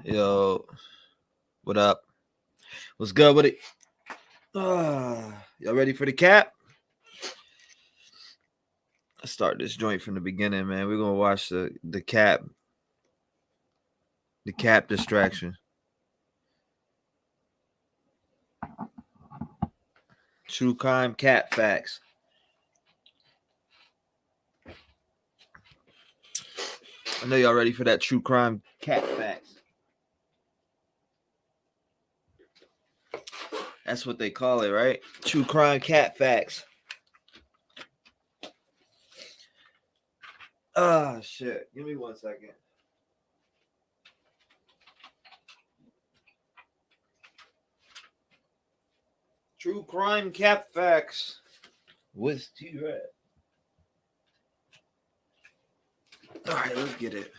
Yo, what up? What's good with it? Y'all ready for the cap? Let's start this joint from the beginning, man. We're gonna watch the cap distraction. True crime cap facts. I know y'all ready for that true crime cat facts. That's what they call it, right? True crime cat facts. Ah, shit. Give me 1 second. True crime cap facts with T-REV. All right, let's get it.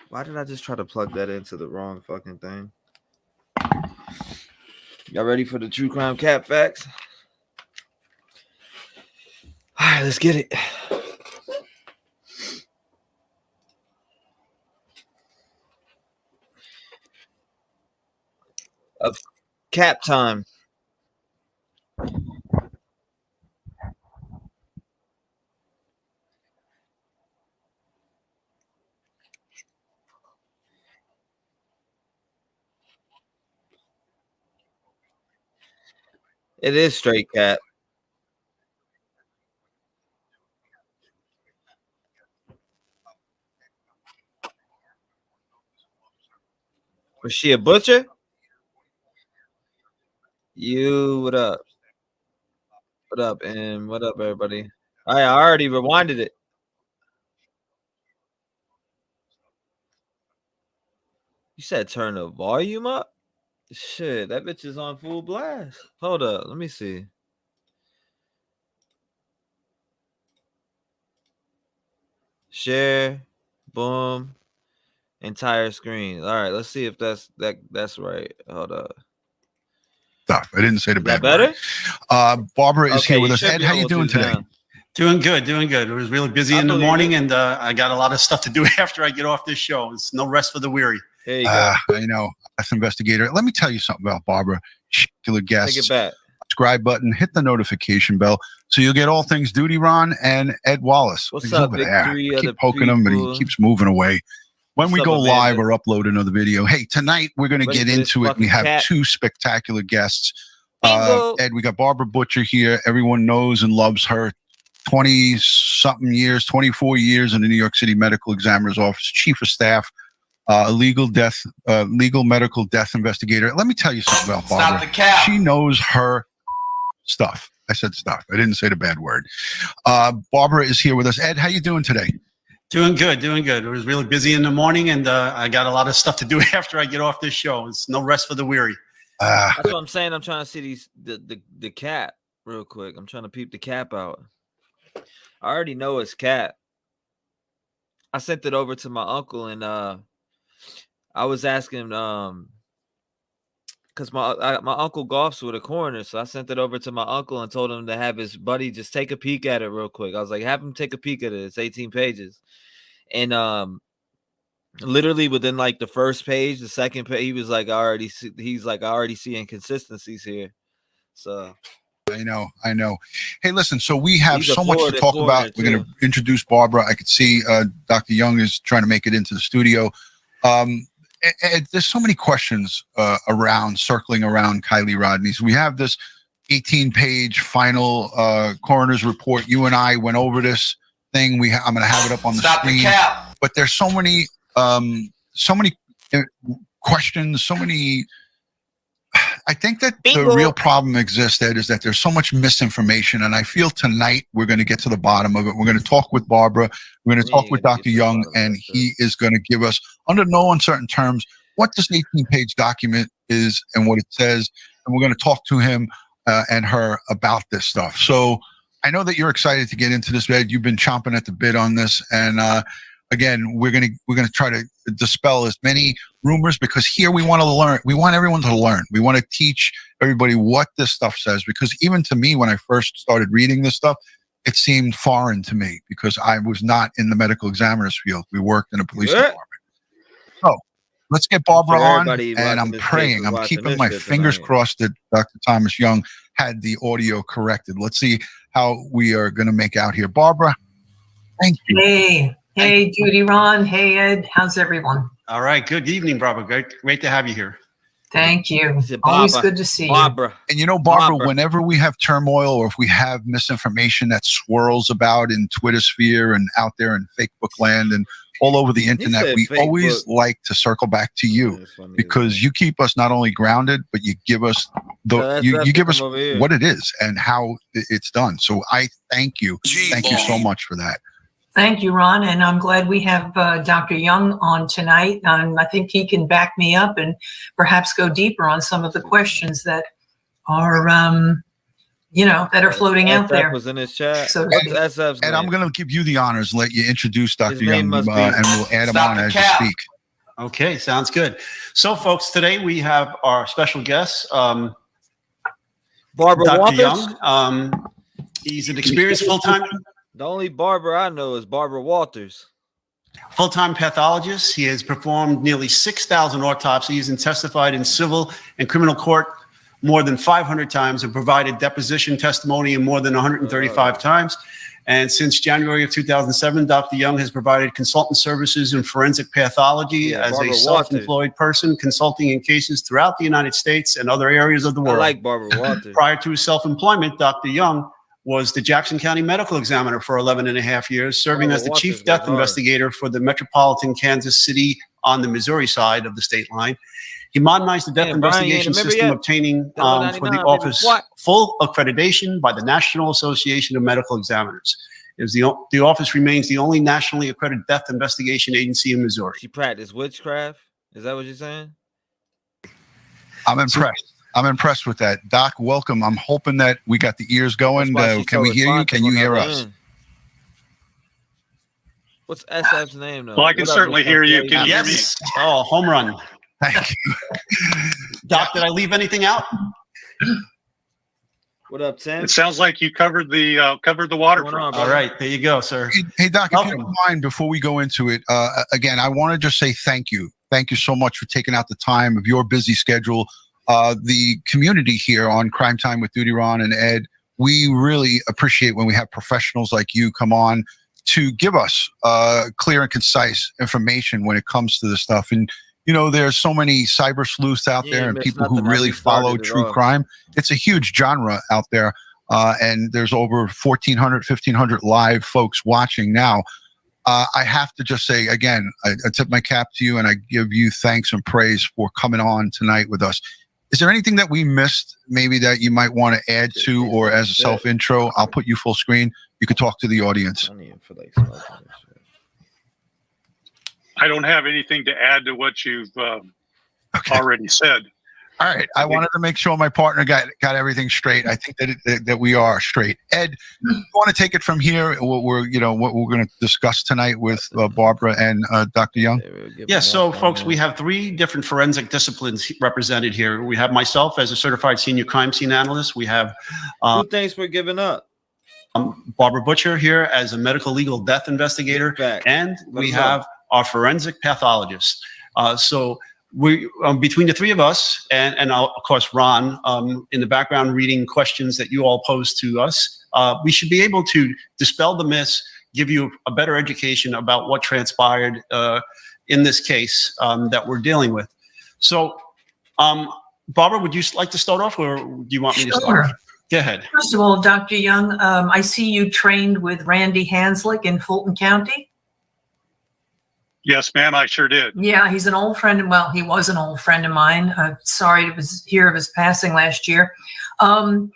Why did I just try to plug that into the wrong fucking thing? Y'all ready for the true crime cap facts? All right, let's get it. Of cap time. It is straight cap. Was she a butcher? What up? What up, and what up, everybody? I already rewinded it. You said turn the volume up? Shit, that bitch is on full blast. Hold up, let me see. Share, boom, entire screen. All right, let's see if that's right. Hold up. Stuff. I didn't say the bad better. Barbara is here with us. Ed, how you doing today? Doing good. It was really busy in the morning, and I got a lot of stuff to do after I get off this show. It's no rest for the weary. There you go. I know. That's investigator. Let me tell you something about Barbara. Killer guest. Take it back. Subscribe button. Hit the notification bell so you'll get all things Duty Ron and Ed Wallace. What's He's up, over there. Victory? I keep poking him, but he keeps moving away. When we go live or upload another video, hey, tonight we're going to get into it. We have two spectacular guests. Ed, we got Barbara Butcher here. Everyone knows and loves her. 20-something years, 24 years in the New York City Medical Examiner's Office, Chief of Staff, legal medical death investigator. Let me tell you something about Barbara. Stop the cap. She knows her stuff. I said stuff. I didn't say the bad word. Barbara is here with us. Ed, how you doing today? Doing good. It was really busy in the morning, and I got a lot of stuff to do after I get off this show. It's no rest for the weary. That's what I'm saying. I'm trying to see the cap real quick. I'm trying to peep the cap out. I already know it's cap. I sent it over to my uncle, and I was asking because my uncle golfs with a coroner, so I sent it over to my uncle and told him to have his buddy just take a peek at it real quick. I was like, have him take a peek at it. It's 18 pages, and literally within like the first page, the second page, he was like, I already see inconsistencies here. So I know. Hey, listen, so we have so much to talk about. We're going to introduce Barbara. I could see Dr. Young is trying to make it into the studio. There's so many questions circling around Kiely Rodni. So we have this 18-page final coroner's report. You and I went over this thing. I'm going to have it up on the screen. The cap. But there's so many questions, so many. I think that the real problem exists, Ed, is that there's so much misinformation, and I feel tonight we're going to get to the bottom of it. We're going to talk with Barbara. We're going to talk with Dr. Young, and he is going to give us, under no uncertain terms, what this 18-page document is and what it says, and we're going to talk to him and her about this stuff. So I know that you're excited to get into this, Ed. You've been chomping at the bit on this, and again, we're gonna try to dispel as many rumors, because here we want to learn. We want everyone to learn. We want to teach everybody what this stuff says, because even to me, when I first started reading this stuff, it seemed foreign to me because I was not in the medical examiner's field. We worked in a police department. So let's get Barbara on, and I'm praying. I'm keeping my fingers crossed that Dr. Thomas Young had the audio corrected. Let's see how we are going to make out here. Barbara, thank you. Hey, Judy, Ron. Hey, Ed. How's everyone? All right. Good evening, Barbara. Great to have you here. Thank you. Always good to see you. And you know, Barbara, whenever we have turmoil or if we have misinformation that swirls about in Twitter sphere and out there in Facebook land and all over the internet, we always like to circle back to you because you keep us not only grounded, but you give us you give us what it is and how it's done. So I thank you. Thank you so much for that. Thank you, Ron, and I'm glad we have Dr. Young on tonight. I think he can back me up and perhaps go deeper on some of the questions that are, that are floating out there. Was in his chat. So, and I'm going to give you the honors, let you introduce Dr. Young, and we'll add him on as you speak. Okay, sounds good. So, folks, today we have our special guest, Barbara Dr. Walters? Young. He's an experienced full-time. The only Barbara I know is Barbara Walters. Full-time pathologist. He has performed nearly 6,000 autopsies and testified in civil and criminal court more than 500 times and provided deposition testimony in more than 135 times. And since January of 2007, Dr. Young has provided consultant services in forensic pathology as Barbara a self-employed person, consulting in cases throughout the United States and other areas of the world. I like Barbara Walters. Prior to his self-employment, Dr. Young was the Jackson County Medical Examiner for 11 and a half years, serving as the chief death investigator for the Metropolitan Kansas City on the Missouri side of the state line. He modernized the death investigation system, obtaining for the office full accreditation by the National Association of Medical Examiners. The office remains the only nationally accredited death investigation agency in Missouri. She practiced witchcraft? Is that what you're saying? I'm impressed. I'm impressed with that. Doc, welcome. I'm hoping that we got the ears going. Can we hear you? Can you hear us? What's SF's name, though? Well, I can certainly hear you. Can you hear me? Oh, home run. Thank you. Doc, did I leave anything out? What up, Tim? It sounds like you covered the waterfront. All right, there you go, sir. Hey, Doc, if you don't mind, before we go into it, again, I want to just say thank you. Thank you so much for taking out the time of your busy schedule. The community here on Crime Time with Duty Ron and Ed, we really appreciate when we have professionals like you come on to give us clear and concise information when it comes to this stuff. And, you know, there's so many cyber sleuths out there and people who really follow true crime. It's a huge genre out there. And there's over 1,400, 1,500 live folks watching now. I have to just say, again, I tip my cap to you and I give you thanks and praise for coming on tonight with us. Is there anything that we missed maybe that you might want to add to, or as a self-intro? I'll put you full screen. You can talk to the audience. I don't have anything to add to what you've already said. All right. I wanted to make sure my partner got everything straight. I think that we are straight. Ed, you want to take it from here? What we're going to discuss tonight with Barbara and Dr. Young? Yes. So, folks, we have 3 different forensic disciplines represented here. We have myself as a certified senior crime scene analyst. We have who thinks we're giving up? Barbara Butcher here as a medical legal death investigator, and we have our forensic pathologist. So we between the 3 of us and of course Ron in the background reading questions that you all pose to us, we should be able to dispel the myths, give you a better education about what transpired in this case that we're dealing with. So Barbara, would you like to start off, or do you want me to start? Go ahead. First of all, Dr. Young, I see you trained with Randy Hanslick in Fulton County. Yes, ma'am, I sure did. Yeah, he's an old friend. Well, he was an old friend of mine. Sorry to hear of his passing last year. And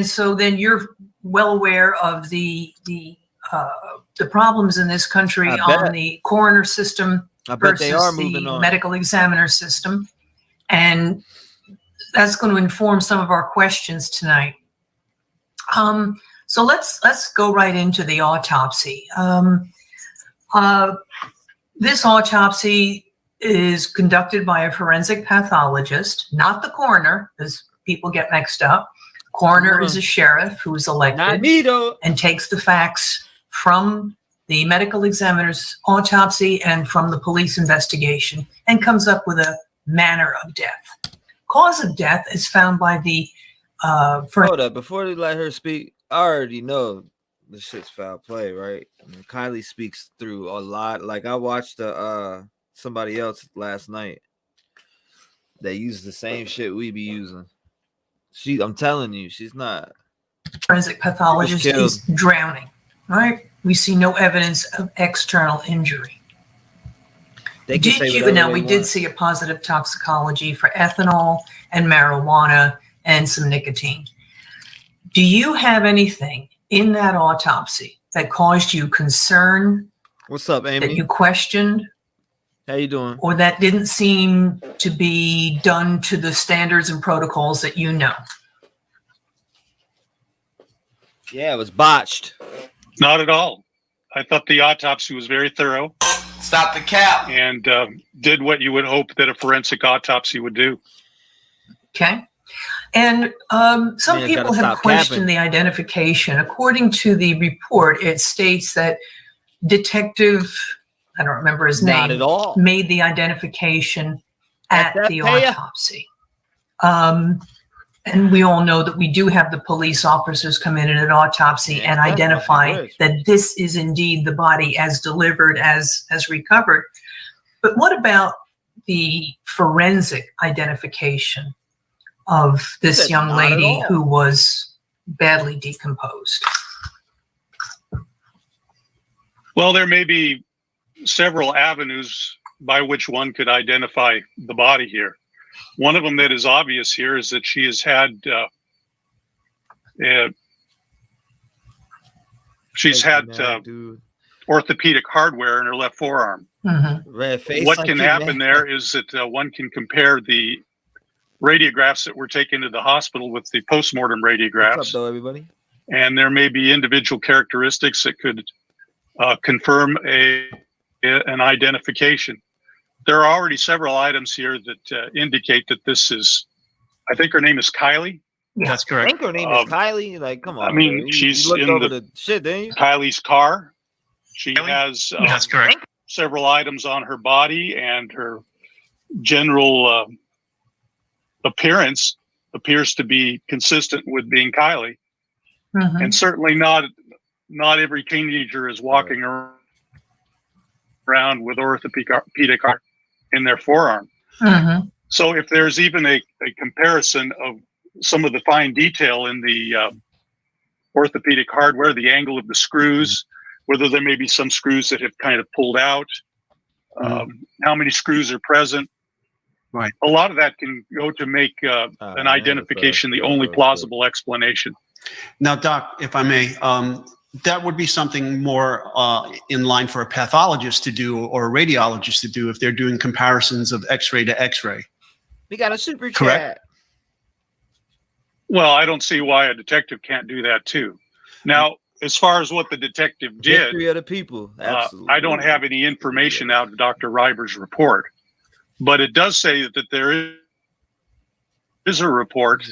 so then you're well aware of the problems in this country on the coroner system versus the medical examiner system. And that's going to inform some of our questions tonight. So let's go right into the autopsy. This autopsy is conducted by a forensic pathologist, not the coroner, as people get mixed up. Coroner is a sheriff who is Not elected me though. and takes the facts from the medical examiner's autopsy and from the police investigation and comes up with a manner of death. Cause of death is found by the Hold up, before they let her speak, I already know the shit's foul play, right? I mean, Kiely speaks through a lot. Like I watched somebody else last night that used the same shit we be using. I'm telling you, she's not. forensic pathologist She was is drowning, right? We see no evidence of external injury. They can say Did you? whatever Now they we want. did see a positive toxicology for ethanol and marijuana and some nicotine. Do you have anything in that autopsy that caused you concern, What's up, that Amy? you questioned, How you doing? or that didn't seem to be done to the standards and protocols that you know? Yeah, it was botched. Not at all. I thought the autopsy was very thorough Stop the cap. and did what you would hope that a forensic autopsy would do. Okay. And some Man, people gotta have stop questioned capping. the identification. According to the report, it states that Detective, I don't remember his Not name, at all. made the identification at that the payer. autopsy. And we all know that we do have the police officers come in at an autopsy Yeah, and that's identify fucking rich. that this is indeed the body as delivered, as recovered. But what about the forensic identification of this Said young not at lady all. who was badly decomposed? Well, there may be several avenues by which one could identify the body here. One of them that is obvious here is that she has had Dude. orthopedic hardware in her left forearm. Mm-hmm. Red face. What like can you, happen man. there is that one can compare the radiographs that were taken to the hospital with the postmortem What's up, radiographs, though, everybody? and there may be individual characteristics that could confirm an identification. There are already several items here that indicate that this is, I think her name is Kiely. That's I correct. think her name is Kiely. Like, come on. I mean, man. she's you looked in over the shit, didn't you? Kylie's car. She has That's correct. several items on her body, and her general appearance appears to be consistent with being Kiely. Mm-hmm. And certainly not every teenager is walking around with orthopedic art in their forearm. Mm-hmm. So if there's even a comparison of some of the fine detail in the orthopedic hardware, the angle of the screws, whether there may be some screws that have kind of pulled out, how many screws are present. Right. A lot of that can go to make an identification the only plausible explanation. Now, Doc, if I may, that would be something more in line for a pathologist to do or a radiologist to do if they're doing comparisons of X-ray to X-ray. We got a super Correct. chat. Well, I don't see why a detective can't do that too. Now, as far as what the detective did, Victory of the people. Absolutely. I don't have any information out of Dr. Reiber's report, but it does say that there is a report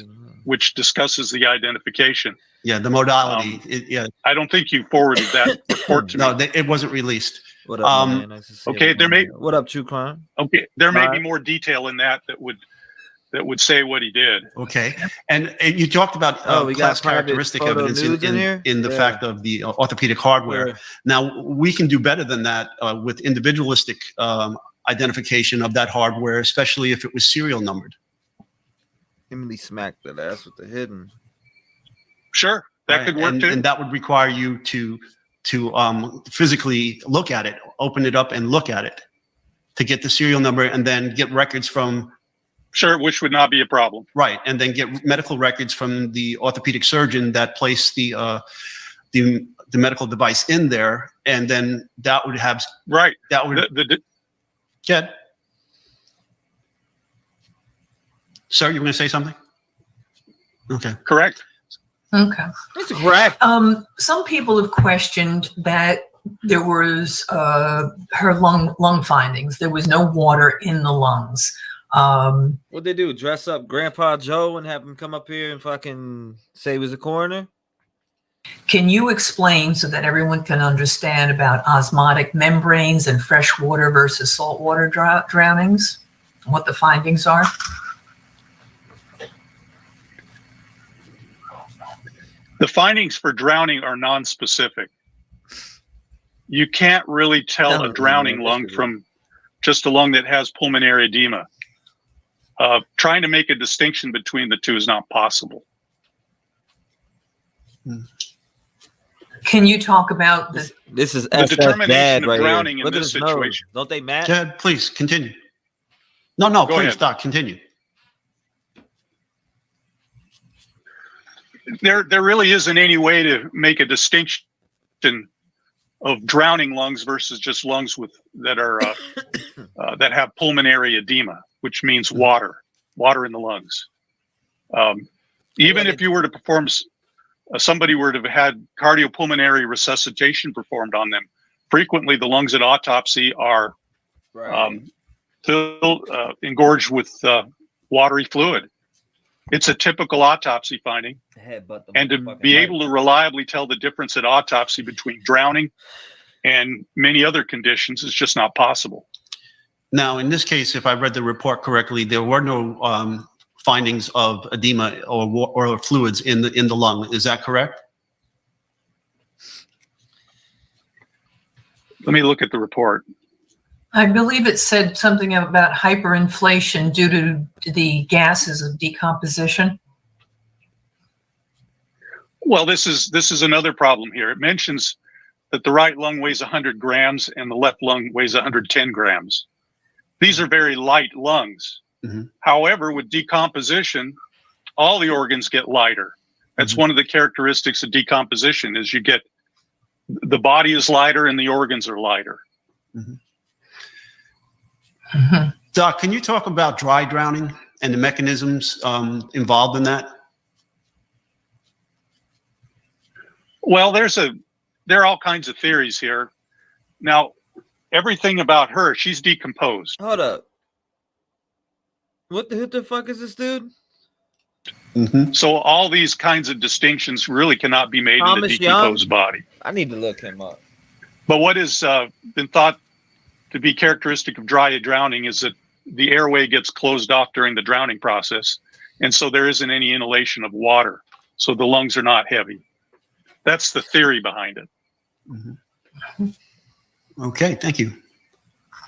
which discusses the identification. Yeah, the modality. Yeah. I don't think you forwarded that report to No, me. it wasn't released. What up, man? Nice to see okay, you. there may What up, True Crime? okay there may be Alright. more detail in that would say what he did. Okay. And you talked about We got class private characteristic photo evidence nudes in here? in the Yeah. fact of the orthopedic hardware. Yeah. Now, we can do better than that with individualistic identification of that hardware, especially if it was serial numbered. Emily smacked that ass with the hidden. Sure, that Right? could work and, too. and that would require you to physically look at it, open it up and look at it to get the serial number and then get records from, Sure, which would not be a problem. right, and then get medical records from the orthopedic surgeon that placed the medical device in there, and then that would have, Right. that would, get. Sir, you were going to say something? Okay. Correct. Okay. That's correct. Some people have questioned that there was her lung findings. There was no water in the lungs. What'd they do? Dress up Grandpa Joe and have him come up here and fucking say he was a coroner? Can you explain so that everyone can understand about osmotic membranes and freshwater versus saltwater drownings? What the findings are? The findings for drowning are non-specific. You can't really tell a drowning lung from just a lung that has pulmonary edema. Trying to make a distinction between the two is not possible. Can you talk about this is the determination of drowning in this situation? Don't they match? Chad, please continue. No, please, Doc, continue. There really isn't any way to make a distinction of drowning lungs versus just lungs that are that have pulmonary edema, which means water in the lungs. Even if you were to perform, somebody were to have had cardiopulmonary resuscitation performed on them, frequently the lungs at autopsy are filled, engorged with watery fluid. It's a typical autopsy finding. And to be able to reliably tell the difference at autopsy between drowning and many other conditions is just not possible. Now, in this case, if I read the report correctly, there were no findings of edema or fluids in the lung. Is that correct? Let me look at the report. I believe it said something about hyperinflation due to the gases of decomposition. Well, this is another problem here. It mentions that the right lung weighs 100 grams and the left lung weighs 110 grams. These are very light lungs. Mm-hmm. However, with decomposition, all the organs get lighter. That's one of the characteristics of decomposition is you get the body is lighter and the organs are lighter. Mm-hmm. Doc, can you talk about dry drowning and the mechanisms involved in that? Well, there are all kinds of theories here. Now, everything about her, she's decomposed. Hold up. What the fuck is this dude? Mm-hmm. So all these kinds of distinctions really cannot be made in the decomposed body. I need to look him up. But what has been thought to be characteristic of dry drowning is that the airway gets closed off during the drowning process. And so there isn't any inhalation of water. So the lungs are not heavy. That's the theory behind it. Mm-hmm. Okay, thank you.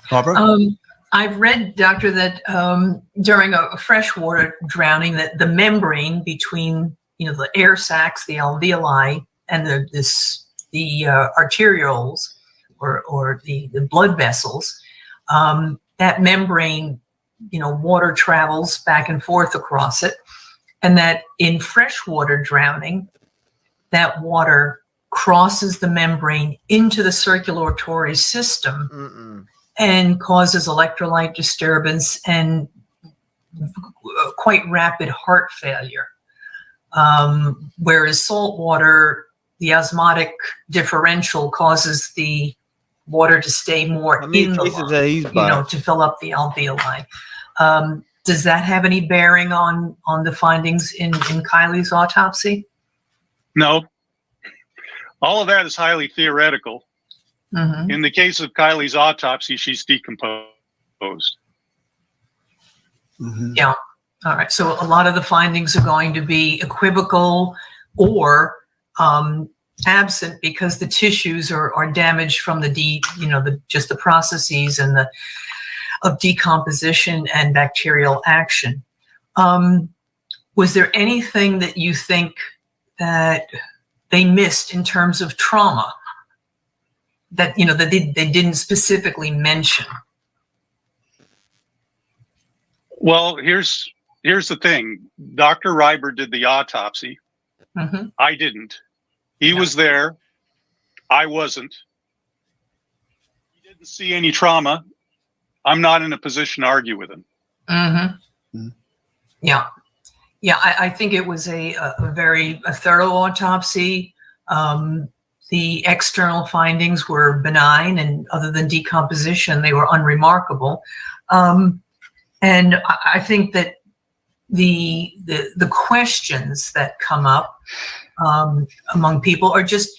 Barbara? I've read, Doctor, that during a freshwater drowning, that the membrane between, the air sacs, the alveoli, and the arterioles or the blood vessels, that membrane, water travels back and forth across it, and that in freshwater drowning, that water crosses the membrane into the circulatory system and causes electrolyte disturbance and quite rapid heart failure. Whereas salt water, the osmotic differential causes the water to stay more in the lung, to fill up the alveoli. Does that have any bearing on the findings in Kiely's autopsy? No. All of that is highly theoretical. Mm-hmm. In the case of Kiely's autopsy, she's decomposed. Mm-hmm. Yeah. All right. So a lot of the findings are going to be equivocal or absent because the tissues are damaged from just the processes and of decomposition and bacterial action. Was there anything that you think that they missed in terms of trauma that that they didn't specifically mention? Well, here's the thing. Dr. Reiber did the autopsy. Mm-hmm. I didn't. He was there. I wasn't. He didn't see any trauma. I'm not in a position to argue with him. Mm-hmm. Mm-hmm. Yeah. Yeah, I think it was a very thorough autopsy. The external findings were benign, and other than decomposition, they were unremarkable. And I think that the questions that come up among people are just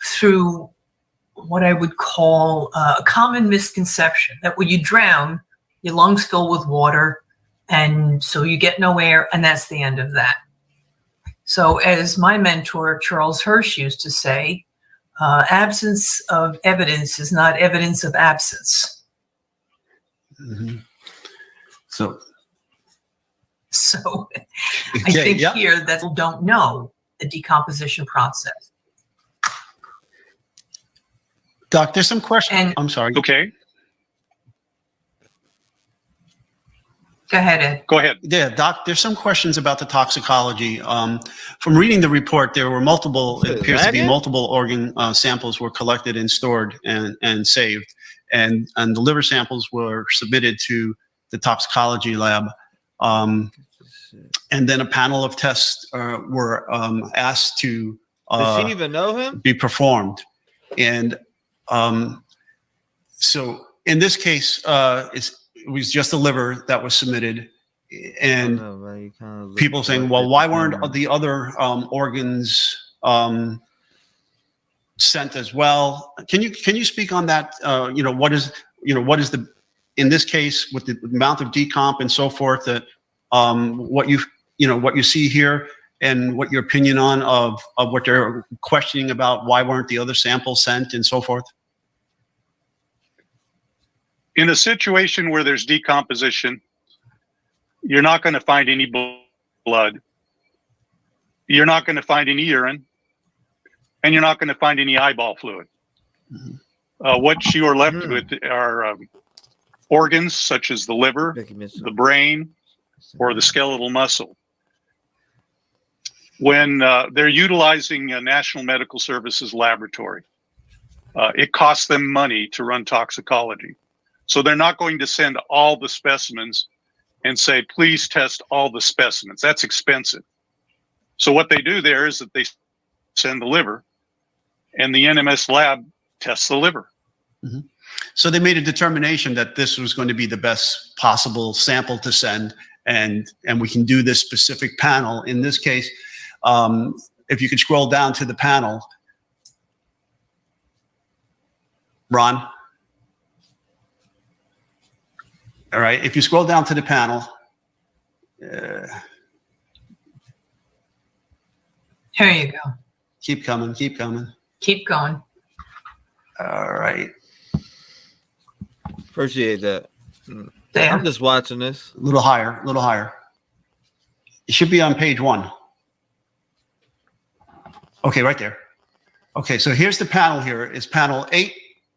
through what I would call a common misconception that when you drown, your lungs fill with water, and so you get no air, and that's the end of that. So as my mentor, Charles Hirsch, used to say, absence of evidence is not evidence of absence. Mm-hmm. So I think here that people don't know the decomposition process. Doc, there's some questions. And, I'm sorry. Okay, go ahead, Ed. go ahead. Yeah, Doc, there's some questions about the toxicology. From reading the report, there were multiple, it appears to be multiple organ samples were collected and stored and saved. And the liver samples were submitted to the toxicology lab. And then a panel of tests were asked to Does she even know him? be performed. And so in this case, it was just the liver that was submitted. And people saying, well, why weren't the other organs sent as well? Can you speak on that? What is the, in this case, with the amount of decomp and so forth, that what you see here, and what your opinion on of what they're questioning about, why weren't the other samples sent and so forth? In a situation where there's decomposition, you're not going to find any blood. You're not going to find any urine, and you're not going to find any eyeball fluid. Mm-hmm. What you are left with are organs such as the liver, the brain, or the skeletal muscle. When they're utilizing a National Medical Services laboratory, it costs them money to run toxicology. So they're not going to send all the specimens and say, please test all the specimens. That's expensive. So what they do there is that they send the liver, and the NMS lab tests the liver. Mm-hmm. So they made a determination that this was going to be the best possible sample to send, and we can do this specific panel. In this case, if you could scroll down to the panel, Ron. All right, if you scroll down to the panel. Here you go. Keep coming, keep coming. Keep going. All right. Appreciate that. There. I'm just watching this. A little higher, a little higher. It should be on page 1. Okay, right there. Okay, so here's the panel here. It's panel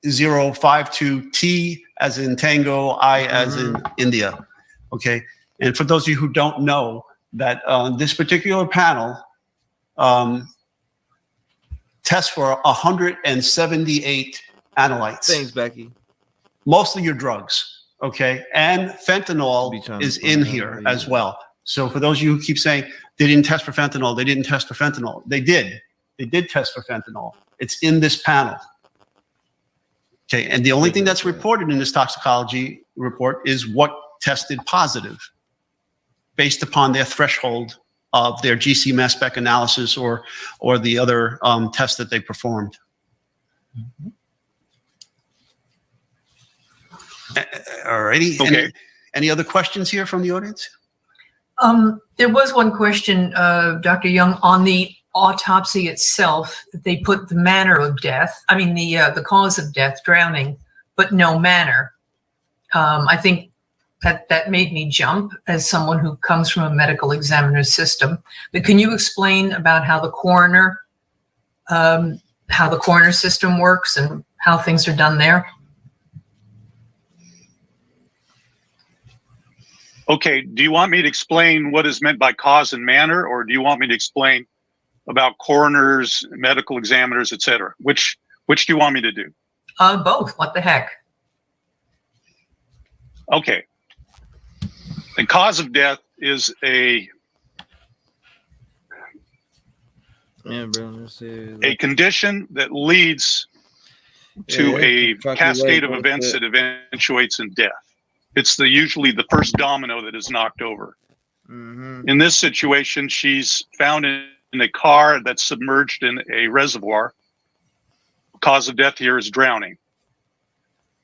8052T as in Tango, I as in India. Okay, and for those of you who don't know, that this particular panel tests for 178 analytes. Thanks, Becky. Mostly your drugs, okay? And fentanyl is in here as well. So for those of you who keep saying they didn't test for fentanyl, they didn't test for fentanyl, they did. They did test for fentanyl. It's in this panel. Okay, and the only thing that's reported in this toxicology report is what tested positive based upon their threshold of their GC mass spec analysis or the other tests that they performed. Mm-hmm. All righty. Okay. Any other questions here from the audience? There was one question, Dr. Young, on the autopsy itself. They put the manner of death, I mean the cause of death, drowning, but no manner. I think that made me jump as someone who comes from a medical examiner system. But can you explain about how the coroner system works and how things are done there? Okay, do you want me to explain what is meant by cause and manner, or do you want me to explain about coroners, medical examiners, et cetera? Which do you want me to do? Both. What the heck? Okay. The cause of death is a condition that leads to a cascade of events that eventuates in death. it's usually the first domino that is knocked over. In this situation, she's found in a car that's submerged in a reservoir. Cause of death here is drowning.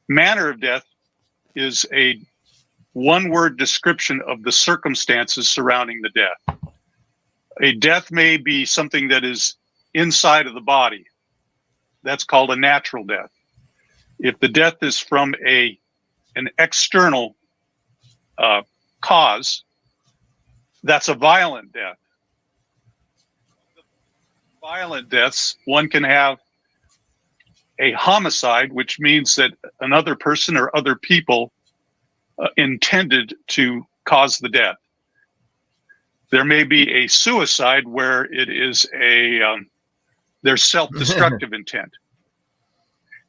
Manner of death is a one-word description of the circumstances surrounding the death. A death may be something that is inside of the body. That's called a natural death. If the death is from an external cause, that's a violent death. Violent deaths, one can have a homicide, which means that another person or other people intended to cause the death. There may be a suicide where it is there's self-destructive intent.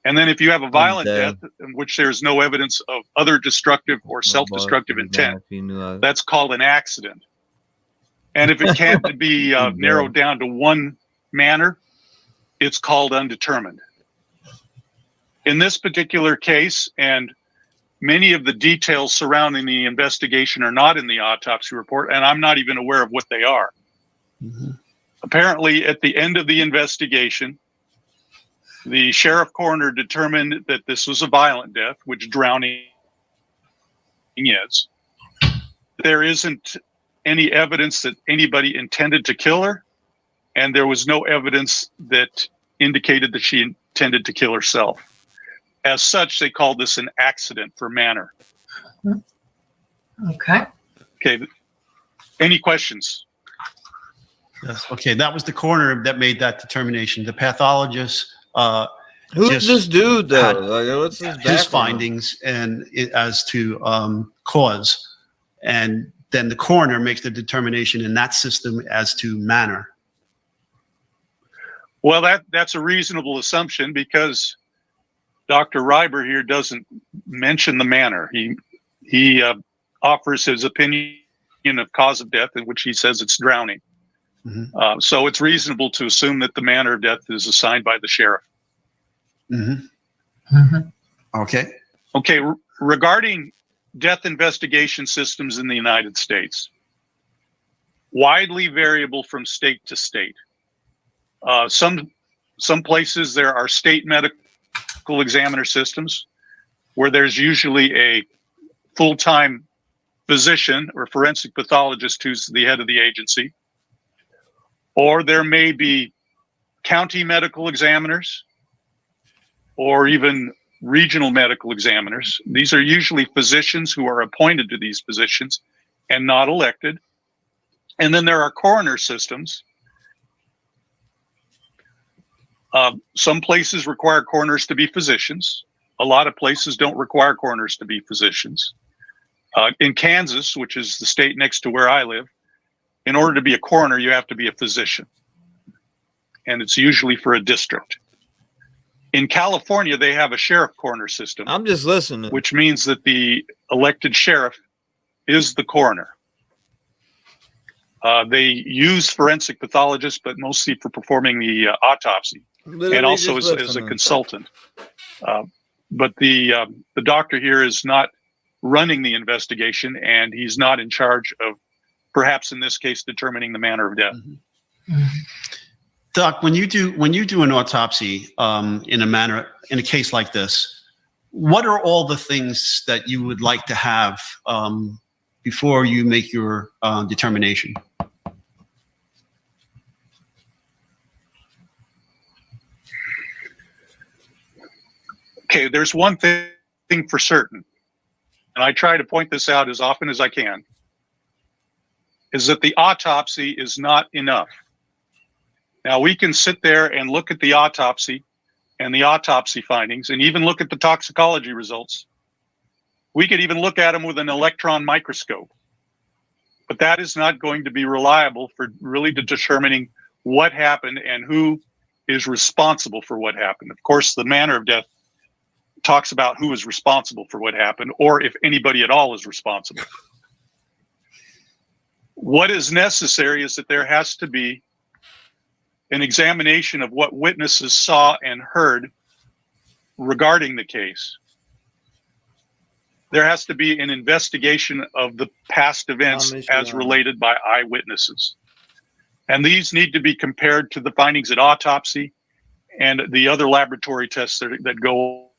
And then if you have a violent death in which there's no evidence of other destructive or self-destructive intent, that's called an accident. And if it can't be narrowed down to one manner, it's called undetermined. In this particular case, and many of the details surrounding the investigation are not in the autopsy report, and I'm not even aware of what they are. Apparently, at the end of the investigation, the sheriff coroner determined that this was a violent death, which drowning is. There isn't any evidence that anybody intended to kill her, and there was no evidence that indicated that she intended to kill herself. As such, they called this an accident for manner. Okay. Okay. Any questions? Yes. Okay, that was the coroner that made that determination. The pathologist Who's this dude though? Like, what's his background? findings and as to cause, and then the coroner makes the determination in that system as to manner. Well, that's a reasonable assumption because Dr. Reiber here doesn't mention the manner. He offers his opinion of cause of death in which he says it's drowning. So it's reasonable to assume that the manner of death is assigned by the sheriff. Okay. Okay, regarding death investigation systems in the United States, widely variable from state to state. Some places there are state medical examiner systems where there's usually a full-time physician or forensic pathologist who's the head of the agency. Or there may be county medical examiners or even regional medical examiners. These are usually physicians who are appointed to these positions and not elected. And then there are coroner systems. Some places require coroners to be physicians. A lot of places don't require coroners to be physicians. In Kansas, which is the state next to where I live, in order to be a coroner, you have to be a physician. And it's usually for a district. In California, they have a sheriff coroner system. I'm just listening. Which means that the elected sheriff is the coroner. They use forensic pathologists, but mostly for performing the autopsy. Literally and also just as a consultant. But the doctor here is not running the investigation, and he's not in charge of, perhaps in this case, determining the manner of death. Doc, when you do an autopsy in a case like this, what are all the things that you would like to have before you make your determination? Okay, there's one thing for certain, and I try to point this out as often as I can, is that the autopsy is not enough. Now, we can sit there and look at the autopsy and the autopsy findings and even look at the toxicology results. We could even look at them with an electron microscope. But that is not going to be reliable for really determining what happened and who is responsible for what happened. Of course, the manner of death talks about who is responsible for what happened, or if anybody at all is responsible. What is necessary is that there has to be an examination of what witnesses saw and heard regarding the case. there has to be an investigation of the past events as related by eyewitnesses. And these need to be compared to the findings at autopsy and the other laboratory tests that go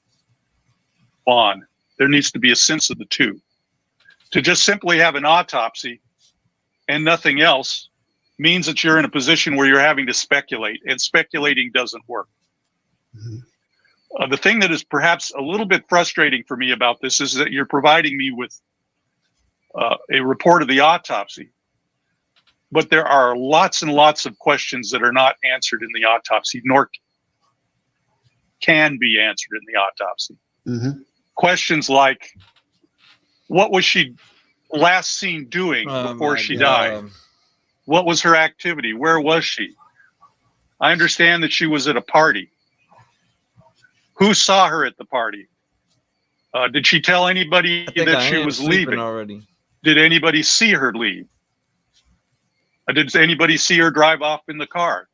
on. There needs to be a sense of the two. To just simply have an autopsy and nothing else means that you're in a position where you're having to speculate, and speculating doesn't work. The thing that is perhaps a little bit frustrating for me about this is that you're providing me with a report of the autopsy, but there are lots and lots of questions that are not answered in the autopsy, nor can be answered in the autopsy. Questions like, what was she last seen doing before she died? What was her activity? Where was she? I understand that she was at a party. Who saw her at the party? Did she tell anybody that she was leaving already? Did anybody see her leave? Did anybody see her drive off in the car?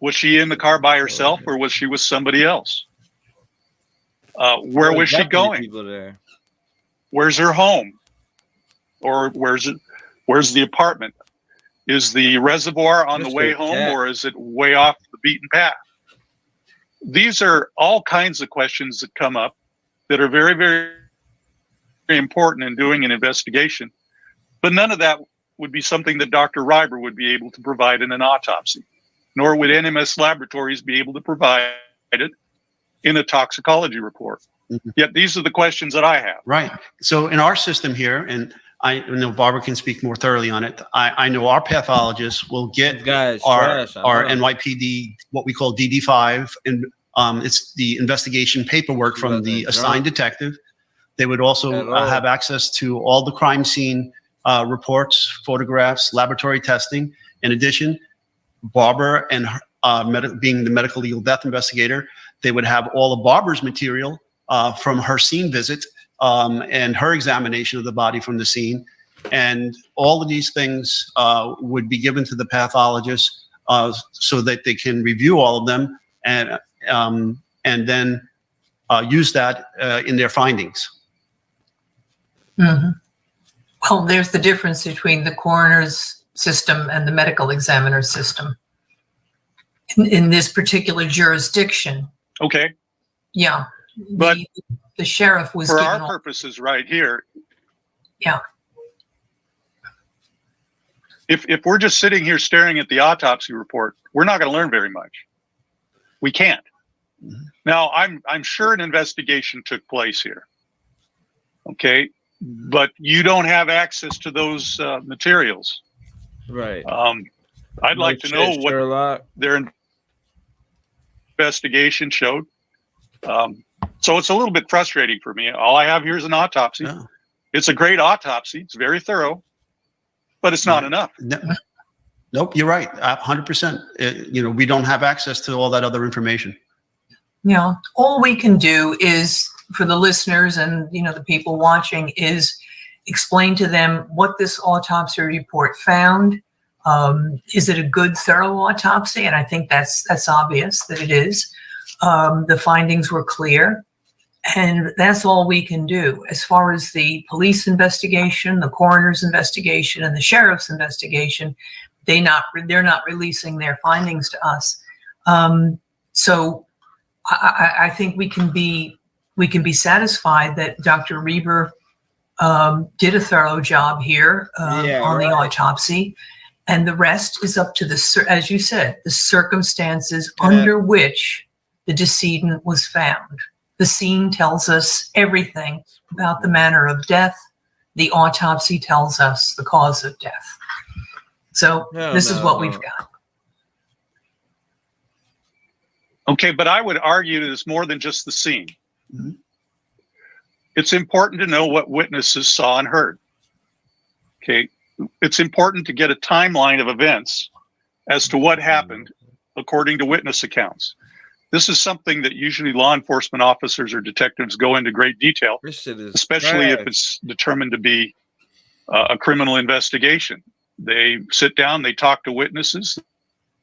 Was she in the car by herself, or was she with somebody else? Where was she going? People there. Where's her home? Or where's the apartment? Is the reservoir on the way home, or is it way off the beaten path? These are all kinds of questions that come up that are very, very, very important in doing an investigation. But none of that would be something that Dr. Reiber would be able to provide in an autopsy, nor would NMS Laboratories be able to provide it in a toxicology report. Yet these are the questions that I have. Right. So in our system here, and I know Barbara can speak more thoroughly on it, I know our pathologists will get our NYPD, what we call DD5, and it's the investigation paperwork from the assigned detective. They would also have access to all the crime scene reports, photographs, laboratory testing. In addition, Barbara and being the medical legal death investigator, they would have all of Barbara's material from her scene visit and her examination of the body from the scene. And all of these things would be given to the pathologist so that they can review all of them and then use that in their findings. Well, there's the difference between the coroner's system and the medical examiner system in this particular jurisdiction. Okay. Yeah. But the sheriff was for given our purposes right here. Yeah. If we're just sitting here staring at the autopsy report, we're not going to learn very much. We can't. Now, I'm sure an investigation took place here. Okay. But you don't have access to those materials. Right. I'd like to know what their investigation showed. So it's a little bit frustrating for me. All I have here is an autopsy. Yeah. It's a great autopsy. It's very thorough, but it's not enough. No. Nope, you're right. 100%. We don't have access to all that other information. Yeah. All we can do is, for the listeners and the people watching, is explain to them what this autopsy report found. Is it a good, thorough autopsy? And I think that's obvious that it is. The findings were clear, and that's all we can do. As far as the police investigation, the coroner's investigation, and the sheriff's investigation, they're not releasing their findings to us. So I think we can be satisfied that Dr. Reiber did a thorough job here on the autopsy, and the rest is up to as you said, the circumstances under which the decedent was found. The scene tells us everything about the manner of death. The autopsy tells us the cause of death. So this is what we've got. Okay, but I would argue that it's more than just the scene. Mm-hmm. It's important to know what witnesses saw and heard. Okay, it's important to get a timeline of events as to what happened according to witness accounts. This is something that usually law enforcement officers or detectives go into great detail, especially if it's determined to be a criminal investigation. They sit down, they talk to witnesses,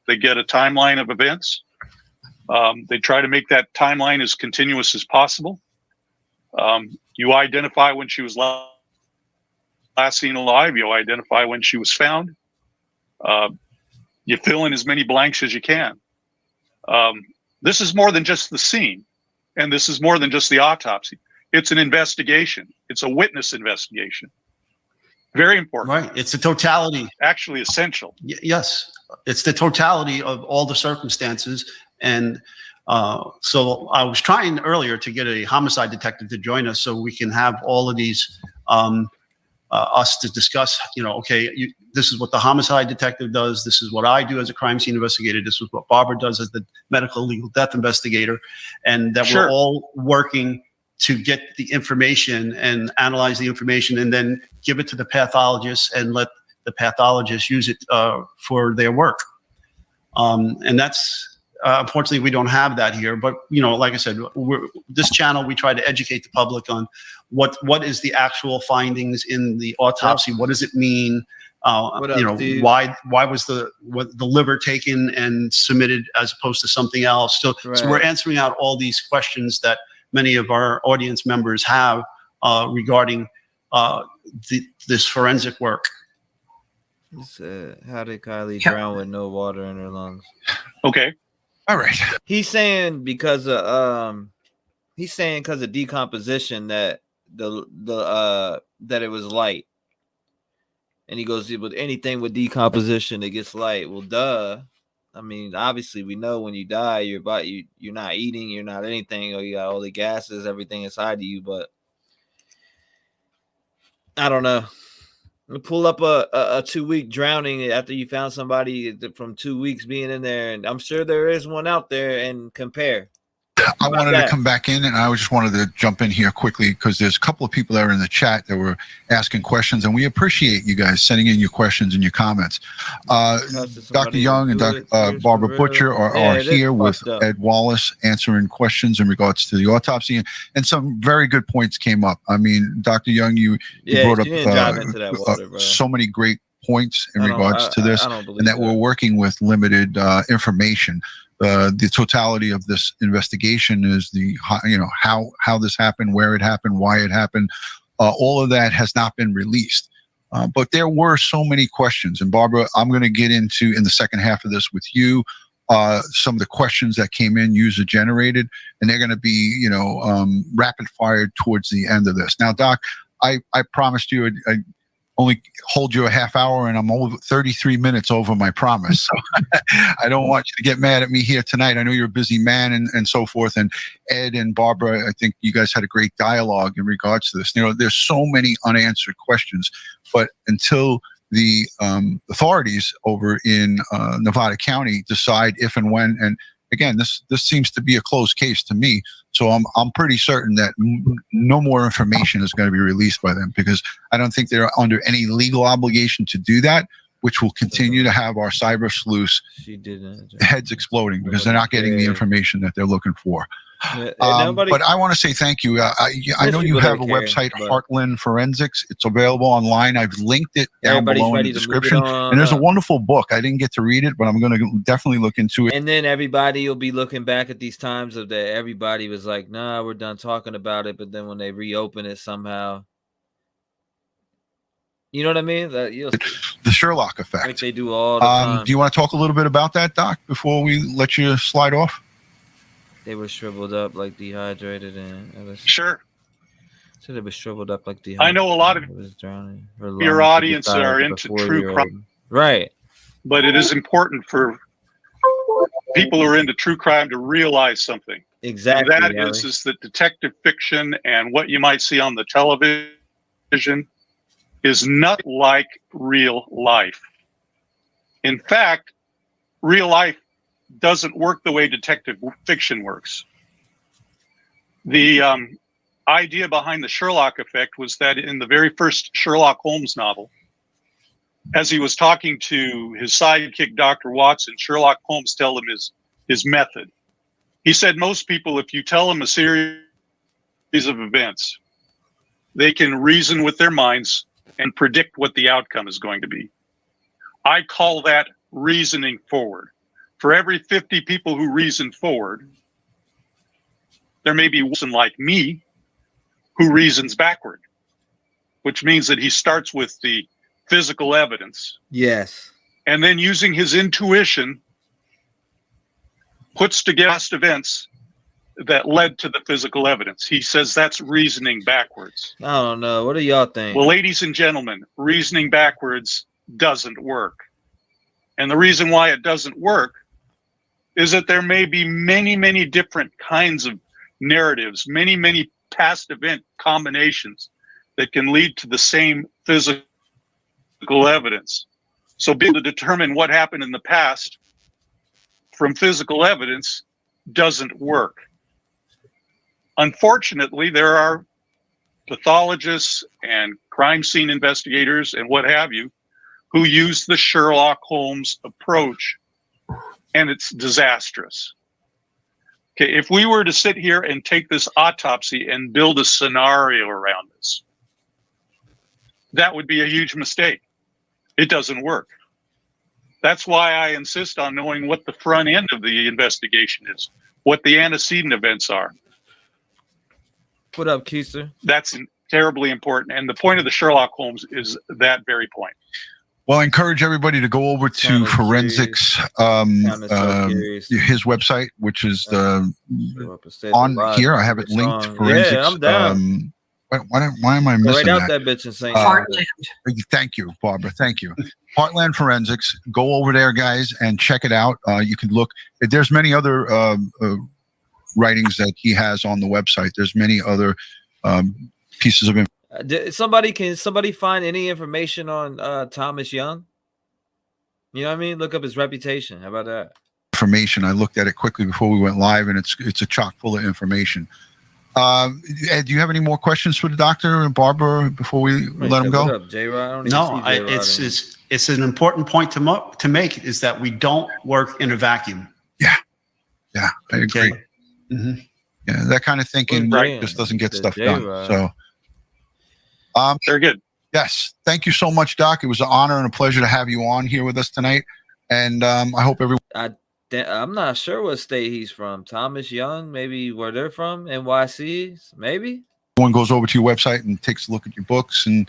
they get a timeline of events. They try to make that timeline as continuous as possible. You identify when she was last seen alive. You identify when she was found. You fill in as many blanks as you can. This is more than just the scene, and this is more than just the autopsy. It's an investigation. It's a witness investigation. Very important. Right. It's the totality. Actually essential. Yes. It's the totality of all the circumstances. And so I was trying earlier to get a homicide detective to join us so we can have all of these, us to discuss, okay, this is what the homicide detective does. This is what I do as a crime scene investigator. This is what Barbara does as the medical legal death investigator. And that Sure. we're all working to get the information and analyze the information and then give it to the pathologist and let the pathologist use it for their work. And that's, unfortunately, we don't have that here. But, like I said, this channel, we try to educate the public on what is the actual findings in the autopsy. What does it mean? Why was the liver taken and submitted as opposed to something else? So we're answering out all these questions that many of our audience members have regarding this forensic work. How did Kiely drown with no water in her lungs? Okay. All right. He's saying because of decomposition that that it was light. And he goes, with anything with decomposition, it gets light. Well, duh. I mean, obviously, we know when you die, you're not eating, you're not anything, or you got all the gases, everything inside of you. But I don't know. Pull up a 2-week drowning after you found somebody from 2 weeks being in there, and I'm sure there is one out there, and compare. I wanted to come back in, and I just wanted to jump in here quickly because there's a couple of people that are in the chat that were asking questions, and we appreciate you guys sending in your questions and your comments. Dr. Young and Barbara Butcher are here with Ed Wallace answering questions in regards to the autopsy, and some very good points came up. I mean, Dr. Young, you brought up so many great points in regards to this, and that we're working with limited information. The totality of this investigation is how this happened, where it happened, why it happened. All of that has not been released. But there were so many questions. And Barbara, I'm going to get into in the second half of this with you some of the questions that came in user generated, and they're going to be rapid fired towards the end of this. Now, Doc, I promised you I only hold you a half hour, and I'm over 33 minutes over my promise. So I don't want you to get mad at me here tonight. I know you're a busy man and so forth. And Ed and Barbara, I think you guys had a great dialogue in regards to this. There's so many unanswered questions, but until the authorities over in Nevada County decide if and when, and again, this seems to be a closed case to me. So I'm pretty certain that no more information is going to be released by them, because I don't think they're under any legal obligation to do that, which will continue to have our cyber sleuths heads exploding because they're not getting the information that they're looking for. But I want to say thank you. I know you have a website, Heartland Forensics. It's available online. I've linked it down below in the description. And there's a wonderful book. I didn't get to read it, but I'm going to definitely look into it. And then everybody will be looking back at these times of that everybody was like, nah, we're done talking about it. But then when they reopen it somehow, you know what I mean? The Sherlock effect. Like they do all the time. Do you want to talk a little bit about that, Doc, before we let you slide off? They were shriveled up like dehydrated, and sure. So they were shriveled up like dehydrated. I know a lot of your audience are into true crime, right? But it is important for people who are into true crime to realize something. Exactly. And that is that detective fiction and what you might see on the television is not like real life. In fact, real life doesn't work the way detective fiction works. The idea behind the Sherlock effect was that in the very first Sherlock Holmes novel, as he was talking to his sidekick, Dr. Watson, Sherlock Holmes told him his method. He said most people, if you tell them a series of events, they can reason with their minds and predict what the outcome is going to be. I call that reasoning forward. For every 50 people who reason forward, there may be one like me who reasons backward, which means that he starts with the physical evidence. Yes. And then using his intuition, puts together past events that led to the physical evidence. He says that's reasoning backwards. I don't know. What do y'all think? Well, ladies and gentlemen, reasoning backwards doesn't work. And the reason why it doesn't work is that there may be many, many different kinds of narratives, many, many past event combinations that can lead to the same physical evidence. So being able to determine what happened in the past from physical evidence doesn't work. Unfortunately, there are pathologists and crime scene investigators and what have you who use the Sherlock Holmes approach, and it's disastrous. Okay, if we were to sit here and take this autopsy and build a scenario around this, that would be a huge mistake. It doesn't work. That's why I insist on knowing what the front end of the investigation is, what the antecedent events are. What up, Keister? That's terribly important. And the point of the Sherlock Holmes is that very point. Well, I encourage everybody to go over to Forensics, his website, which is on here. I have it linked. Forensics. Yeah, I'm down. Why am I missing right out that bitch and saying Heartland. Thank you, Barbara. Thank you. Heartland Forensics. Go over there, guys, and check it out. You can look. There's many other writings that he has on the website. There's many other pieces of information. Can somebody find any information on Thomas Young? You know what I mean? Look up his reputation. How about that? Information. I looked at it quickly before we went live, and it's a chock full of information. Ed, do you have any more questions for the doctor and Barbara before we let him go? What up, J-Rod? No, it's an important point to make is that we don't work in a vacuum. Yeah, I agree. Okay. Mm-hmm. Yeah, that kind of thinking just doesn't get stuff done. So, very good. Yes, thank you so much, Doc. It was an honor and a pleasure to have you on here with us tonight. And I hope everyone. I'm not sure what state he's from. Thomas Young, maybe where they're from, NYC, maybe. Everyone goes over to your website and takes a look at your books and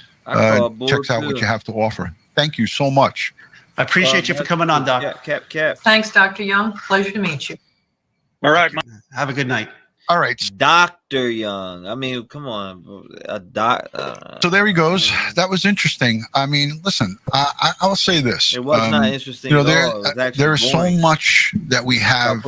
checks out what you have to offer. Thank you so much. I appreciate you for coming on, Doc. Cap. Thanks, Dr. Young. Pleasure to meet you. All right. Have a good night. All right. Dr. Young. I mean, come on. So there he goes. That was interesting. I mean, listen, I'll say this. It was not interesting you know, there is so much that we have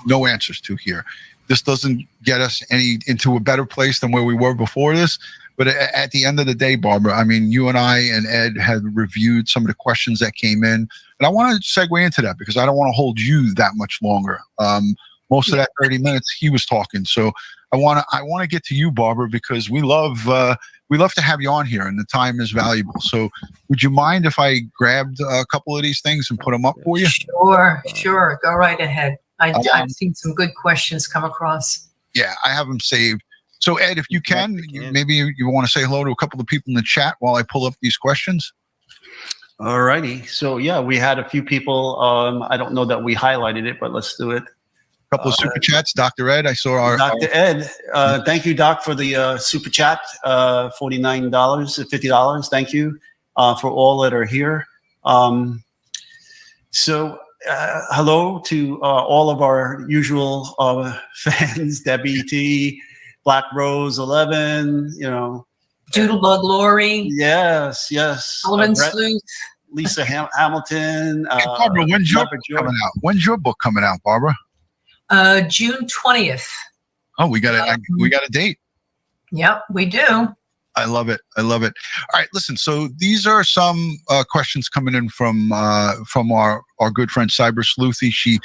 no answers to here. This doesn't get us into a better place than where we were before this. But at the end of the day, Barbara, I mean, you and I and Ed had reviewed some of the questions that came in. And I want to segue into that because I don't want to hold you that much longer. Most of that 30 minutes he was talking. So I want to get to you, Barbara, because we love to have you on here and the time is valuable. So would you mind if I grabbed a couple of these things and put them up for you? Sure. Go right ahead. I've seen some good questions come across. Yeah, I have them saved. So Ed, if you can, maybe you want to say hello to a couple of people in the chat while I pull up these questions. All righty. So yeah, we had a few people. I don't know that we highlighted it, but let's do it. A couple of super chats. Dr. Ed, I saw Dr. Ed. Thank you, Doc, for the super chat. $49, $50. Thank you for all that are here. Hello to all of our usual fans, Debbie T, Black Rose 11, Doodlebug Lori. Yes. Sullivan Sleuth. Lisa Hamilton. Hey, Barbara, when's your book coming out? When's your book coming out, Barbara? June 20th. Oh, we got a date. Yep, we do. I love it. All right, listen. So these are some questions coming in from our good friend Cyber Sleuthy. She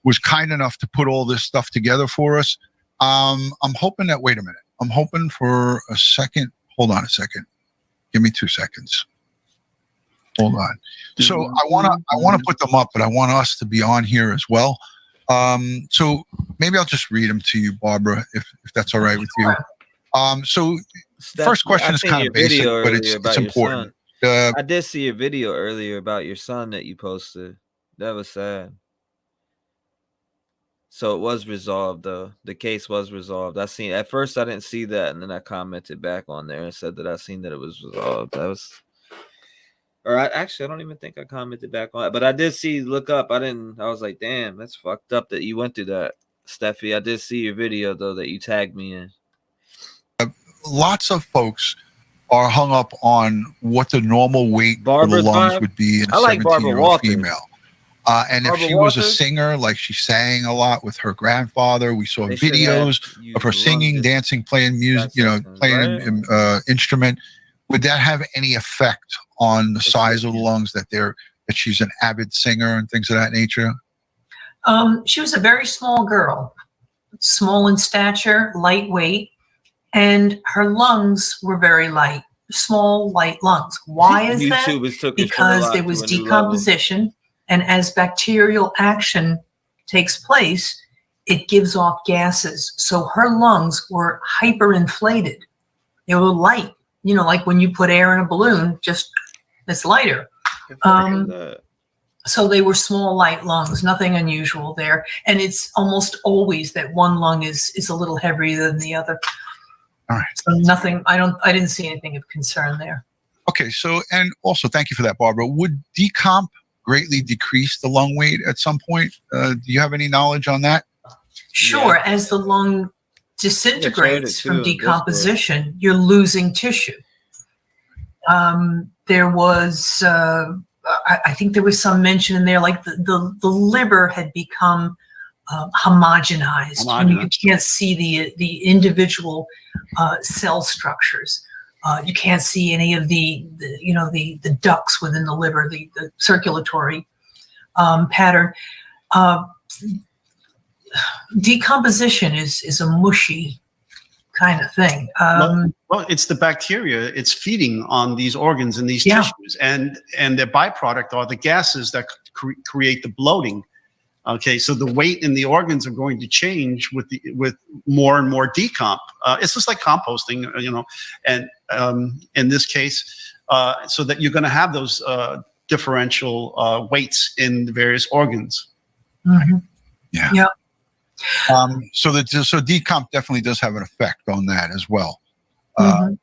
was kind enough to put all this stuff together for us. I'm hoping that. Wait a minute. I'm hoping for a second. Hold on a second. Give me 2 seconds. Hold on. So I wanna put them up, but I want us to be on here as well. So maybe I'll just read them to you, Barbara, if that's all right with you. So first question is kind of basic, but it's important. I did see a video earlier about your son that you posted. That was sad. So it was resolved, though. The case was resolved. I seen at first I didn't see that, and then I commented back on there and said that I seen that it was resolved. That was, or I don't even think I commented back on it, but I did see look up. I was like, damn, that's fucked up that you went through that, Steffi. I did see your video though that you tagged me in. Lots of folks are hung up on what the normal weight for the lungs would be in a 17-year-old female. And if she was a singer, like she sang a lot with her grandfather, we saw videos of her singing, dancing, playing music, playing an instrument. Would that have any effect on the size of the lungs that she's an avid singer and things of that nature? She was a very small girl, small in stature, lightweight, and her lungs were very light, small, light lungs. Why is that? Because there was decomposition. And as bacterial action takes place, it gives off gases. So her lungs were hyperinflated. They were light, like when you put air in a balloon, just it's lighter. So they were small, light lungs, nothing unusual there. And it's almost always that one lung is a little heavier than the other. All right. So nothing, I didn't see anything of concern there. Okay. So, and also thank you for that, Barbara. Would decomp greatly decrease the lung weight at some point? Do you have any knowledge on that? Sure. Yeah. As the lung disintegrates from decomposition, you're losing tissue. There was, I think there was some mention in there, like the liver had become homogenized. You can't see the individual cell structures. You can't see any of the ducts within the liver, the circulatory pattern. Decomposition is a mushy kind of thing. Well, it's the bacteria. It's feeding on these organs and these tissues, and their byproduct are the gases that create the bloating. Okay, so the weight in the organs are going to change with more and more decomp. It's just like composting, and in this case, so that you're going to have those differential weights in the various organs. Mm-hmm. Yeah. So decomp definitely does have an effect on that as well. Mm-hmm.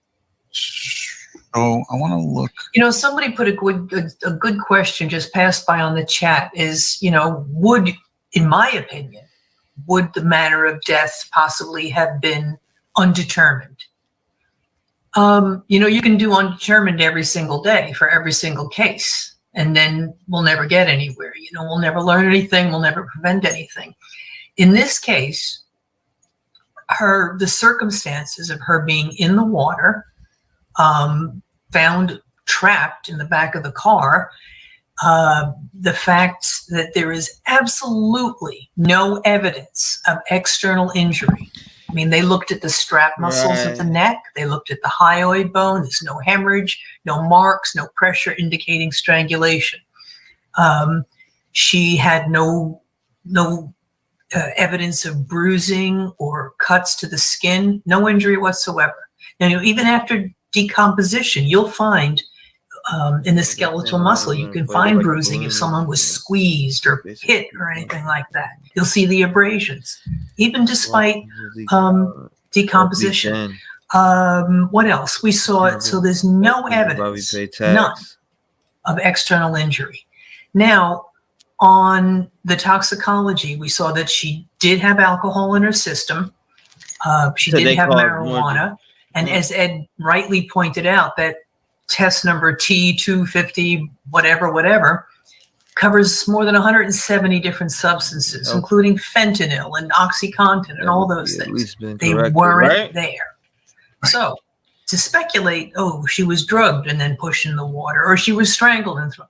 So I want to look. Somebody put a good question just passed by on the chat is, would, in my opinion, would the manner of death possibly have been undetermined? You can do undetermined every single day for every single case, and then we'll never get anywhere. We'll never learn anything. We'll never prevent anything. In this case, the circumstances of her being in the water, found trapped in the back of the car, the fact that there is absolutely no evidence of external injury. I mean, they looked at the strap muscles of the neck. They looked at the hyoid bone. There's no hemorrhage, no marks, no pressure indicating strangulation. She had no evidence of bruising or cuts to the skin, no injury whatsoever. Now, even after decomposition, you'll find in the skeletal muscle, you can find bruising if someone was squeezed or hit or anything like that. You'll see the abrasions, even despite decomposition. What else? We saw it, so there's no evidence, none, of external injury. Now, on the toxicology, we saw that she did have alcohol in her system. She did have marijuana. And as Ed rightly pointed out, that test number T250, whatever, covers more than 170 different substances, including fentanyl and OxyContin and all those things. They weren't there. So to speculate, she was drugged and then pushed in the water, or she was strangled and thrown.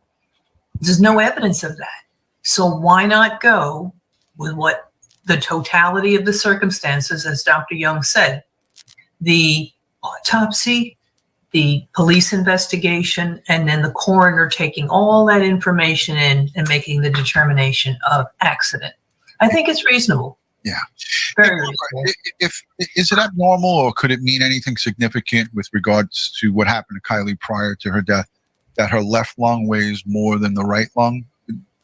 There's no evidence of that. So why not go with what the totality of the circumstances, as Dr. Young said, the autopsy, the police investigation, and then the coroner taking all that information in and making the determination of accident. I think it's reasonable. Yeah. Very reasonable. Is it abnormal, or could it mean anything significant with regards to what happened to Kiely prior to her death, that her left lung weighs more than the right lung?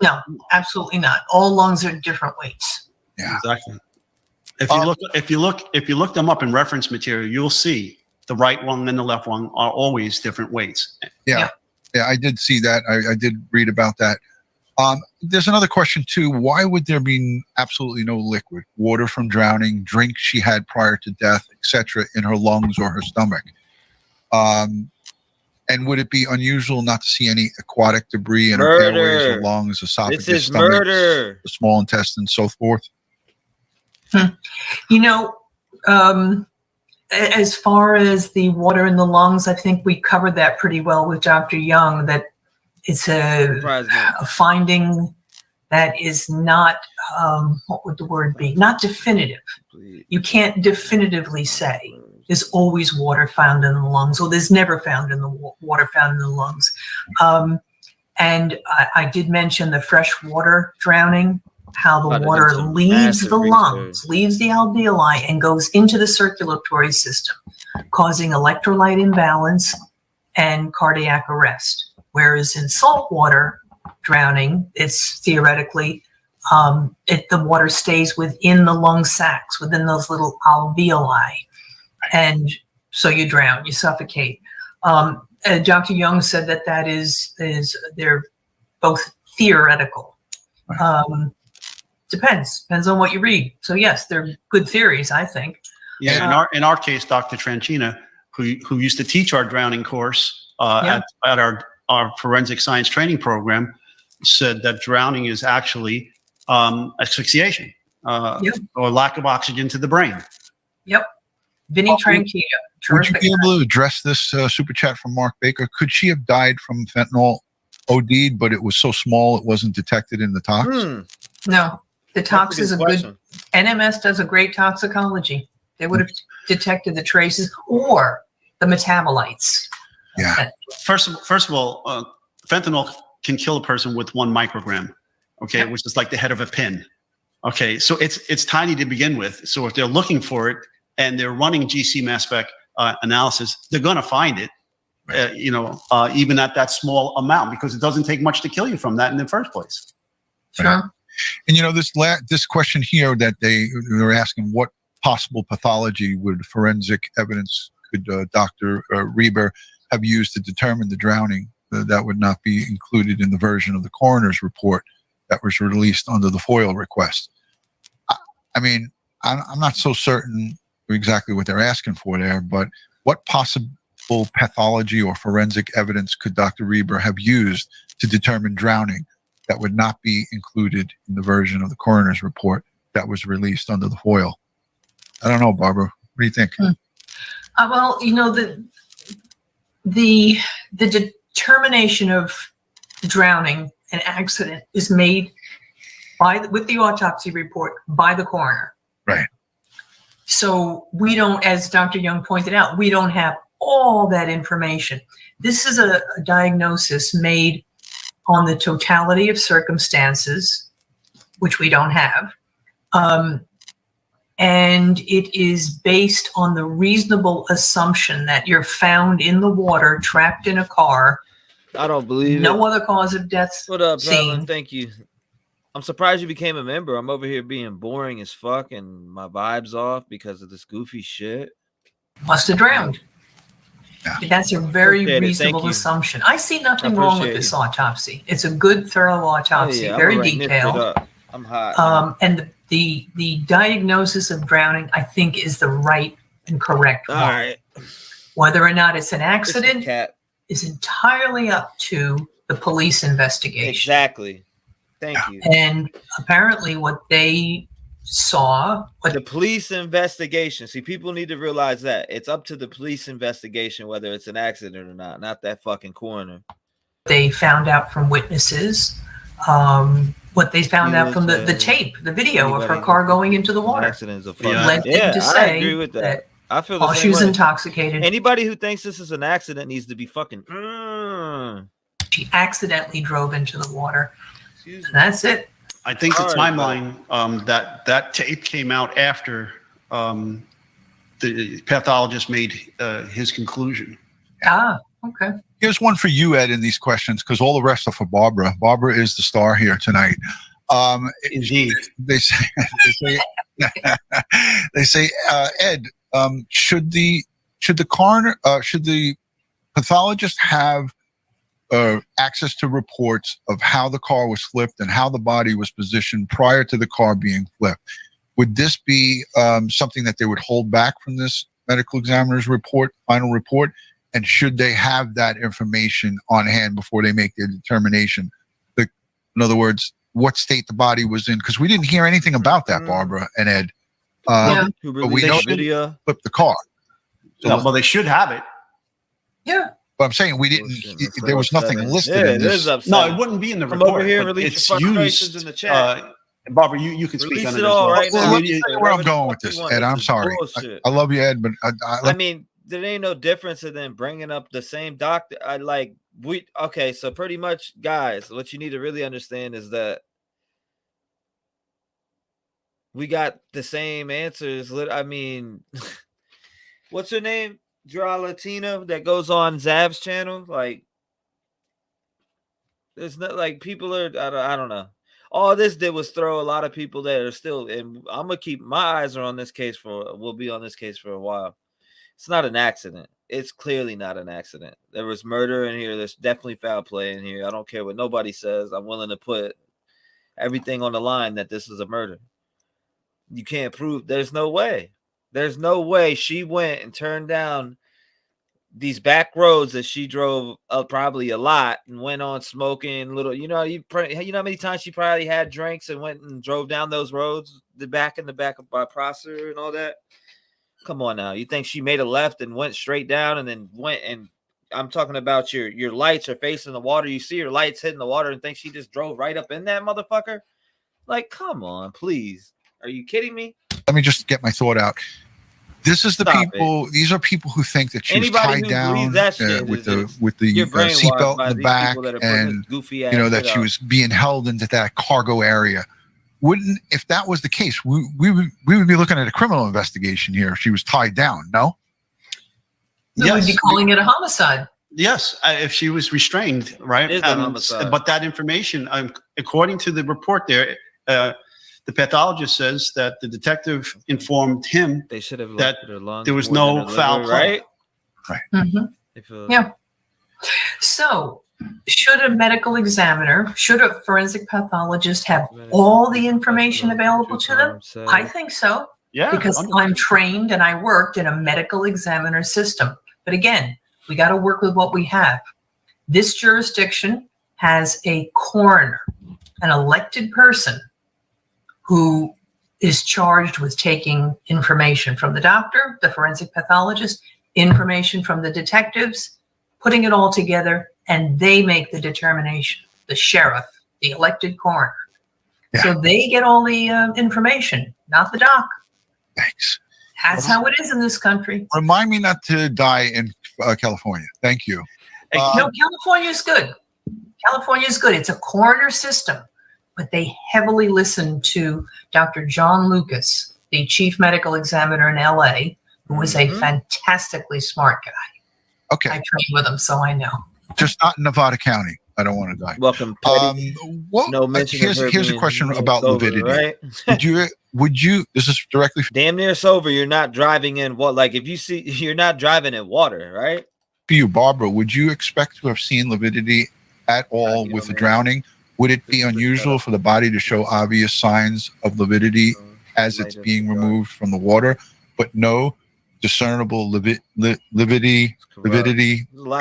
No, absolutely not. All lungs are different weights. Yeah. Exactly. If you look them up in reference material, you'll see the right one and the left one are always different weights. Yeah, I did see that. I did read about that. There's another question too. Why would there be absolutely no liquid, water from drowning, drink she had prior to death, etc., in her lungs or her stomach? And would it be unusual not to see any aquatic debris in her airways or lungs, esophagus, stomach, the small intestine, so forth? You know, as far as the water in the lungs, I think we covered that pretty well with Dr. Young, that it's a finding that is not, what would the word be? Not definitive. You can't definitively say there's always water found in the lungs, or there's never found in the water found in the lungs. And I did mention the freshwater drowning, how the water leaves the lungs, leaves the alveoli, and goes into the circulatory system, causing electrolyte imbalance and cardiac arrest. Whereas in saltwater drowning, it's theoretically, the water stays within the lung sacs, within those little alveoli. And so you drown, you suffocate. Dr. Young said that is they're both theoretical. Depends on what you read. So yes, they're good theories, I think. Yeah, in our case, Dr. Tranchina, who used to teach our drowning course at our forensic science training program, said that drowning is actually asphyxiation or lack of oxygen to the brain. Yep. Vinny Tranchina. Would you be able to address this super chat from Mark Baker? Could she have died from fentanyl OD'd, but it was so small it wasn't detected in the tox? No, the tox is a good. NMS does a great toxicology. They would have detected the traces or the metabolites. Yeah. First of all, fentanyl can kill a person with 1 microgram. Okay, which is like the head of a pin. Okay, so it's tiny to begin with. So if they're looking for it and they're running GC mass spec analysis, they're going to find it. Even at that small amount, because it doesn't take much to kill you from that in the first place. Sure. Right. And this question here that they were asking, what possible pathology would forensic evidence could Dr. Reber have used to determine the drowning that would not be included in the version of the coroner's report that was released under the FOIL request? I mean, I'm not so certain exactly what they're asking for there, but what possible pathology or forensic evidence could Dr. Reber have used to determine drowning that would not be included in the version of the coroner's report that was released under the FOIL? I don't know, Barbara. What do you think? Well, the determination of drowning and accident is made with the autopsy report by the coroner. Right. So we don't, as Dr. Young pointed out, we don't have all that information. This is a diagnosis made on the totality of circumstances, which we don't have. And it is based on the reasonable assumption that you're found in the water, trapped in a car. I don't believe no other cause of death. What up, seen. brother? Thank you. I'm surprised you became a member. I'm over here being boring as fuck and my vibe's off because of this goofy shit. Must have drowned. Yeah. That's a very reasonable assumption. I see nothing wrong with this autopsy. It's a good, thorough autopsy, very detailed. I'm hot. And the diagnosis of drowning, I think, is the right and correct one. All right. Whether or not it's an accident is entirely up to the police investigation. Exactly. Thank you. And apparently what they saw. The police investigation. See, people need to realize that. It's up to the police investigation whether it's an accident or not that fucking coroner. They found out from witnesses, what they found out from the tape, the video of her car going into the water. Accidents of led them to say I agree with that. I feel the she was intoxicated. Anybody who thinks this is an accident needs to be fucking. She accidentally drove into the water. And that's it. I think the timeline that tape came out after the pathologist made his conclusion. Ah, okay. Here's one for you, Ed, in these questions, because all the rest are for Barbara. Barbara is the star here tonight. Indeed. They say, Ed, should the coroner, should the pathologist have access to reports of how the car was flipped and how the body was positioned prior to the car being flipped? Would this be something that they would hold back from this medical examiner's report, final report? And should they have that information on hand before they make their determination? In other words, what state the body was in? Because we didn't hear anything about that, Barbara and Ed. But we know they flipped the car. So, well, they should have it. Yeah. But I'm saying we didn't. There was nothing listed in this. No, it wouldn't be in the report. Come over here and release your frustrations in the chat. Barbara, you can speak Release on it it as all well. right now. Let me tell you where I'm going with this, Ed. I'm sorry. I love you, Ed, but I mean, there ain't no difference in them bringing up the same doctor. Okay, so pretty much, guys, what you need to really understand is that we got the same answers. I mean, what's her name? Draw Latina that goes on Zav's channel. Like, there's not like people are. I don't know. All this did was throw a lot of people that are still. And I'm gonna keep my eyes are on this case for. We'll be on this case for a while. It's not an accident. It's clearly not an accident. There was murder in here. There's definitely foul play in here. I don't care what nobody says. I'm willing to put everything on the line that this is a murder. You can't prove. There's no way. There's no way she went and turned down these back roads that she drove probably a lot and went on smoking little. You know how many times she probably had drinks and went and drove down those roads, the back of by Prosser and all that. Come on now. You think she made a left and went straight down and then went and I'm talking about your lights are facing the water. You see your lights hitting the water and think she just drove right up in that motherfucker? Like, come on, please. Are you kidding me? Let me just get my thought out. This is the people. These are people who think that she was tied down with the seatbelt in the back, and that she was being held into that cargo area. Wouldn't, if that was the case, we would be looking at a criminal investigation here if she was tied down? No. Yes. We'd be calling it a homicide. Yes, if she was restrained, right? But that information, according to the report there, the pathologist says that the detective informed him they should have that there was no foul play. Right. Mm-hmm. Yeah. So, should a medical examiner, should a forensic pathologist have all the information available to them? I think so. Yeah. Because I'm trained and I worked in a medical examiner system. But again, we got to work with what we have. This jurisdiction has a coroner, an elected person who is charged with taking information from the doctor, the forensic pathologist, information from the detectives, putting it all together, and they make the determination. The sheriff, the elected coroner. Yeah. So they get all the information, not the doc. Thanks. That's how it is in this country. Remind me not to die in California. Thank you. No, California is good. California is good. It's a coroner system. But they heavily listen to Dr. John Lucas, the chief medical examiner in LA, who was a fantastically smart guy. Okay. I trained with him, so I know. Just not in Nevada County. I don't want to die. Welcome, Petty. No mention here's a question about lividity. Right? Would you, this is directly. Damn near sober, you're not driving in what? Like if you see, you're not driving in water, right? For you, Barbara, would you expect to have seen lividity at all with the drowning? Would it be unusual for the body to show obvious signs of lividity as it's being removed from the water, but no discernible lividity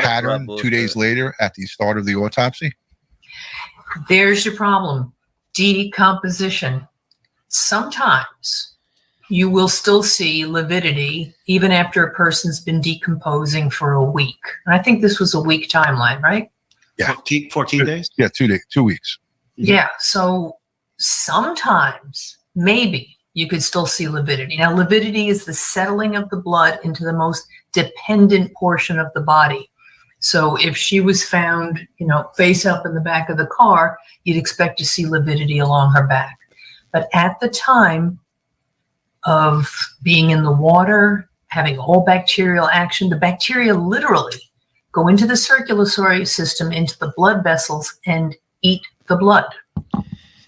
pattern 2 days later at the start of the autopsy? There's your problem. Decomposition. Sometimes you will still see lividity even after a person's been decomposing for a week. And I think this was a week timeline, right? Yeah. 14 days? Yeah, 2 days, 2 weeks. Yeah. So sometimes, maybe, you could still see lividity. Now, lividity is the settling of the blood into the most dependent portion of the body. So if she was found, face up in the back of the car, you'd expect to see lividity along her back. But at the time of being in the water, having all bacterial action, the bacteria literally go into the circulatory system, into the blood vessels, and eat the blood.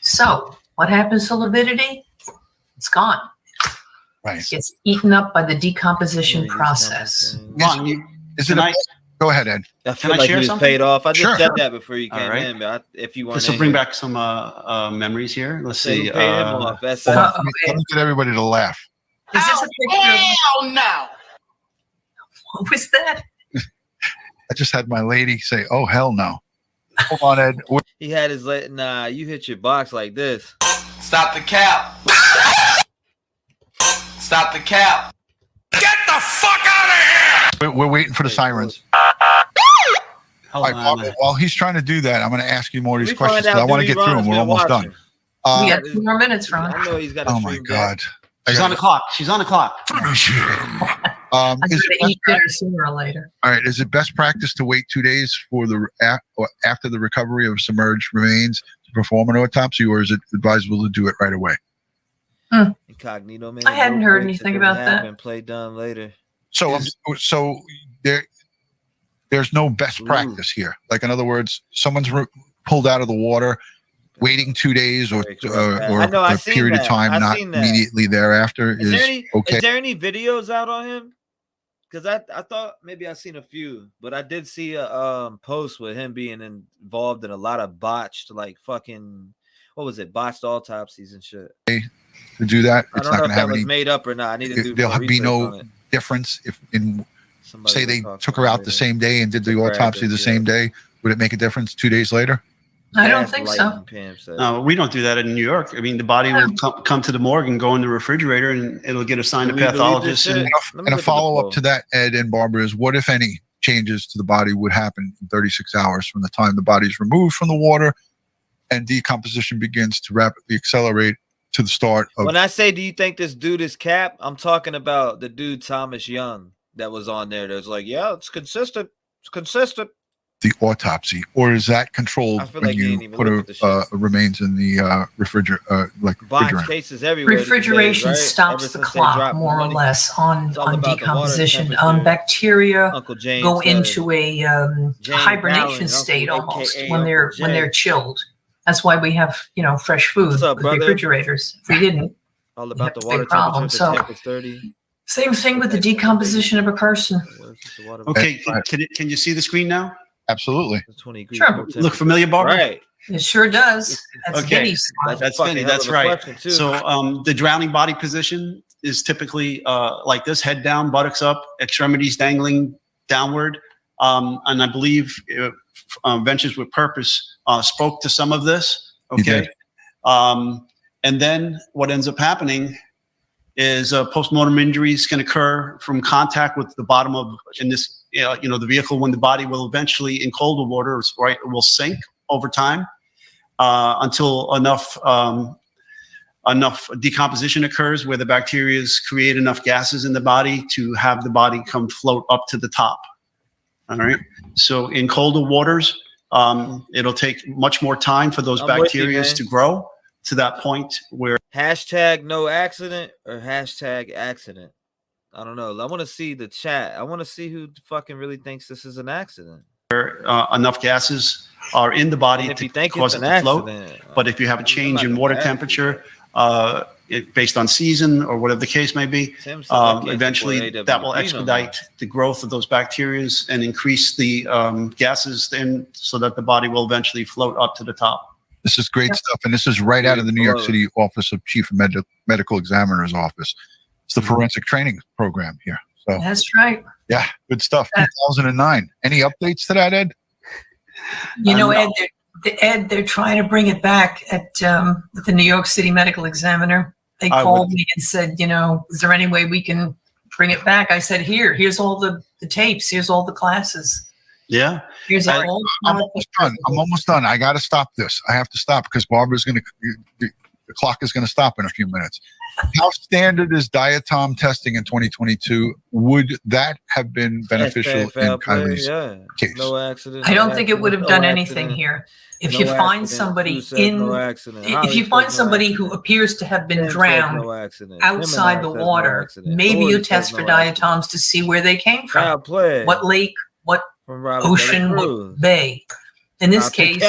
So what happens to lividity? It's gone. Right. It gets eaten up by the decomposition process. Go ahead, Ed. I feel like he was paid off. I just Sure. said that before you came right. in, but if you want This will bring back some memories here. Let's see. Who paid him off? That's Let me get everybody to laugh. Is this a picture of Hell no! what was that? I just had my lady say, "Oh hell no." Hold on, Ed. he had his nah, you hit your box like this. Stop the cap. Stop the cap. Get the fuck out of here! We're waiting for the sirens. All right, Bob, while he's trying to do that, I'm going to ask you more of these questions. I want to get through them. We're almost done. We got 2 more minutes, Ron. I know he's got a Oh my God. She's on the clock. She's on the clock. Finish him. I'm going to eat dinner sooner or later. All right. Is it best practice to wait 2 days for the after the recovery of submerged remains to perform an autopsy, or is it advisable to do it right away? Incognito, man. I hadn't heard anything about that. And play done later. So there's no best practice here. Like, in other words, someone's pulled out of the water, waiting 2 days or a period of time, not immediately thereafter is okay. Is there any videos out on him? Because I thought maybe I seen a few, but I did see a post with him being involved in a lot of botched, like fucking, what was it, botched autopsies and shit. To do that, it's I don't not know going if to that have was any. made up or not. I need to do. There'll be no difference if say they took her out the same day and did the autopsy the same day. Would it make a difference 2 days later? I don't think so. No, we don't do that in New York. I mean, the body will come to the morgue and go in the refrigerator, and it'll get assigned to pathologist. And a follow-up to that, Ed and Barbara, is what, if any, changes to the body would happen in 36 hours from the time the body is removed from the water and decomposition begins to rapidly accelerate to the start of... When I say, do you think this dude is cap? I'm talking about the dude Thomas Young that was on there. That's like, yeah, it's consistent. It's consistent. The autopsy, or is that controlled when you put a remains in the refrigerator, like refrigerant? Cases everywhere. Refrigeration stops the clock more or less on decomposition. Bacteria go into a hibernation state almost when they're chilled. That's why we have fresh food with refrigerators. If we didn't, all about the water problem. So same thing with the decomposition of a person. Okay, can you see the screen now? Absolutely. Sure. Look familiar, Barbara? Right. It sure does. That's okay. Vinny's. That's Vinny. That's right. So the drowning body position is typically like this: head down, buttocks up, extremities dangling downward. And I believe Ventures with Purpose spoke to some of this. Okay. And then what ends up happening is postmortem injuries can occur from contact with the bottom of, in this, the vehicle, when the body will eventually, in colder water, right, it will sink over time until enough decomposition occurs where the bacteria create enough gases in the body to have the body float up to the top. All right. So in colder waters, it'll take much more time for those bacteria to grow to that point where #no accident or #accident. I don't know. I want to see the chat. I want to see who fucking really thinks this is an accident. Enough gases are in the body to cause it to float. But if you have a change in water temperature, based on season or whatever the case may be, eventually that will expedite the growth of those bacteria and increase the gases in so that the body will eventually float up to the top. This is great stuff, and this is right out of the New York City Office of Chief Medical Examiner's Office. It's the forensic training program here. So that's right. Yeah, good stuff. 2009. Any updates to that, Ed? Ed, they're trying to bring it back at with the New York City Medical Examiner. They called me and said, is there any way we can bring it back? I said, here's all the tapes. Here's all the classes. Yeah. I'm almost done. I got to stop this. I have to stop because Barbara's going to, the clock is going to stop in a few minutes. How standard is diatom testing in 2022? Would that have been beneficial in Kiely's case? No accident. I don't think it would have done anything here. If you find somebody if you find somebody who appears to have been drowned outside the water, maybe you test for diatoms to see where they came from. What lake, what ocean, what bay. In this case,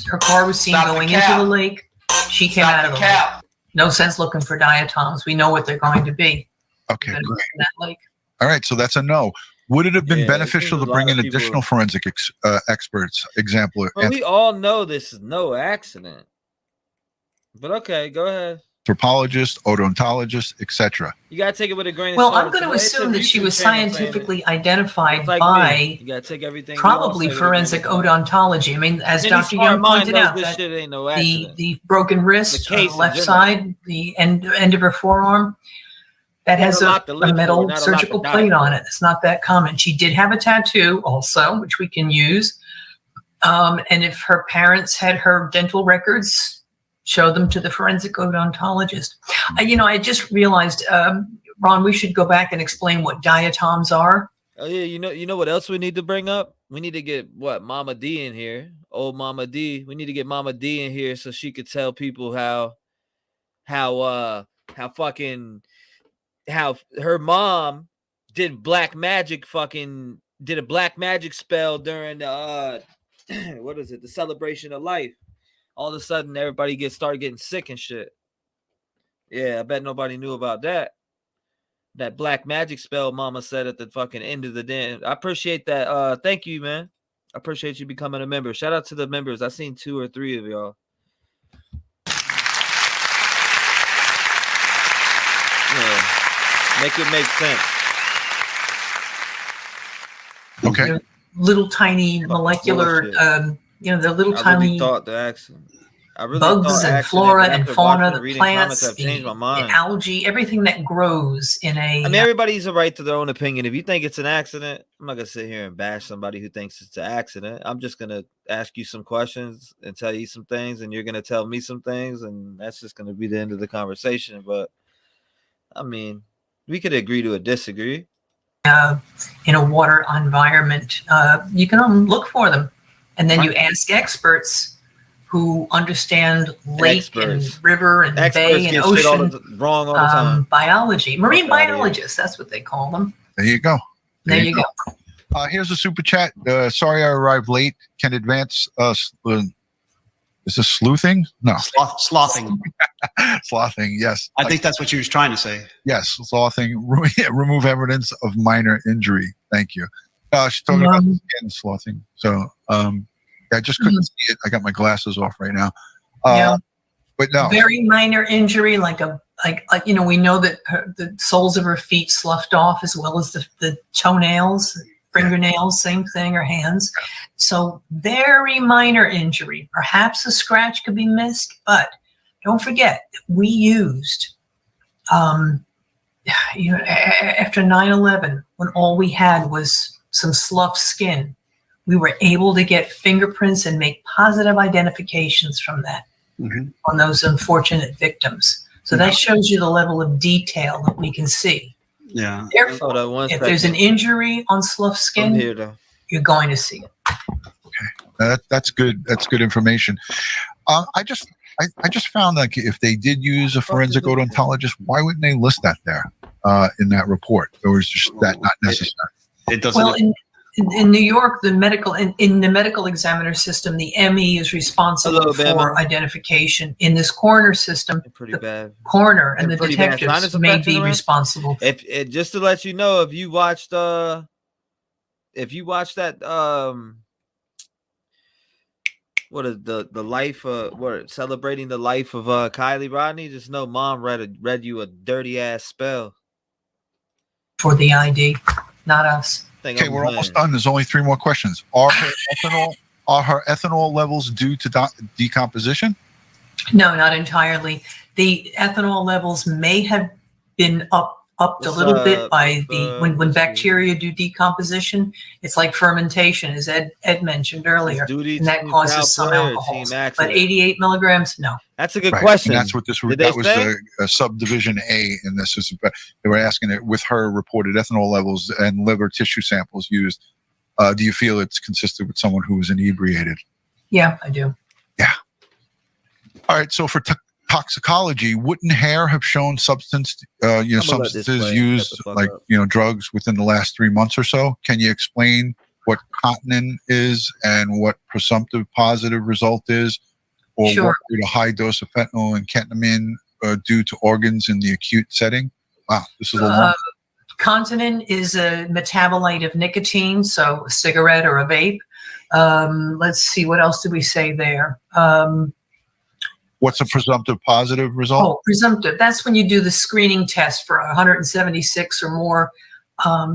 her car was seen going into the lake. She came out of the lake. No sense looking for diatoms. We know what they're going to be. Okay, great. In that lake. All right, so that's a no. Would it have been beneficial to bring in people- additional forensic experts? Example, Well, we all know this is no accident. But okay, go ahead. anthropologist, odontologist, etc. You gotta take it with a grain of Well, salt. I'm going to It's a assume that she was research channel saying it. scientifically identified It's like by me. You gotta take everything. probably forensic odontology. I mean, as Any Dr. smart Young mind pointed knows out, this that shit ain't no accident. the broken wrist The on case the in left general. side, the end of her forearm, that Yeah, has a a, lot to live for, metal not a lot surgical to die plate for. on it. It's not that common. She did have a tattoo also, which we can use. And if her parents had her dental records, show them to the forensic odontologist. I just realized, Ron, we should go back and explain what diatoms are. Oh yeah, you know what else we need to bring up? We need to get Mama D in here. Old Mama D. We need to get Mama D in here so she could tell people how her mom did a black magic spell during the what is it? The celebration of life. All of a sudden everybody started getting sick and shit. Yeah, I bet nobody knew about that. That black magic spell mama said at the fucking end of the day. I appreciate that. Thank you, man. I appreciate you becoming a member. Shout out to the members. I seen 2 or 3 of y'all. Yeah. Make it make sense. Okay. Little tiny molecular, the little I tiny really thought the accident. I really bugs thought and accident, flora but and after fauna, watching the and reading plants, comments, I've changed my the mind. algae, everything that grows in a. I mean, everybody's a right to their own opinion. If you think it's an accident, I'm not gonna sit here and bash somebody who thinks it's an accident. I'm just gonna ask you some questions and tell you some things, and you're gonna tell me some things, and that's just gonna be the end of the conversation. But I mean, we could agree to a disagree. In a water environment, you can look for them, and then you ask experts who understand lake and river and bay and ocean wrong all the time. Biology, marine biologists. That's what they call them. There you go. There you go. Here's a super chat. Sorry I arrived late. Can advance is this sleuthing? No. Slothing. Slothing, yes. I think that's what you was trying to say. Yes, slothing. Remove evidence of minor injury. Thank you. She's talking about the skin slothing. So I just couldn't see it. I got my glasses off right now. But no. Very minor injury, like we know that the soles of her feet sloughed off as well as the toenails, fingernails, same thing, or hands. So very minor injury. Perhaps a scratch could be missed, but don't forget we used, after 9/11, when all we had was some sloughed skin, we were able to get fingerprints and make positive identifications from that on those unfortunate victims. So that shows you the level of detail that we can see. Yeah. Therefore, if there's an injury on sloughed skin, you're going to see it. Okay, that's good. That's good information. I just found like if they did use a forensic odontologist, why wouldn't they list that there in that report? Or is just that not necessary? It doesn't. Well, in New York, the medical in the medical examiner system, the ME is responsible for identification. In this coroner system, the coroner and the detectives may be responsible. If just to let you know, if you watched that what is the life celebrating the life of Kiely Rodni, just know mom read you a dirty ass spell for the ID, not us. Okay, we're almost done. There's only 3 more questions. Are her ethanol levels due to decomposition? No, not entirely. The ethanol levels may have been upped a little bit by when bacteria do decomposition. It's like fermentation, as Ed mentioned earlier, and that causes some alcohols. But 88 milligrams, no. That's a good question. And that's what that was a subdivision A in this. They were asking it with her reported ethanol levels and liver tissue samples used. Do you feel it's consistent with someone who was inebriated? Yeah, I do. Yeah. All right. So for toxicology, wouldn't hair have shown substances used, like drugs within the last 3 months or so? Can you explain what cotinine is and what presumptive positive result is? Or Sure. what would a high dose of fentanyl and ketamine do to organs in the acute setting? Wow, this is a long. Continin is a metabolite of nicotine, so a cigarette or a vape. Let's see, what else do we say there? What's a presumptive positive result? Oh, presumptive. That's when you do the screening test for 176 or more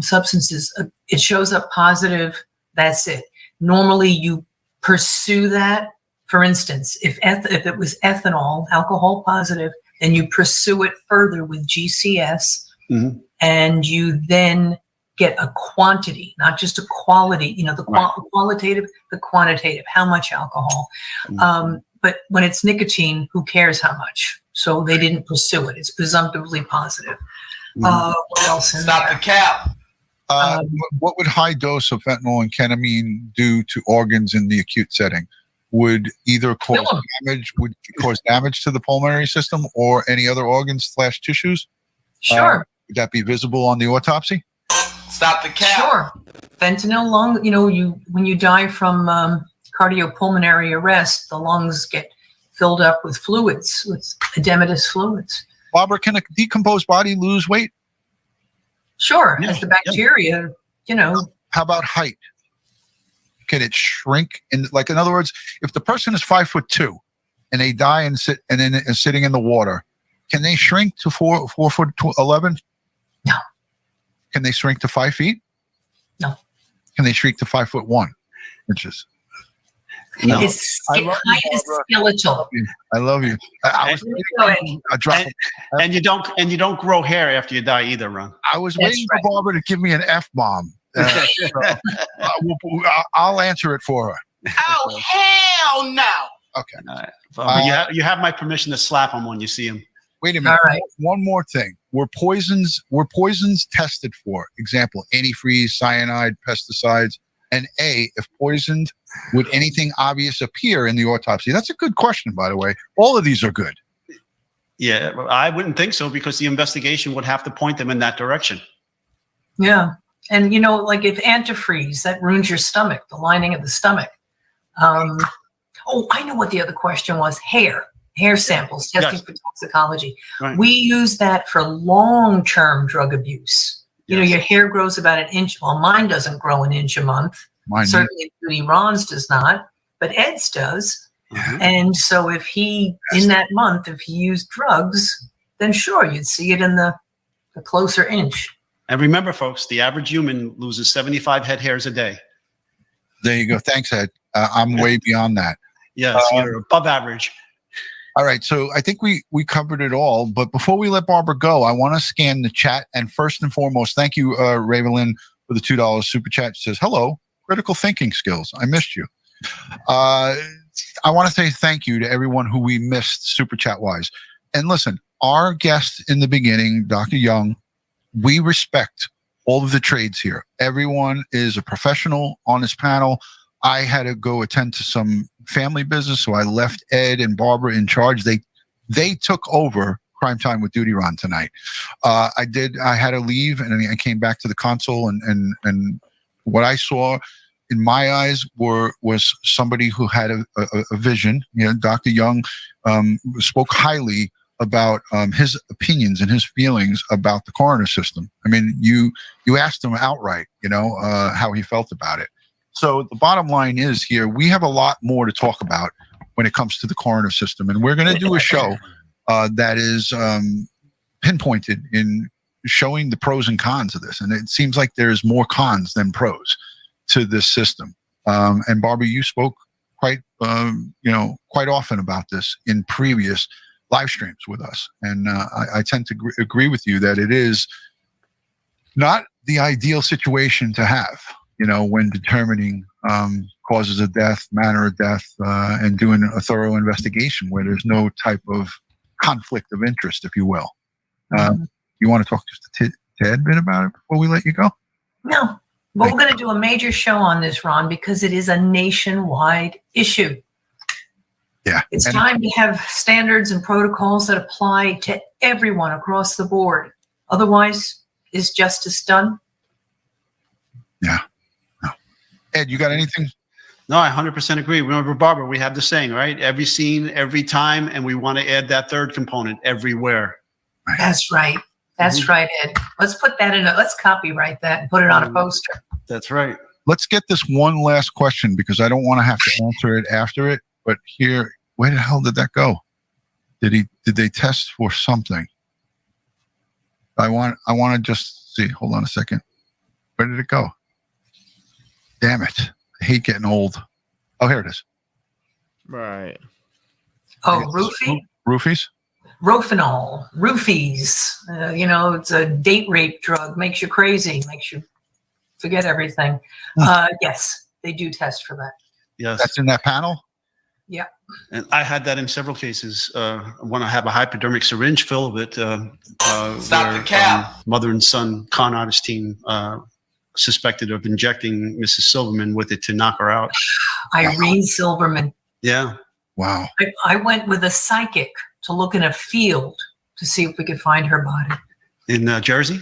substances. It shows up positive. That's it. Normally, you pursue that. For instance, if it was ethanol, alcohol positive, then you pursue it further with GCS, and you then get a quantity, not just a quality. You know, the qualitative, the quantitative. How much alcohol? But when it's nicotine, who cares how much? So they didn't pursue it. It's presumptively positive. What else in Stop there? the cap. What would high dose of fentanyl and ketamine do to organs in the acute setting? Would either cause damage to the pulmonary system or any other organs / tissues? Sure. Would that be visible on the autopsy? Stop the cap. Sure. Fentanyl lung, when you die from cardiopulmonary arrest, the lungs get filled up with fluids, with edematous fluids. Barbara, can a decomposed body lose weight? Sure, as the bacteria, How about height? Can it shrink? In other words, if the person is 5'2" and they die and is sitting in the water, can they shrink to 4'11"? No. Can they shrink to 5 feet? No. Can they shrink to 5'1" inches? No. It's I love you, height is skeletal. I love you. I was waiting And you don't grow hair after you die either, Ron. I was waiting for Barbara to give me an F-bomb. I'll answer it for her. Oh, hell no. Okay. But you have my permission to slap him when you see him. Wait a minute. All right. One more thing. Were poisons tested for? Example, antifreeze, cyanide, pesticides, and if poisoned, would anything obvious appear in the autopsy? That's a good question, by the way. All of these are good. Yeah, I wouldn't think so because the investigation would have to point them in that direction. Yeah. And, like if antifreeze, that ruins your stomach, the lining of the stomach. I know what the other question was. Hair samples, testing for toxicology. Right. We use that for long-term drug abuse. Your hair grows about an inch. Well, mine doesn't grow an inch a month. Certainly Ron's does not, but Ed's does. And so if he used drugs, then sure, you'd see it in the closer inch. And remember, folks, the average human loses 75 head hairs a day. There you go. Thanks, Ed. I'm way beyond that. Yes, you're above average. All right. So I think we covered it all. But before we let Barbara go, I want to scan the chat. And first and foremost, thank you, Ravelyn, for the $2 super chat. It says, hello, critical thinking skills. I missed you. I want to say thank you to everyone who we missed super chat wise. And listen, our guest in the beginning, Dr. Young, we respect all of the trades here. Everyone is a professional on this panel. I had to go attend to some family business, so I left Ed and Barbara in charge. They took over Crime Time with Duty Ron tonight. I had to leave, and I came back to the console, and what I saw in my eyes was somebody who had a vision. Dr. Young spoke highly about his opinions and his feelings about the coroner system. I mean, you asked him outright, how he felt about it. So the bottom line is here, we have a lot more to talk about when it comes to the coroner system. And we're going to do a show that is pinpointed in showing the pros and cons of this. And it seems like there's more cons than pros to this system. And Barbara, you spoke quite often about this in previous live streams with us. And I tend to agree with you that it is not the ideal situation to have, when determining causes of death, manner of death, and doing a thorough investigation where there's no type of conflict of interest, if you will. You want to talk just a tad bit about it before we let you go? No, but we're going to do a major show on this, Ron, because it is a nationwide issue. Yeah. It's time to have standards and protocols that apply to everyone across the board. Otherwise, is justice done? Yeah. No. Ed, you got anything? No, I 100% agree. Remember, Barbara, we have the saying, right? Every scene, every time, and we want to add that third component, everywhere. That's right. That's right, Ed. Let's put that let's copyright that and put it on a poster. That's right. Let's get this one last question because I don't want to have to answer it after it. But here, where the hell did that go? Did they test for something? I want to just see. Hold on a second. Where did it go? Damn it. I hate getting old. Oh, here it is. Right. Oh, roofie? Roofies? Rofinol, roofies. It's a date rape drug. Makes you crazy. Makes you forget everything. Yes, they do test for that. Yes. That's in that panel? Yeah. And I had that in several cases. When I have a hypodermic syringe full of it. Stop the cap. Mother and son con artist team suspected of injecting Mrs. Silverman with it to knock her out. Irene Silverman. Yeah. Wow. I went with a psychic to look in a field to see if we could find her body. In Jersey?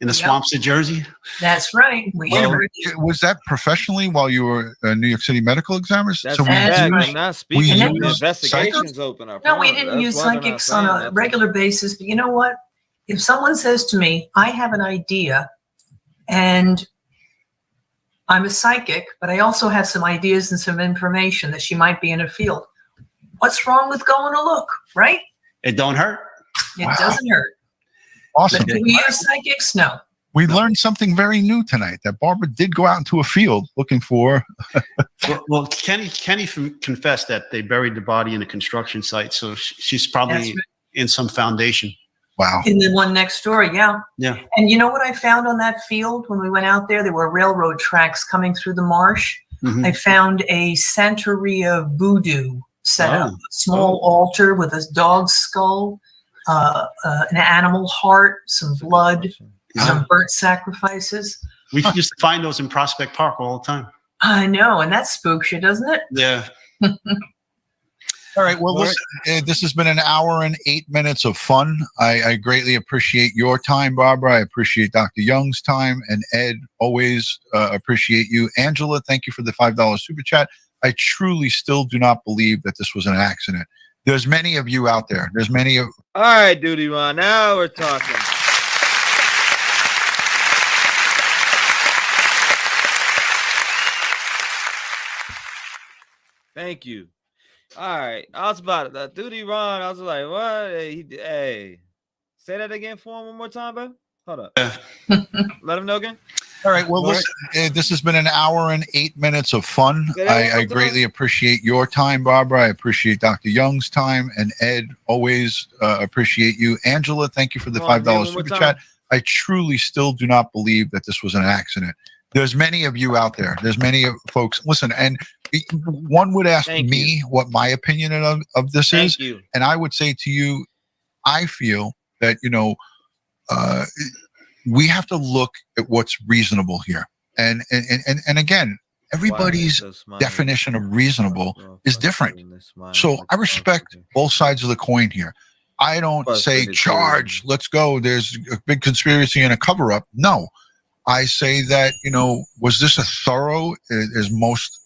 In the swamps of Jersey? That's right. Was that professionally while you were a New York City medical examiners? That's So right. Not speaking. We The used investigation's open. No, we didn't use psychics on a regular basis. But you know what? If someone says to me, I have an idea and I'm a psychic, but I also have some ideas and some information that she might be in a field. What's wrong with going to look, right? It don't hurt. It doesn't hurt. Awesome. But do we use psychics? No. We learned something very new tonight, that Barbara did go out into a field looking for. Well, Kenny confessed that they buried the body in a construction site, so she's probably in some foundation. Wow. In the one next door, yeah. Yeah. And you know what I found on that field when we went out there? There were railroad tracks coming through the marsh. Mhm. I found a Santeria voodoo set up, a small altar with a dog's skull, an animal heart, some blood, some burnt sacrifices. We used to find those in Prospect Park all the time. I know, and that spooks you, doesn't it? Yeah. All right. Well, listen, this has been an hour and 8 minutes of fun. I greatly appreciate your time, Barbara. I appreciate Dr. Young's time. And Ed, always appreciate you. Angela, thank you for the $5 super chat. I truly still do not believe that this was an accident. There's many of you out there. There's many of. All right, Duty Ron. Now we're talking. Thank you. All right. I was about that Duty Ron. I was like, what? Hey, say that again for him one more time, bro. Hold up. Let him know again. All right. Well, listen, this has been an hour and 8 minutes of fun. I greatly appreciate your time, Barbara. I appreciate Dr. Young's time. And Ed, always appreciate you. Angela, thank you for the $5 super chat. I truly still do not believe that this was an accident. There's many of you out there. There's many of folks. Listen, and one would ask me what my opinion of this is. And I would say to you, I feel that, we have to look at what's reasonable here. And again, everybody's definition of reasonable is different. So I respect both sides of the coin here. I don't say charge, let's go. There's a big conspiracy and a cover up. No, I say that, was this a thorough, as most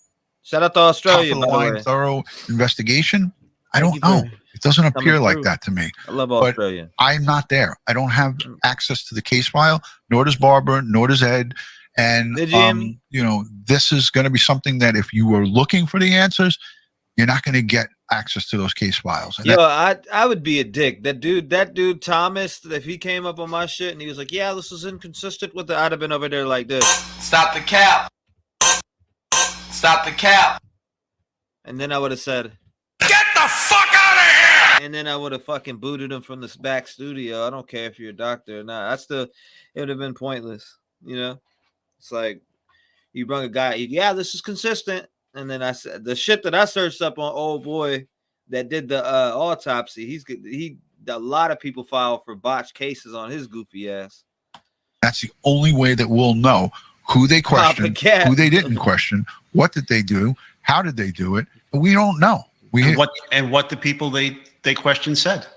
shout out to Australia, top of the line, thorough investigation? I don't know. It doesn't appear like that to me. I love Australia. I'm not there. I don't have access to the case file, nor does Barbara, nor does Ed. And, this is going to be something that if you were looking for the answers, you're not going to get access to those case files. And I would be a dick. That dude, Thomas, if he came up on my shit and he was like, yeah, this is inconsistent with I'd have been over there like this. Stop the cap. Stop the cap. And then I would have said, get the fuck out of here. And then I would have fucking booted him from the back studio. I don't care if you're a doctor or not. It would have been pointless. It's like you bring a guy, yeah, this is consistent. And then I said the shit that I searched up on old boy that did the autopsy. A lot of people filed for botched cases on his goofy ass. That's the only way that we'll know who they questioned, who they didn't question, what did they do, how did they do it. We don't know. And what the people they questioned said.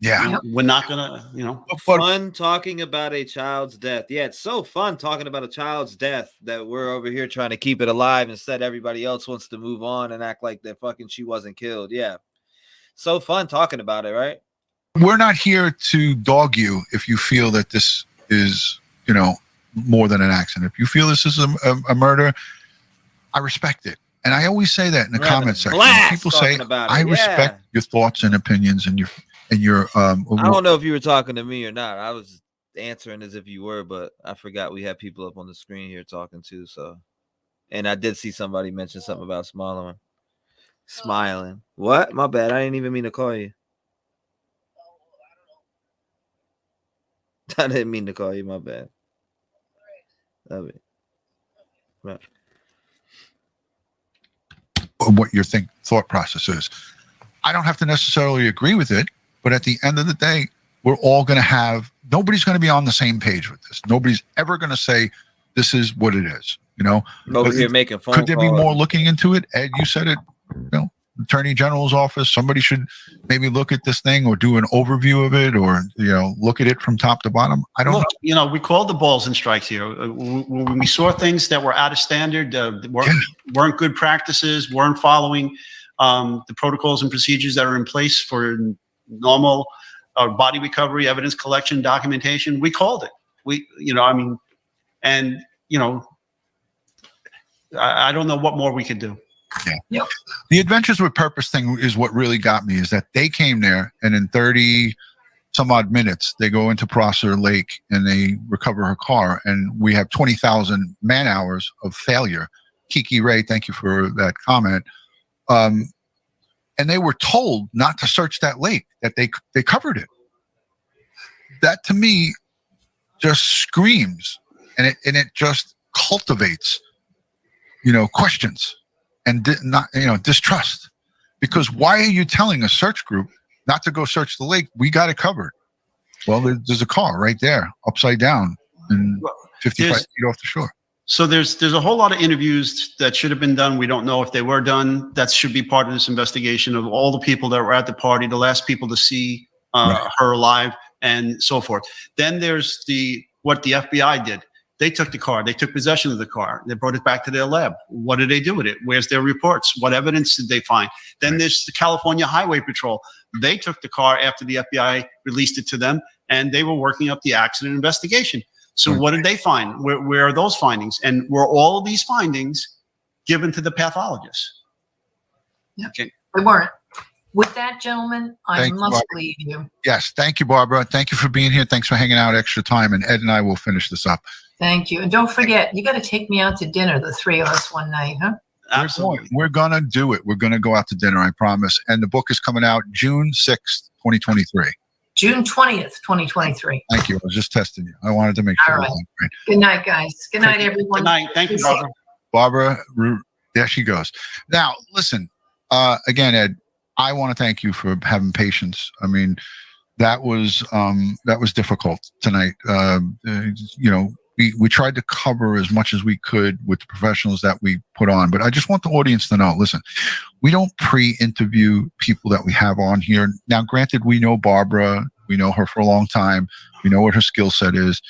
Yeah. Yep. We're not gonna, you know. Fun talking about a child's death. Yeah, it's so fun talking about a child's death that we're over here trying to keep it alive. Instead, everybody else wants to move on and act like that fucking she wasn't killed. Yeah, so fun talking about it, right? We're not here to dog you if you feel that this is, you know, more than an accident. If you feel this is a murder, I respect it. And I always say that in the comment section. People say, I respect your thoughts and opinions and your I don't know if you were talking to me or not. I was answering as if you were, but I forgot we had people up on the screen here talking too. So, and I did see somebody mention something about smiling. What? My bad. I didn't even mean to call you. I didn't mean to call you. My bad. Love it. Right. What your thought process is. I don't have to necessarily agree with it, but at the end of the day, we're all going to have, nobody's going to be on the same page with this. Nobody's ever going to say this is what it is, you know. Over here making phone calls. Could there be more looking into it? Ed, you said it, you know, Attorney General's office, somebody should maybe look at this thing or do an overview of it, or, you know, look at it from top to bottom. I don't know. You know, we called the balls and strikes here. When we saw things that were out of standard, weren't good practices, weren't following the protocols and procedures that are in place for normal body recovery, evidence collection, documentation, we called it. I don't know what more we could do. Yeah. Yep. The Adventures with Purpose thing is what really got me, is that they came there and in 30 some odd minutes, they go into Prosser Lake and they recover her car. And we have 20,000 man hours of failure. Kiki Ray, thank you for that comment. And they were told not to search that lake, that they covered it. That to me just screams, and it just cultivates, you know, questions and distrust. Because why are you telling a search group not to go search the lake? We got it covered. Well, there's a car right there, upside down, and 55 feet off the shore. So there's a whole lot of interviews that should have been done. We don't know if they were done. That should be part of this investigation of all the people that were at the party, the last people to see her alive, and so forth. Then there's what the FBI did. They took the car. They took possession of the car. They brought it back to their lab. What did they do with it? Where's their reports? What evidence did they find? Then there's the California Highway Patrol. They took the car after the FBI released it to them, and they were working up the accident investigation. So what did they find? Where are those findings? And were all of these findings given to the pathologist? Yeah. Okay. They weren't. With that, gentlemen, I must leave you. Yes. Thank you, Barbara. Thank you for being here. Thanks for hanging out extra time. And Ed and I will finish this up. Thank you. And don't forget, you got to take me out to dinner, the three of us, one night, huh? Absolutely. We're going to do it. We're going to go out to dinner, I promise. And the book is coming out June 6th, 2023. June 20th, 2023. Thank you. I was just testing you. I wanted to make sure. All right. Good night, guys. Good night, everyone. Good night. Thank you, Barbara. Barbara, there she goes. Now, listen, again, Ed, I want to thank you for having patience. I mean, that was difficult tonight. We tried to cover as much as we could with the professionals that we put on, but I just want the audience to know, listen, we don't pre-interview people that we have on here. Now, granted, we know Barbara, we know her for a long time. We know what her skill set is.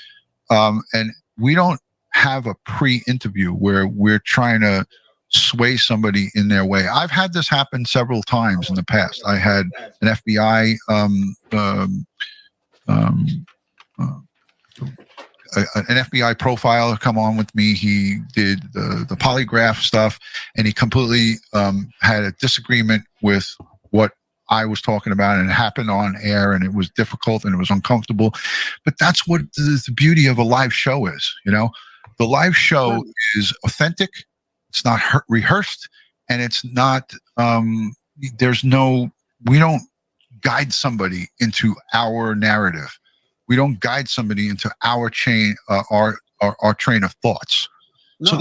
And we don't have a pre-interview where we're trying to sway somebody in their way. I've had this happen several times in the past. I had an FBI an FBI profiler come on with me. He did the polygraph stuff, and he completely had a disagreement with what I was talking about, and it happened on air, and it was difficult and it was uncomfortable. But that's what the beauty of a live show is. You know, the live show is authentic. It's not rehearsed, and it's not. We don't guide somebody into our narrative. We don't guide somebody into our chain, our train of thoughts. No, so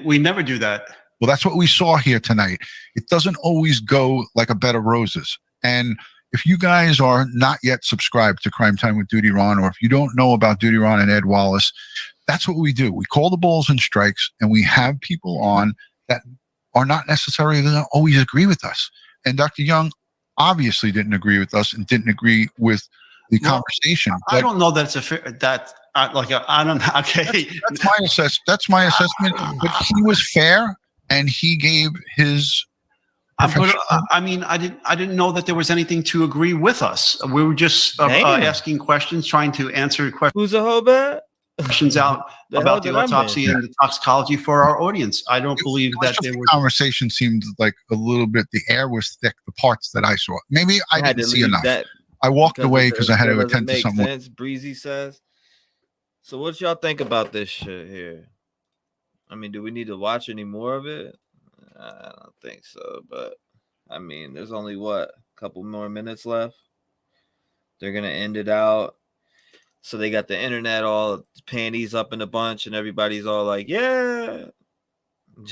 we never do that. Well, that's what we saw here tonight. It doesn't always go like a bed of roses. And if you guys are not yet subscribed to Crime Time with Duty Ron, or if you don't know about Duty Ron and Ed Wallace, that's what we do. We call the balls and strikes, and we have people on that are not necessarily going to always agree with us. And Dr. Young, obviously didn't agree with us and didn't agree with the Well, conversation. I don't know that it's a fair, that I don't know. Okay. That's my assessment. But he was fair and he gave his. I mean, I didn't know that there was anything to agree with us. We were just asking questions, trying to answer Who's a hoe bad? questions out about the autopsy and the toxicology for our audience. I don't believe that there was. Conversation seemed like a little bit. The air was thick. The parts that I saw, maybe I didn't see enough. I walked away because I had to attend to something. Sense, Breezy says. So, what y'all think about this shit here? I mean, do we need to watch any more of it? I don't think so, but I mean, there's only a couple more minutes left. They're gonna end it out. So they got the internet all panties up in a bunch, and everybody's all like, "Yeah."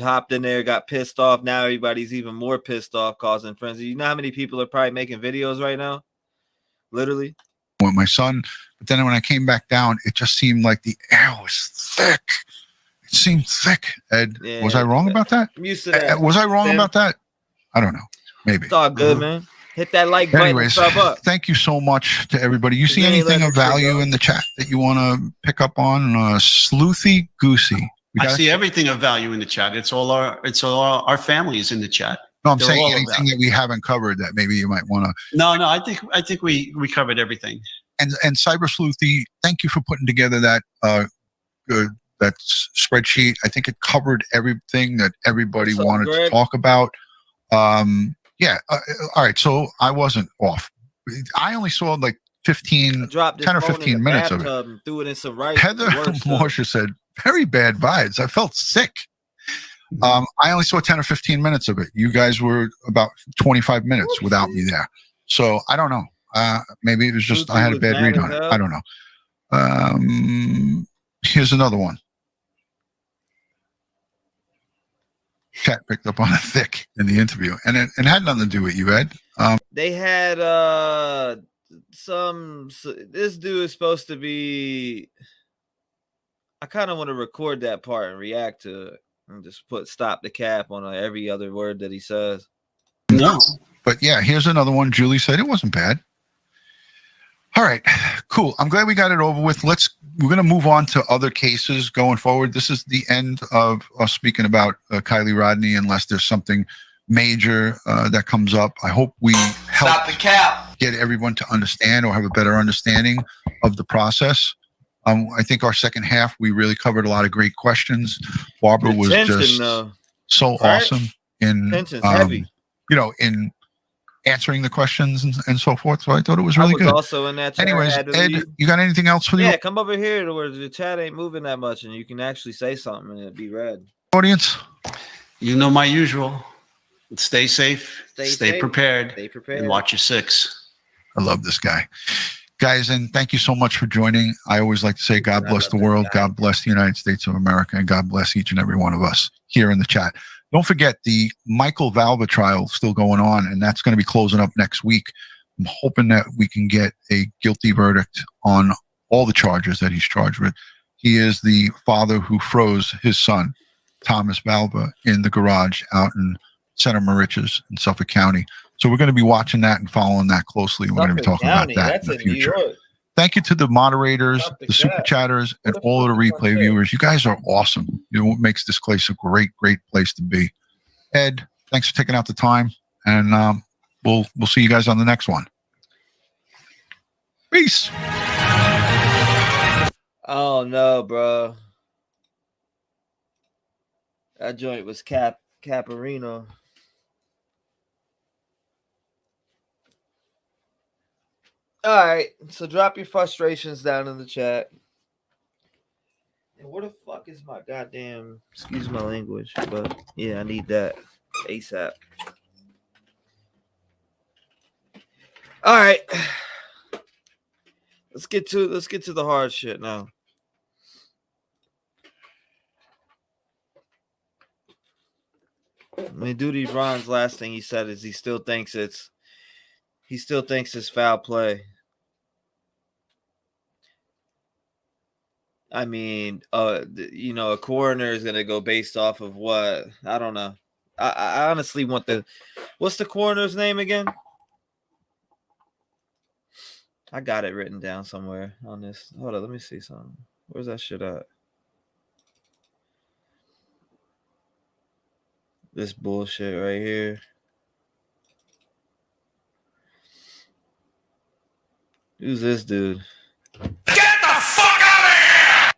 Hopped in there, got pissed off. Now everybody's even more pissed off, causing frenzy. You know how many people are probably making videos right now? Literally. With my son, but then when I came back down, it just seemed like the air was thick. It seemed thick. Ed, Yeah, was I wrong about that? I'm used to that. Was I wrong about that? I don't know. Maybe. It's all good, man. Hit that like button. Anyways, sub up. Thank you so much to everybody. You see anything of value in the chat that you want to pick up on? Sleuthy Goosey. I see everything of value in the chat. It's all our families in the chat. No, I'm saying anything that we haven't covered that maybe you might want to. No, I think we covered everything. And Cyber Sleuthy, thank you for putting together that that spreadsheet. I think it covered everything that everybody wanted to talk about. Yeah. All right. So I wasn't off. I only saw like 10 or 15 minutes of it. And threw it in some rice. Heather Morsha said, very bad vibes. I felt sick. I only saw 10 or 15 minutes of it. You guys were about 25 minutes without me there. So I don't know. Maybe it was just I had a bad read on it. I don't know. Here's another one. Chat picked up on it thick in the interview, and it had nothing to do with you, Ed. They had this dude is supposed to be. I kind of want to record that part and react to it, and just stop the cap on every other word that he says. No, but yeah, here's another one. Julie said it wasn't bad. All right, cool. I'm glad we got it over with. We're going to move on to other cases going forward. This is the end of us speaking about Kiely Rodni, unless there's something major that comes up. I hope we help Stop the cap. Get everyone to understand or have a better understanding of the process. I think our second half, we really covered a lot of great questions. Barbara was just so awesome in, heavy. In answering the questions and so forth. So I thought it was really good. Also in that chat. Anyways, Ed, you got anything else for the Yeah, come over here to where the chat ain't moving that much and you can actually say something and it'll be read. Audience? You know my usual. Stay safe, stay prepared, and watch your six. I love this guy. Guys, and thank you so much for joining. I always like to say God bless the world, God bless the United States of America, and God bless each and every one of us here in the chat. Don't forget the Michael Valva trial still going on, and that's going to be closing up next week. I'm hoping that we can get a guilty verdict on all the charges that he's charged with. He is the father who froze his son, Thomas Valva, in the garage out in Center Moriches in Suffolk County. So we're going to be watching that and following that closely. We're going to be talking about that in the future. Thank you to the moderators, the super chatters, and all of the replay viewers. You guys are awesome. You know what makes this place a great, great place to be. Ed, thanks for taking out the time, and we'll see you guys on the next one. Peace. Oh no, bro. That joint was Caparino. All right, so drop your frustrations down in the chat. And where the fuck is my goddamn, excuse my language, but yeah, I need that ASAP. All right. Let's get to the hard shit now. I mean, Duty Ron's last thing he said is he still thinks it's foul play. I mean, a coroner is gonna go based off of what? I don't know. I honestly want what's the coroner's name again? I got it written down somewhere on this. Hold on, let me see something. Where's that shit at? This bullshit right here. Who's this dude? Get the fuck out of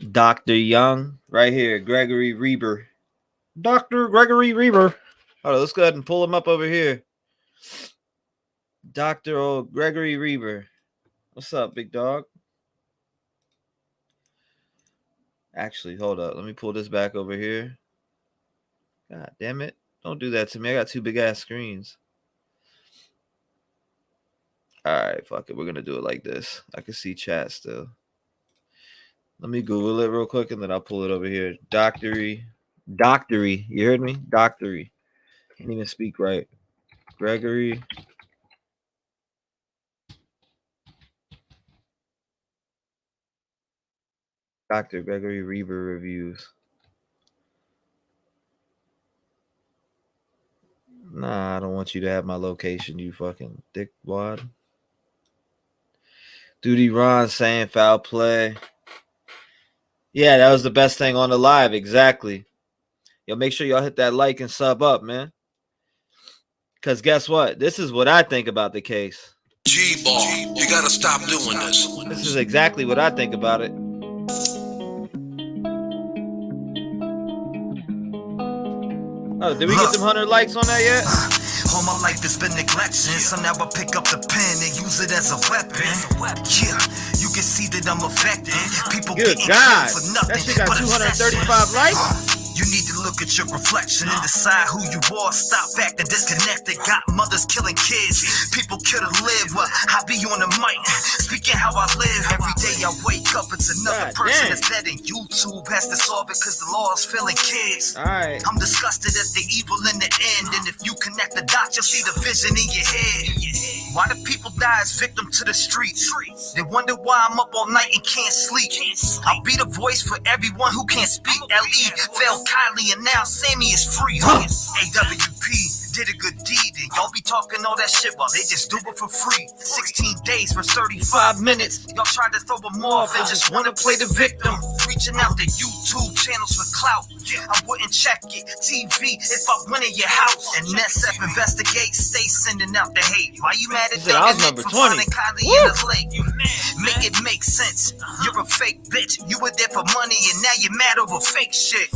here! Dr. Young, right here. Gregory Reber. Dr. Gregory Reber. Hold on, let's go ahead and pull him up over here. Dr. Gregory Reber. What's up, big dog? Actually, hold up. Let me pull this back over here. God damn it. Don't do that to me. I got two big ass screens. All right, fuck it. We're going to do it like this. I can see chat still. Let me Google it real quick and then I'll pull it over here. Doctory. You heard me? Doctory. Can't even speak right. Gregory. Dr. Gregory Reber reviews. Nah, I don't want you to have my location, you fucking dickwad. Duty Ron saying foul play. Yeah, that was the best thing on the live. Exactly. Yo, make sure y'all hit that like and sub up, man. Because guess what? This is what I think about the case. G-ball, you gotta stop doing this. This is exactly what I think about it. Oh, did we get them 100 likes on that yet? All my life has been neglection, so now I pick up the pen and use it as a weapon. Yeah, you can see that I'm affected. People Good getting God, killed for nothing. that shit got but 235 likes? You need to look at your reflection and decide who you are. Stop acting disconnected. Got mothers killing kids. People kill to live. Well, I be on the mic, speaking how I live. Every day I wake up, it's another God person damn. that's dead, and YouTube has to solve it because the law is filling kids. Alright. I'm disgusted at the evil in the end, and if you connect the dots, you'll see the vision in your head. Why do people die as victim to the streets? They wonder why I'm up all night and can't sleep. I'll be the voice for everyone who can't speak. L.E. fell Kiely, and now Sammy is free. AWP did a good deed, and y'all be talking all that shit while they just do it for free. 16 days for 35 minutes. Y'all tried to throw them off and just want to play the victim. Reaching out to YouTube channels for clout. I wouldn't check it. TV if I went in your house. And NSF investigate, stay sending out the hate. Why you mad at Shit, I was the number for 20. finding Kiely in the lake? Make it make sense. You're a fake bitch. You were there for money and now you're mad over fake shit.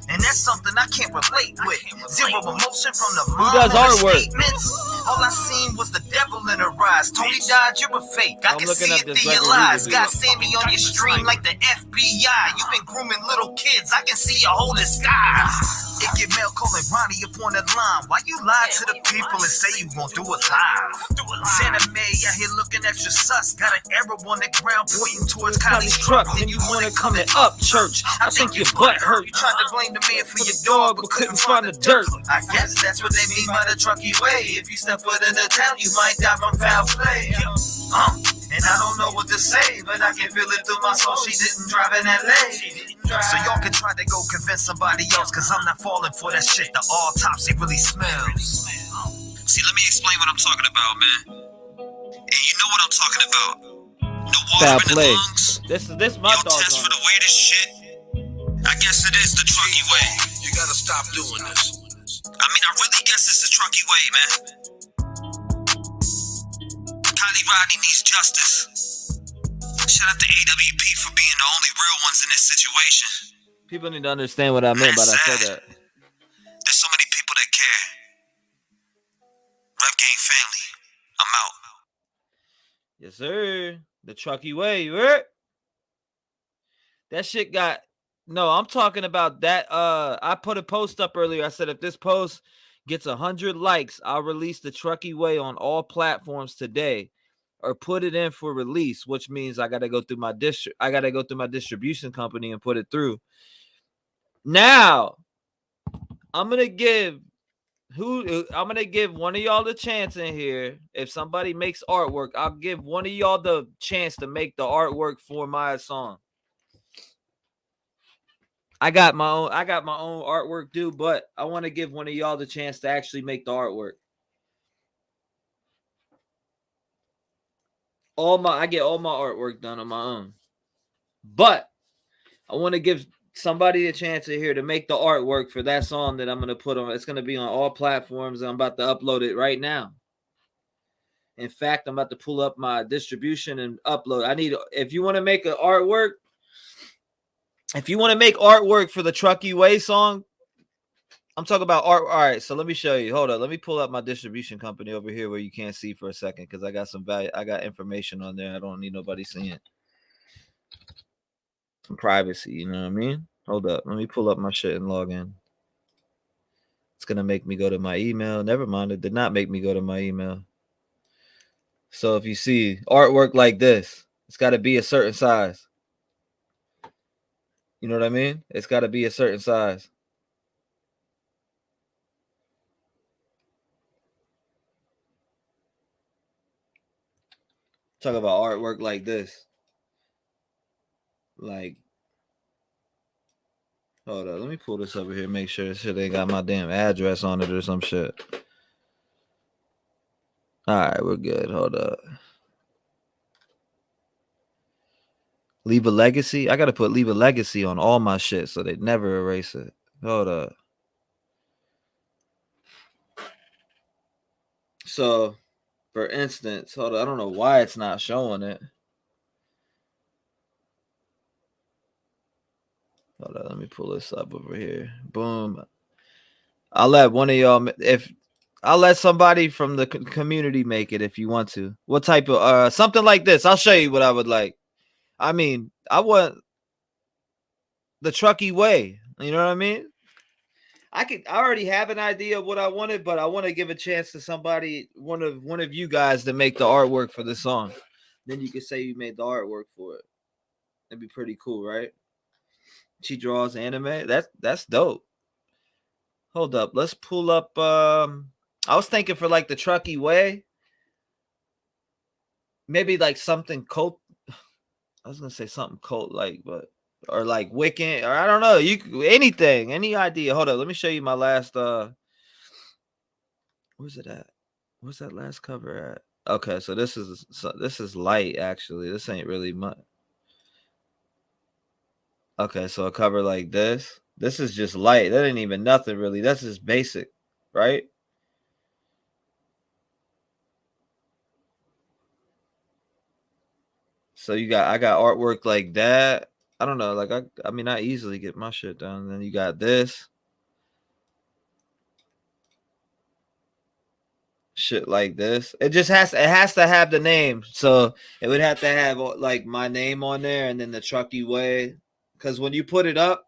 And that's something I can't relate with. Zero emotion from the Who does artwork? statements. All I seen was the devil in her eyes. Tony died, you're a fake. I I'm can looking see up it this through your Gregory lies. review. Got Sammy on your stream like the FBI. You've been grooming little kids. I can see your whole disguise. It get mail calling Ronnie up on the line. Why you lie to the people and say you gon' do it live? Santa May out here looking extra sus. Got an arrow on the ground pointing towards Kylie's truck. Then you wanna come and up church. I think your butt hurt. You tried to blame the man for your dog, but couldn't find the dirt. I guess that's what they mean by the trucky way. If you step foot in the town, you might die from foul play. And I don't know what to say, but I can feel it through my soul. She didn't drive in LA. So y'all can try to go convince somebody else, cause I'm not falling for that shit. The autopsy really smells. See, let me explain what I'm talking about, man. And you know what I'm talking about. No water Foul in the play. lungs. This my Yo, thoughts test on for the it. weirdest shit. I guess it is the trucky way. You gotta stop doing this. I mean, I really guess it's the trucky way, man. Kiely Rodni needs justice. Shout out to AWP for being the only real ones in this situation. People need to understand what I meant by I said that. There's so many people that care. Revgang family, I'm out. Yes, sir. The trucky way, you heard? That shit got no, I'm talking about that. I put a post up earlier. I said if this post gets 100 likes, I'll release the trucky way on all platforms today. Or put it in for release, which means I gotta go through my distribution company and put it through. Now, I'm gonna give one of y'all the chance in here. If somebody makes artwork, I'll give one of y'all the chance to make the artwork for my song. I got my own artwork due, but I want to give one of y'all the chance to actually make the artwork. I get all my artwork done on my own. But I want to give somebody a chance here to make the artwork for that song that I'm going to put on. It's going to be on all platforms. I'm about to upload it right now. In fact, I'm about to pull up my distribution and upload. If you want to make an artwork, if you want to make artwork for the Truckee Way song, I'm talking about art. All right, so let me show you. Hold on. Let me pull up my distribution company over here where you can't see for a second because I got some value. I got information on there. I don't need nobody seeing some privacy. You know what I mean? Hold up. Let me pull up my shit and log in. It's going to make me go to my email. Never mind. It did not make me go to my email. So if you see artwork like this, it's got to be a certain size. You know what I mean? It's got to be a certain size. Talk about artwork like this. Like, hold on. Let me pull this over here. Make sure this shit ain't got my damn address on it or some shit. All right, we're good. Hold up. Leave a legacy. I got to leave a legacy on all my shit so they never erase it. Hold up. So, for instance, hold on. I don't know why it's not showing it. Hold on. Let me pull this up over here. Boom. I'll let one of y'all, I'll let somebody from the community make it if you want to. What type of, something like this. I'll show you what I would like. I mean, I want the Truckee Way. You know what I mean? I already have an idea of what I wanted, but I want to give a chance to somebody, one of you guys, to make the artwork for the song. Then you can say you made the artwork for it. That'd be pretty cool, right? She draws anime. That's dope. Hold up. Let's pull up. I was thinking for like the Truckee Way. Maybe like something cult. I was gonna say something cult like, but or like Wiccan, or I don't know. Anything, any idea. Hold up. Let me show you my last where's it at? Where's that last cover at? Okay, so this is light actually. This ain't really much. Okay, so a cover like this. This is just light. That ain't even nothing really. That's just basic, right? So I got artwork like that. I don't know, like I mean I easily get my shit done. Then you got this. Shit like this. It has to have the name. So it would have to have like my name on there and then the Truckee Way. Because when you put it up,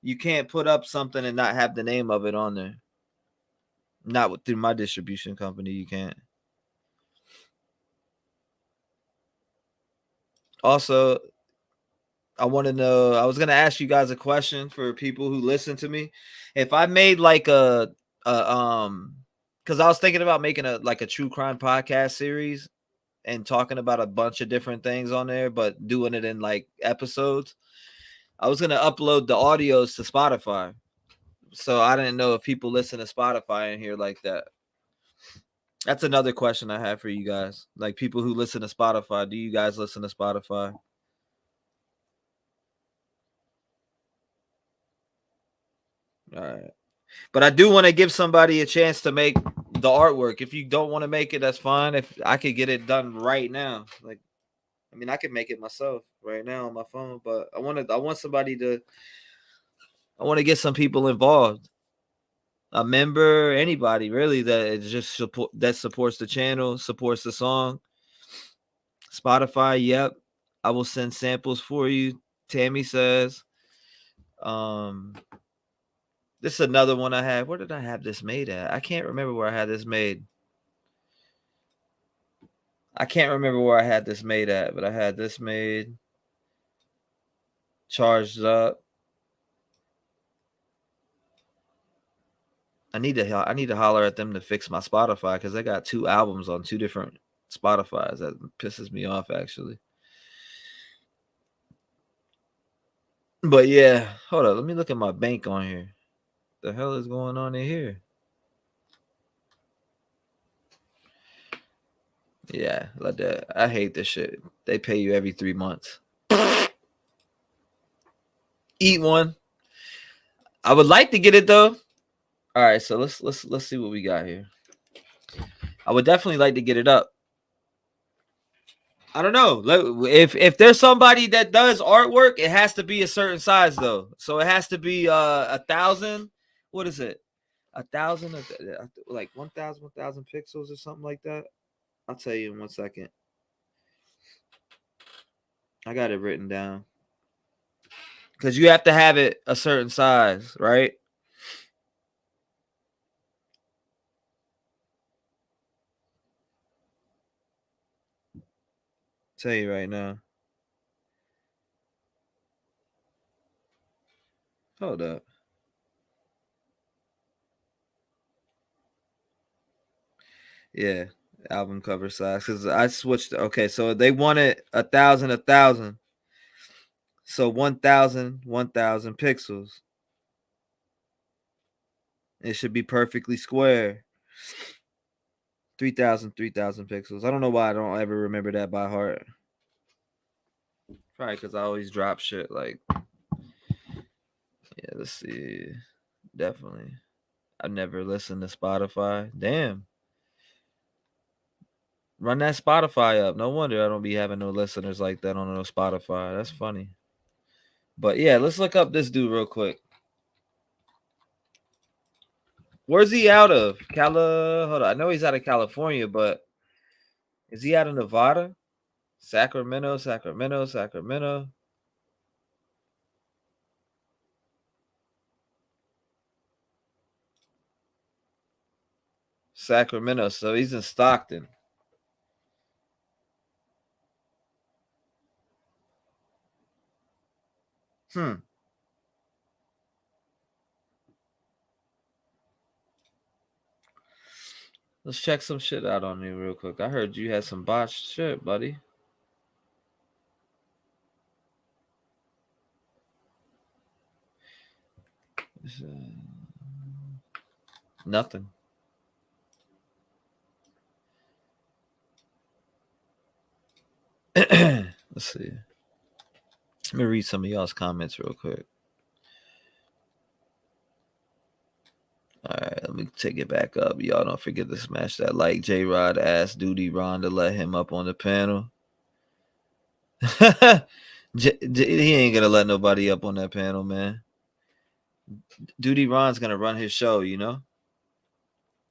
you can't put up something and not have the name of it on there. Not through my distribution company, you can't. Also, I want to know, I was going to ask you guys a question for people who listen to me. If I made like because I was thinking about making a true crime podcast series and talking about a bunch of different things on there, but doing it in like episodes. I was going to upload the audios to Spotify. So I didn't know if people listen to Spotify in here like that. That's another question I have for you guys. Like people who listen to Spotify, do you guys listen to Spotify? All right. But I do want to give somebody a chance to make the artwork. If you don't want to make it, that's fine. If I could get it done right now, like, I mean, I could make it myself right now on my phone, but I want to get some people involved. A member, anybody really that just supports the channel, supports the song. Spotify, yep. I will send samples for you. Tammy says. This is another one I have. Where did I have this made at? I can't remember where I had this made. I can't remember where I had this made at, but I had this made. Charged up. I need to holler at them to fix my Spotify because I got 2 albums on 2 different Spotifys. That pisses me off actually. But yeah, hold on. Let me look at my bank on here. The hell is going on in here? Yeah, like that. I hate this shit. They pay you every 3 months. Eat one. I would like to get it though. All right, so let's see what we got here. I would definitely like to get it up. I don't know. If there's somebody that does artwork, it has to be a certain size though. So it has to be 1,000. What is it? 1,000, like 1,000 pixels or something like that. I'll tell you in 1 second. I got it written down. Because you have to have it a certain size, right? Tell you right now. Hold up. Yeah, album cover size. Because I switched. Okay, so they wanted 1,000. So 1,000 pixels. It should be perfectly square. 3,000 pixels. I don't know why I don't ever remember that by heart. Probably because I always drop shit. Like, yeah, let's see. Definitely. I've never listened to Spotify. Damn. Run that Spotify up. No wonder I don't be having no listeners like that on no Spotify. That's funny. But yeah, let's look up this dude real quick. Where's he out of? Hold on. I know he's out of California, but is he out of Nevada? Sacramento. Sacramento. So he's in Stockton. Let's check some shit out on you real quick. I heard you had some botched shit, buddy. Nothing. Let's see. Let me read some of y'all's comments real quick. All right, let me take it back up. Y'all don't forget to smash that like. J-Rod asked Duty Ron to let him up on the panel. He ain't gonna let nobody up on that panel, man. Duty Ron's gonna run his show, you know?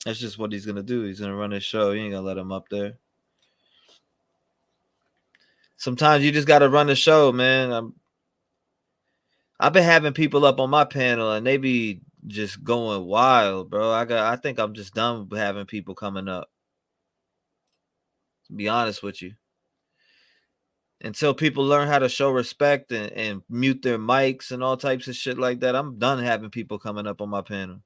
That's just what he's gonna do. He's gonna run his show. He ain't gonna let him up there. Sometimes you just gotta run the show, man. I've been having people up on my panel and they be just going wild, bro. I think I'm just done with having people coming up. To be honest with you. Until people learn how to show respect and mute their mics and all types of shit like that, I'm done having people coming up on my panel.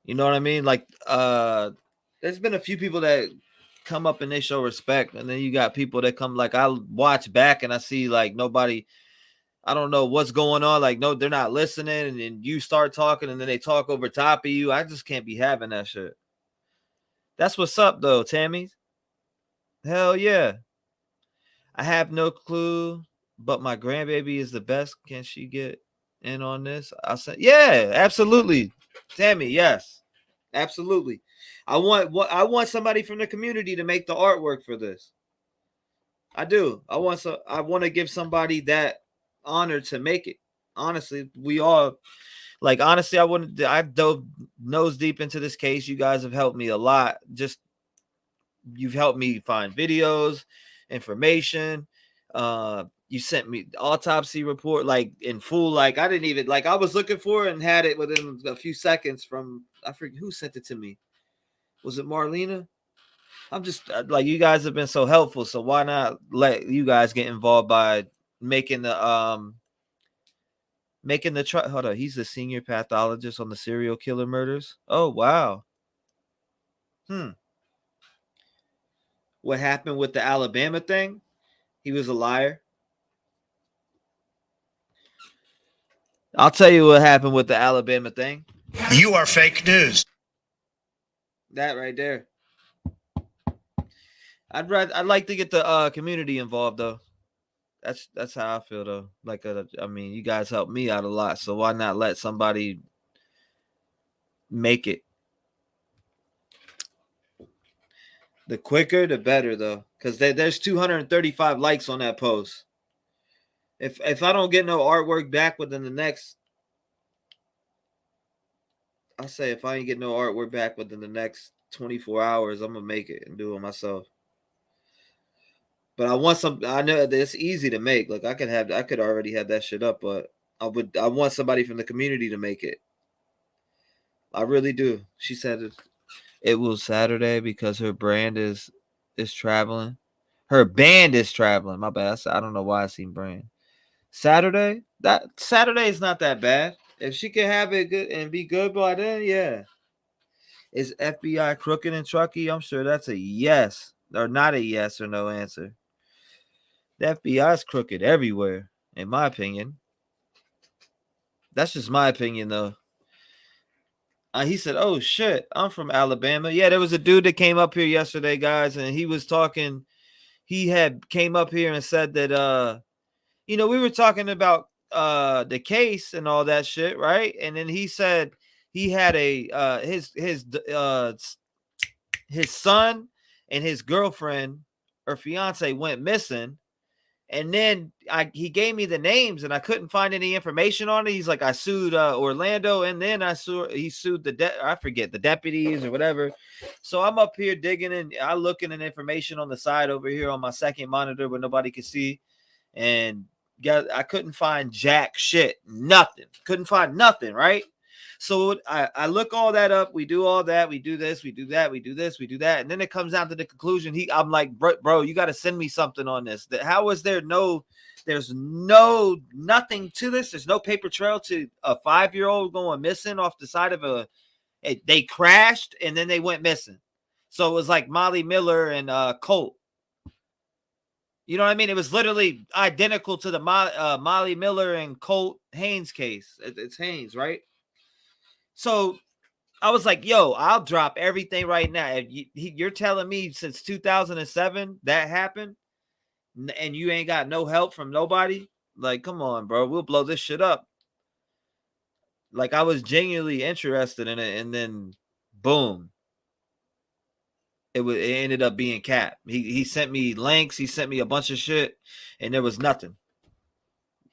You know what I mean? Like, there's been a few people that come up and they show respect, and then you got people that come, like, I watch back and I see like nobody, I don't know what's going on. Like, no, they're not listening, and then you start talking and then they talk over top of you. I just can't be having that shit. That's what's up though, Tammy. Hell yeah. I have no clue, but my grandbaby is the best. Can she get in on this? I said, yeah, absolutely. Tammy, yes. Absolutely. I want somebody from the community to make the artwork for this. I do. I want to give somebody that honor to make it. Honestly, we all like, honestly, I dove nose deep into this case. You guys have helped me a lot. Just, you've helped me find videos, information. You sent me the autopsy report like in full. Like, I didn't even, like, I was looking for it and had it within a few seconds from, I forget who sent it to me. Was it Marlena? I'm just like, you guys have been so helpful, so why not let you guys get involved by making the hold on, he's the senior pathologist on the serial killer murders. Oh wow. What happened with the Alabama thing? He was a liar. I'll tell you what happened with the Alabama thing. You are fake news. That right there. I'd like to get the community involved though. That's how I feel though. Like I mean, you guys help me out a lot, so why not let somebody make it? The quicker, the better though, because there's 235 likes on that post. If I don't get no artwork back within the next, I say if I ain't get no artwork back within the next 24 hours, I'm gonna make it and do it myself. But I want some. I know that it's easy to make. Like I could already have that shit up, but I want somebody from the community to make it. I really do. She said it was Saturday because her brand is traveling. Her band is traveling. My bad. I don't know why I seen brand. Saturday? That Saturday is not that bad. If she can have it good and be good by then, yeah. Is FBI crooked and trucky? I'm sure that's a yes. Or not a yes or no answer. The FBI is crooked everywhere, in my opinion. That's just my opinion, though. He said, "Oh shit, I'm from Alabama." Yeah, there was a dude that came up here yesterday, guys, and he was talking. He had came up here and said that we were talking about the case and all that shit, right? And then he said he had a his son and his girlfriend or fiance went missing. And then he gave me the names and I couldn't find any information on it. He's like, I sued Orlando, and then he sued I forget the deputies or whatever. So I'm up here digging and I looking at information on the side over here on my second monitor where nobody could see, and I couldn't find jack shit, nothing. Couldn't find nothing, right? So I look all that up. We do all that. We do this. We do that. We do this. We do that. And then it comes down to the conclusion. I'm like, bro, you got to send me something on this. How is there's nothing to this. There's no paper trail to a 5-year-old going missing off the side of they crashed and then they went missing. So it was like Molly Miller and Colt. You know what I mean? It was literally identical to the Molly Miller and Colt Haynes case. It's Haynes, right? So I was like, yo, I'll drop everything right now. If you're telling me since 2007 that happened and you ain't got no help from nobody, like, come on, bro. We'll blow this shit up. Like, I was genuinely interested in it, and then boom. It ended up being cap. He sent me links. He sent me a bunch of shit, and there was nothing.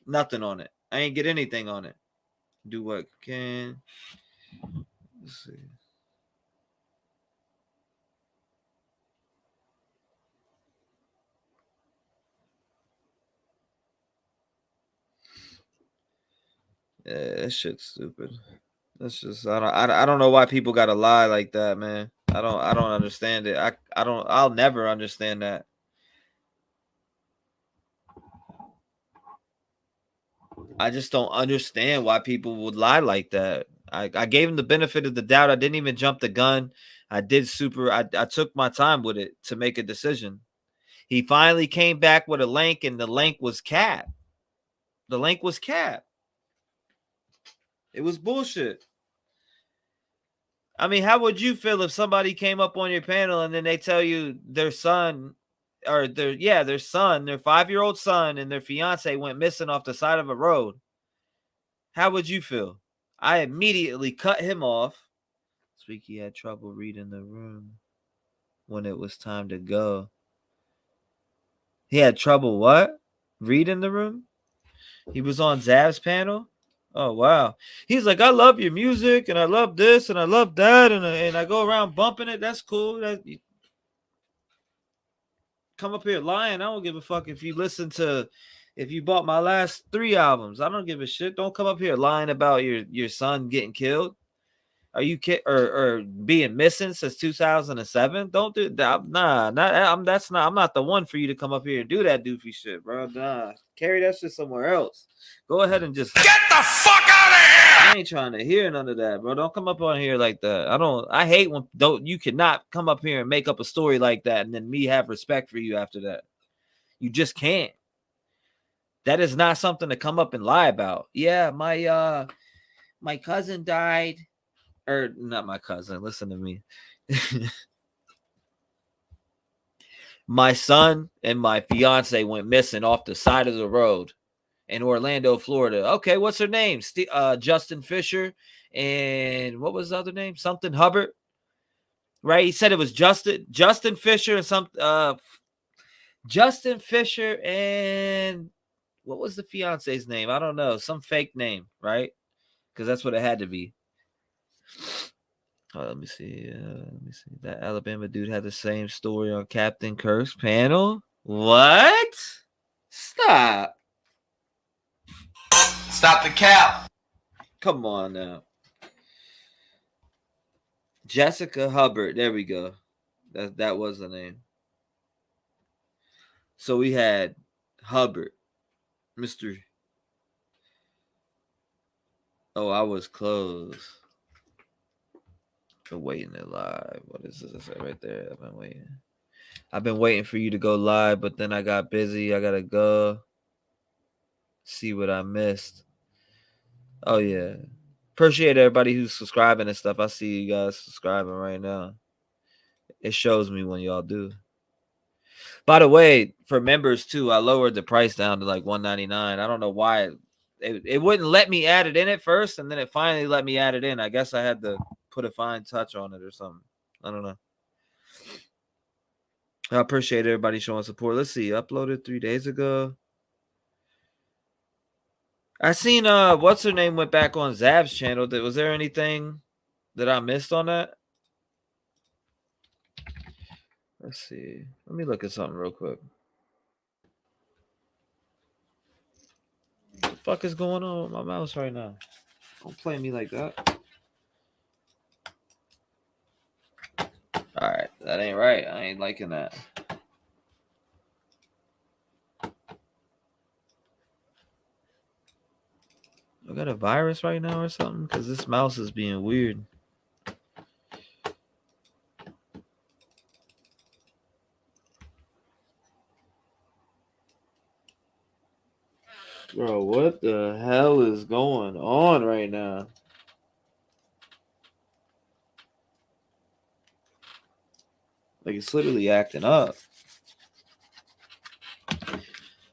Nothing on it. I ain't get anything on it. Do what can. Let's see. Yeah, that shit's stupid. That's just I don't know why people gotta lie like that, man. I don't understand it. I'll never understand that. I just don't understand why people would lie like that. I gave him the benefit of the doubt. I didn't even jump the gun. I took my time with it to make a decision. He finally came back with a link, and the link was cap. The link was cap. It was bullshit. I mean, how would you feel if somebody came up on your panel and then they tell you their son or their 5-year-old son and their fiance went missing off the side of a road? How would you feel? I immediately cut him off. This week he had trouble reading the room when it was time to go. He had trouble what? Reading the room? He was on Zav's panel? Oh, wow. He's like, I love your music, and I love this, and I love that, and I go around bumping it. That's cool. Come up here lying. I don't give a fuck if you bought my last 3 albums. I don't give a shit. Don't come up here lying about your son getting killed. Are you kidding? Or being missing since 2007? Don't do that. Nah, I'm not the one for you to come up here and do that doofy shit, bro. Nah, carry that shit somewhere else. Go ahead and just get the fuck out of here. I ain't trying to hear none of that, bro. Don't come up on here like that. I hate when you cannot come up here and make up a story like that and then me have respect for you after that. You just can't. That is not something to come up and lie about. Yeah, my cousin died. Or not my cousin. Listen to me. My son and my fiance went missing off the side of the road in Orlando, Florida. Okay, what's her name? Justin Fisher. And what was the other name? Something Hubbard. Right? He said it was Justin Fisher and Justin Fisher and what was the fiance's name? I don't know. Some fake name, right? Because that's what it had to be. Oh, let me see. That Alabama dude had the same story on Captain Kirk's panel. What? Stop. Stop the cap. Come on now. Jessica Hubbard. There we go. That was the name. So we had Hubbard. Mr. Oh, I was close. Been waiting it live. What is this right there? I've been waiting for you to go live, but then I got busy. I gotta go see what I missed. Oh yeah. Appreciate everybody who's subscribing and stuff. I see you guys subscribing right now. It shows me when y'all do. By the way, for members too, I lowered the price down to like $199. I don't know why it wouldn't let me add it in at first, and then it finally let me add it in. I guess I had to put a fine touch on it or something. I don't know. I appreciate everybody showing support. Let's see. Uploaded 3 days ago. I seen what's her name went back on Zab's channel. Was there anything that I missed on that? Let's see. Let me look at something real quick. What the fuck is going on with my mouse right now? Don't play me like that. All right, that ain't right. I ain't liking that. I got a virus right now or something? Because this mouse is being weird. Bro, what the hell is going on right now? Like, it's literally acting up.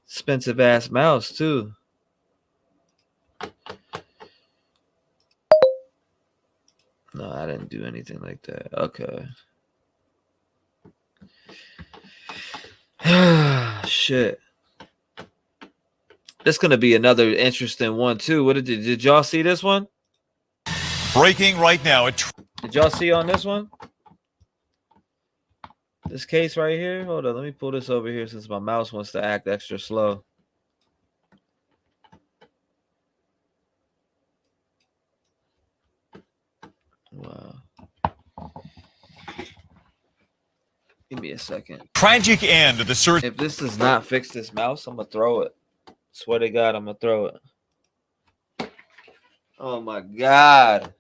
Expensive ass mouse, too. No, I didn't do anything like that. Okay. Shit. This is going to be another interesting one, too. What did y'all see this one? Breaking right now. Did y'all see on this one? This case right here? Hold on. Let me pull this over here since my mouse wants to act extra slow. Wow. Give me a second. Tragic end of the search. If this does not fix this mouse, I'm going to throw it. Swear to God, I'm going to throw it. Oh, my God.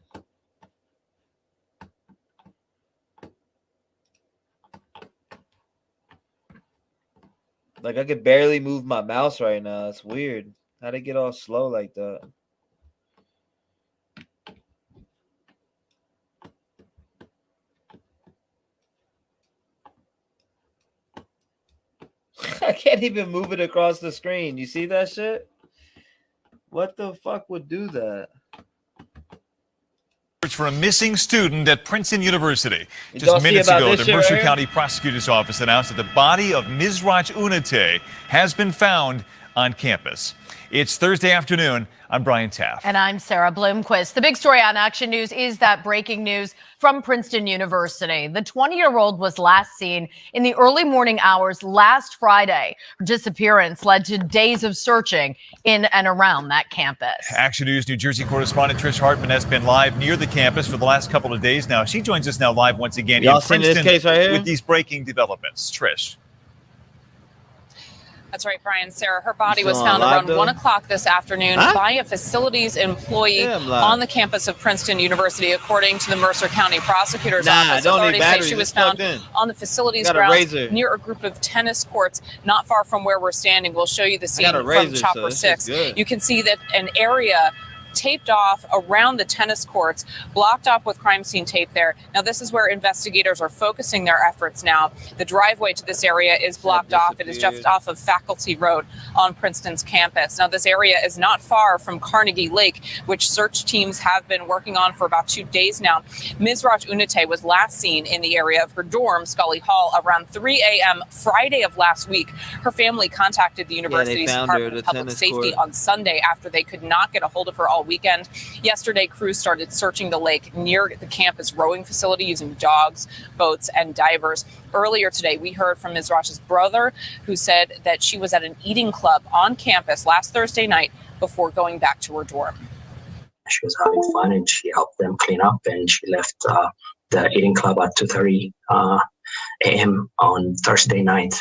Like, I could barely move my mouse right now. It's weird. How'd it get all slow like that? I can't even move it across the screen. You see that shit? What the fuck would do that? For a missing student at Princeton University. Just minutes ago, the Mercer County Prosecutor's Office announced that the body of Mizrach Unate has been found on campus. It's Thursday afternoon. I'm Brian Taff. And I'm Sarah Bloomquist. The big story on Action News is that breaking news from Princeton University. The 20-year-old was last seen in the early morning hours last Friday. Her disappearance led to days of searching in and around that campus. Action News New Jersey correspondent Trish Hartman has been live near the campus for the last couple of days now. She joins us now live once again in Princeton this case right here? With these breaking developments. Trish. That's right, Brian. Sarah, her body was found around 1 o'clock this afternoon by a facilities employee on the campus of Princeton University, according to the Mercer County Prosecutor's Office. Authorities say she was found on the facilities grounds near a group of tennis courts not far from where we're standing. We'll show you the scene from Chopper 6. You can see that an area taped off around the tennis courts, blocked off with crime scene tape there. Now, this is where investigators are focusing their efforts now. The driveway to this area is blocked off. It is just off of Faculty Road on Princeton's campus. Now, this area is not far from Carnegie Lake, which search teams have been working on for about 2 days now. Mizrach Unate was last seen in the area of her dorm, Scully Hall, around 3 a.m. Friday of last week. Her family contacted the university's Department of Public Safety on Sunday after they could not get a hold of her all weekend. Yesterday, crews started searching the lake near the campus rowing facility using dogs, boats, and divers. Earlier today, we heard from Mizrach's brother, who said that she was at an eating club on campus last Thursday night before going back to her dorm. She was having fun and she helped them clean up, and she left the eating club at 2:30 a.m. on Thursday night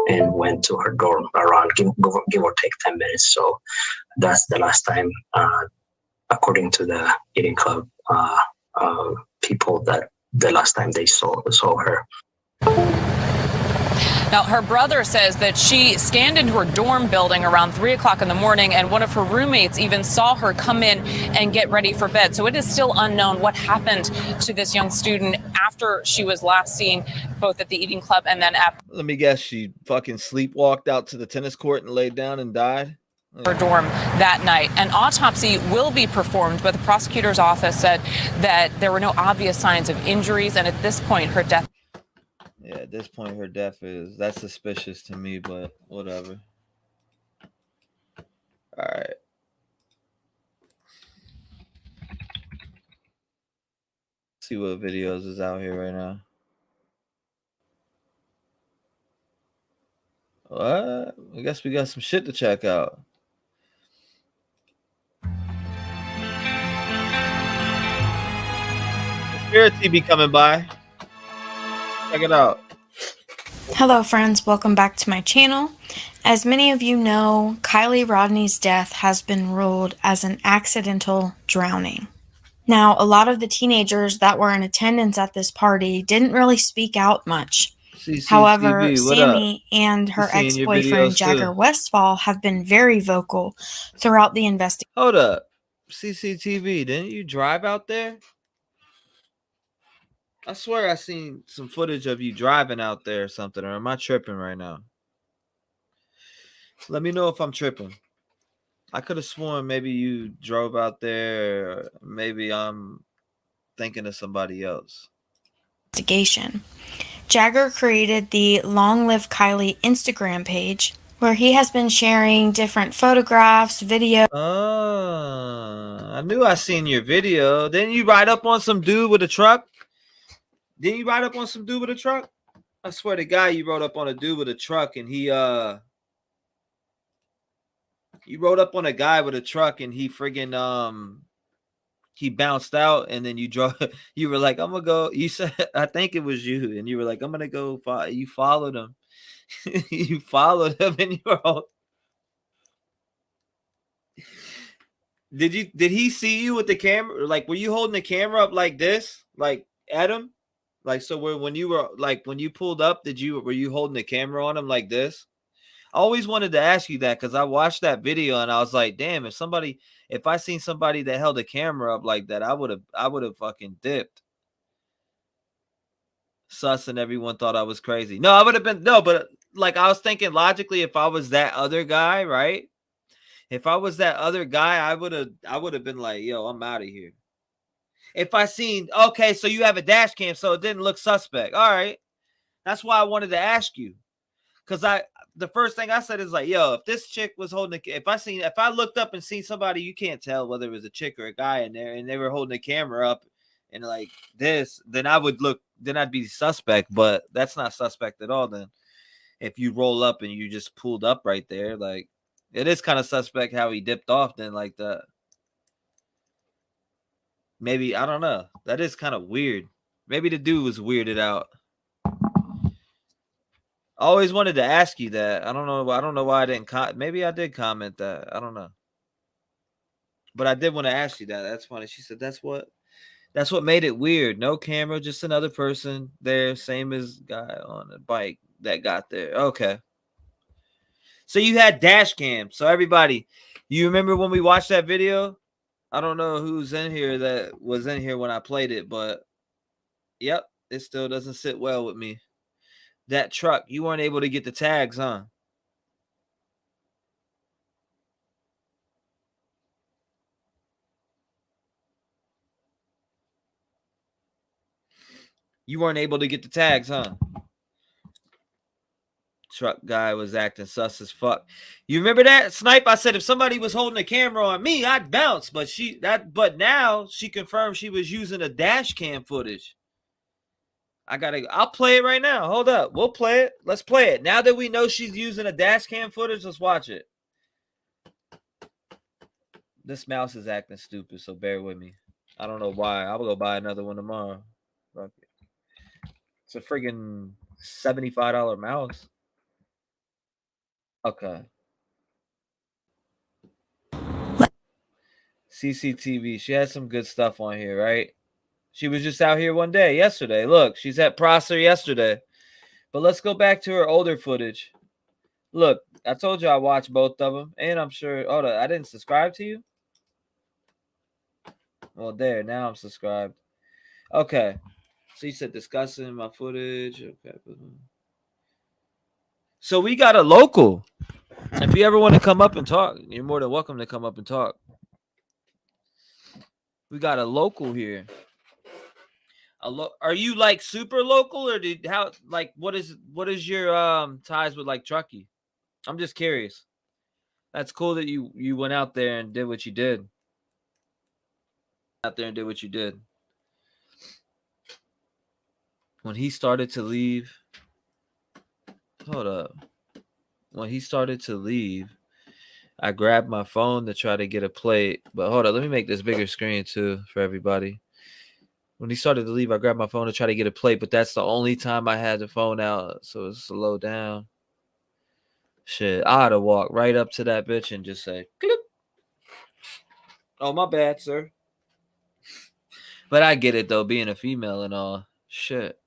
and went to her dorm around give or take 10 minutes. So that's the last time, according to the eating club people, that the last time they saw her. Now, her brother says that she scanned into her dorm building around 3 o'clock in the morning, and one of her roommates even saw her come in and get ready for bed. So it is still unknown what happened to this young student after she was last seen, both at the eating club and then at. Let me guess, she fucking sleepwalked out to the tennis court and laid down and died? Her dorm that night. An autopsy will be performed, but the prosecutor's office said that there were no obvious signs of injuries, and at this point, her death. Yeah, at this point, her death that's suspicious to me, but whatever. All right. See what videos is out here right now. What? I guess we got some shit to check out. Spirit TV coming by. Check it out. Hello friends, welcome back to my channel. As many of you know, Kiely Rodni's death has been ruled as an accidental drowning. Now, a lot of the teenagers that were in attendance at this party didn't really speak out much. CCTV, however, Sammy and her ex-boyfriend Jagger Westfall have been very vocal throughout the investigation. Hold up. CCTV, didn't you drive out there? I swear I seen some footage of you driving out there or something, or am I tripping right now? Let me know if I'm tripping. I could have sworn maybe you drove out there, or maybe I'm thinking of somebody else. Jagger created the Long Live Kiely Instagram page, where he has been sharing different photographs, videos. I knew I seen your video. Didn't you ride up on some dude with a truck? Didn't you ride up on some dude with a truck? I swear to God, you rode up on a dude with a truck, and you rode up on a guy with a truck, and he friggin' he bounced out, and then you drove. You were like, "I'm gonna go." You said, "I think it was you," and you were like, "I'm gonna go." You followed him. You followed him, and you were all. Did he see you with the camera? Like, were you holding the camera up like this, like at him? Like, so when you pulled up, were you holding the camera on him like this? I always wanted to ask you that because I watched that video and I was like, damn, if I seen somebody that held a camera up like that, I would have fucking dipped. Sus, and everyone thought I was crazy. No, I would have been but like I was thinking logically, if I was that other guy, right? If I was that other guy, I would have been like, yo, I'm out of here. If I seen, okay, so you have a dash cam, so it didn't look suspect. All right. That's why I wanted to ask you. Because the first thing I said is like, yo, if this chick was holding if I looked up and seen somebody, you can't tell whether it was a chick or a guy in there, and they were holding the camera up and like this, then I'd be suspect, but that's not suspect at all then. If you roll up and you just pulled up right there, like it is kind of suspect how he dipped off then like that. Maybe, I don't know. That is kind of weird. Maybe the dude was weirded out. I always wanted to ask you that. I don't know why I didn't maybe I did comment that. I don't know. But I did want to ask you that. That's funny. She said that's what made it weird. No camera, just another person there, same as guy on the bike that got there. Okay. So you had dash cam. So everybody, you remember when we watched that video? I don't know who's in here that was in here when I played it, but yep, it still doesn't sit well with me. That truck, you weren't able to get the tags, huh? You weren't able to get the tags, huh? Truck guy was acting sus as fuck. You remember that, Snipe? I said if somebody was holding a camera on me, I'd bounce. But now she confirmed she was using a dash cam footage. I'll play it right now. Hold up. We'll play it. Let's play it. Now that we know she's using a dash cam footage, let's watch it. This mouse is acting stupid, so bear with me. I don't know why. I'll go buy another one tomorrow. It's a friggin' $75 mouse. Okay. CCTV. She has some good stuff on here, right? She was just out here one day, yesterday. Look, she's at Prosser yesterday. But let's go back to her older footage. Look, I told you I watched both of them. And I'm sure... Hold on, I didn't subscribe to you? Well, there. Now I'm subscribed. Okay. So you said discussing my footage. Okay. So we got a local. If you ever want to come up and talk, you're more than welcome to come up and talk. We got a local here. Are you like super local, or what is your ties with like Truckee? I'm just curious. That's cool that you went out there and did what you did. When he started to leave, hold up. When he started to leave, I grabbed my phone to try to get a plate. But hold up, let me make this bigger screen too for everybody. When he started to leave, I grabbed my phone to try to get a plate, but that's the only time I had the phone out, so it's slow down. Shit, I had to walk right up to that bitch and just say, clip. Oh, my bad, sir. But I get it, though, being a female and all. Shit.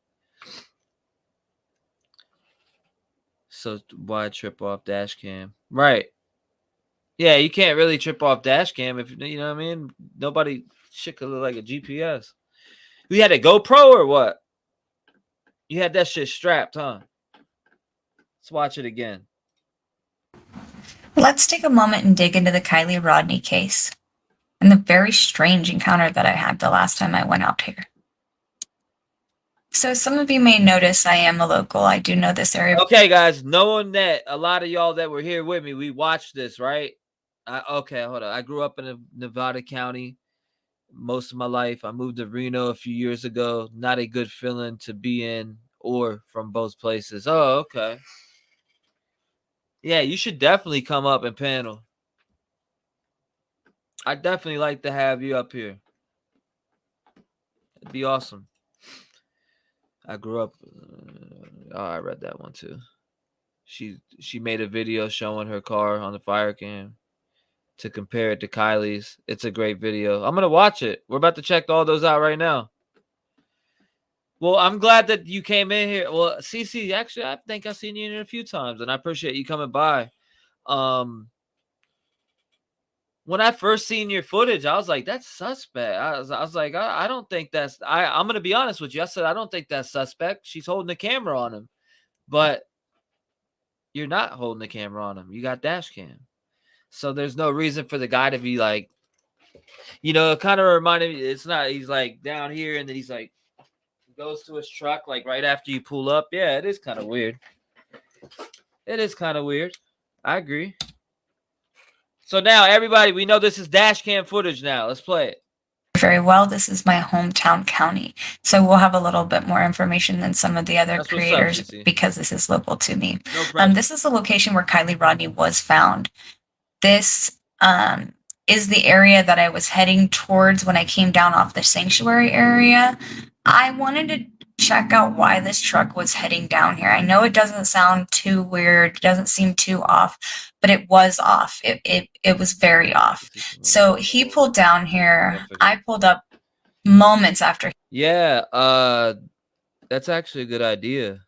So why trip off dash cam? Right. Yeah, you can't really trip off dash cam if, you know what I mean? Shit could look like a GPS. You had a GoPro or what? You had that shit strapped, huh? Let's watch it again. Let's take a moment and dig into the Kiely Rodni case and the very strange encounter that I had the last time I went out here. So some of you may notice I am a local. I do know this area. Okay, guys, knowing that a lot of y'all that were here with me, we watched this, right? Okay, hold on. I grew up in Nevada County most of my life. I moved to Reno a few years ago. Not a good feeling to be in or from both places. Oh, okay. Yeah, you should definitely come up and panel. I'd definitely like to have you up here. It'd be awesome. I grew up. I read that one too. She made a video showing her car on the fire cam to compare it to Kylie's. It's a great video. I'm gonna watch it. We're about to check all those out right now. Well, I'm glad that you came in here. Well, CC, actually, I think I've seen you in here a few times, and I appreciate you coming by. When I first seen your footage, I was like, that's suspect. I was like, I don't think that's... I'm going to be honest with you. I said, I don't think that's suspect. She's holding the camera on him. But you're not holding the camera on him. You got dash cam. So there's no reason for the guy to be like, it kind of reminded me, it's not, he's like down here and then he's like, goes to his truck like right after you pull up. Yeah, it is kind of weird. It is kind of weird. I agree. So now, everybody, we know this is dash cam footage now. Let's play it. Very well. This is my hometown county. So we'll have a little bit more information than some of the other creators because this is local to me. This is the location where Kiely Rodni was found. This is the area that I was heading towards when I came down off the sanctuary area. I wanted to check out why this truck was heading down here. I know it doesn't sound too weird, it doesn't seem too off, but it was off. It was very off. So he pulled down here. I pulled up moments after. Yeah, that's actually a good idea.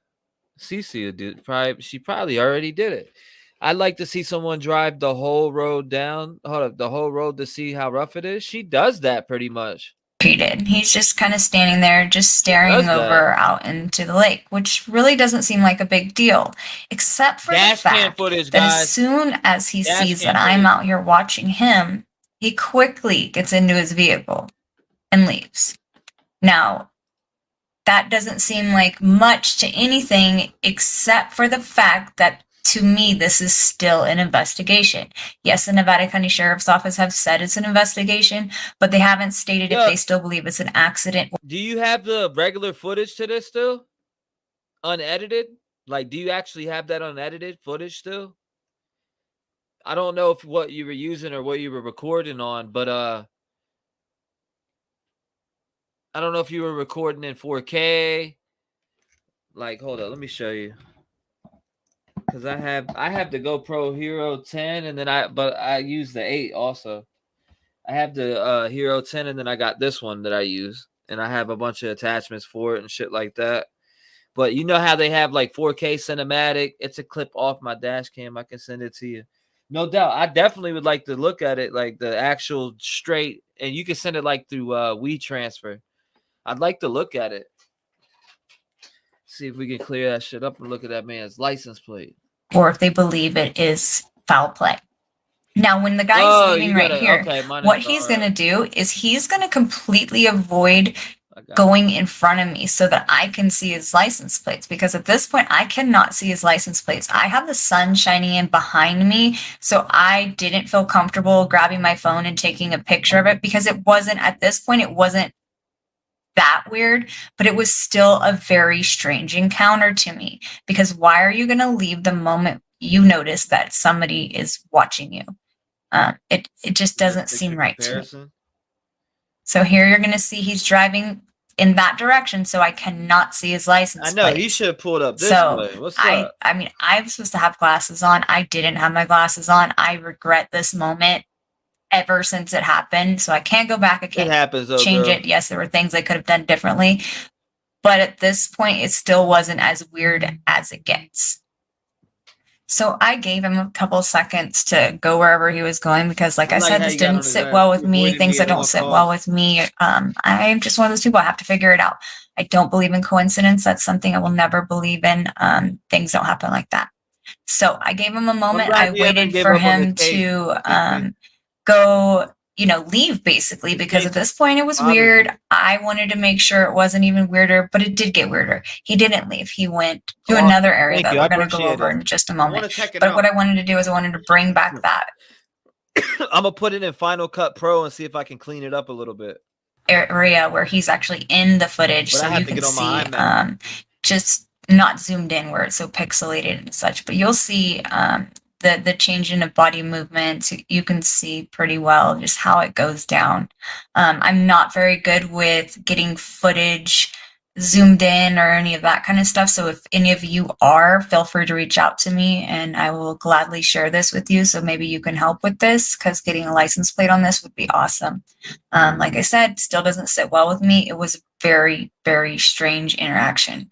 Cece did. She probably already did it. I'd like to see someone drive the whole road down. Hold up, the whole road to see how rough it is. She does that pretty much. He's just kind of standing there, just staring over out into the lake, which really doesn't seem like a big deal, except for the fact that as soon as he sees that I'm out here watching him, he quickly gets into his vehicle and leaves. Now, that doesn't seem like much to anything except for the fact that, to me, this is still an investigation. Yes, the Nevada County Sheriff's Office have said it's an investigation, but they haven't stated if they still believe it's an accident. Do you have the regular footage to this still? Unedited? Like, do you actually have that unedited footage still? I don't know if what you were using or what you were recording on, but I don't know if you were recording in 4K. Like, hold up, let me show you. Because I have the GoPro Hero 10, and then I use the 8 also. I have the Hero 10, and then I got this one that I use, and I have a bunch of attachments for it and shit like that. But you know how they have like 4K cinematic? It's a clip off my dash cam. I can send it to you. No doubt. I definitely would like to look at it, like the actual straight, and you can send it like through WeTransfer. I'd like to look at it. See if we can clear that shit up and look at that man's license plate. Or if they believe it is foul play. Now, when the guy's leaving right here, what he's going to do is he's going to completely avoid going in front of me so that I can see his license plates. Because at this point, I cannot see his license plates. I have the sun shining in behind me, so I didn't feel comfortable grabbing my phone and taking a picture of it because it wasn't, at this point, it wasn't that weird, but it was still a very strange encounter to me, because why are you going to leave the moment you notice that somebody is watching you? It just doesn't seem right to me. So here you're going to see he's driving in that direction, so I cannot see his license plate. I know, he should have pulled up this way. What's up? I mean, I'm supposed to have glasses on. I didn't have my glasses on. I regret this moment ever since it happened, so I can't go back. I can't change it. Yes, there were things I could have done differently, but at this point, it still wasn't as weird as it gets. So I gave him a couple seconds to go wherever he was going because, like I said, this didn't sit well with me. Things that don't sit well with me. I'm just one of those people. I have to figure it out. I don't believe in coincidence. That's something I will never believe in. Things don't happen like that. So I gave him a moment. I waited for him to go, leave basically, because at this point it was weird. I wanted to make sure it wasn't even weirder, but it did get weirder. He didn't leave. He went to another area that we're going to go over in just a moment. But what I wanted to do is I wanted to bring back that I'm going to put it in Final Cut Pro and see if I can clean it up a little bit. Area where he's actually in the footage, so you can see just not zoomed in where it's so pixelated and such, but you'll see the change in the body movement. You can see pretty well just how it goes down. I'm not very good with getting footage zoomed in or any of that kind of stuff. So if any of you are, feel free to reach out to me and I will gladly share this with you. So maybe you can help with this, because getting a license plate on this would be awesome. Like I said, still doesn't sit well with me. It was a very, very strange interaction.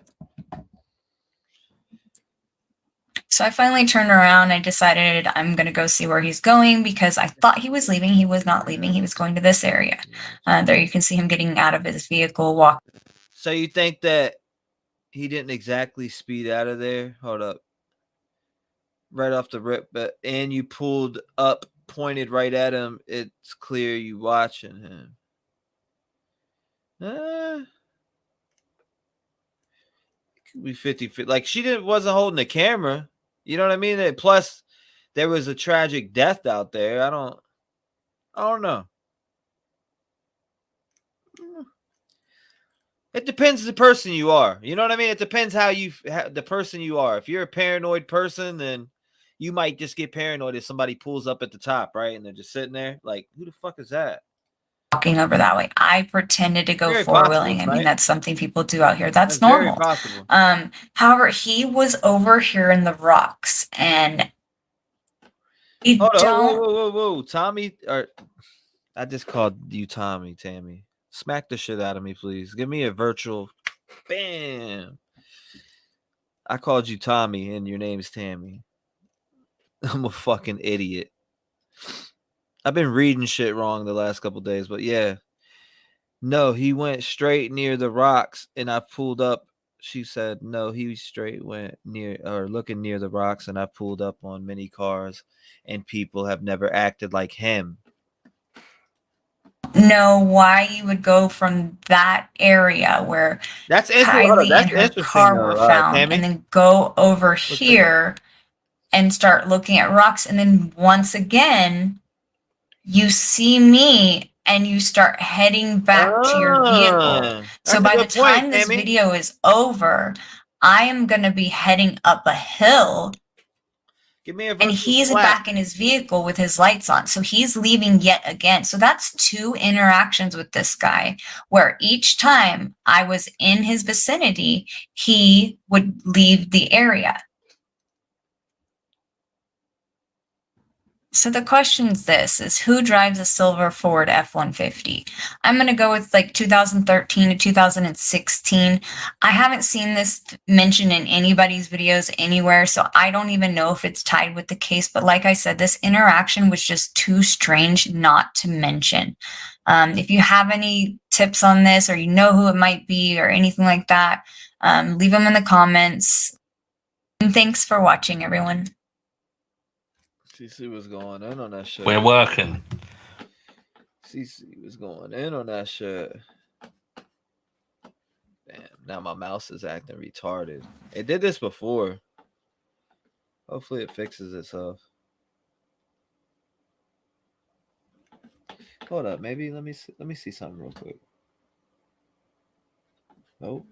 So I finally turned around. I decided I'm going to go see where he's going, because I thought he was leaving. He was not leaving. He was going to this area. There you can see him getting out of his vehicle, walk. So you think that he didn't exactly speed out of there? Hold up. Right off the rip, and you pulled up, pointed right at him. It's clear you watching him. It could be 50-50. Like, she wasn't holding the camera. You know what I mean? And plus, there was a tragic death out there. I don't know. It depends the person you are. You know what I mean? It depends the person you are. If you're a paranoid person, then you might just get paranoid if somebody pulls up at the top, right? And they're just sitting there like, who the fuck is that? Walking over that way. I pretended to go four-wheeling. I mean, that's something people do out here. That's normal. However, he was over here in the rocks, and whoa, Tommy, or I just called you Tommy, Tammy. Smack the shit out of me, please. Give me a virtual bam. I called you Tommy and your name's Tammy. I'm a fucking idiot. I've been reading shit wrong the last couple days, but yeah. No, he went straight near the rocks, and I pulled up. She said, no, he straight went near or looking near the rocks, and I pulled up on many cars, and people have never acted like him. Know why you would go from that area where that's Kiely that's and her car were found, and then go over here and start looking at rocks, and then once again you see me and you start heading back to your vehicle. So by the time this video is over, I am going to be heading up a hill. Give me a and he's back in his vehicle with his lights on. So he's leaving yet again. So that's 2 interactions with this guy where each time I was in his vicinity, he would leave the area. So the question is who drives a silver Ford F-150? I'm going to go with like 2013 to 2016. I haven't seen this mentioned in anybody's videos anywhere, so I don't even know if it's tied with the case. But like I said, this interaction was just too strange not to mention. If you have any tips on this, or you know who it might be or anything like that, leave them in the comments. And thanks for watching, everyone. CC was going in on that shit. We're working. CC was going in on that shit. Damn, now my mouse is acting retarded. It did this before. Hopefully it fixes itself. Hold up, maybe let me see something real quick. Nope.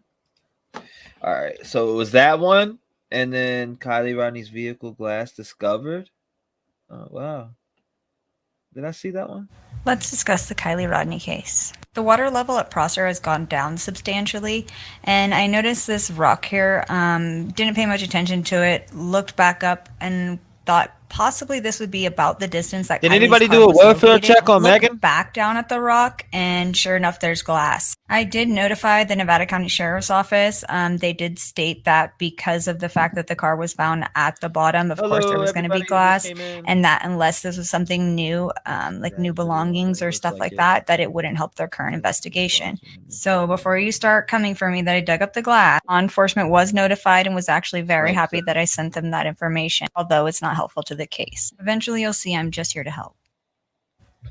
All right, so it was that one, and then Kiely Rodni's vehicle glass discovered. Oh, wow. Did I see that one? Let's discuss the Kiely Rodni case. The water level at Prosser has gone down substantially, and I noticed this rock here, didn't pay much attention to it, looked back up and thought possibly this would be about the distance that Did Kylie's anybody car do a was welfare located. check on Looked Megan? back down at the rock, and sure enough, there's glass. I did notify the Nevada County Sheriff's Office. They did state that because of the fact that the car was found at the bottom, of course there was going to be glass, and that unless this was something new, like new belongings or stuff like that, that it wouldn't help their current investigation. So before you start coming for me that I dug up the glass, law enforcement was notified and was actually very happy that I sent them that information, although it's not helpful to the case. Eventually you'll see I'm just here to help.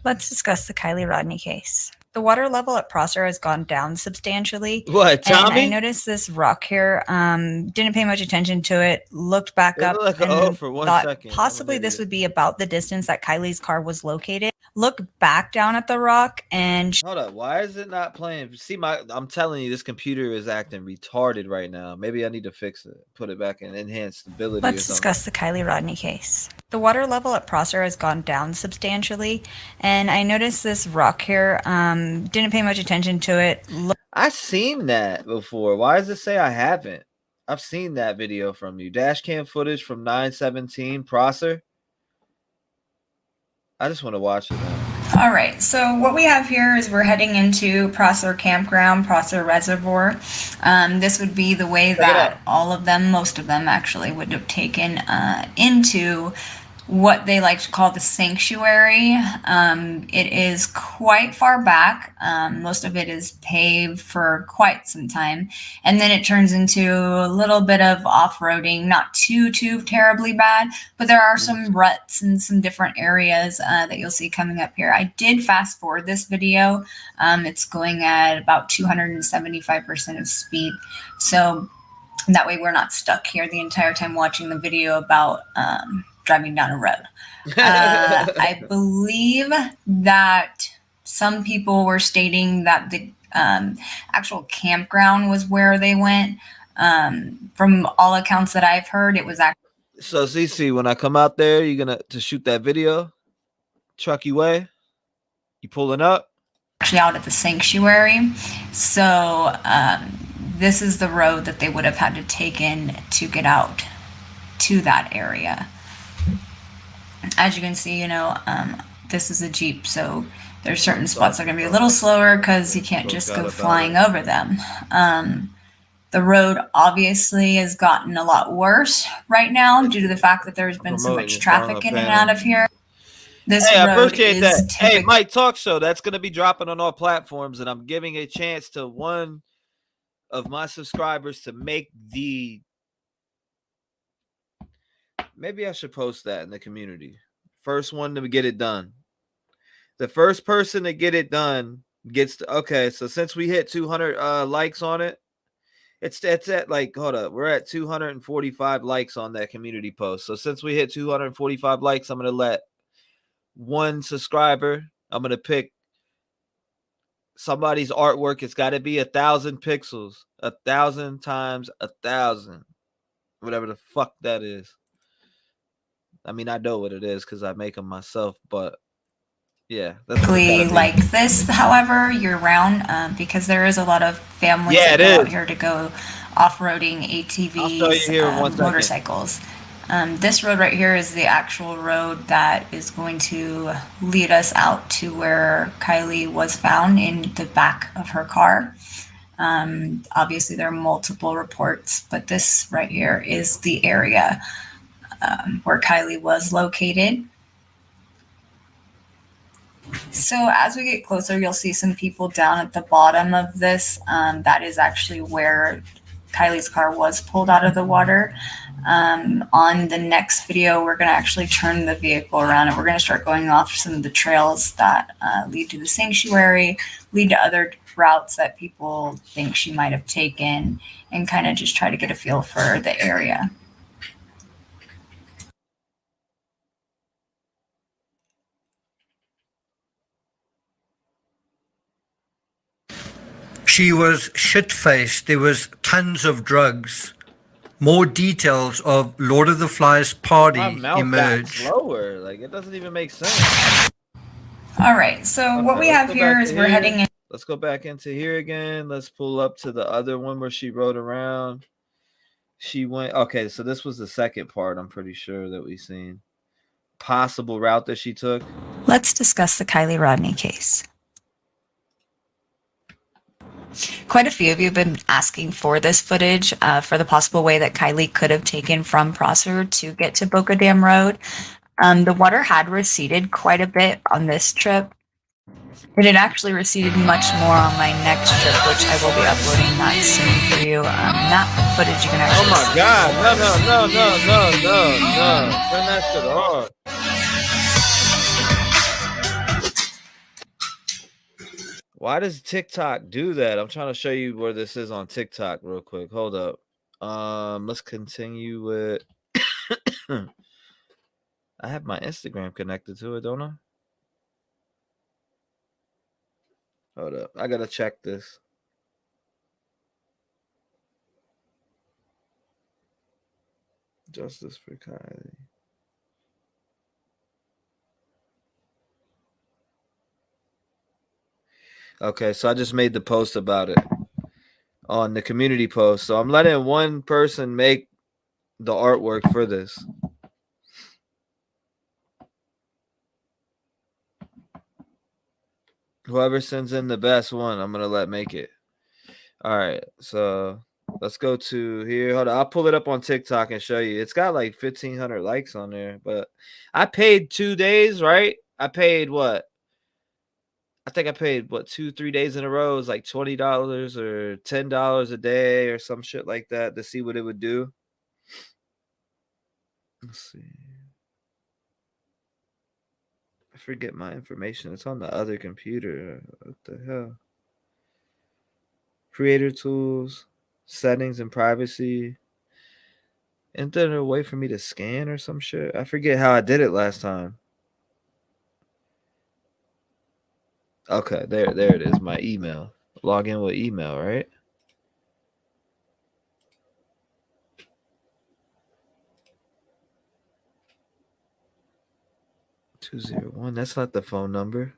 Let's discuss the Kiely Rodni case. The water level at Prosser has gone down substantially. What, Tommy? And I noticed this rock here, didn't pay much attention to it, looked back up and for 1 thought second. possibly this would be about the distance that Kylie's car was located. Looked back down at the rock and... Hold up, why is it not playing? See, I'm telling you, this computer is acting retarded right now. Maybe I need to fix it, put it back in enhanced stability. Let's discuss the Kiely Rodni case. The water level at Prosser has gone down substantially, and I noticed this rock here, didn't pay much attention to it. I've seen that before. Why does it say I haven't? I've seen that video from you. Dash cam footage from 9/17 Prosser. I just want to watch it now. All right, so what we have here is we're heading into Prosser Campground, Prosser Reservoir. This would be the way that all of them, most of them actually, would have taken into what they like to call the sanctuary. It is quite far back. Most of it is paved for quite some time. And then it turns into a little bit of off-roading, not too terribly bad, but there are some ruts and some different areas that you'll see coming up here. I did fast forward this video. It's going at about 275% of speed. So that way we're not stuck here the entire time watching the video about driving down a road. I believe that some people were stating that the actual campground was where they went. From all accounts that I've heard, it was actually... So CC, when I come out there, you're gonna to shoot that video? Truck you way? You pulling up? Actually out at the sanctuary. So this is the road that they would have had to take in to get out to that area. As you can see, you know, this is a Jeep, so there's certain spots that are going to be a little slower because you can't just go flying over them. The road obviously has gotten a lot worse right now due to the fact that there's been so much traffic in and out of here. This hey, I road appreciate is that. Hey, Mike Talk Show, that's going to be dropping on all platforms, and I'm giving a chance to one of my subscribers to make the... Maybe I should post that in the community. First one to get it done. The first person to get it done gets to... Okay, so since we hit 200 likes on it, it's at like, hold up, we're at 245 likes on that community post. So since we hit 245 likes, I'm going to let one subscriber, I'm going to pick somebody's artwork. It's got to be 1,000 pixels, 1,000 times 1,000, whatever the fuck that is. I mean, I know what it is because I make them myself, but yeah, that's like this, however, year round, because there is a lot of families that go out here to go off-roading ATVs, motorcycles. This road right here is the actual road that is going to lead us out to where Kiely was found in the back of her car. Obviously, there are multiple reports, but this right here is the area where Kiely was located. So as we get closer, you'll see some people down at the bottom of this. That is actually where Kiely's car was pulled out of the water. On the next video, we're going to actually turn the vehicle around and we're going to start going off some of the trails that lead to the sanctuary, lead to other routes that people think she might have taken, and kind of just try to get a feel for the area. She was shit-faced. There was tons of drugs. More details of Lord of the Flies party emerged. Slower. Like, it doesn't even make sense. All right. So what we have here is we're heading in. Let's go back into here again. Let's pull up to the other one where she rode around. She went. Okay, so this was the second part, I'm pretty sure, that we've seen. Possible route that she took. Let's discuss the Kiely Rodni case. Quite a few of you have been asking for this footage for the possible way that Kiely could have taken from Prosser to get to Boca Dam Road. The water had receded quite a bit on this trip. It had actually receded much more on my next trip, which I will be uploading that soon for you. That footage you can actually see. Oh my God, no. Turn that shit off. Why does TikTok do that? I'm trying to show you where this is on TikTok real quick. Hold up. Let's continue with... I have my Instagram connected to it, don't I? Hold up. I gotta check this. Justice for Kiely. Okay, so I just made the post about it on the community post. So I'm letting one person make the artwork for this. Whoever sends in the best one, I'm going to let make it. All right, so let's go to here. Hold on, I'll pull it up on TikTok and show you. It's got like 1,500 likes on there, but I paid 2 days, right? I paid what? I think I paid, 2-3 days in a row. It was like $20 or $10 a day or some shit like that to see what it would do. Let's see. I forget my information. It's on the other computer. What the hell? Creator tools, settings and privacy. Isn't there a way for me to scan or some shit? I forget how I did it last time. Okay, there it is. My email. Log in with email, right? (201). That's not the phone number.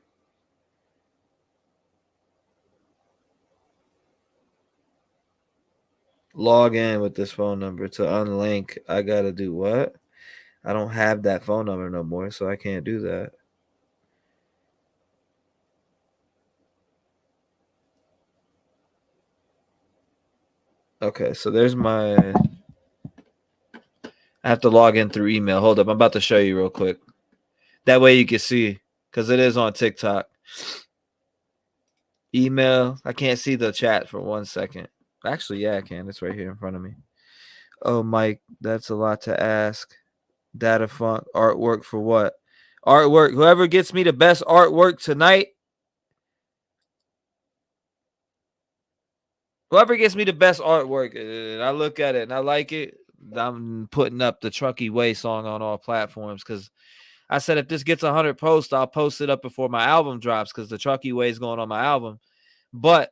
Log in with this phone number to unlink. I gotta do what? I don't have that phone number no more, so I can't do that. Okay, so there's my. I have to log in through email. Hold up, I'm about to show you real quick. That way you can see, because it is on TikTok. Email. I can't see the chat for 1 second. Actually, yeah, I can. It's right here in front of me. Oh, Mike, that's a lot to ask. Data funk artwork for what? Artwork. Whoever gets me the best artwork tonight. Whoever gets me the best artwork, and I look at it and I like it, I'm putting up the Truckee Way song on all platforms, because I said if this gets 100 posts, I'll post it up before my album drops, because the Truckee Way is going on my album. But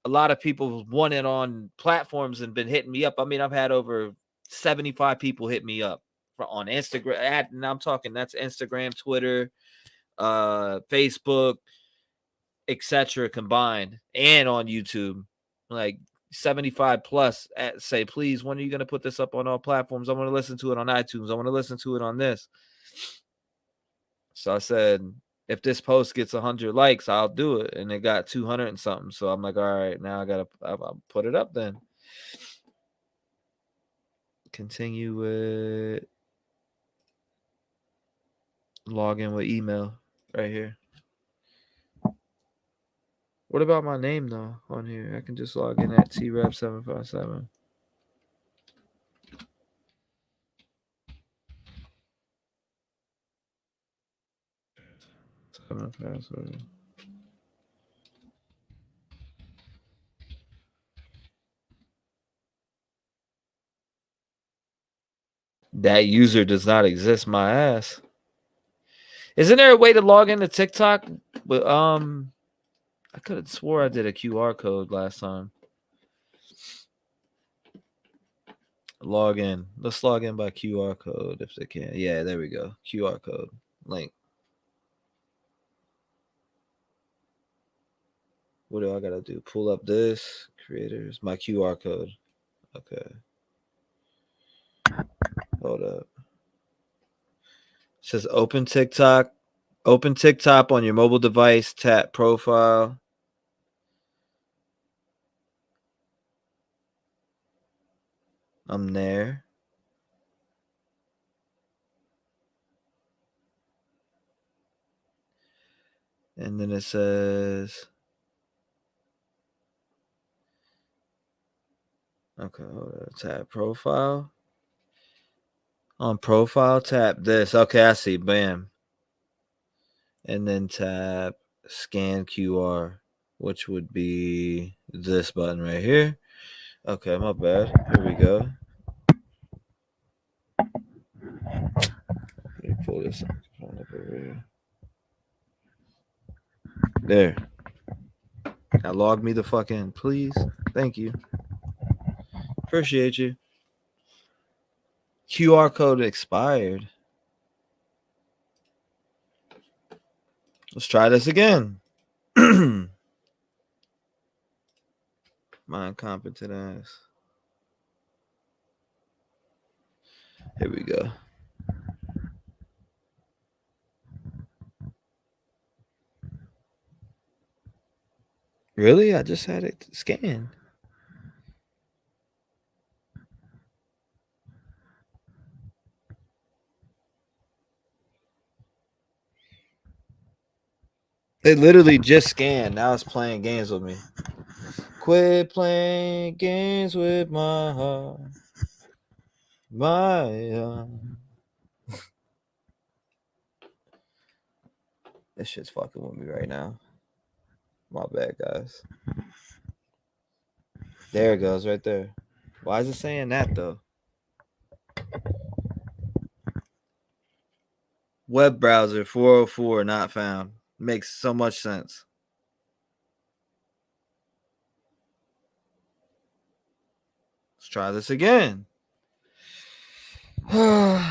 a lot of people want it on platforms and been hitting me up. I mean, I've had over 75 people hit me up on Instagram. And I'm talking that's Instagram, Twitter, Facebook, etc. combined, and on YouTube. Like 75 plus say, please, when are you going to put this up on all platforms? I want to listen to it on iTunes. I want to listen to it on this. So I said, if this post gets 100 likes, I'll do it. And it got 200 and something. So I'm like, all right, now I'll put it up then. Continue with log in with email right here. What about my name though on here? I can just log in at T-REV 757. Password. That user does not exist, my ass. Isn't there a way to log into TikTok? But I could have swore I did a QR code last time. Log in. Let's log in by QR code if they can. Yeah, there we go. QR code link. What do I gotta do? Pull up this creators, my QR code. Okay. Hold up. It says open TikTok. Open TikTok on your mobile device. Tap profile. I'm there. And then it says, okay, hold on. Tap profile. On profile, tap this. Okay, I see. Bam. And then tap scan QR, which would be this button right here. Okay, my bad. Here we go. Let me pull this up over here. There. Now log me the fuck in, please. Thank you. Appreciate you. QR code expired. Let's try this again. My incompetent ass. Here we go. Really? I just had it scanned. It literally just scanned. Now it's playing games with me. Quit playing games with my heart. My heart. This shit's fucking with me right now. My bad, guys. There it goes right there. Why is it saying that though? Web browser 404 not found. Makes so much sense. Let's try this again. All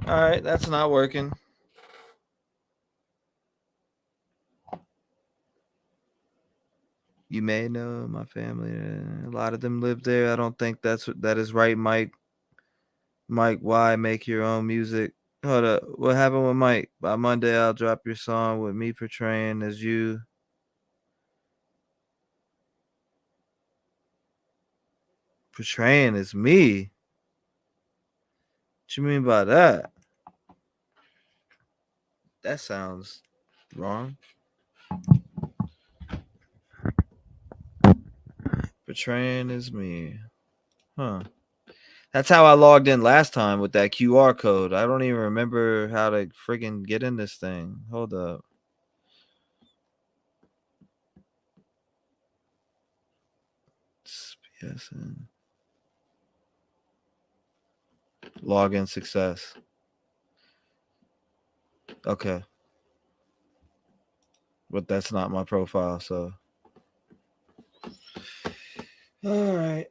right, that's not working. You may know my family. A lot of them live there. I don't think that is right, Mike. Mike, why make your own music? Hold up. What happened with Mike? By Monday, I'll drop your song with me portraying as you. Portraying as me? What you mean by that? That sounds wrong. Portraying as me. Huh. That's how I logged in last time with that QR code. I don't even remember how to friggin' get in this thing. Hold up. PSN. Login success. Okay. But that's not my profile, so. All right.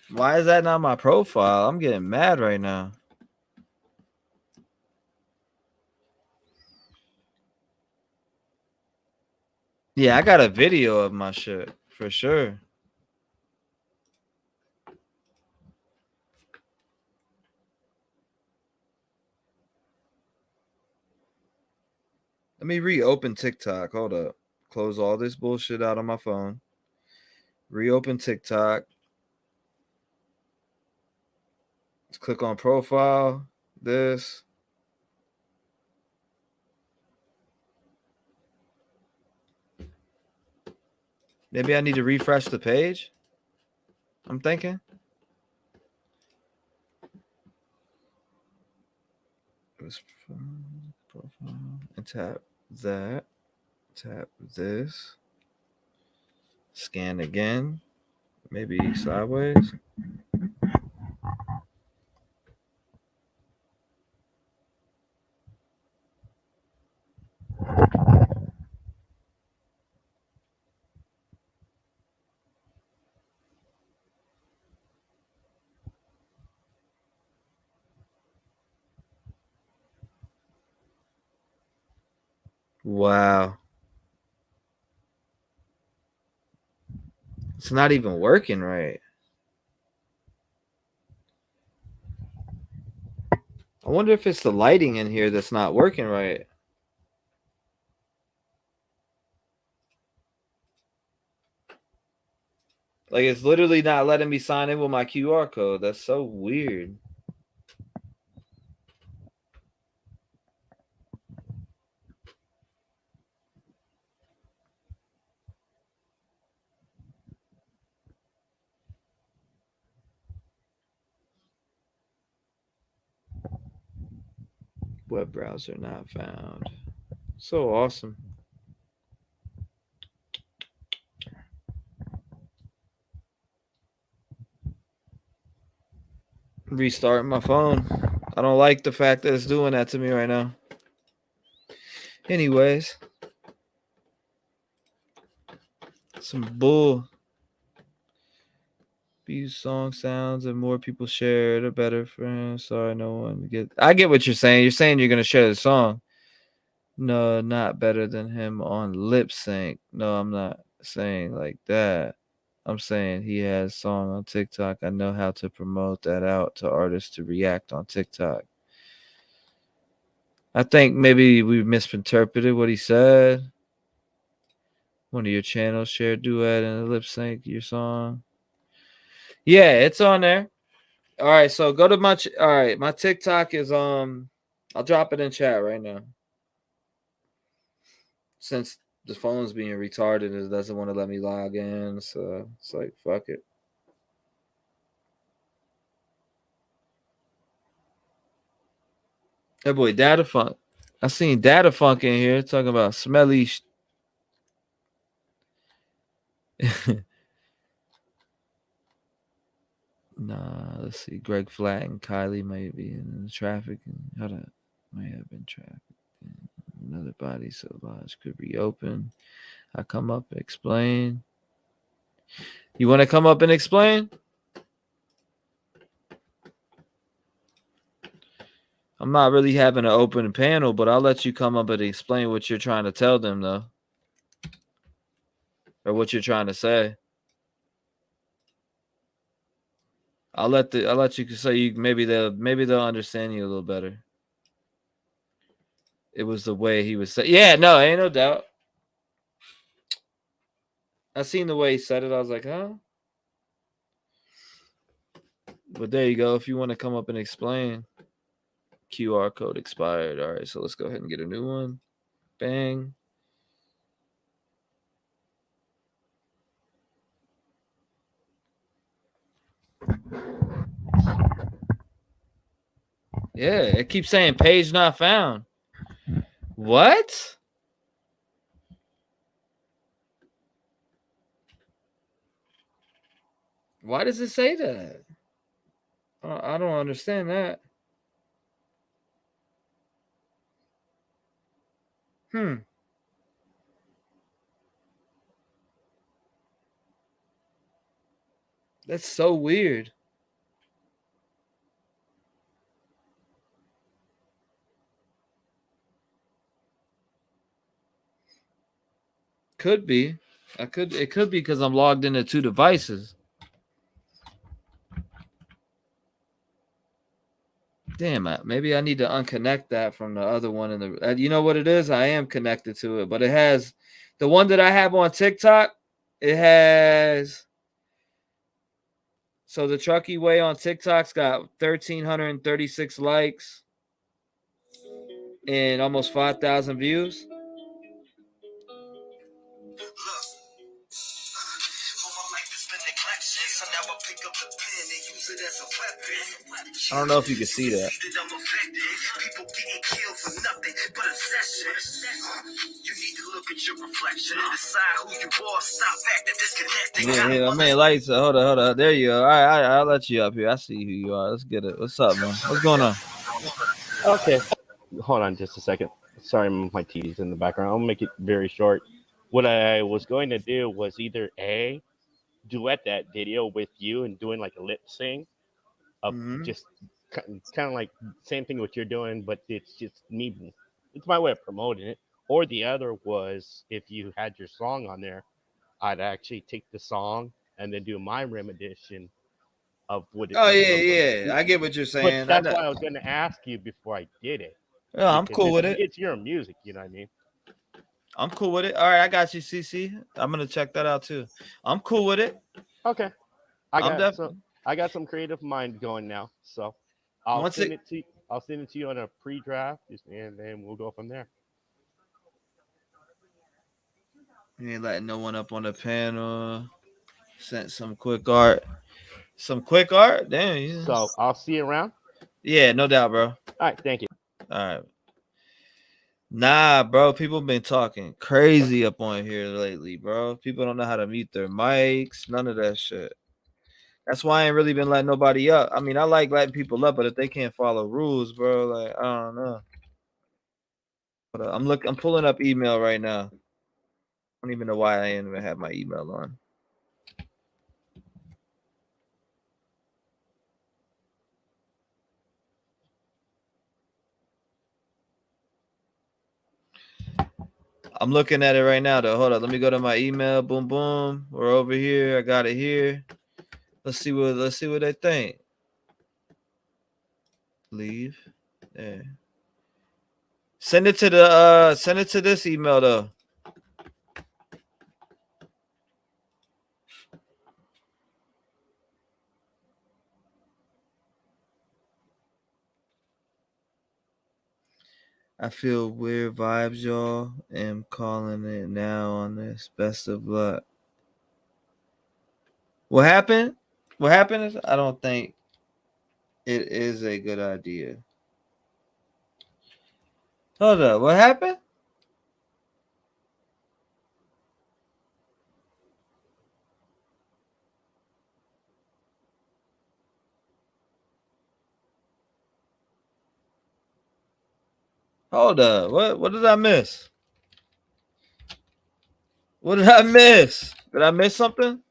Why is that not my profile? I'm getting mad right now. Yeah, I got a video of my shit for sure. Let me reopen TikTok. Hold up. Close all this bullshit out on my phone. Reopen TikTok. Let's click on profile. This. Maybe I need to refresh the page. I'm thinking. Profile. And tap that. Tap this. Scan again. Maybe sideways. Wow. It's not even working right. I wonder if it's the lighting in here that's not working right. Like, it's literally not letting me sign in with my QR code. That's so weird. Web browser not found. So awesome. Restarting my phone. I don't like the fact that it's doing that to me right now. Anyways. Some bull. These song sounds and more people share, the better friends. Sorry, no one get. I get what you're saying. You're saying you're gonna share the song. No, not better than him on lip sync. No, I'm not saying like that. I'm saying he has song on TikTok. I know how to promote that out to artists to react on TikTok. I think maybe we misinterpreted what he said. One of your channels share duet and a lip sync your song. Yeah, it's on there. All right, so go to my all right, my TikTok is I'll drop it in chat right now. Since the phone's being retarded, it doesn't want to let me log in, so it's like fuck it. That boy Data Funk. I seen Data Funk in here talking about smelly Nah, let's see. Greg Flat and Kiely might be in the traffic. Hold on. Might have been traffic. Another body so large could reopen. I come up and explain. You want to come up and explain? I'm not really having an open panel, but I'll let you come up and explain what you're trying to tell them, though. Or what you're trying to say. I'll let you say you maybe they'll understand you a little better. It was the way he was saying. Yeah, no, ain't no doubt. I seen the way he said it. I was like, huh? But there you go. If you want to come up and explain, QR code expired. All right, so let's go ahead and get a new one. Bang. Yeah, it keeps saying page not found. What? Why does it say that? I don't understand that. That's so weird. Could be. It could be because I'm logged into 2 devices. Damn it. Maybe I need to unconnect that from the other one in the you know what it is? I am connected to it, but it has the one that I have on TikTok, it has so the Truckee Way on TikTok's got 1,336 likes and almost 5,000 views. I don't know if you can see that. Yeah, I mean, lights. Hold on. There you go. All right, I'll let you up here. I see who you are. Let's get it. What's up, man? What's going on? Okay, hold on just a second. Sorry, my TV's in the background. I'll make it very short. What I was going to do was either A, duet that video with you and doing like a lip sync of just kind of like same thing what you're doing, but it's just me. It's my way of promoting it. Or the other was if you had your song on there, I'd actually take the song and then do my rendition of what it. Oh yeah. I get what you're saying. But that's why I was going to ask you before I did it. Yeah, I'm cool with it. It's your music, you know what I mean? I'm cool with it. All right, I got you, CC. I'm gonna check that out too. I'm cool with it. Okay. I got some creative mind going now, so I'll send it to you on a pre-draft, and then we'll go from there. You ain't letting no one up on the panel. Sent some quick art. Damn. Yeah. So I'll see you around. Yeah, no doubt, bro. All right, thank you. All right. Nah, bro. People been talking crazy up on here lately, bro. People don't know how to mute their mics. None of that shit. That's why I ain't really been letting nobody up. I mean, I like letting people up, but if they can't follow rules, bro, like I don't know. I'm pulling up email right now. I don't even know why I didn't even have my email on. I'm looking at it right now, though. Hold on. Let me go to my email. Boom, boom. We're over here. I got it here. Let's see what they think. Leave. There. Send it to this email though. I feel weird vibes, y'all. Am calling it now on this. Best of luck. What happened? What happened is I don't think it is a good idea. Hold up. What happened? Hold up. What did I miss? What did I miss? Did I miss something?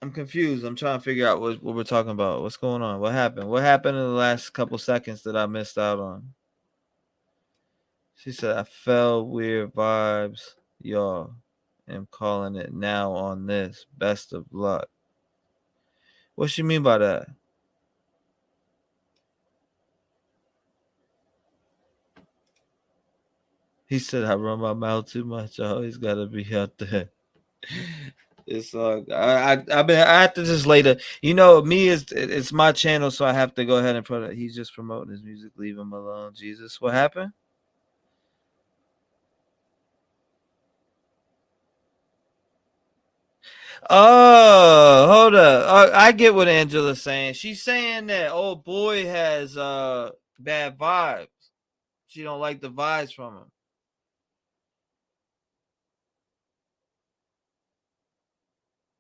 I'm confused. I'm trying to figure out what we're talking about. What's going on? What happened? What happened in the last couple seconds that I missed out on? She said, I felt weird vibes, y'all. am calling it now on this. Best of luck. What you mean by that? He said I run my mouth too much. I always gotta be out there. It's I have to just later. You know, me it's my channel, so I have to go ahead and put it. He's just promoting his music. Leave him alone, Jesus. What happened? Oh, hold up. I get what Angela's saying. She's saying that old boy has bad vibes. She don't like the vibes from him.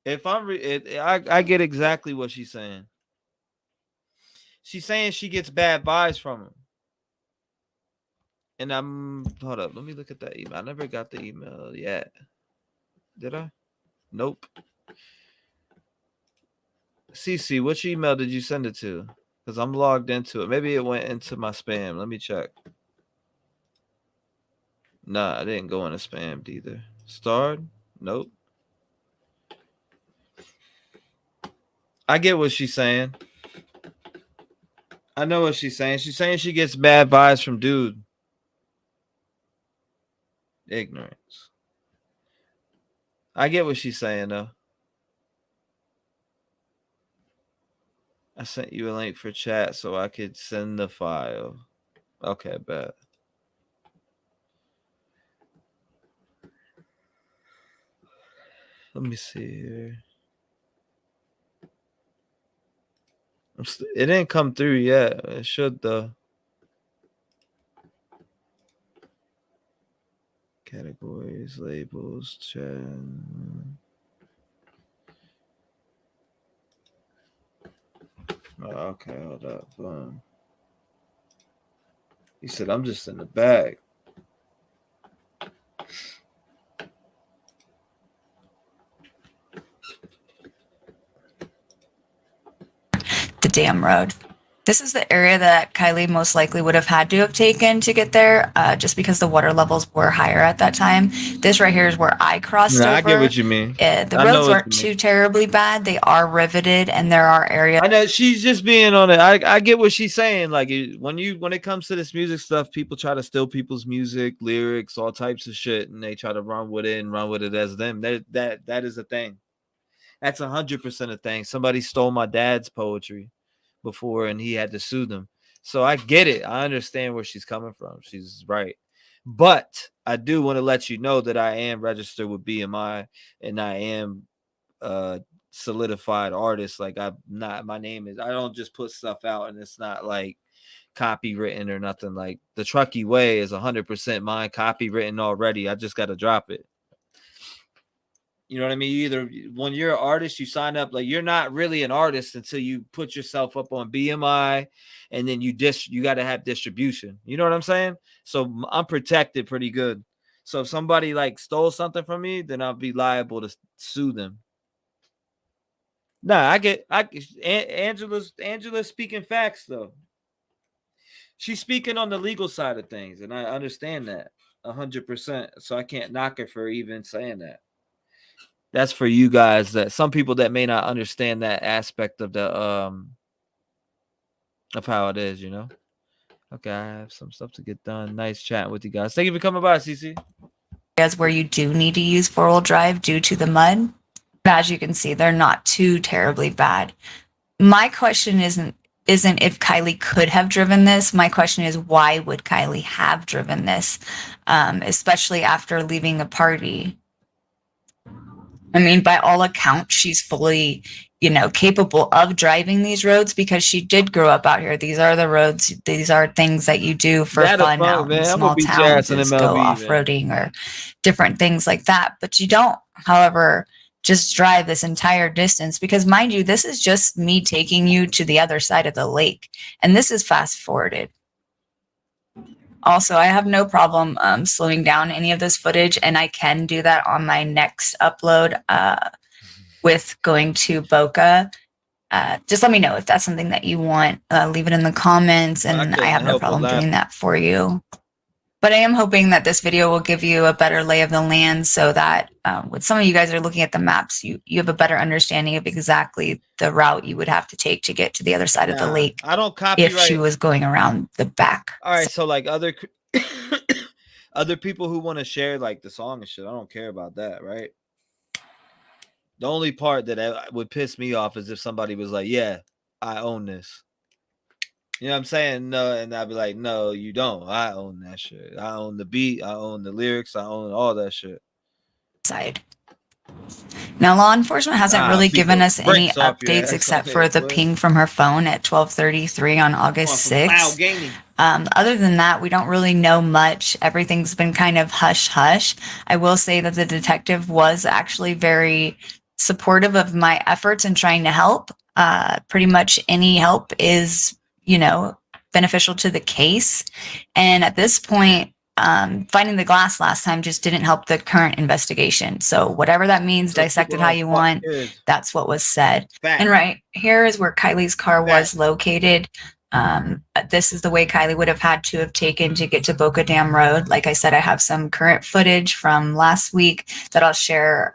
If I get exactly what she's saying. She's saying she gets bad vibes from him. And hold up, let me look at that email. I never got the email yet. Did I? Nope. CC, which email did you send it to? Because I'm logged into it. Maybe it went into my spam. Let me check. Nah, I didn't go into spam either. Starred? Nope. I get what she's saying. I know what she's saying. She's saying she gets bad vibes from dude. Ignorance. I get what she's saying, though. I sent you a link for chat so I could send the file. Okay, bet. Let me see here. It didn't come through yet. It should, though. Categories, labels, chat. Oh, okay, hold up. Boom. He said, I'm just in the bag. The damn road. This is the area that Kiely most likely would have had to have taken to get there, just because the water levels were higher at that time. This right here is where I crossed over. I get what you mean. The roads aren't too terribly bad. They are riveted, and there are areas. I know she's just being on it. I get what she's saying. Like when it comes to this music stuff, people try to steal people's music, lyrics, all types of shit, and they try to run with it and run with it as them. That is a thing. That's 100% a thing. Somebody stole my dad's poetry before and he had to sue them. So I get it. I understand where she's coming from. She's right. But I do want to let you know that I am registered with BMI and I am solidified artist. Like my name is, I don't just put stuff out and it's not like copywritten or nothing. Like the Truckee Way is 100% mine, copywritten already. I just got to drop it. You know what I mean? Either when you're an artist, you sign up. Like you're not really an artist until you put yourself up on BMI, and then you got to have distribution. You know what I'm saying? So I'm protected pretty good. So if somebody like stole something from me, then I'll be liable to sue them. Nah, Angela's speaking facts though. She's speaking on the legal side of things, and I understand that 100%. So I can't knock her for even saying that. That's for you guys, that some people that may not understand that aspect of the of how it is, you know. Okay, I have some stuff to get done. Nice chatting with you guys. Thank you for coming by, CC. Areas where you do need to use 4-wheel drive due to the mud, as you can see, they're not too terribly bad. My question isn't if Kiely could have driven this. My question is, why would Kiely have driven this, especially after leaving a party? I mean, by all accounts, she's fully, capable of driving these roads because she did grow up out here. These are the roads. These are things that you do for fun out in small towns, is go off-roading or different things like that. But you don't, however, just drive this entire distance because, mind you, this is just me taking you to the other side of the lake. And this is fast-forwarded. Also, I have no problem slowing down any of this footage, and I can do that on my next upload with going to Boca. Just let me know if that's something that you want. Leave it in the comments, and I have no problem doing that for you. But I am hoping that this video will give you a better lay of the land so that when some of you guys are looking at the maps, you have a better understanding of exactly the route you would have to take to get to the other side of the lake. I don't copyright. If she was going around the back. All right, so like other people who want to share like the song and shit, I don't care about that, right? The only part that would piss me off is if somebody was like, yeah, I own this. You know what I'm saying? No, and I'd be like, no, you don't. I own that shit. I own the beat. I own the lyrics. I own all that shit. Side. Now, law enforcement hasn't really given us any updates except for the ping from her phone at 12:33 on August 6th. Other than that, we don't really know much. Everything's been kind of hush-hush. I will say that the detective was actually very supportive of my efforts in trying to help. Pretty much any help is, beneficial to the case. And at this point, finding the glass last time just didn't help the current investigation. So whatever that means, dissect it how you want. That's what was said. And right here is where Kiely's car was located. This is the way Kiely would have had to have taken to get to Boca Dam Road. Like I said, I have some current footage from last week that I'll share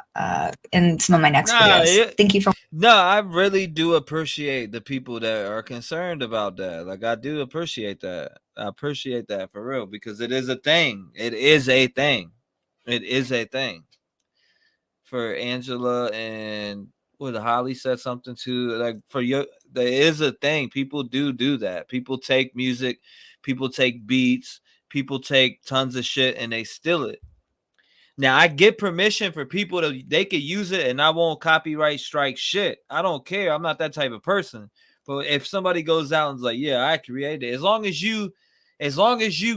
in some of my next videos. Thank you for. No, I really do appreciate the people that are concerned about that. Like, I do appreciate that. I appreciate that for real, because it is a thing. It is a thing. It is a thing. For Angela and what Holly said something to, like, for your, there is a thing. People do that. People take music, people take beats, people take tons of shit and they steal it. Now, I get permission for people to, they could use it and I won't copyright strike shit. I don't care. I'm not that type of person. But if somebody goes out and is like, yeah, I created it, as long as you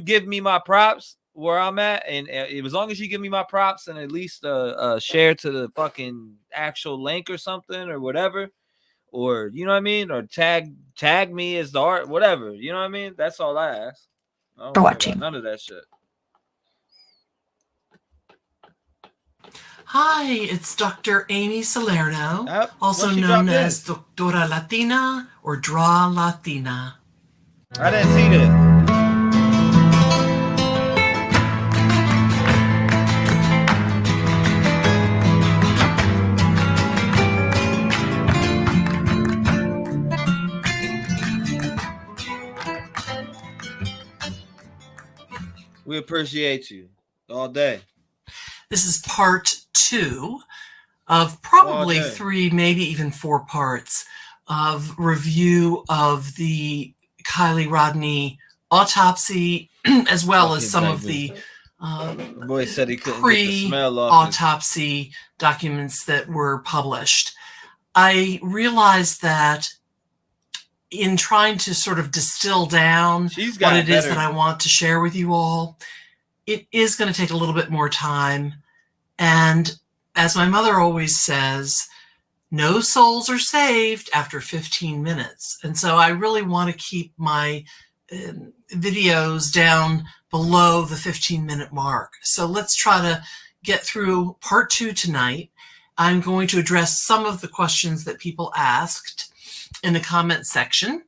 give me my props where I'm at, and as long as you give me my props and at least share to the fucking actual link or something or whatever, or you know what I mean, or tag me as the art, whatever, you know what I mean. That's all I ask. I don't for watching. none of that shit. Hi, it's Dr. Amy Salerno, also known as Doctora Latina or Draw Latina. I didn't see that. We appreciate you all day. This is part 2 of probably 3, maybe even 4 parts of review of the Kiely Rodni autopsy, as well as some of the boy said he couldn't get the smell off pre-autopsy documents that were published. I realized that in trying to sort of distill down what it is that I want to share with you all, it is going to take a little bit more time. And as my mother always says, no souls are saved after 15 minutes. And so I really want to keep my videos down below the 15-minute mark. So let's try to get through part 2 tonight. I'm going to address some of the questions that people asked in the comment section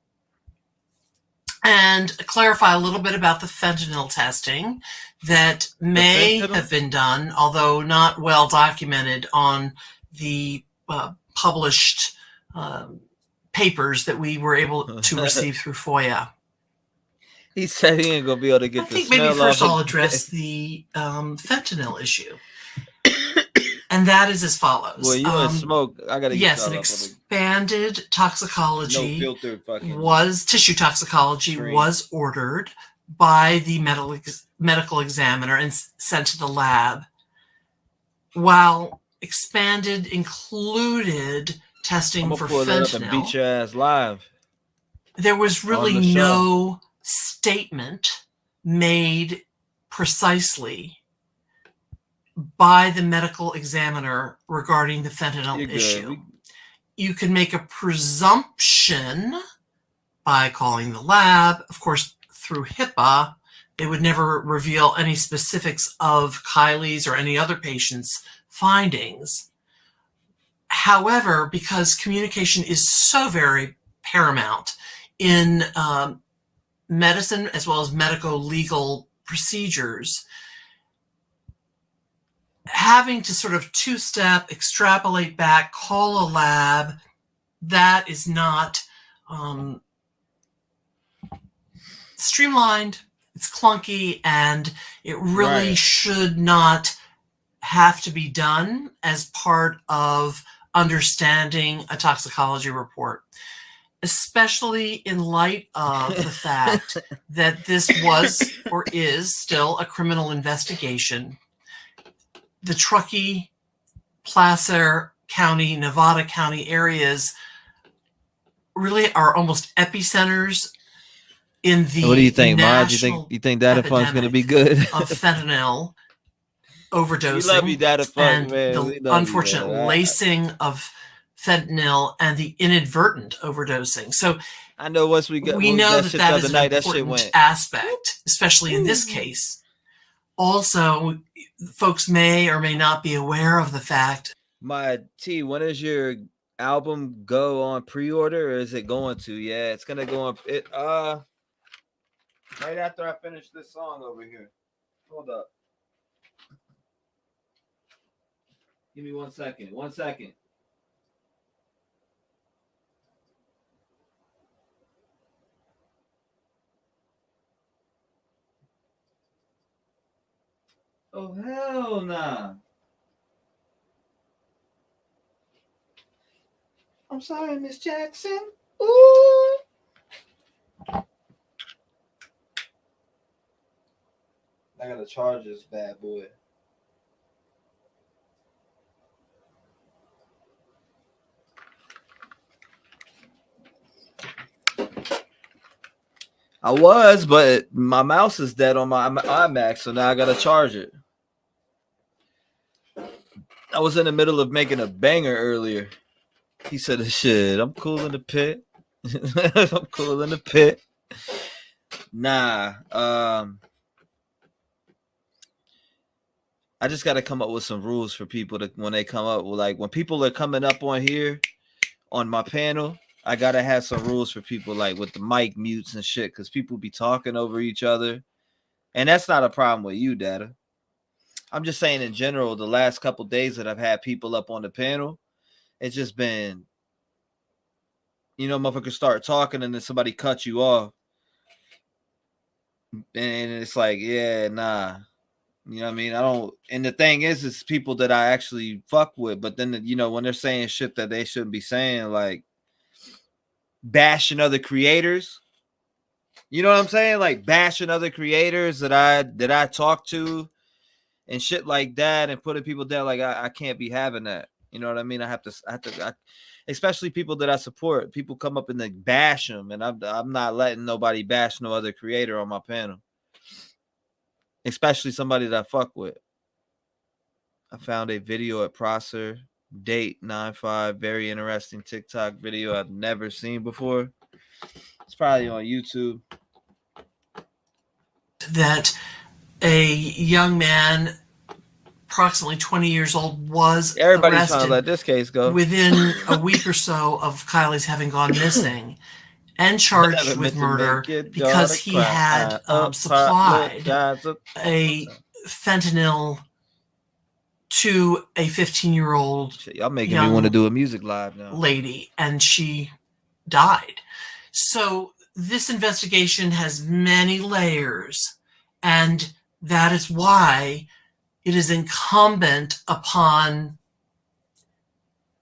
and clarify a little bit about the fentanyl testing that may have been done, although not well documented on the published papers that we were able to receive through FOIA. He said he ain't gonna be able to get the smell off. I think maybe first I'll address the fentanyl issue. And that is as follows. Well, you and Smoke, I gotta get yes, an expanded toxicology no filter fucking tissue toxicology stream. Was ordered by the medical examiner and sent to the lab. While expanded included testing for fentanyl, beat your ass live. There was really no statement made precisely by the medical examiner regarding the fentanyl issue. You can make a presumption by calling the lab. Of course, through HIPAA, they would never reveal any specifics of Kiely's or any other patient's findings. However, because communication is so very paramount in medicine as well as medico-legal procedures, having to sort of two-step, extrapolate back, call a lab, that is not streamlined, it's clunky, and it really should not have to be done as part of understanding a toxicology report, especially in light of the fact that this was or is still a criminal investigation. The Truckee, Placer County, Nevada County areas really are almost epicenters in the what do you think, Marge? You think Data Funk's gonna be good? Of fentanyl overdosing. We love you, Data Funk, and man. the unfortunate lacing of fentanyl and the inadvertent overdosing. So I know once we know that shit that the is other an night, that shit important went. aspect, especially in this case. Also, folks may or may not be aware of the fact. My T, when is your album go on pre-order, or is it going to? Yeah, it's gonna go on. Right after I finish this song over here. Hold up. Give me 1 second. 1 second. Oh, hell nah. I'm sorry, Miss Jackson. Ooh. I gotta charge this bad boy. I was, but my mouse is dead on my iMac, so now I gotta charge it. I was in the middle of making a banger earlier. He said, "Shit, I'm cool in the pit. I'm cool in the pit." Nah, I just gotta come up with some rules for people to when they come up. Like when people are coming up on here on my panel, I gotta have some rules for people, like with the mic mutes and shit, because people be talking over each other, and that's not a problem with you, Data. I'm just saying in general, the last couple days that I've had people up on the panel, it's just been, motherfuckers start talking and then somebody cuts you off, and it's like, yeah, nah. You know what I mean? I don't, and the thing is, it's people that I actually fuck with, but then, when they're saying shit that they shouldn't be saying, like bashing other creators, you know what I'm saying? Like bashing other creators that I talk to and shit like that, and putting people down. Like I can't be having that. You know what I mean? I have to, especially people that I support. People come up and they bash them, and I'm not letting nobody bash no other creator on my panel. Especially somebody that I fuck with. I found a video at Prosser, date 9/5, very interesting TikTok video I've never seen before. It's probably on YouTube. That a young man, approximately 20 years old, was Everybody's arrested trying to let this case go within a week or so of Kiely's having gone missing and charged with murder because he had supplied a fentanyl to a 15-year-old y'all making me want to do a music live now lady, and she died. So this investigation has many layers, and that is why it is incumbent upon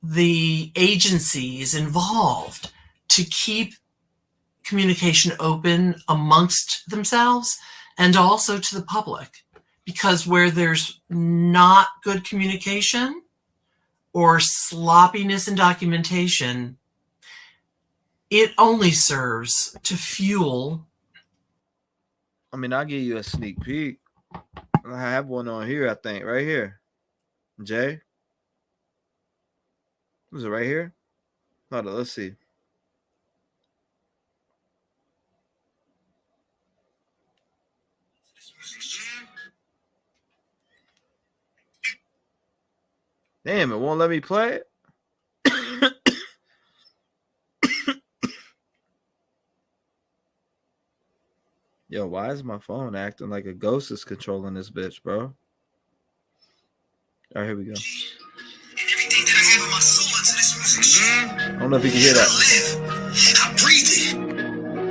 the agencies involved to keep communication open amongst themselves and also to the public, because where there's not good communication or sloppiness in documentation, it only serves to fuel. I mean, I'll give you a sneak peek. I have one on here, I think, right here. Jay? Was it right here? Hold on, let's see. Damn, it won't let me play it. Yo, why is my phone acting like a ghost is controlling this bitch, bro? All right, here we go. I don't know if you can hear that. I breathe it.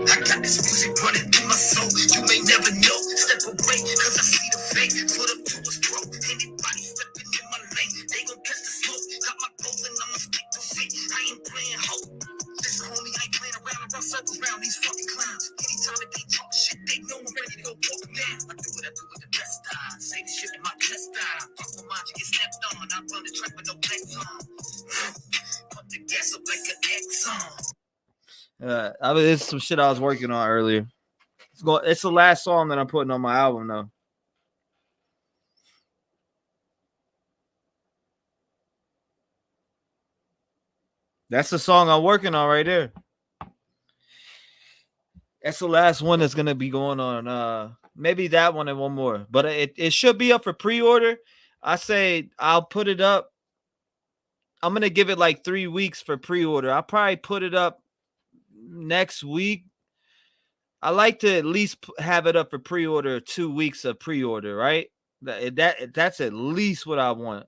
I got this music running through my soul. You may never know. Step away, cause I see the fake. Put up to his throat. Anybody stepping in my lane, they gon' catch the smoke. Got my goals and I'ma stick to fate. I ain't playing hope. Listen, homie, I ain't playing around and run circles around these fucking clowns. Anytime that they talk shit, they know I'm ready to go walk them down. I do what I do with the best style. Say the shit with my chest style. Fuck my mind, you get stepped on. I run the track with no legs on. Put the gas up like an Exxon. It's some shit I was working on earlier. It's the last song that I'm putting on my album, though. That's the song I'm working on right there. That's the last one that's gonna be going on. Maybe that one and one more, but it should be up for pre-order. I say I'll put it up. I'm gonna give it like 3 weeks for pre-order. I'll probably put it up next week. I like to at least have it up for pre-order 2 weeks of pre-order, right? That's at least what I want.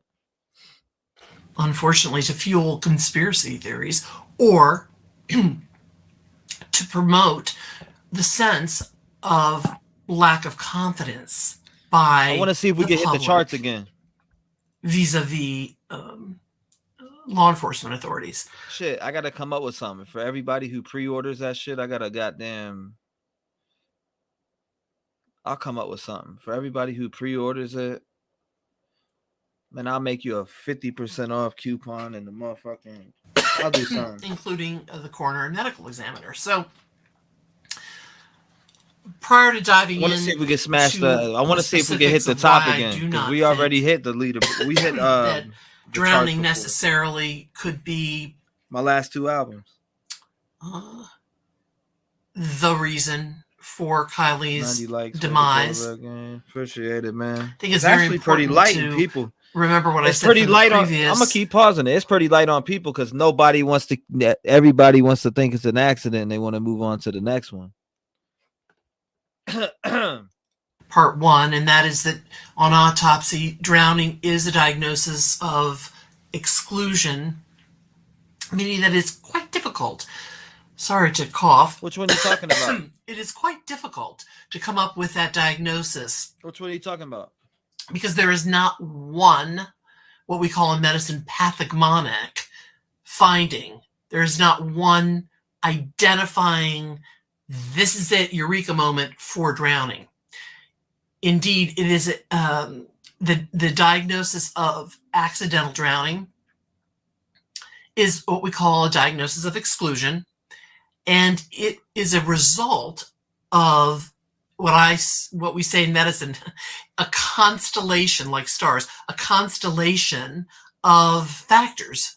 Unfortunately, to fuel conspiracy theories or to promote the sense of lack of confidence by I want to see if we can hit the charts again vis-a-vis law enforcement authorities. Shit, I gotta come up with something for everybody who pre-orders that shit. I gotta I'll come up with something for everybody who pre-orders it. Man, I'll make you a 50% off coupon and the motherfucking. I'll do something, including the coroner and medical examiner. So, prior to diving in, I want to see if we can smash the. I want to see if we can hit the top again because we already hit the leader. We hit that drowning necessarily could be my last 2 albums. The reason for Kiely's demise. Appreciate it, man. I think it's very actually pretty light on people. Remember what I said. Pretty light on. I'm gonna keep pausing it. It's pretty light on people because nobody wants to. Everybody wants to think it's an accident. And they want to move on to the next one. Part 1, and that is that on autopsy, drowning is a diagnosis of exclusion, meaning that it's quite difficult. Sorry to cough. Which one are you talking about? It is quite difficult to come up with that diagnosis. Which one are you talking about? Because there is not one, what we call in medicine, pathognomonic finding. There is not one identifying, this is it, eureka moment for drowning. Indeed, it is the diagnosis of accidental drowning is what we call a diagnosis of exclusion. And it is a result of what we say in medicine, a constellation, like stars, a constellation of factors.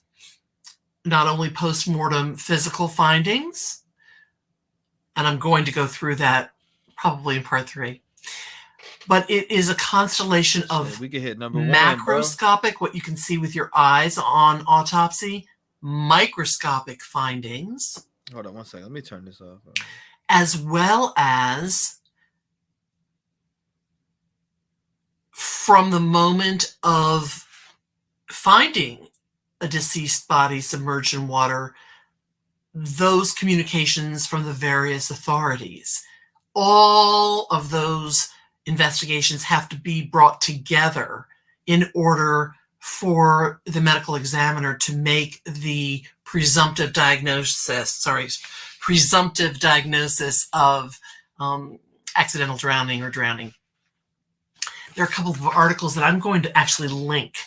Not only post-mortem physical findings, and I'm going to go through that probably in part 3, but it is a constellation of we can hit number macroscopic, what you can see with your eyes on autopsy, microscopic findings. Hold on one second. Let me turn this off. As well as from the moment of finding a deceased body submerged in water, those communications from the various authorities. All of those investigations have to be brought together in order for the medical examiner to make the presumptive diagnosis of accidental drowning or drowning. There are a couple of articles that I'm going to actually link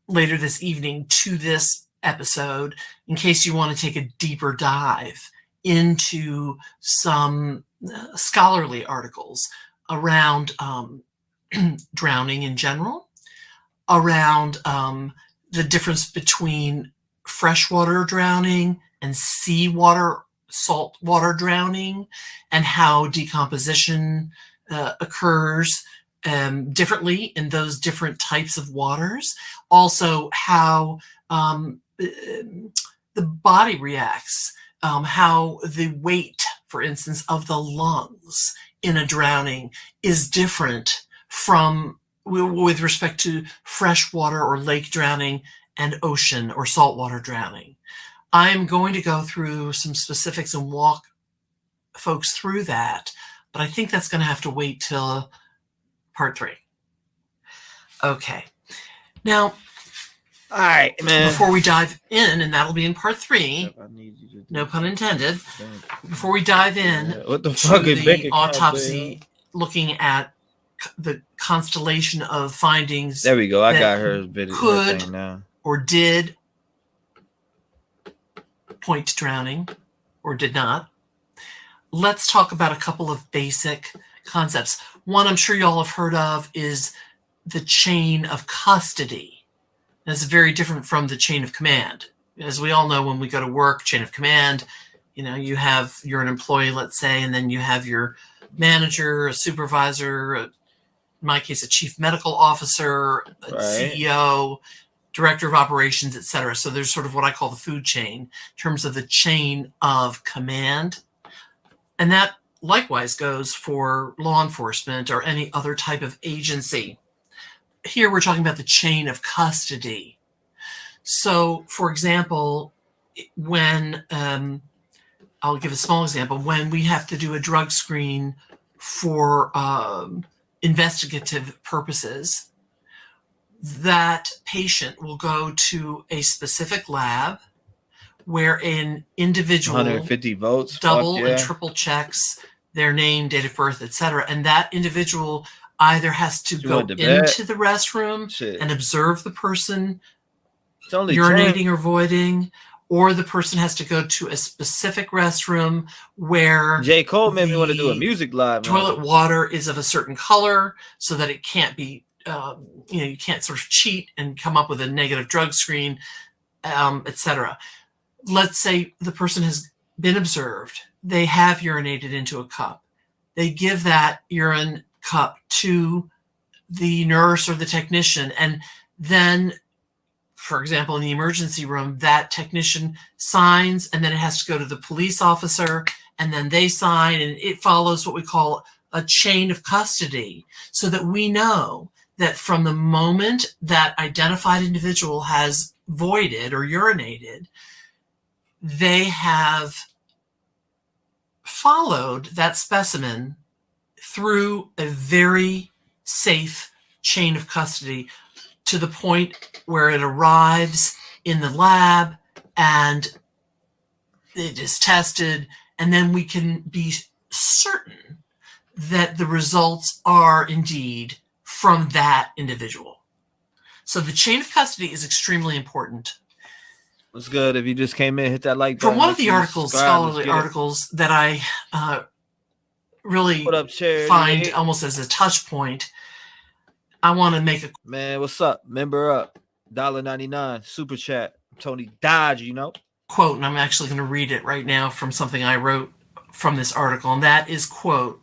later this evening to this episode in case you want to take a deeper dive into some scholarly articles around drowning in general, around the difference between freshwater drowning and seawater, saltwater drowning, and how decomposition occurs differently in those different types of waters. Also, how the body reacts how the weight, for instance, of the lungs in a drowning is different from with respect to freshwater or lake drowning and ocean or saltwater drowning. I'm going to go through some specifics and walk folks through that, but I think that's going to have to wait till part 3. Okay. Now, all right, man. Before we dive in, and that'll be in part 3, no pun intended. Before we dive in what the to fuck the autopsy, looking at the constellation of findings. There we go. I got her video could thing now. Or did point to drowning, or did not. Let's talk about a couple of basic concepts. One I'm sure y'all have heard of is the chain of custody. That's very different from the chain of command. As we all know, when we go to work, chain of command, you're an employee, let's say, and then you have your manager, a supervisor, in my case, a chief medical officer, a CEO, director of operations, etc. So there's sort of what I call the food chain in terms of the chain of command. And that likewise goes for law enforcement or any other type of agency. Here we're talking about the chain of custody. So, for example, when I'll give a small example, when we have to do a drug screen for investigative purposes, that patient will go to a specific lab where an individual 150 votes, double and triple checks their name, date of birth, etc. And that individual either has to go into the restroom and observe the person urinating or voiding, or the person has to go to a specific restroom where J. Cole made me want to do a music live. Toilet water is of a certain color so that it can't be, you can't sort of cheat and come up with a negative drug screen, etc. Let's say the person has been observed. They have urinated into a cup. They give that urine cup to the nurse or the technician, and then, for example, in the emergency room, that technician signs, and then it has to go to the police officer, and then they sign, and it follows what we call a chain of custody, so that we know that from the moment that identified individual has voided or urinated, they have followed that specimen through a very safe chain of custody to the point where it arrives in the lab and it is tested, and then we can be certain that the results are indeed from that individual. So the chain of custody is extremely important. What's good? If you just came in, hit that like button. From one of the articles, scholarly articles that I really find almost as a touch point, I want to make a... Man, what's up? Member up. $1.99. Super chat. Tony Dodge, quote, and I'm actually going to read it right now from something I wrote from this article, and that is, quote,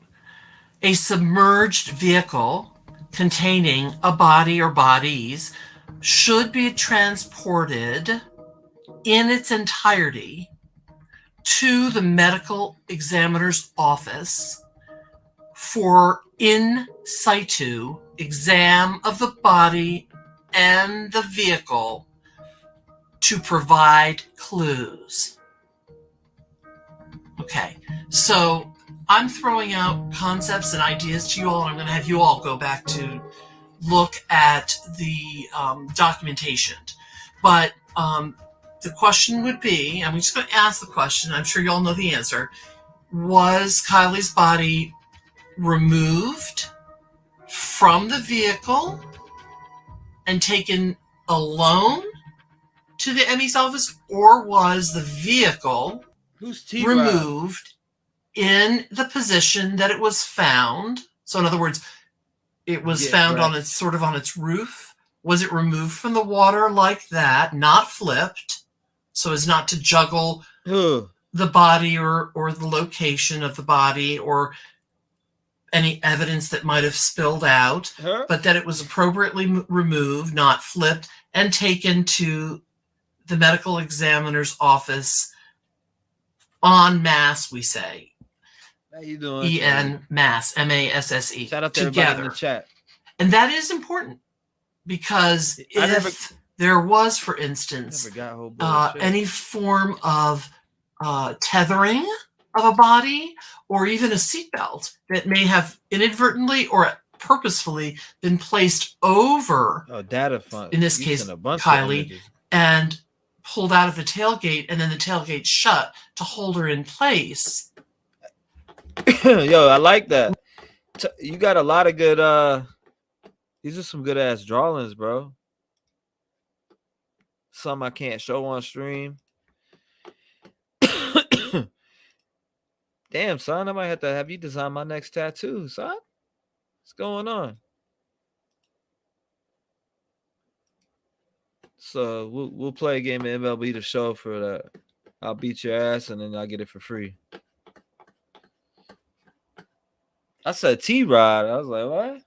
a submerged vehicle containing a body or bodies should be transported in its entirety to the medical examiner's office for in situ exam of the body and the vehicle to provide clues. Okay, so I'm throwing out concepts and ideas to you all, and I'm going to have you all go back to look at the documentation. But the question would be, I'm just going to ask the question, I'm sure you all know the answer, was Kiely's body removed from the vehicle and taken alone to the ME's office, or was the vehicle removed in the position that it was found? So in other words, it was found on its sort of on its roof. Was it removed from the water like that, not flipped, so as not to juggle the body or the location of the body or any evidence that might have spilled out, but that it was appropriately removed, not flipped, and taken to the medical examiner's office en masse, we say. How you doing? En masse, M-A-S-S-E. Shout out to everybody in the chat. And that is important because if there was, for instance, any form of tethering of a body or even a seatbelt that may have inadvertently or purposefully been placed over, in this case, Kiely, and pulled out of the tailgate and then the tailgate shut to hold her in place. Yo, I like that. You got a lot of good these are some good ass drawings, bro. Some I can't show on stream. Damn, son, I might have to have you design my next tattoo, son. What's going on? So we'll play a game of MLB The Show for that. I'll beat your ass and then I'll get it for free. I said T-REV. I was like, what?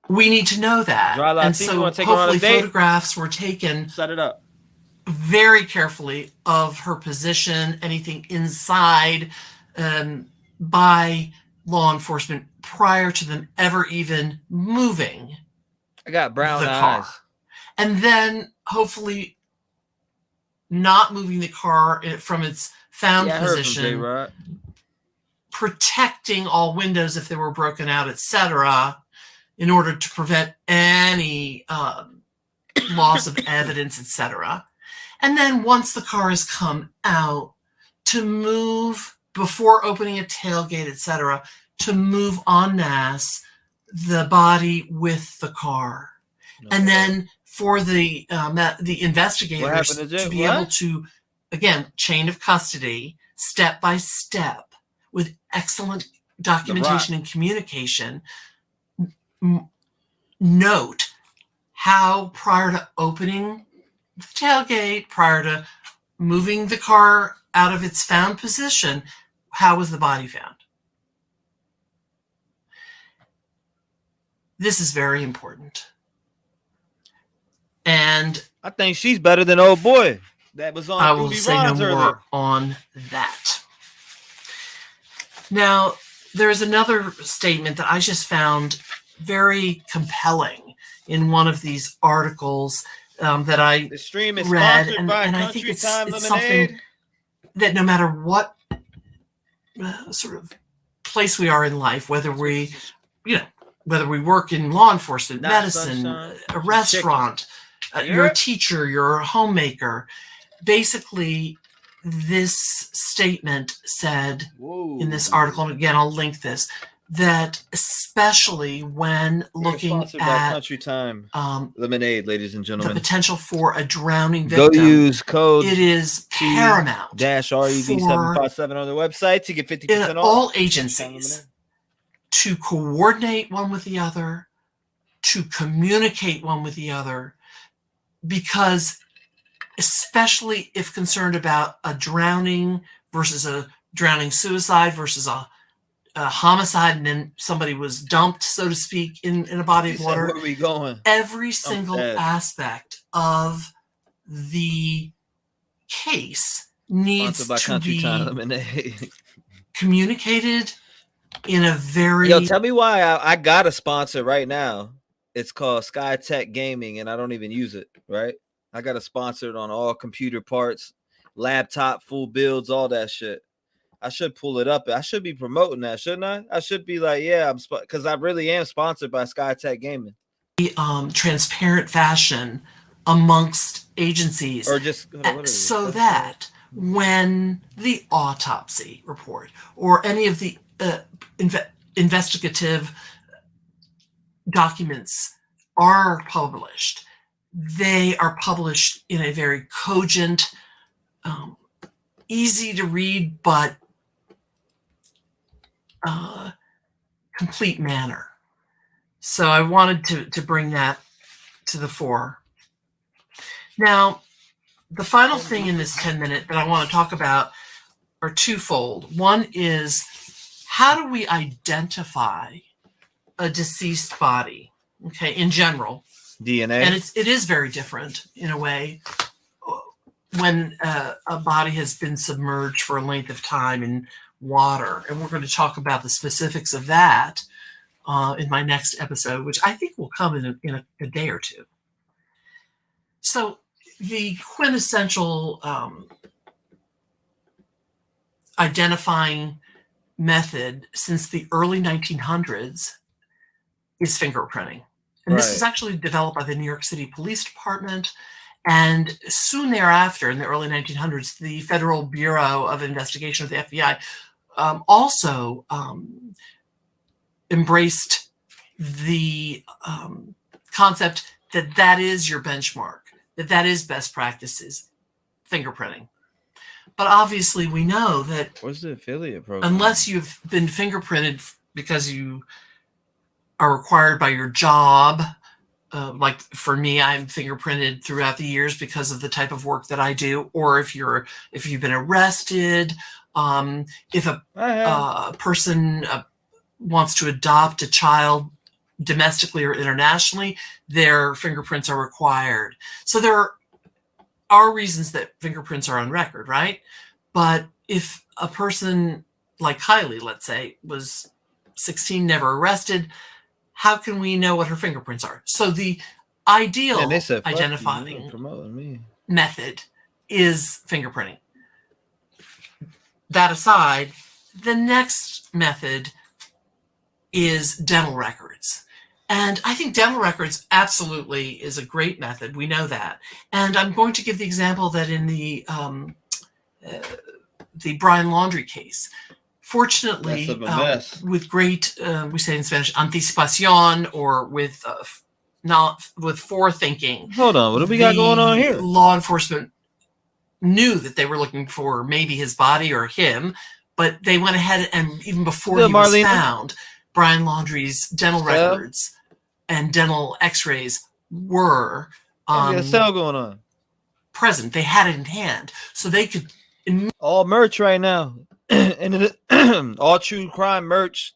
We need to know that. And so hopefully photographs were taken. Set it up. Very carefully of her position, anything inside, by law enforcement prior to them ever even moving. I got brown the eyes. Car. And then hopefully not moving the car from its found position, protecting all windows if they were broken out, etc., in order to prevent any loss of evidence, etc. And then once the car has come out, to move before opening a tailgate, etc., to move en masse the body with the car, and then for the investigators to be able to, again, chain of custody, step by step, with excellent documentation and communication, note how prior to opening the tailgate, prior to moving the car out of its found position, how was the body found? This is very important. And I think she's better than old boy that was on. I will say no more on that. Now, there's another statement that I just found very compelling in one of these articles that I read, and I think it's something that no matter what sort of place we are in life, whether we work in law enforcement, medicine, a restaurant, you're a teacher, you're a homemaker, basically this statement said in this article, and again, I'll link this, that especially when looking at Country Time Lemonade, ladies and gentlemen, the potential for a drowning victim, go use code it is paramount -REV757 on their website to get 50% off. All agencies to coordinate one with the other, to communicate one with the other, because especially if concerned about a drowning versus a drowning suicide versus a homicide, and then somebody was dumped, so to speak, in a body of water. Where are we going? Every single aspect of the case needs to be communicated in a very... Yo, tell me why I got a sponsor right now. It's called SkyTech Gaming, and I don't even use it, right? I got a sponsored on all computer parts, laptop, full builds, all that shit. I should pull it up. I should be promoting that, shouldn't I? I should be like, yeah, because I really am sponsored by SkyTech Gaming. Transparent fashion amongst agencies, or just so that when the autopsy report or any of the investigative documents are published, they are published in a very cogent, easy to read, but complete manner. So I wanted to bring that to the fore. Now, the final thing in this 10-minute that I want to talk about are twofold. One is, how do we identify a deceased body? Okay, in general. DNA. And it is very different in a way. when a body has been submerged for a length of time in water. And we're going to talk about the specifics of that in my next episode, which I think will come in a day or two. So the quintessential identifying method since the early 1900s is fingerprinting. And this is actually developed by the New York City Police Department. And soon thereafter, in the early 1900s, the Federal Bureau of Investigation of the FBI also embraced the concept that that is your benchmark, that is best practices, fingerprinting. But obviously we know that what's the affiliate program? Unless you've been fingerprinted because you are required by your job, like for me, I'm fingerprinted throughout the years because of the type of work that I do, or if you've been arrested, if a person wants to adopt a child domestically or internationally, their fingerprints are required. So there are reasons that fingerprints are on record, right? But if a person like Kiely, let's say, was 16, never arrested, how can we know what her fingerprints are? So the ideal identifying method is fingerprinting. That aside, the next method is dental records. And I think dental records absolutely is a great method. We know that. And I'm going to give the example that in the Brian Laundrie case, fortunately, with great, we say in Spanish, anticipación, or with forethinking. Hold on, what do we got going on here? Law enforcement knew that they were looking for maybe his body or him, but they went ahead and even before he was found, Brian Laundrie's dental records and dental x-rays were going on present. They had it in hand, so they could all merch right now. And all true crime merch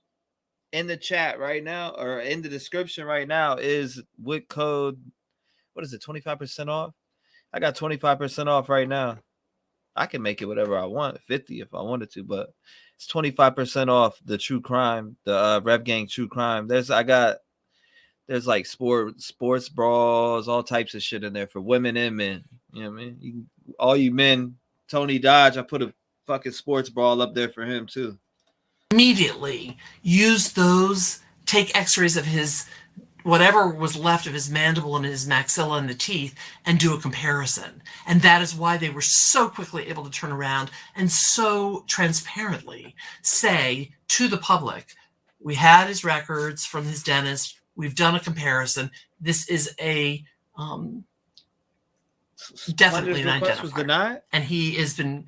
in the chat right now, or in the description right now, is with code, what is it, 25% off? I got 25% off right now. I can make it whatever I want, 50 if I wanted to, but it's 25% off the true crime, the Revgang true crime. There's like sports bras, all types of shit in there for women and men. You know what I mean? All you men, Tony Dodge, I put a fucking sports bra up there for him too. Immediately use those, take x-rays of his whatever was left of his mandible and his maxilla and the teeth, and do a comparison. And that is why they were so quickly able to turn around and so transparently say to the public, we had his records from his dentist, we've done a comparison, this is a definitely an identifier, and he has been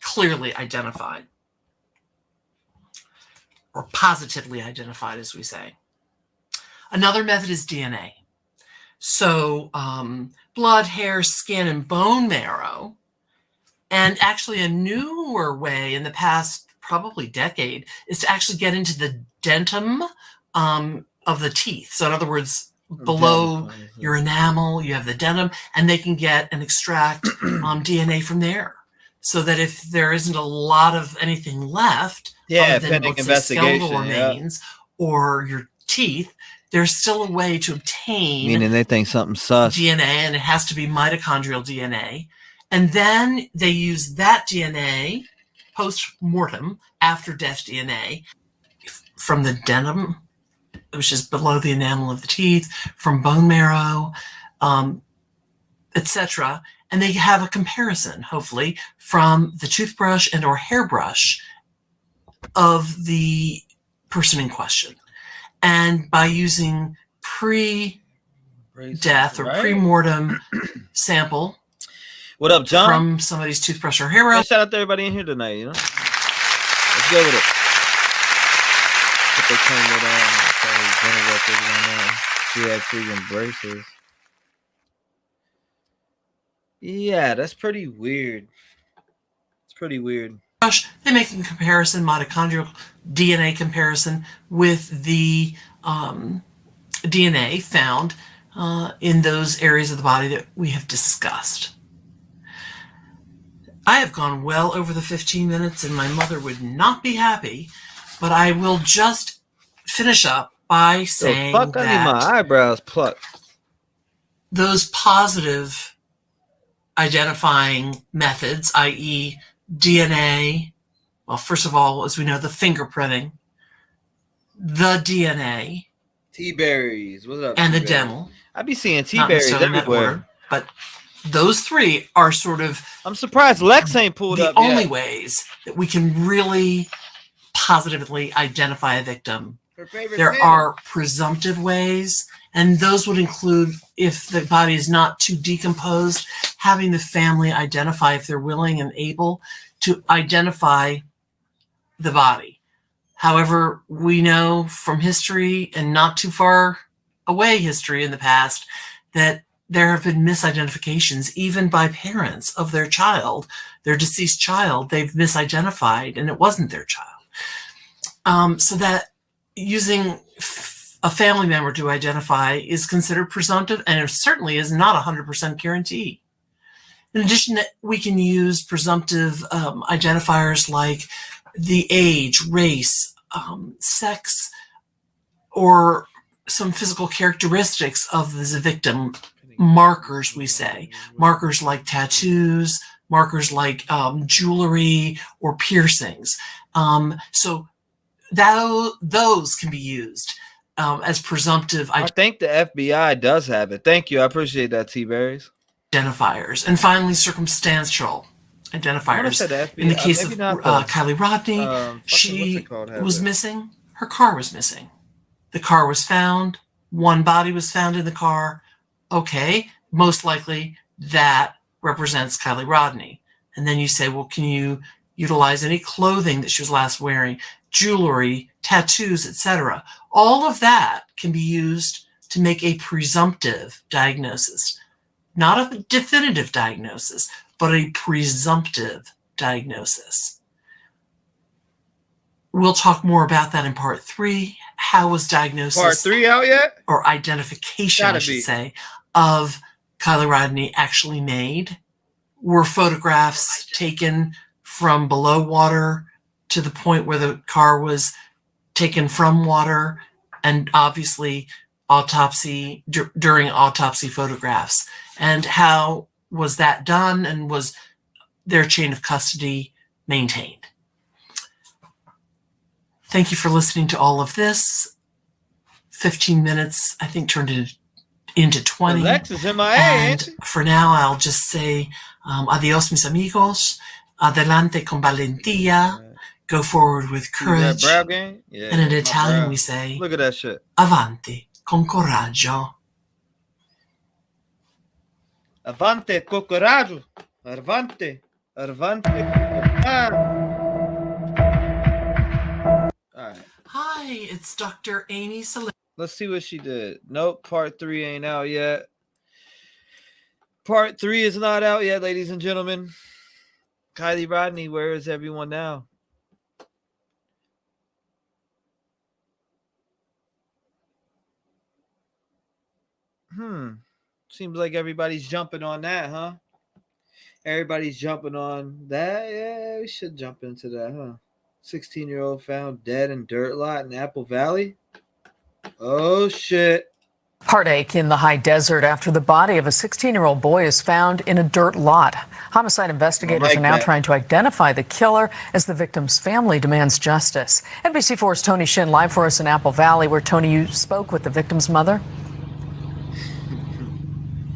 clearly identified, or positively identified, as we say. Another method is DNA. So blood, hair, skin, and bone marrow. And actually a newer way in the past probably decade is to actually get into the dentum of the teeth. So in other words, below your enamel, you have the dentum, and they can get and extract DNA from there. So that if there isn't a lot of anything left, pending investigation, skeletal remains or your teeth, there's still a way to obtain, meaning they think something sus, DNA, and it has to be mitochondrial DNA. And then they use that DNA post-mortem, after death DNA, from the dentum, which is below the enamel of the teeth, from bone marrow, etc. And they have a comparison, hopefully, from the toothbrush and or hairbrush of the person in question. And by using pre-death or pre-mortem sample, what up, John? From somebody's toothbrush or hairbrush. Shout out to everybody in here tonight. You know, let's go with it. Put the camera down. She had freaking braces. Yeah, that's pretty weird. It's pretty weird. They make a comparison, mitochondrial DNA comparison, with the DNA found in those areas of the body that we have discussed. I have gone well over the 15 minutes, and my mother would not be happy, but I will just finish up by saying fuck, I need my eyebrows plucked. Those positive identifying methods, i.e. DNA, well, first of all, as we know, the fingerprinting, the DNA, T-berries, what's up? and the dental. I be seeing T-berries everywhere. But those three are sort of. I'm surprised Lex ain't pulled up the only yet. ways that we can really positively identify a victim. There are presumptive ways, and those would include, if the body is not too decomposed, having the family identify, if they're willing and able, to identify the body. However, we know from history, and not too far away history in the past, that there have been misidentifications, even by parents of their child, their deceased child. They've misidentified, and it wasn't their child. So that using a family member to identify is considered presumptive, and it certainly is not 100% guarantee. In addition, we can use presumptive identifiers like the age, race, sex, or some physical characteristics of the victim. Markers, we say. Markers like tattoos, markers like jewelry or piercings. So those can be used as presumptive. I think the FBI does have it. Thank you. I appreciate that, T-berries. Identifiers. And finally, circumstantial identifiers. In the case of Kiely Rodni, she was missing. Her car was missing. The car was found. One body was found in the car. Okay, most likely that represents Kiely Rodni. And then you say, well, can you utilize any clothing that she was last wearing, jewelry, tattoos, etc.? All of that can be used to make a presumptive diagnosis. Not a definitive diagnosis, but a presumptive diagnosis. We'll talk more about that in part 3. How was diagnosis? Part 3 out yet? Or identification, I should say, of Kiely Rodni actually made? Were photographs taken from below water to the point where the car was taken from water? And obviously autopsy, during autopsy photographs. And how was that done, and was their chain of custody maintained? Thank you for listening to all of this. 15 minutes, I think, turned into 20. Lex is MIA, and for now, I'll just say adios, mis amigos. Adelante con valentía. Go forward with courage. And in Italian, we say, look at that shit. Avanti con coraggio. Avanti con coraggio. Avanti. Avanti. All right. Hi, it's Dr. Amy Salim. Let's see what she did. Nope, part 3 ain't out yet. Part 3 is not out yet, ladies and gentlemen. Kiely Rodni, where is everyone now? Seems like everybody's jumping on that, huh? Everybody's jumping on that. Yeah, we should jump into that, huh? 16-year-old found dead in dirt lot in Apple Valley. Oh, shit. Heartache in the high desert after the body of a 16-year-old boy is found in a dirt lot. Homicide investigators are now trying to identify the killer as the victim's family demands justice. NBC4's Tony Shin live for us in Apple Valley, where, Tony, you spoke with the victim's mother.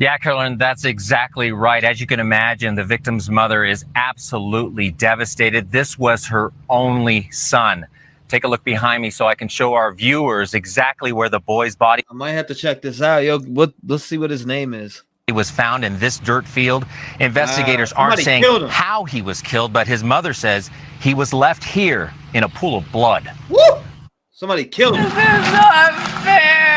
Yeah, Carolyn, that's exactly right. As you can imagine, the victim's mother is absolutely devastated. This was her only son. Take a look behind me so I can show our viewers exactly where the boy's body. I might have to check this out. Yo, let's see what his name is. He was found in this dirt field. Investigators aren't saying how he was killed, but his mother says he was left here in a pool of blood. Woo! Somebody killed him. This is not fair.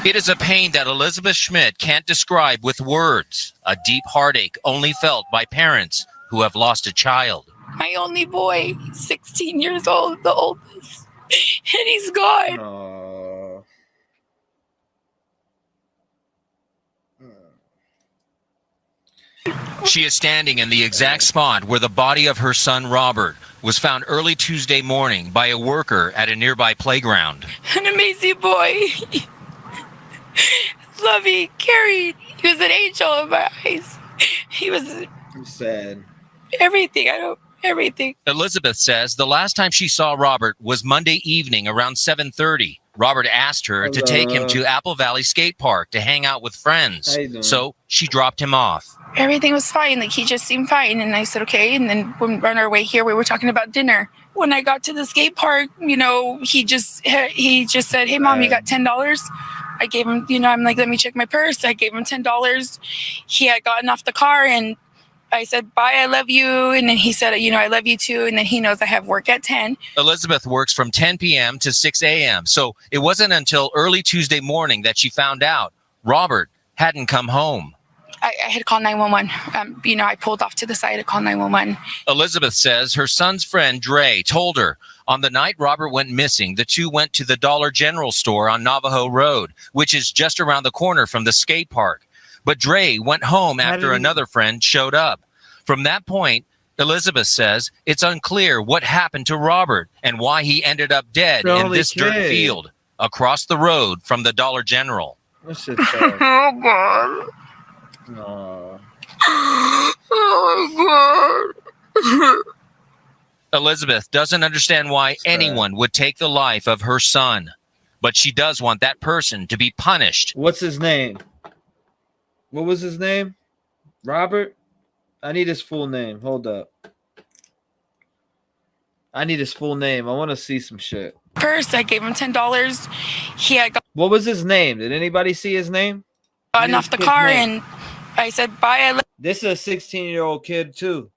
It is a pain that Elizabeth Schmidt can't describe with words. A deep heartache only felt by parents who have lost a child. My only boy, 16 years old, the oldest, and he's gone. She is standing in the exact spot where the body of her son, Robert, was found early Tuesday morning by a worker at a nearby playground. An amazing boy. Lovey, carried. He was an angel in my eyes. He was sad. Everything. Everything. Elizabeth says the last time she saw Robert was Monday evening around 7:30. Robert asked her to take him to Apple Valley Skate Park to hang out with friends. So she dropped him off. Everything was fine. Like, he just seemed fine. And I said, okay. And then when on our way here, we were talking about dinner. When I got to the skate park, you know, he just said, hey, Mom, you got $10? I gave him, you know, I'm like, let me check my purse. I gave him $10. He had gotten off the car and I said, bye, I love you. And then he said, you know, I love you too. And then he knows I have work at 10. Elizabeth works from 10 p.m. to 6 a.m. So it wasn't until early Tuesday morning that she found out Robert hadn't come home. I had called 911. You know, I pulled off to the side to call 911. Elizabeth says her son's friend, Dre, told her on the night Robert went missing, the two went to the Dollar General store on Navajo Road, which is just around the corner from the skate park. But Dre went home after another friend showed up. From that point, Elizabeth says it's unclear what happened to Robert and why he ended up dead in this dirt field across the road from the Dollar General. What's it? Oh, God. No. Oh, my God. Elizabeth doesn't understand why anyone would take the life of her son, but she does want that person to be punished. What's his name? What was his name? Robert? I need his full name. Hold up. I need his full name. I want to see some shit. Purse, I gave him $10. He had What was his name? Did anybody see his name? gotten off the car and I said, bye, I This is a 16-year-old kid too.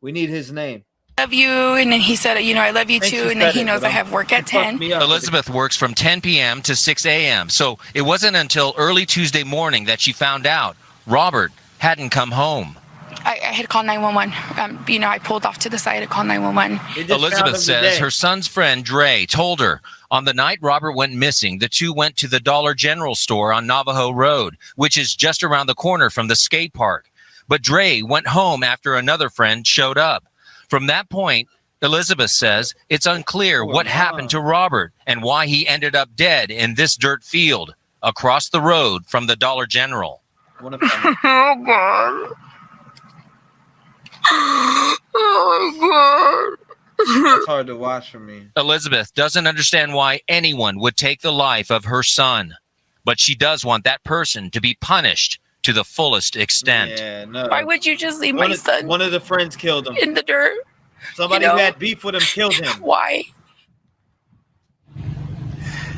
We need his name. love you. And then he said, you know, I love you too. And then he knows I have work at 10. Elizabeth works from 10 p.m. to 6 a.m. So it wasn't until early Tuesday morning that she found out Robert hadn't come home. I had called 911. You know, I pulled off to the side to call 911. Elizabeth says her son's friend, Dre, told her on the night Robert went missing, the two went to the Dollar General store on Navajo Road, which is just around the corner from the skate park. But Dre went home after another friend showed up. From that point, Elizabeth says it's unclear what happened to Robert and why he ended up dead in this dirt field across the road from the Dollar General. Oh, God. Oh, my God. It's hard to watch for me. Elizabeth doesn't understand why anyone would take the life of her son, but she does want that person to be punished to the fullest extent. Yeah, no. Why would you just leave my son one of the friends killed him. in the dirt? Somebody You know? who had beef with him killed him. Why?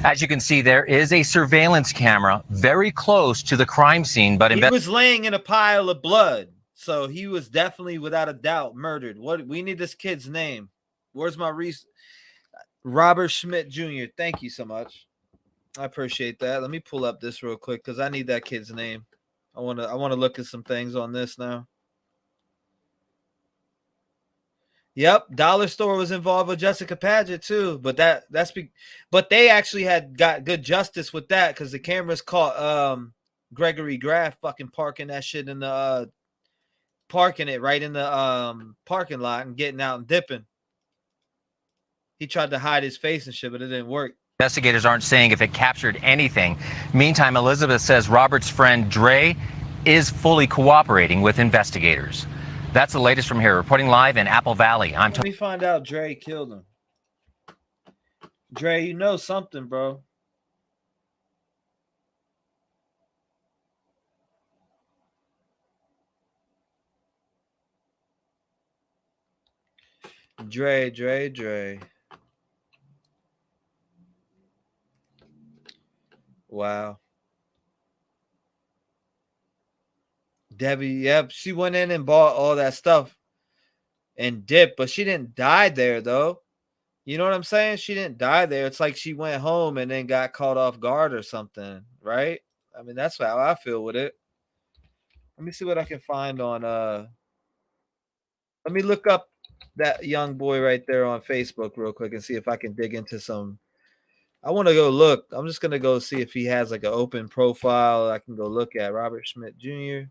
As you can see, there is a surveillance camera very close to the crime scene, but He was laying in a pile of blood, so he was definitely, without a doubt, murdered. What we need this kid's name. Where's my Robert Schmidt Jr. Thank you so much. I appreciate that. Let me pull up this real quick because I need that kid's name. I want to look at some things on this now. Yep, Dollar Store was involved with Jessica Paget too, but but they actually got good justice with that because the cameras caught Gregory Graff fucking parking that shit in the parking it right in the parking lot and getting out and dipping. He tried to hide his face and shit, but it didn't work. investigators aren't saying if it captured anything. Meantime, Elizabeth says Robert's friend Dre is fully cooperating with investigators. That's the latest from here. Reporting live in Apple Valley. Let me find out Dre killed him. Dre, you know something, bro. Dre. Wow. Debbie, yep, she went in and bought all that stuff and dipped, but she didn't die there, though. You know what I'm saying? She didn't die there. It's like she went home and then got caught off guard or something, right? I mean, that's how I feel with it. Let me see what I can find on let me look up that young boy right there on Facebook real quick and see if I can dig into some. I want to go look. I'm just going to go see if he has like an open profile I can go look at. Robert Schmidt Jr.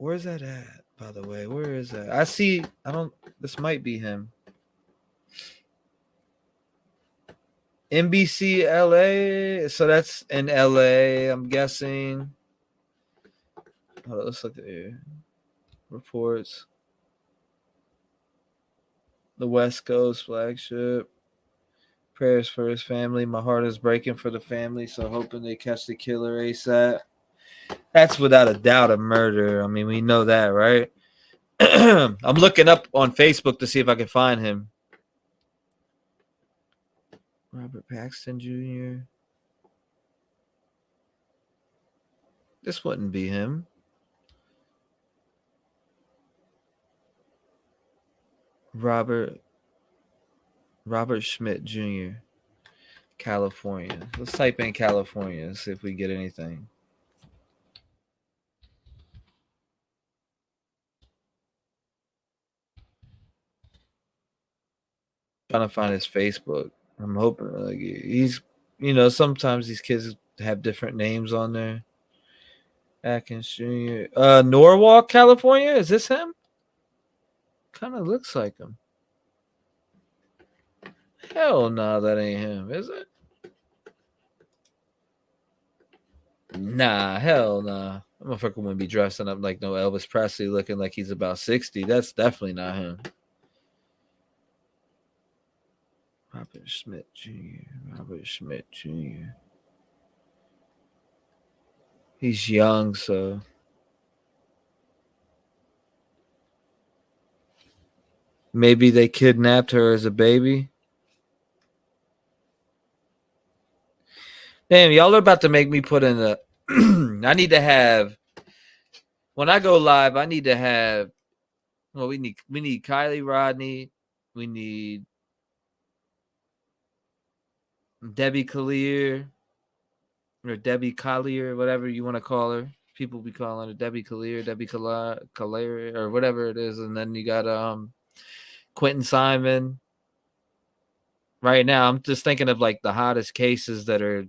Where's that at, by the way? Where is that? I see. I don't. This might be him. NBC LA. So that's in LA, I'm guessing. Hold on, let's look at here. Reports. The West Coast flagship. Prayers for his family. My heart is breaking for the family, so hoping they catch the killer ASAP. That's without a doubt a murder. I mean, we know that, right? I'm looking up on Facebook to see if I can find him. Robert Paxton Jr. This wouldn't be him. Robert Schmidt Jr. California. Let's type in California and see if we get anything. Trying to find his Facebook. I'm hoping like he's, sometimes these kids have different names on there. Atkins Jr. Norwalk, California. Is this him? Kind of looks like him. Hell no, that ain't him, is it? Nah, hell nah. That motherfucker wouldn't be dressing up like no Elvis Presley looking like he's about 60. That's definitely not him. Robert Schmidt Jr. He's young, so. Maybe they kidnapped her as a baby. Damn, y'all are about to make me put in the. I need to have. When I go live, I need to have. Well, we need Kiely Rodni. We need Debbie Collier or Debbie Collier, whatever you want to call her. People be calling her Debbie Collier, Debbie Collier, or whatever it is. And then you got Quentin Simon. Right now, I'm just thinking of like the hottest cases that are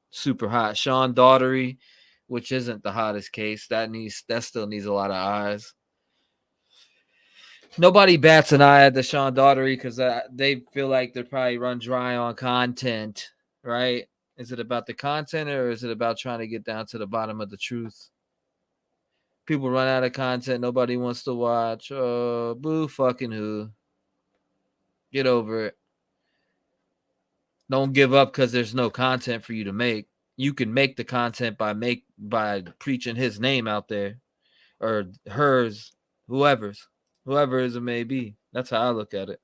super hot. Sean Daughtery, which isn't the hottest case. That still needs a lot of eyes. Nobody bats an eye at the Sean Daughtery because they feel like they probably run dry on content, right? Is it about the content or is it about trying to get down to the bottom of the truth? People run out of content. Nobody wants to watch. Oh, boo fucking who. Get over it. Don't give up because there's no content for you to make. You can make the content by preaching his name out there or hers, whoever it may be. That's how I look at it.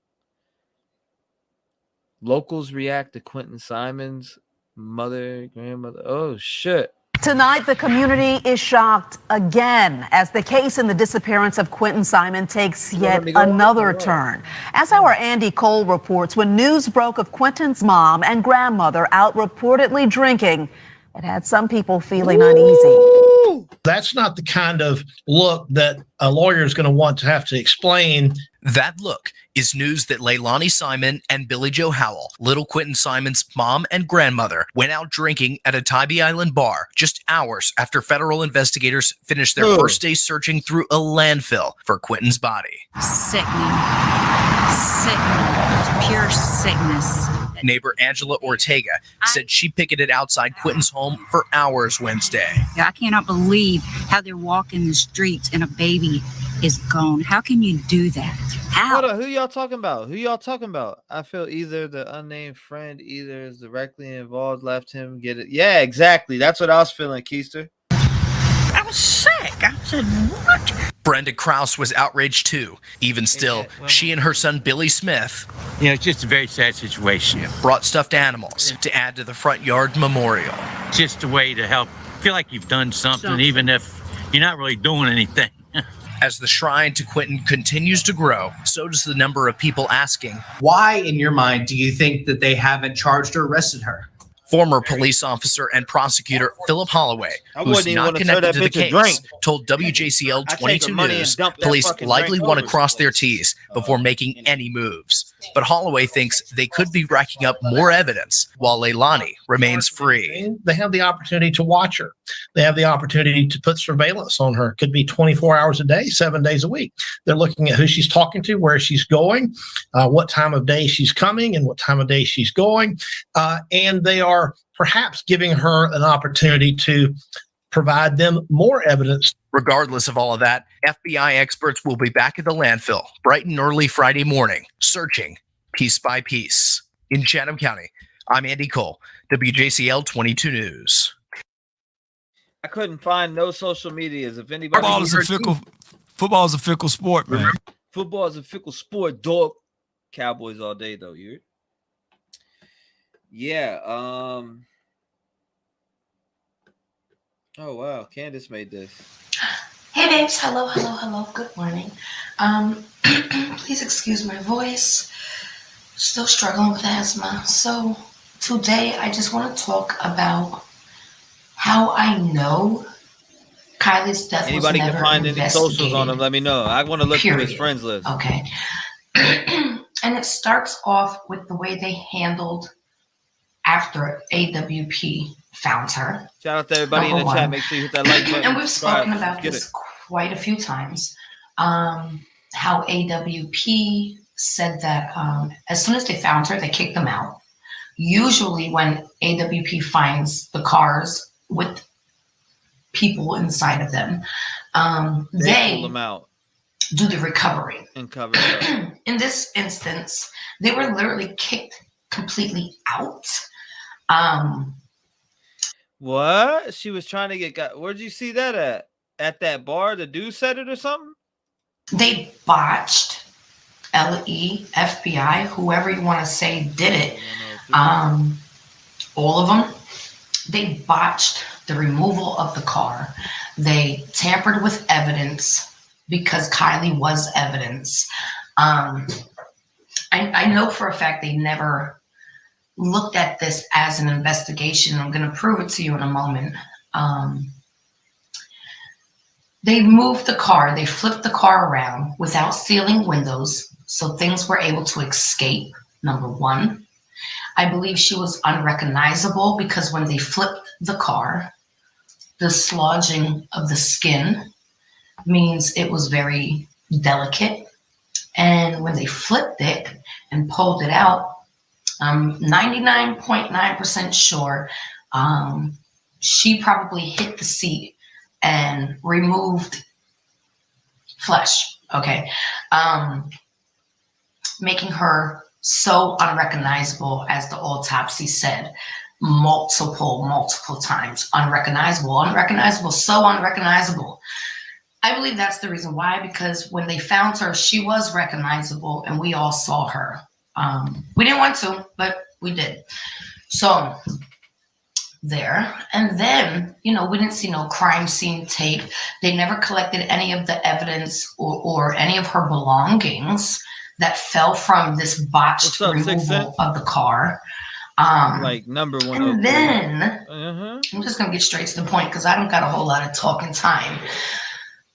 Locals react to Quentin Simon's grandmother. Oh, shit. Tonight, the community is shocked again as the case in the disappearance of Quentin Simon takes yet another turn. As our Andy Cole reports, when news broke of Quentin's mom and grandmother out reportedly drinking, it had some people feeling uneasy. That's not the kind of look that a lawyer is going to want to have to explain. That look is news that Leilani Simon and Billy Joe Howell, little Quentin Simon's mom and grandmother, went out drinking at a Tybee Island bar just hours after federal investigators finished their first day searching through a landfill for Quentin's body. Sickening. Pure sickness. Neighbor Angela Ortega said she picketed outside Quentin's home for hours Wednesday. I cannot believe how they're walking the streets and a baby is gone. How can you do that? How? Hold on, who y'all talking about? I feel either the unnamed friend either is directly involved, left him get it. Yeah, exactly. That's what I was feeling, Keister. I was sick. I said, what? Brenda Krause was outraged too. Even still, she and her son Billy Smith, it's just a very sad situation. Brought stuffed animals to add to the front yard memorial. Just a way to help feel like you've done something, even if you're not really doing anything. As the shrine to Quentin continues to grow, so does the number of people asking, why, in your mind, do you think that they haven't charged or arrested her? Former police officer and prosecutor Philip Holloway, who's not connected to the case, told WJCL 22 News police likely want to cross their T's before making any moves. But Holloway thinks they could be racking up more evidence while Leilani remains free. They have the opportunity to watch her. They have the opportunity to put surveillance on her. It could be 24 hours a day, 7 days a week. They're looking at who she's talking to, where she's going, what time of day she's coming, and what time of day she's going. And they are perhaps giving her an opportunity to provide them more evidence. Regardless of all of that, FBI experts will be back at the landfill bright and early Friday morning, searching piece by piece. In Chatham County, I'm Andy Cole, WJCL 22 News. I couldn't find no social medias. If anybody, football is a fickle sport, man. Football is a fickle sport, dog. Cowboys all day though. You. Yeah. Oh wow, Candace made this. Hey babes, hello. Good morning. Please excuse my voice. Still struggling with asthma. So today I just want to talk about how I know Kiely's death Anybody was never can find any socials on him, let me know. I want to look through his Period. friends list. Okay. And it starts off with the way they handled after AWP found her. Shout out to everybody in the chat. Make sure you hit that like button. And we've spoken about this quite a few times. How AWP said that as soon as they found her, they kicked them out. Usually when AWP finds the cars with people inside of them, they pull them out, do the recovery. And cover it up. In this instance, they were literally kicked completely out. What? She was trying to get. Where'd you see that at? At that bar? The dude said it or something? They botched LE, FBI, whoever you want to say did it. All of them. They botched the removal of the car. They tampered with evidence because Kiely was evidence. I know for a fact they never looked at this as an investigation. I'm going to prove it to you in a moment. They moved the car. They flipped the car around without sealing windows, so things were able to escape, number one. I believe she was unrecognizable because when they flipped the car, the slodging of the skin means it was very delicate. And when they flipped it and pulled it out, I'm 99.9% sure she probably hit the seat and removed flesh, okay? Making her so unrecognizable, as the autopsy said, multiple times. Unrecognizable, so unrecognizable. I believe that's the reason why, because when they found her, she was recognizable and we all saw her. We didn't want to, but we did. So there. And then, we didn't see no crime scene tape. They never collected any of the evidence or any of her belongings that fell from this botched removal of the car. Like number one. And then, I'm just going to get straight to the point because I don't got a whole lot of talking time.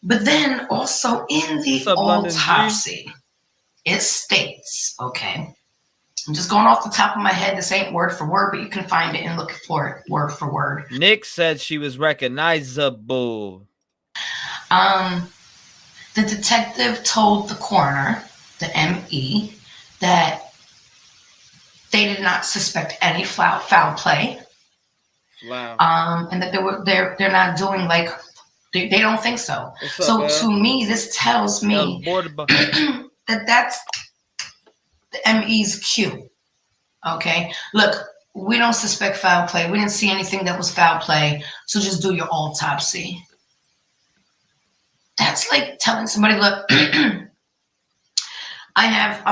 But then also in the autopsy, it states, okay, I'm just going off the top of my head. This ain't word for word, but you can find it and look for it word for word. Nick said she was recognizable. The detective told the coroner, the ME, that they did not suspect any foul play. Wow. And that they're not doing like they don't think so. So to me, this tells me that that's the ME's cue. Okay, look, we don't suspect foul play. We didn't see anything that was foul play. So just do your autopsy. That's like telling somebody, look, I have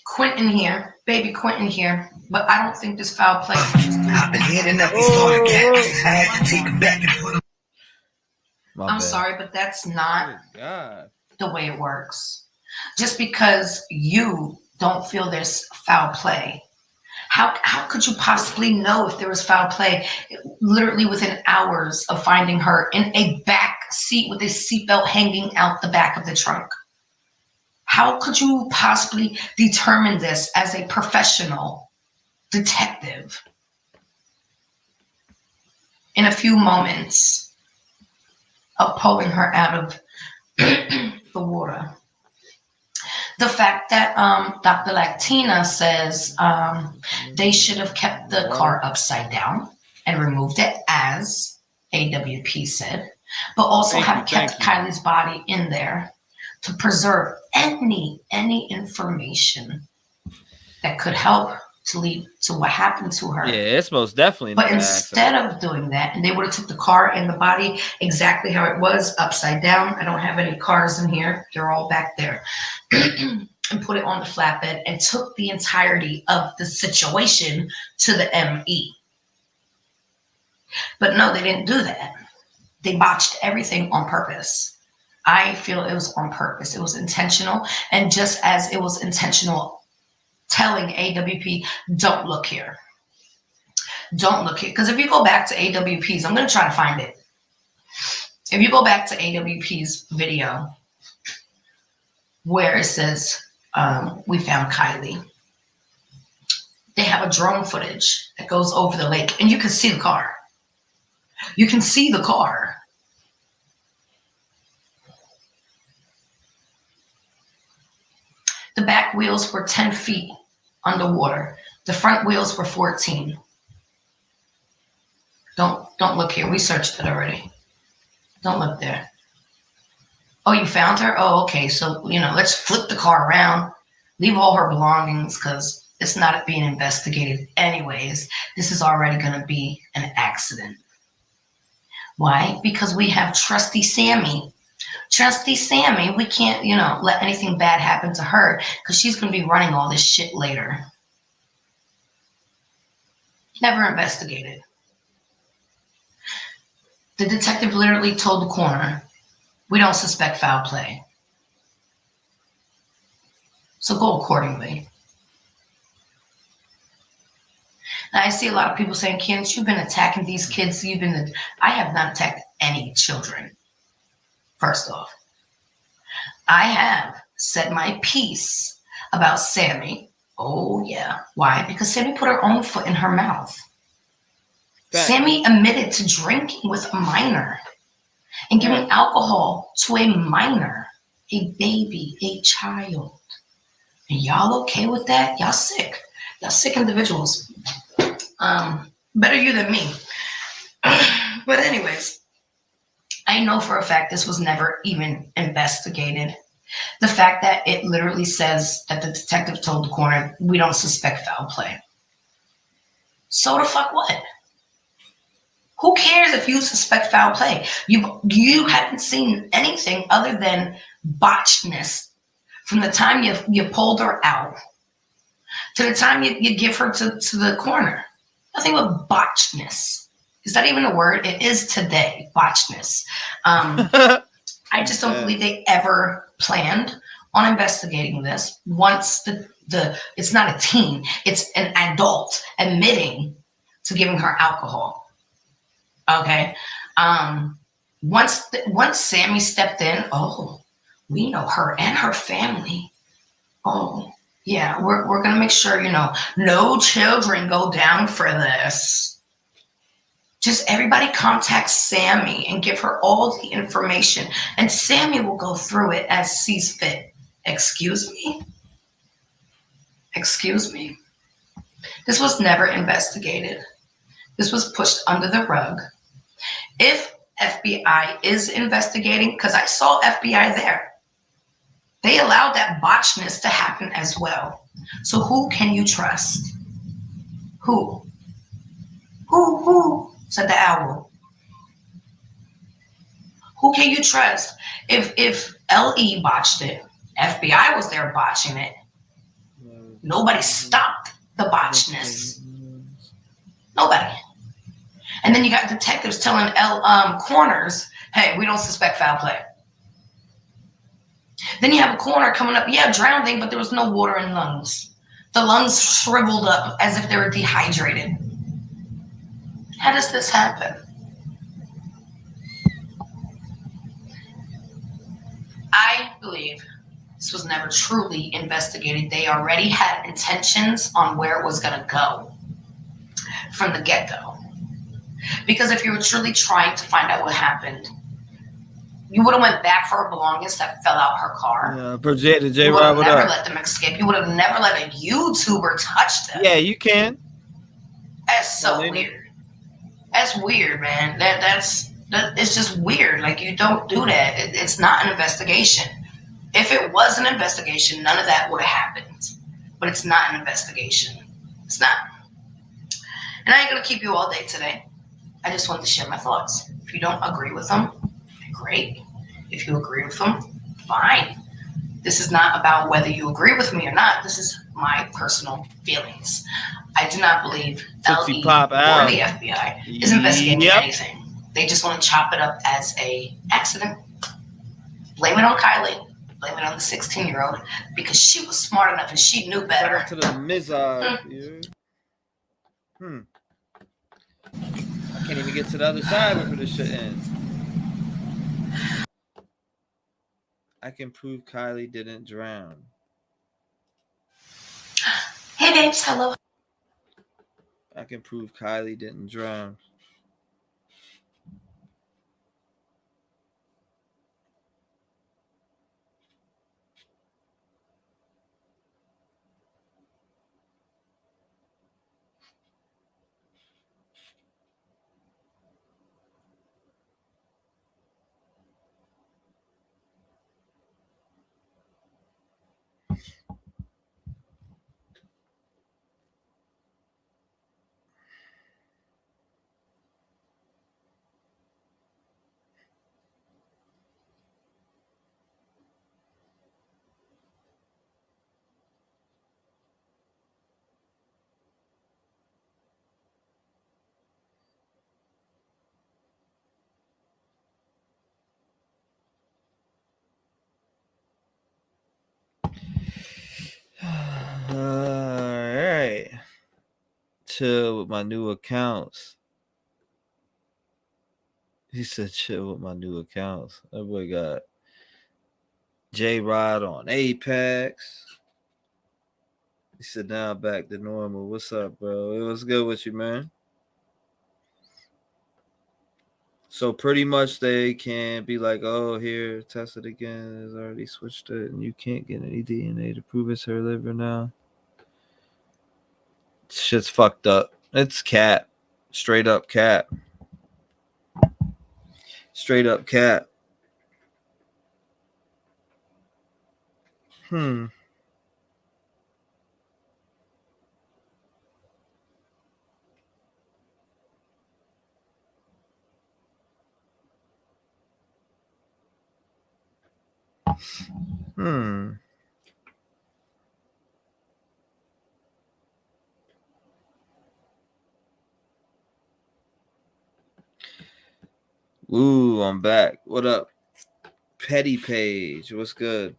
Quentin here, baby Quentin here, but I don't think this foul play. I've been hitting up these photographs. I had to take them back and put them. I'm sorry, but that's not the way it works. Just because you don't feel there's foul play, how could you possibly know if there was foul play literally within hours of finding her in a back seat with a seatbelt hanging out the back of the trunk? How could you possibly determine this as a professional detective in a few moments of pulling her out of the water? The fact that Dr. Lactina says they should have kept the car upside down and removed it, as AWP said, but also have kept Kiely's body in there to preserve any information that could help to lead to what happened to her. Yeah, it's most definitely. But instead of doing that, and they would have took the car and the body exactly how it was, upside down. I don't have any cars in here. They're all back there. And put it on the flatbed and took the entirety of the situation to the ME. But no, they didn't do that. They botched everything on purpose. I feel it was on purpose. It was intentional. And just as it was intentional telling AWP, don't look here. Don't look here. Because if you go back to AWP's, I'm going to try to find it. If you go back to AWP's video where it says, we found Kiely, they have a drone footage that goes over the lake and you can see the car. You can see the car. The back wheels were 10 feet underwater. The front wheels were 14. Don't look here. We searched it already. Don't look there. Oh, you found her? Oh, okay. So, let's flip the car around, leave all her belongings because it's not being investigated anyways. This is already going to be an accident. Why? Because we have Trusty Sammy. Trusty Sammy, we can't, let anything bad happen to her because she's going to be running all this shit later. Never investigated. The detective literally told the coroner, we don't suspect foul play. So go accordingly. Now, I see a lot of people saying, Candace, you've been attacking these kids. I have not attacked any children. First off, I have said my piece about Sammy. Oh, yeah. Why? Because Sammy put her own foot in her mouth. Sammy admitted to drinking with a minor and giving alcohol to a minor, a baby, a child. And y'all okay with that? Y'all sick. Y'all sick individuals. Better you than me. But anyways, I know for a fact this was never even investigated. The fact that it literally says that the detective told the coroner, we don't suspect foul play. So the fuck what? Who cares if you suspect foul play? You haven't seen anything other than botchedness from the time you pulled her out to the time you give her to the coroner. Nothing but botchedness. Is that even a word? It is today, botchedness. I just don't believe they ever planned on investigating this. Once it's not a teen, it's an adult admitting to giving her alcohol. Okay. Once Sammy stepped in, oh, we know her and her family. Oh, yeah, we're gonna make sure, no children go down for this. Just everybody contact Sammy and give her all the information, and Sammy will go through it as sees fit. Excuse me? Excuse me? This was never investigated. This was pushed under the rug. If FBI is investigating, because I saw FBI there, they allowed that botchness to happen as well. So who can you trust? Who? Who? Said the owl. Who can you trust? If LE botched it, FBI was there botching it. Nobody stopped the botchness. Nobody. And then you got detectives telling coroners, hey, we don't suspect foul play. Then you have a coroner coming up, yeah, drowning, but there was no water in lungs. The lungs shriveled up as if they were dehydrated. How does this happen? I believe This was never truly investigated. They already had intentions on where it was going to go from the get-go. Because if you were truly trying to find out what happened, you would have went back for her belongings that fell out her car. Yeah, appreciate it, J. You would have Rod. never let them escape. You would have never let a YouTuber touch them. Yeah, you can. That's so weird. That's weird, man. It's just weird. Like, you don't do that. It's not an investigation. If it was an investigation, none of that would have happened. But it's not an investigation. It's not. And I ain't gonna keep you all day today. I just want to share my thoughts. If you don't agree with them, great. If you agree with them, fine. This is not about whether you agree with me or not. This is my personal feelings. I do not believe LE or the FBI is investigating anything. They just want to chop it up as a accident. Blame it on Kiely. Blame it on the 16-year-old because she was smart enough and she knew better. Shout out to the Mizard. I can't even get to the other side before this shit ends. I can prove Kiely didn't drown. Hey, babes. Hello. I can prove Kiely didn't drown. Alright. Chill with my new accounts. He said chill with my new accounts. That boy got J Rod on Apex. He said now back to normal. What's up, bro? It was good with you, man. So pretty much they can be like, oh, here, test it again. It's already switched it, and you can't get any DNA to prove it's her liver now. Shit's fucked up. It's cat. Straight up cat. Straight up cat. Hmm. Ooh, I'm back. What up? Petty Page. What's good?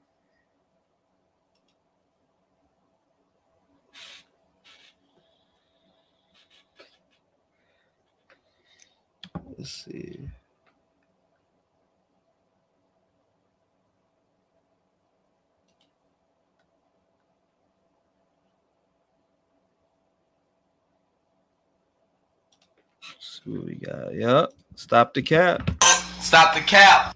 Let's see. Let's see what we got. Yep. Stop the cap. Stop the cap.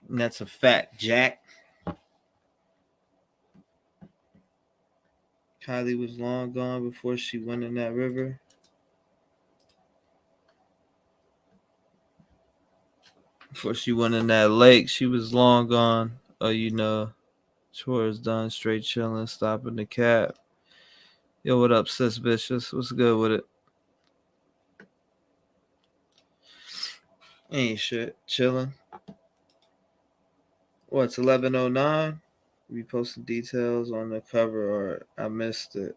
And that's a fact, Jack. Kiely was long gone before she went in that river. Before she went in that lake, she was long gone. Oh, you know, chores done, straight chilling, stopping the cab. Yo, what up, sis bitches? What's good with it? Ain't shit. Chilling. What's 11:09? We posting details on the cover, or I missed it.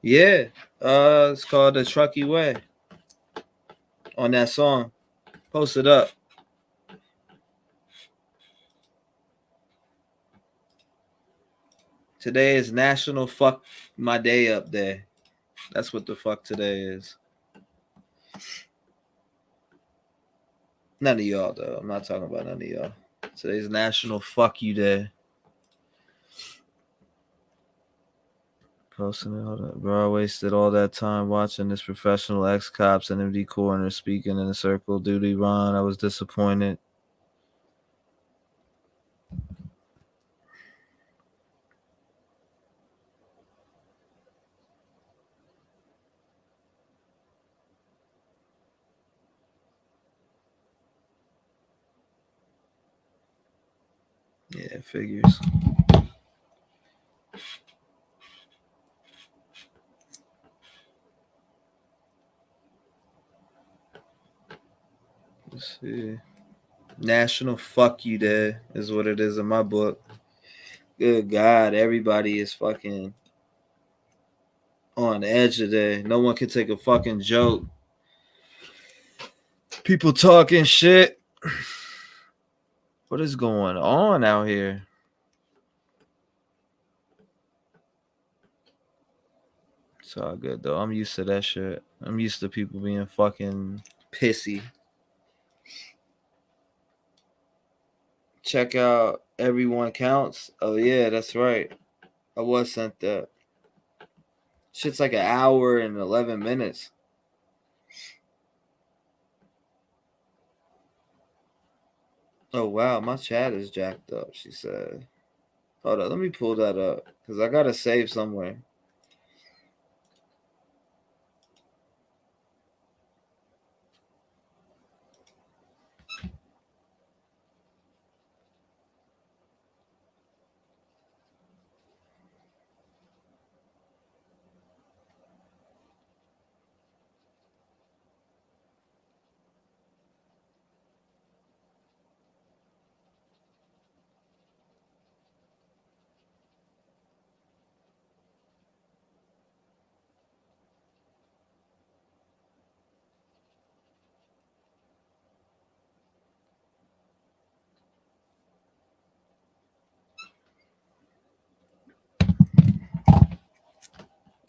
Yeah. It's called The Truckee Way. On that song. Post it up. Today is National Fuck My Day Up Day. That's what the fuck today is. None of y'all, though. I'm not talking about none of y'all. Today's National Fuck You Day. Posting it all that. Bro, I wasted all that time watching this professional ex-cops and MD coroner speaking in a circle duty run. I was disappointed. Yeah, figures. Let's see. National Fuck You Day is what it is in my book. Good God, everybody is fucking on edge today. No one can take a fucking joke. People talking shit. What is going on out here? It's all good, though. I'm used to that shit. I'm used to people being fucking pissy. Check out Everyone Counts. Oh, yeah, that's right. I was sent that. Shit's like an hour and 11 minutes. Oh, wow. My chat is jacked up, she said. Hold on. Let me pull that up because I got to save somewhere.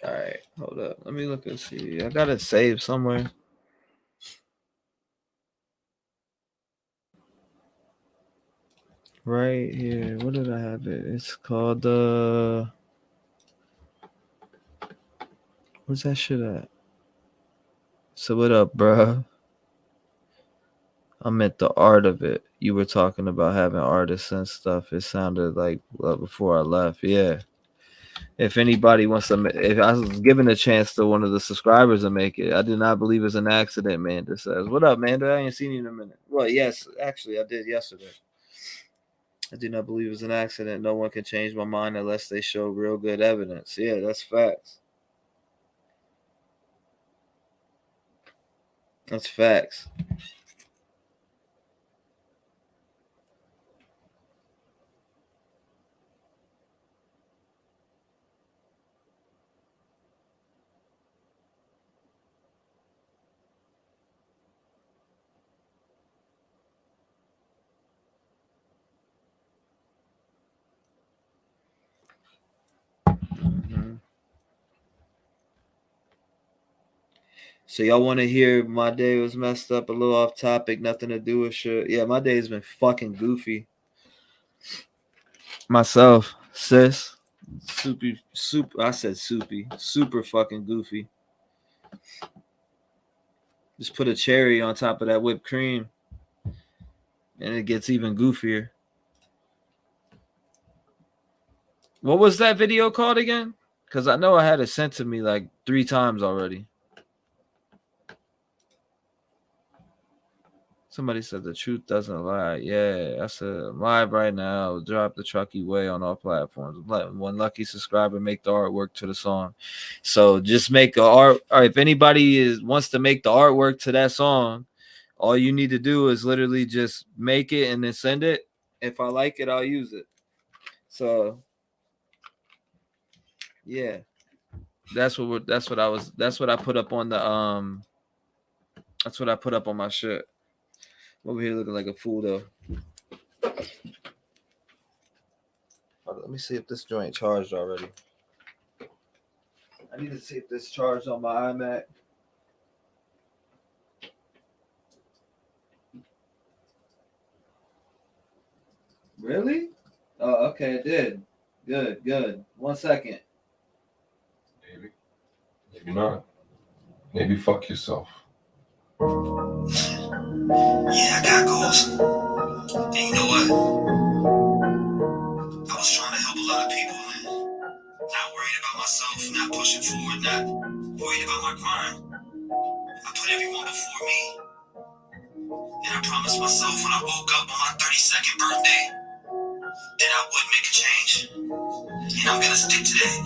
All right, hold up. Let me look and see. I got it saved somewhere. Right here. What did I have it? It's called where's that shit at? So what up, bro? I meant the art of it. You were talking about having artists and stuff. It sounded like before I left. Yeah. If anybody wants to, if I was given a chance to one of the subscribers to make it, I do not believe it's an accident. Manda says, "What up, Manda? I ain't seen you in a minute." Well, yes, actually, I did yesterday. I do not believe it's an accident. No one can change my mind unless they show real good evidence. Yeah, that's facts. That's facts. So y'all want to hear my day was messed up, a little off topic, nothing to do with shit. Yeah, my day's been fucking goofy. Myself, sis, I said soupy, super fucking goofy. Just put a cherry on top of that whipped cream. And it gets even goofier. What was that video called again? Because I know I had it sent to me like 3 times already. Somebody said the truth doesn't lie. Yeah, I said I'm live right now. Drop the Truckee Way on all platforms. Let one lucky subscriber make the artwork to the song. So just make a art. Or if anybody wants to make the artwork to that song, all you need to do is literally just make it and then send it. If I like it, I'll use it. So yeah, that's what I put up on the That's what I put up on my shit. Over here looking like a fool though. Let me see if this joint charged already. I need to see if this charged on my iMac. Really? Oh, okay, it did. Good. 1 second. Maybe not. Maybe fuck yourself. Yeah, I got goals. And you know what? I was trying to help a lot of people, man. Not worried about myself, not pushing forward, not worried about my grind. I put everyone before me. And I promised myself when I woke up on my 32nd birthday that I would make a change. And I'm gonna stick to that.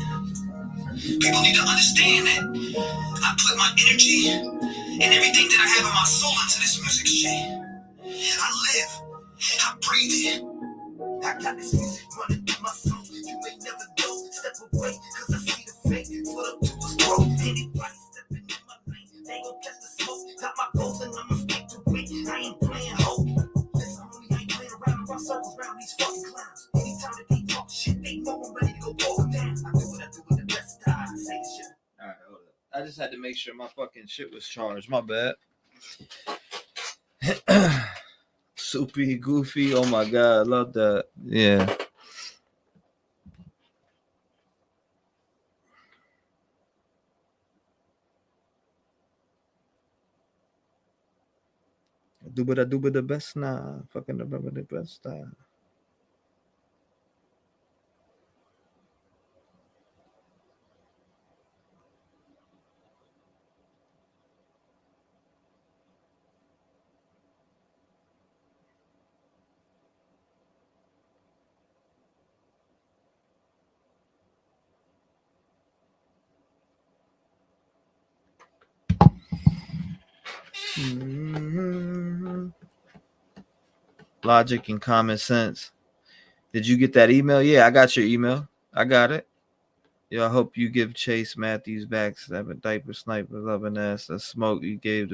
People need to understand that I put my energy and everything that I have in my soul into this music shit. I live. I breathe it. I got this music running through my soul. You may never know. Step away, cause I see the fake. What I'm doing is wrong. Anybody stepping in my lane, they gon' catch the smoke. Got my goals and I'ma stick to it. I ain't playing hope. Listen, homie, I ain't playing around my circles around these fucking clowns. Anytime that they talk shit, they know I'm ready to go walk them down. I do what I do with the best time. Say the shit. Alright, hold up. I just had to make sure my fucking shit was charged. My bad. Soupy, goofy. Oh my god, I love that. Yeah. Do the best now. Fucking the best now. Logic and common sense. Did you get that email? Yeah, I got your email. I got it. Yeah, I hope you give Chase Matthews back. Seven diaper sniper loving ass. The smoke you gave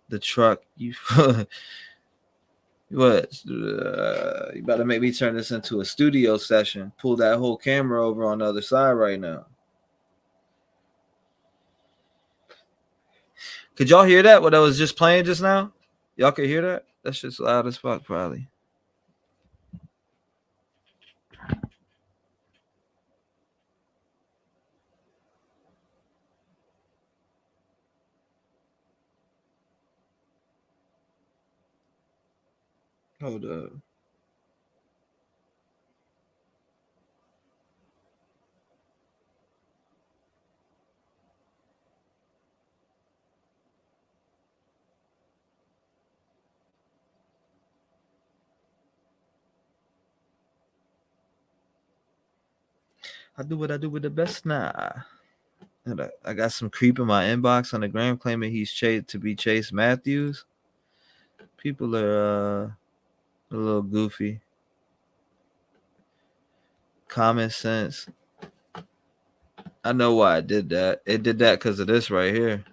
the truck. You what? You better make me turn this into a studio session. Pull that whole camera over on the other side right now. Could y'all hear that? What I was just playing just now? Y'all could hear that? That's just loud as fuck, probably. Hold up. I do what I do with the best now. And I got some creep in my inbox on the gram claiming he's Chase Matthews. People are a little goofy. Common sense. I know why I did that. It did that because of this right here.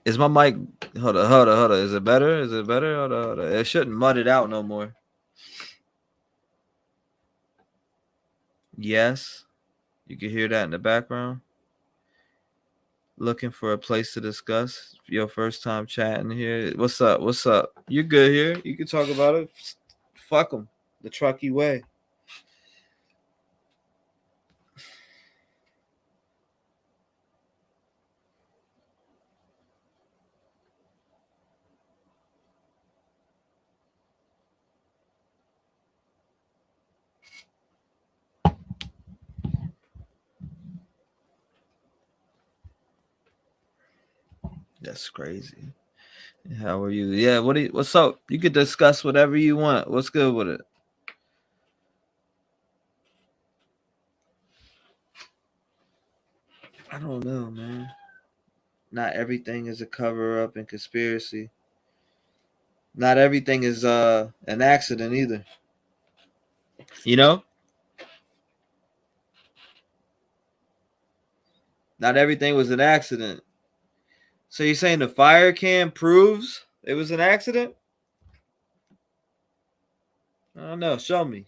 Is my mic? Hold on. Is it better? Hold on. It shouldn't mud it out no more. Yes. You can hear that in the background. Looking for a place to discuss your first time chatting here. What's up? You good here? You can talk about it. Fuck them. The Truckee way. That's crazy. How are you? Yeah, what's up? You could discuss whatever you want. What's good with it? I don't know, man. Not everything is a cover up and conspiracy. Not everything is an accident either. You know? Not everything was an accident. So you're saying the fire cam proves it was an accident? I don't know. Show me.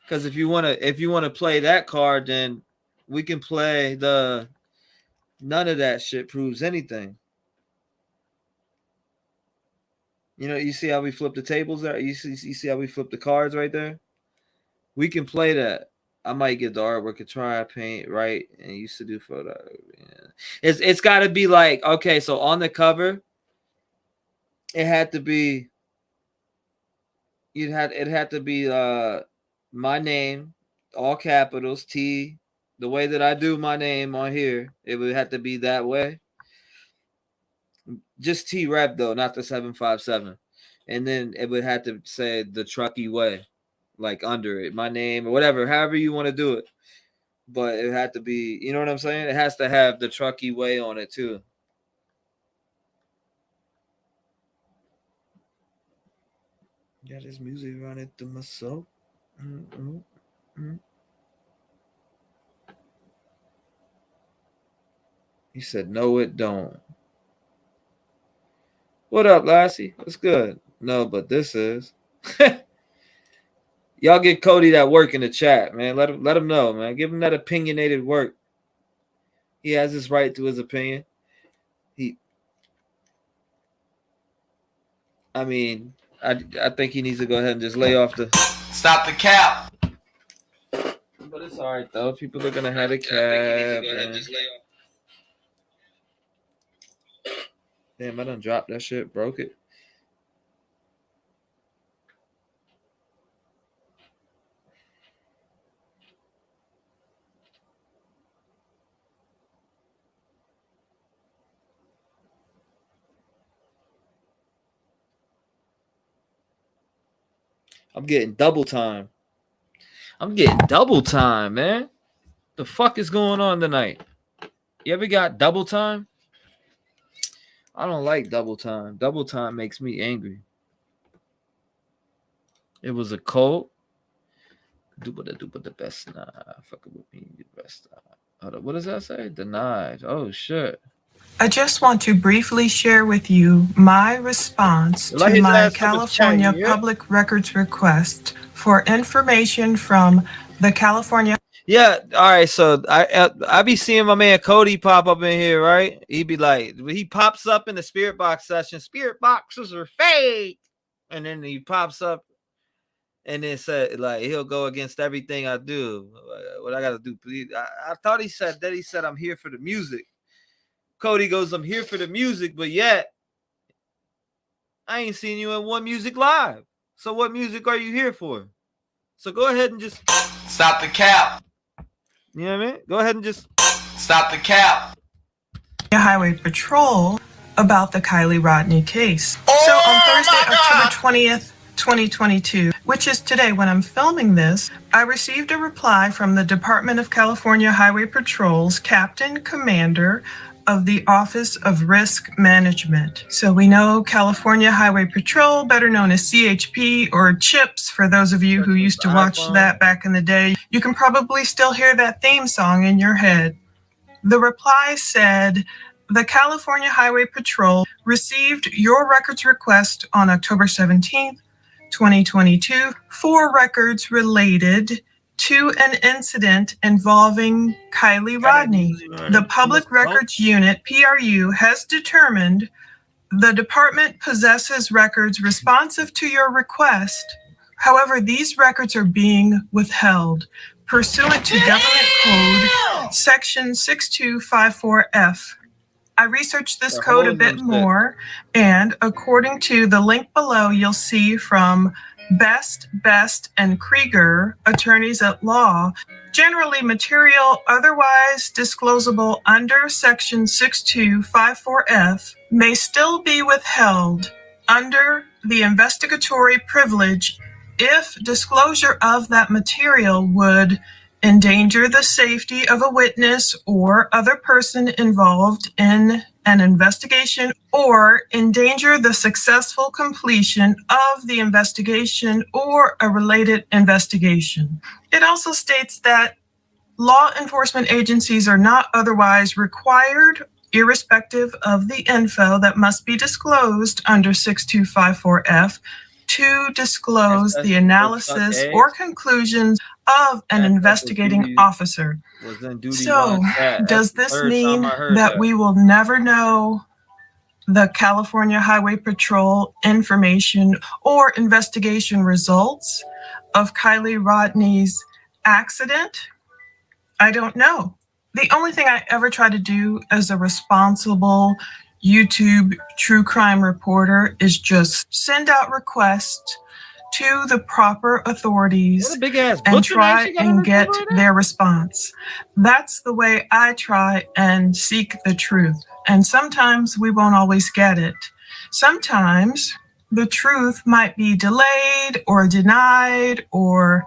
Because if you wanna play that card, then we can play the none of that shit proves anything. You know, you see how we flip the tables there? You see how we flip the cards right there? We can play that. I might give the artwork a try, paint, right? And used to do photo. Yeah. It's got to be like, okay, so on the cover, it had to be. It had to be my name, all capitals, T. The way that I do my name on here, it would have to be that way. Just T-REV though, not the 757. And then it would have to say the Truckee way, like under it, my name or whatever, however you want to do it. But it had to be, you know what I'm saying? It has to have the Truckee way on it too. Got his music running through my soul. He said, no, it don't. What up, Lassie? What's good? No, but this is. Y'all get Cody that work in the chat, man. Let him know, man. Give him that opinionated work. He has his right to his opinion. I think he needs to go ahead and just lay off the. Stop the cap. But it's all right though. People are gonna have a cap. Damn, I done dropped that shit, broke it. I'm getting double time. Man. The fuck is going on tonight? You ever got double time? I don't like double time. Double time makes me angry. It was a cult. Do the best. Nah, fucking with me, the best. Hold up, what does that say? Denied. Oh shit. I just want to briefly share with you my response to my California public records request for information from the California. Yeah, all right. So I be seeing my man Cody pop up in here, right? He be like, he pops up in the spirit box session. Spirit boxes are fake, and then he pops up, and then said like he'll go against everything I do. What I gotta do? Please. I thought he said that. He said I'm here for the music. Cody goes, I'm here for the music, but yet I ain't seen you in one music live. So what music are you here for? So go ahead and just stop the cap. You know what I mean? Go ahead and just stop the cap. Highway Patrol about the Kiely Rodni case. So on Thursday, October 20th, 2022, which is today when I'm filming this, I received a reply from the Department of California Highway Patrol's Captain Commander of the Office of Risk Management. So we know California Highway Patrol, better known as CHP or CHIPS, for those of you who used to watch that back in the day. You can probably still hear that theme song in your head. The reply said, the California Highway Patrol received your records request on October 17th, 2022 for records related to an incident involving Kiely Rodni. The Public Records Unit, PRU, has determined the department possesses records responsive to your request. However, these records are being withheld pursuant to Government Code Section 6254F. I researched this code a bit more, and according to the link below, you'll see from Best, and Krieger, attorneys at law, generally material otherwise disclosable under Section 6254F may still be withheld under the investigatory privilege if disclosure of that material would endanger the safety of a witness or other person involved in an investigation, or endanger the successful completion of the investigation or a related investigation. It also states that law enforcement agencies are not otherwise required, irrespective of the info that must be disclosed under 6254F, to disclose the analysis or conclusions of an investigating officer. So, does this mean that we will never know the California Highway Patrol information or investigation results of Kiely Rodni's accident? I don't know. The only thing I ever try to do as a responsible YouTube true crime reporter is just send out requests to the proper authorities and try and get their response. That's the way I try and seek the truth. And sometimes we won't always get it. Sometimes the truth might be delayed or denied, or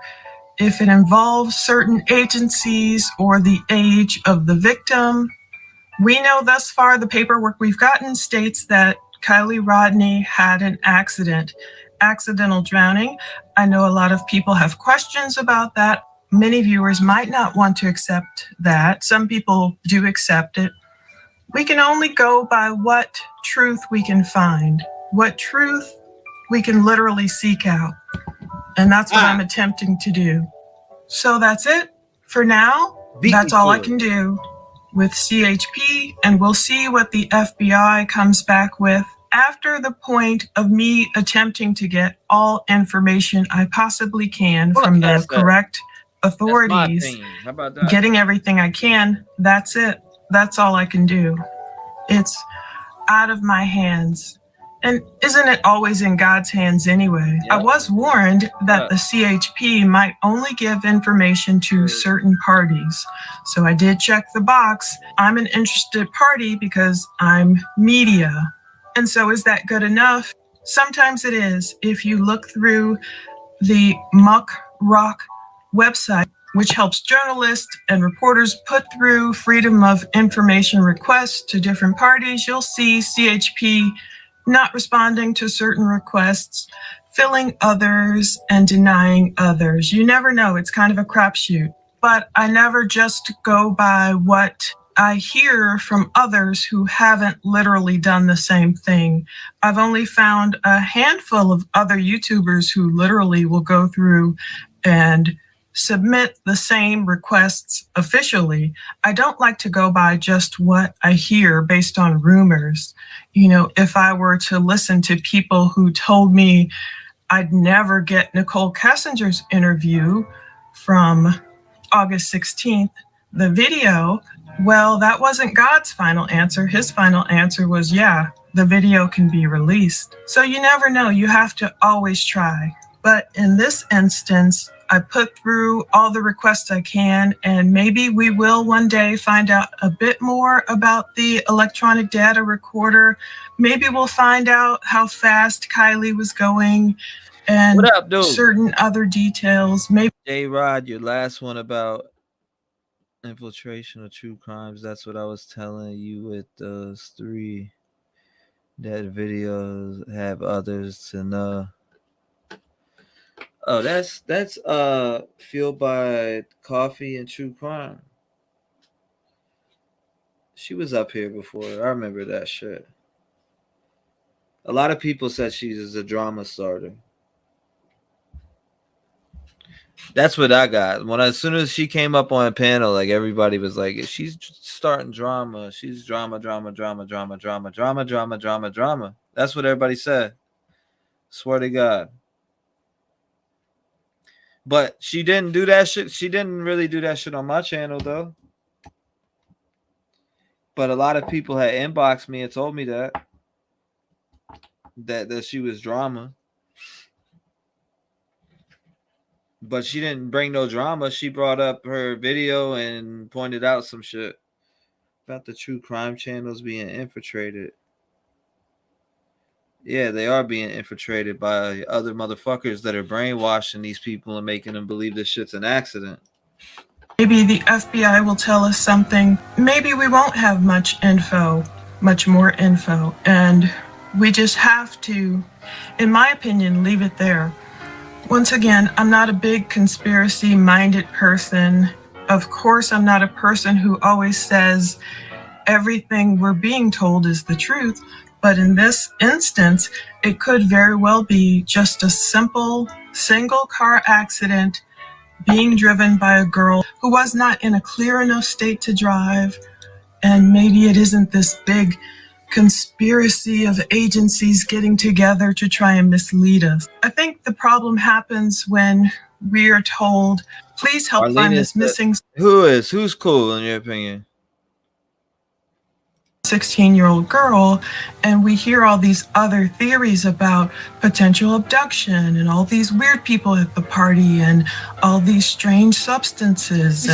if it involves certain agencies or the age of the victim. We know thus far the paperwork we've gotten states that Kiely Rodni had an accidental drowning. I know a lot of people have questions about that. Many viewers might not want to accept that. Some people do accept it. We can only go by what truth we can find, what truth we can literally seek out. And that's what I'm attempting to do. So that's it for now. That's all I can do with CHP, and we'll see what the FBI comes back with after the point of me attempting to get all information I possibly can from the correct authorities, getting everything I can. That's it. That's all I can do. It's out of my hands. And isn't it always in God's hands anyway? Yep. I was warned that the CHP might only give information to certain parties. So I did check the box. I'm an interested party because I'm media. And so is that good enough? Sometimes it is. If you look through the Muck Rock website, which helps journalists and reporters put through freedom of information requests to different parties, you'll see CHP not responding to certain requests, filling others and denying others. You never know. It's kind of a crapshoot. But I never just go by what I hear from others who haven't literally done the same thing. I've only found a handful of other YouTubers who literally will go through and submit the same requests officially. I don't like to go by just what I hear based on rumors. You know, if I were to listen to people who told me I'd never get Nicole Kessinger's interview from August 16th, the video, well, that wasn't God's final answer. His final answer was, yeah, the video can be released. So you never know. You have to always try. But in this instance, I put through all the requests I can, and maybe we will one day find out a bit more about the electronic data recorder. Maybe we'll find out how fast Kiely was going and what up, dude? Certain other details. Maybe J-Rod, your last one about infiltration of true crimes. That's what I was telling you with those three. That videos have others to know. Oh, that's Fueled by Coffee and True Crime. She was up here before. I remember that shit. A lot of people said she's a drama starter. That's what I got. As soon as she came up on a panel, like everybody was like, she's starting drama. She's drama. That's what everybody said. Swear to God. But she didn't do that shit. She didn't really do that shit on my channel, though. But a lot of people had inboxed me and told me that she was drama. But she didn't bring no drama. She brought up her video and pointed out some shit about the true crime channels being infiltrated. Yeah, they are being infiltrated by other motherfuckers that are brainwashing these people and making them believe this shit's an accident. Maybe the FBI will tell us something. Maybe we won't have much more info, and we just have to, in my opinion, leave it there. Once again, I'm not a big conspiracy-minded person. Of course, I'm not a person who always says everything we're being told is the truth, but in this instance, it could very well be just a simple single-car accident being driven by a girl who was not in a clear enough state to drive, and maybe it isn't this big conspiracy of agencies getting together to try and mislead us. I think the problem happens when we are told, please help find this missing... Who's cool in your opinion? 16-year-old girl, and we hear all these other theories about potential abduction and all these weird people at the party and all these strange substances,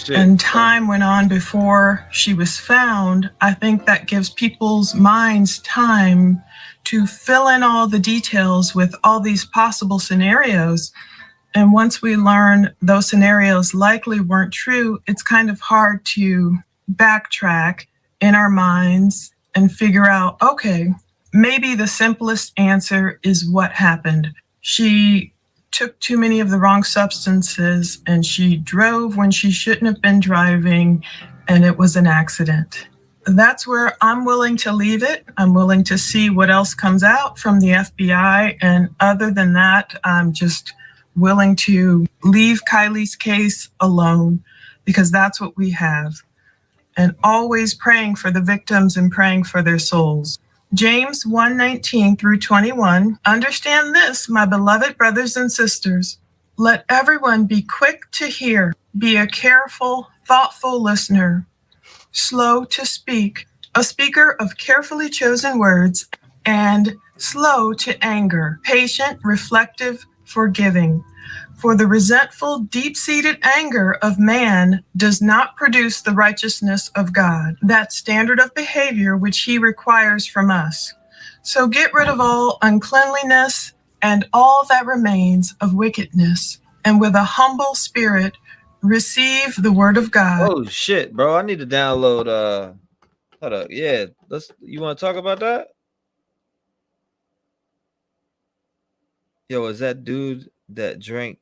and time went on before she was found. I think that gives people's minds time to fill in all the details with all these possible scenarios. And once we learn those scenarios likely weren't true, it's kind of hard to backtrack in our minds and figure out, okay, maybe the simplest answer is what happened. She took too many of the wrong substances and she drove when she shouldn't have been driving, and it was an accident. That's where I'm willing to leave it. I'm willing to see what else comes out from the FBI. And other than that, I'm just willing to leave Kiely's case alone, because that's what we have. And always praying for the victims and praying for their souls. James 1:19 through 21. Understand this, my beloved brothers and sisters. Let everyone be quick to hear, be a careful, thoughtful listener, slow to speak, a speaker of carefully chosen words, and slow to anger, patient, reflective, forgiving. For the resentful, deep-seated anger of man does not produce the righteousness of God, that standard of behavior which he requires from us. So get rid of all uncleanliness and all that remains of wickedness, and with a humble spirit receive the word of God. Oh shit, bro! I need to download. Hold up, yeah. You want to talk about that? Yo, is that dude that drank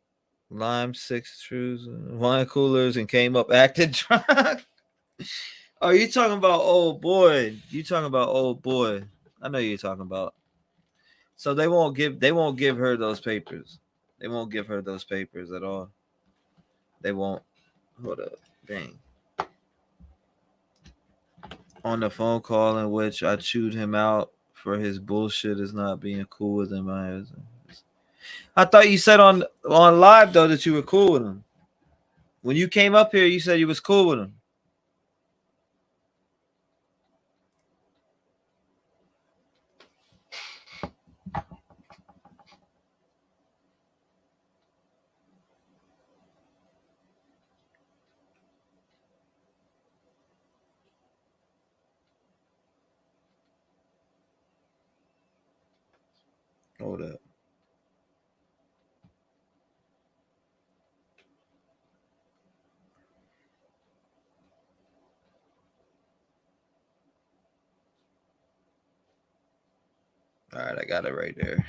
lime 6 trues wine coolers and came up acting drunk? Oh, you talking about old boy? You talking about old boy? I know you're talking about. So they won't give her those papers. They won't give her those papers at all. They won't. Hold up, dang. On the phone call in which I chewed him out for his bullshit is not being cool with him. I thought you said on live though that you were cool with him. When you came up here, you said you was cool with him. Hold up. All right, I got it right there.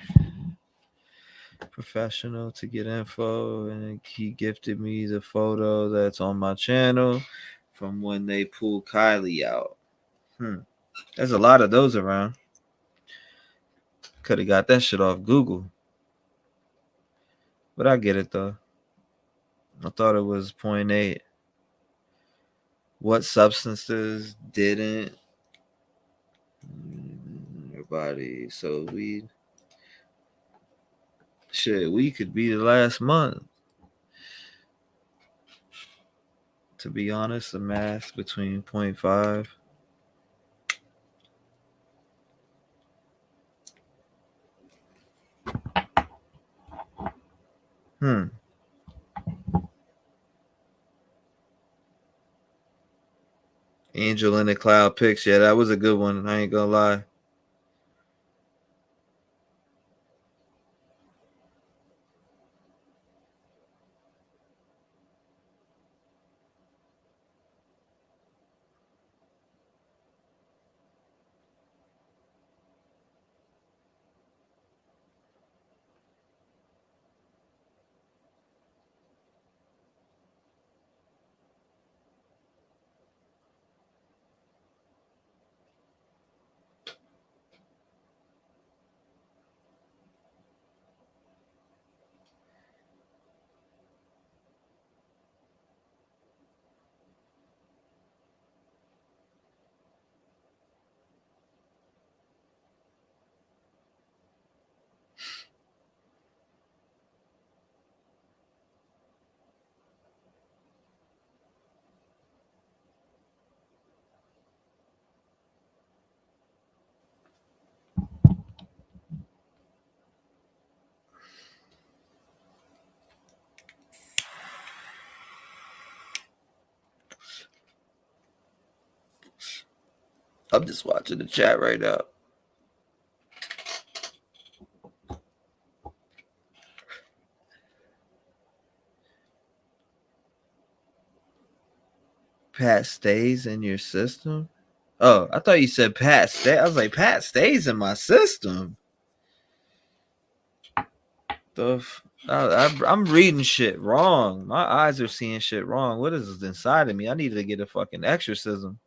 Professional to get info, and he gifted me the photo that's on my channel from when they pulled Kiely out. There's a lot of those around. Could have got that shit off Google. But I get it though. I thought it was 0.8. What substances didn't? Your body. So weed. Shit, we could be the last month. To be honest, the math between 0.5 Angel in the Cloud Pics. Yeah, that was a good one. I ain't gonna lie. I'm just watching the chat right now. Pat stays in your system? Oh, I thought you said Pat stay. I was like, Pat stays in my system. I'm reading shit wrong. My eyes are seeing shit wrong. What is inside of me? I need to get a fucking exorcism.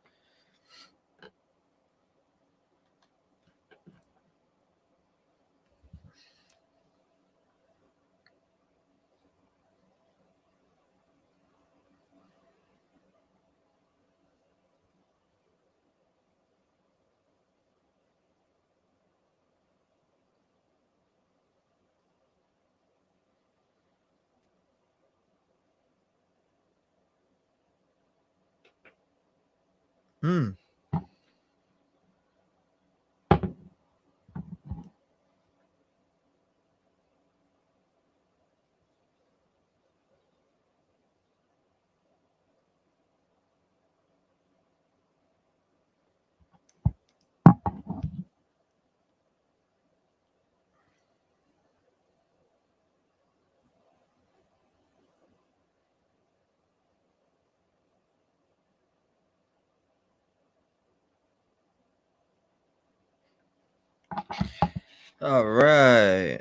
All right.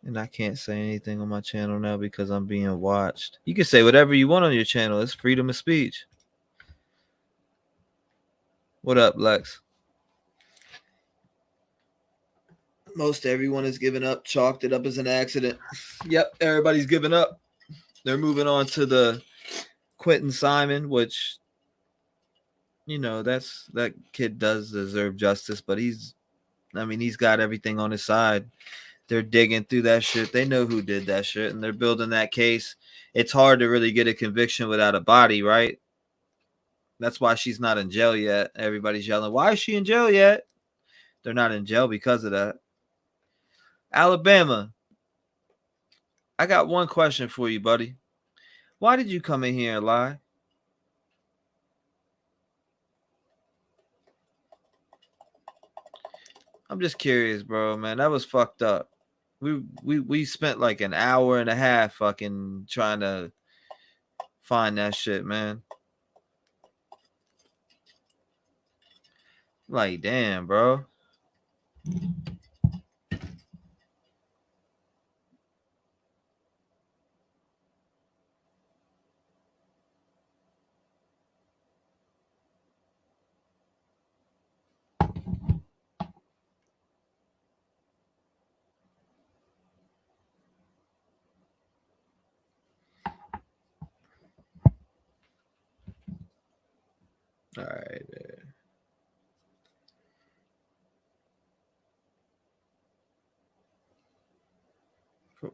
And I can't say anything on my channel now because I'm being watched. You can say whatever you want on your channel. It's freedom of speech. What up, Lex? Most everyone is giving up. Chalked it up as an accident. Yep, everybody's giving up. They're moving on to the Quentin Simon, which, you know, that kid does deserve justice, but he's got everything on his side. They're digging through that shit. They know who did that shit, and they're building that case. It's hard to really get a conviction without a body, right? That's why she's not in jail yet. Everybody's yelling, why is she in jail yet? They're not in jail because of that. Alabama, I got one question for you, buddy. Why did you come in here and lie? I'm just curious, bro, man. That was fucked up. We spent like an hour and a half fucking trying to find that shit, man. Like, damn, bro. All right.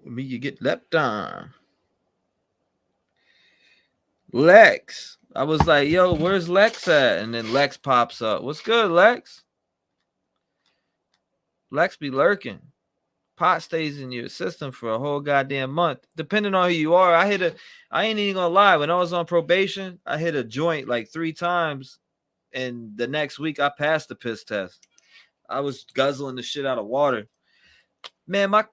Me, you get leapt on. Lex. I was like, yo, where's Lex at? And then Lex pops up. What's good, Lex? Lex be lurking. Pot stays in your system for a whole goddamn month, depending on who you are. I ain't even gonna lie. When I was on probation, I hit a joint like 3 times, and the next week I passed the piss test. I was guzzling the shit out of water. Man, my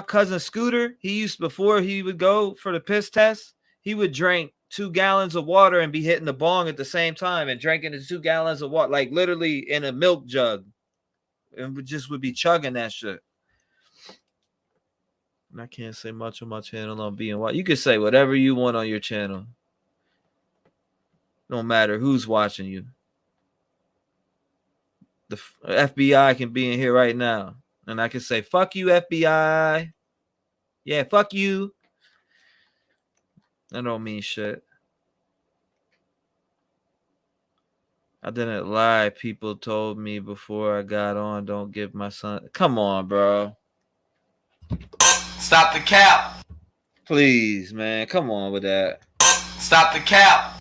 cousin Scooter, before he would go for the piss test, he would drink 2 gallons of water and be hitting the bong at the same time and drinking the 2 gallons of water, like literally in a milk jug. And would be chugging that shit. And I can't say much on my channel on being white. You can say whatever you want on your channel. No matter who's watching you. The FBI can be in here right now. And I can say, fuck you, FBI. Yeah, fuck you. I don't mean shit. I didn't lie. People told me before I got on, don't give my son. Come on, bro. Stop the cap. Please, man. Come on with that. Stop the cap.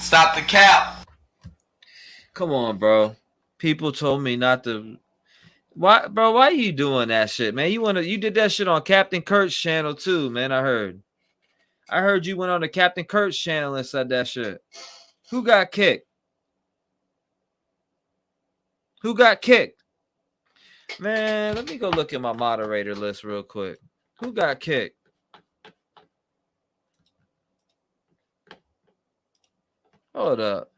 Stop the cap. Come on, bro. People told me not to. Why, bro? Why are you doing that shit, man? You did that shit on Captain Kurt's channel too, man. I heard you went on the Captain Kurt's channel and said that shit. Who got kicked? Who got kicked? Man, let me go look at my moderator list real quick. Who got kicked? Hold up.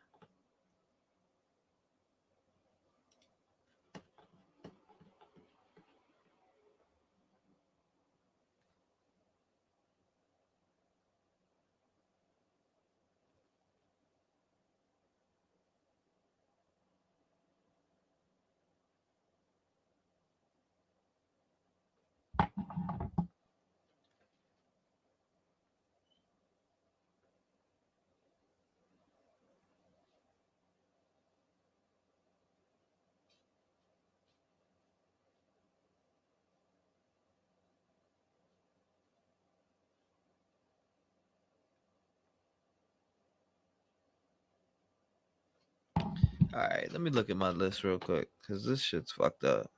All right, let me look at my list real quick because this shit's fucked up.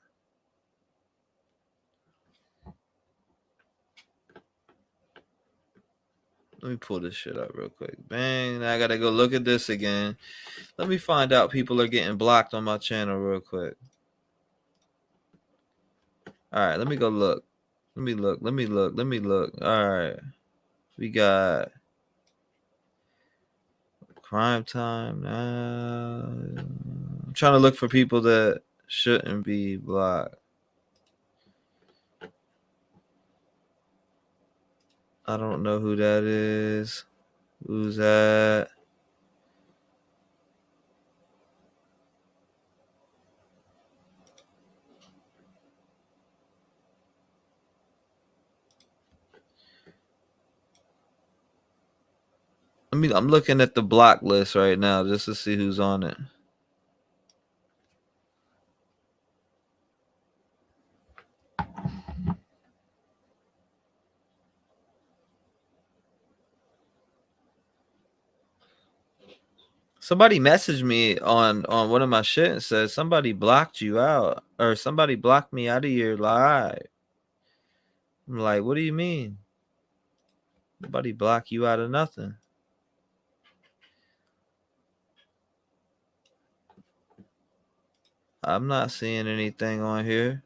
Let me pull this shit up real quick. Bang, now I gotta go look at this again. Let me find out people are getting blocked on my channel real quick. All right, let me go look. Let me look. All right. We got Crime Time. I'm trying to look for people that shouldn't be blocked. I don't know who that is. Who's that? I'm looking at the block list right now just to see who's on it. Somebody messaged me on one of my shit and said somebody blocked you out or somebody blocked me out of your live. I'm like, what do you mean? Nobody block you out of nothing. I'm not seeing anything on here.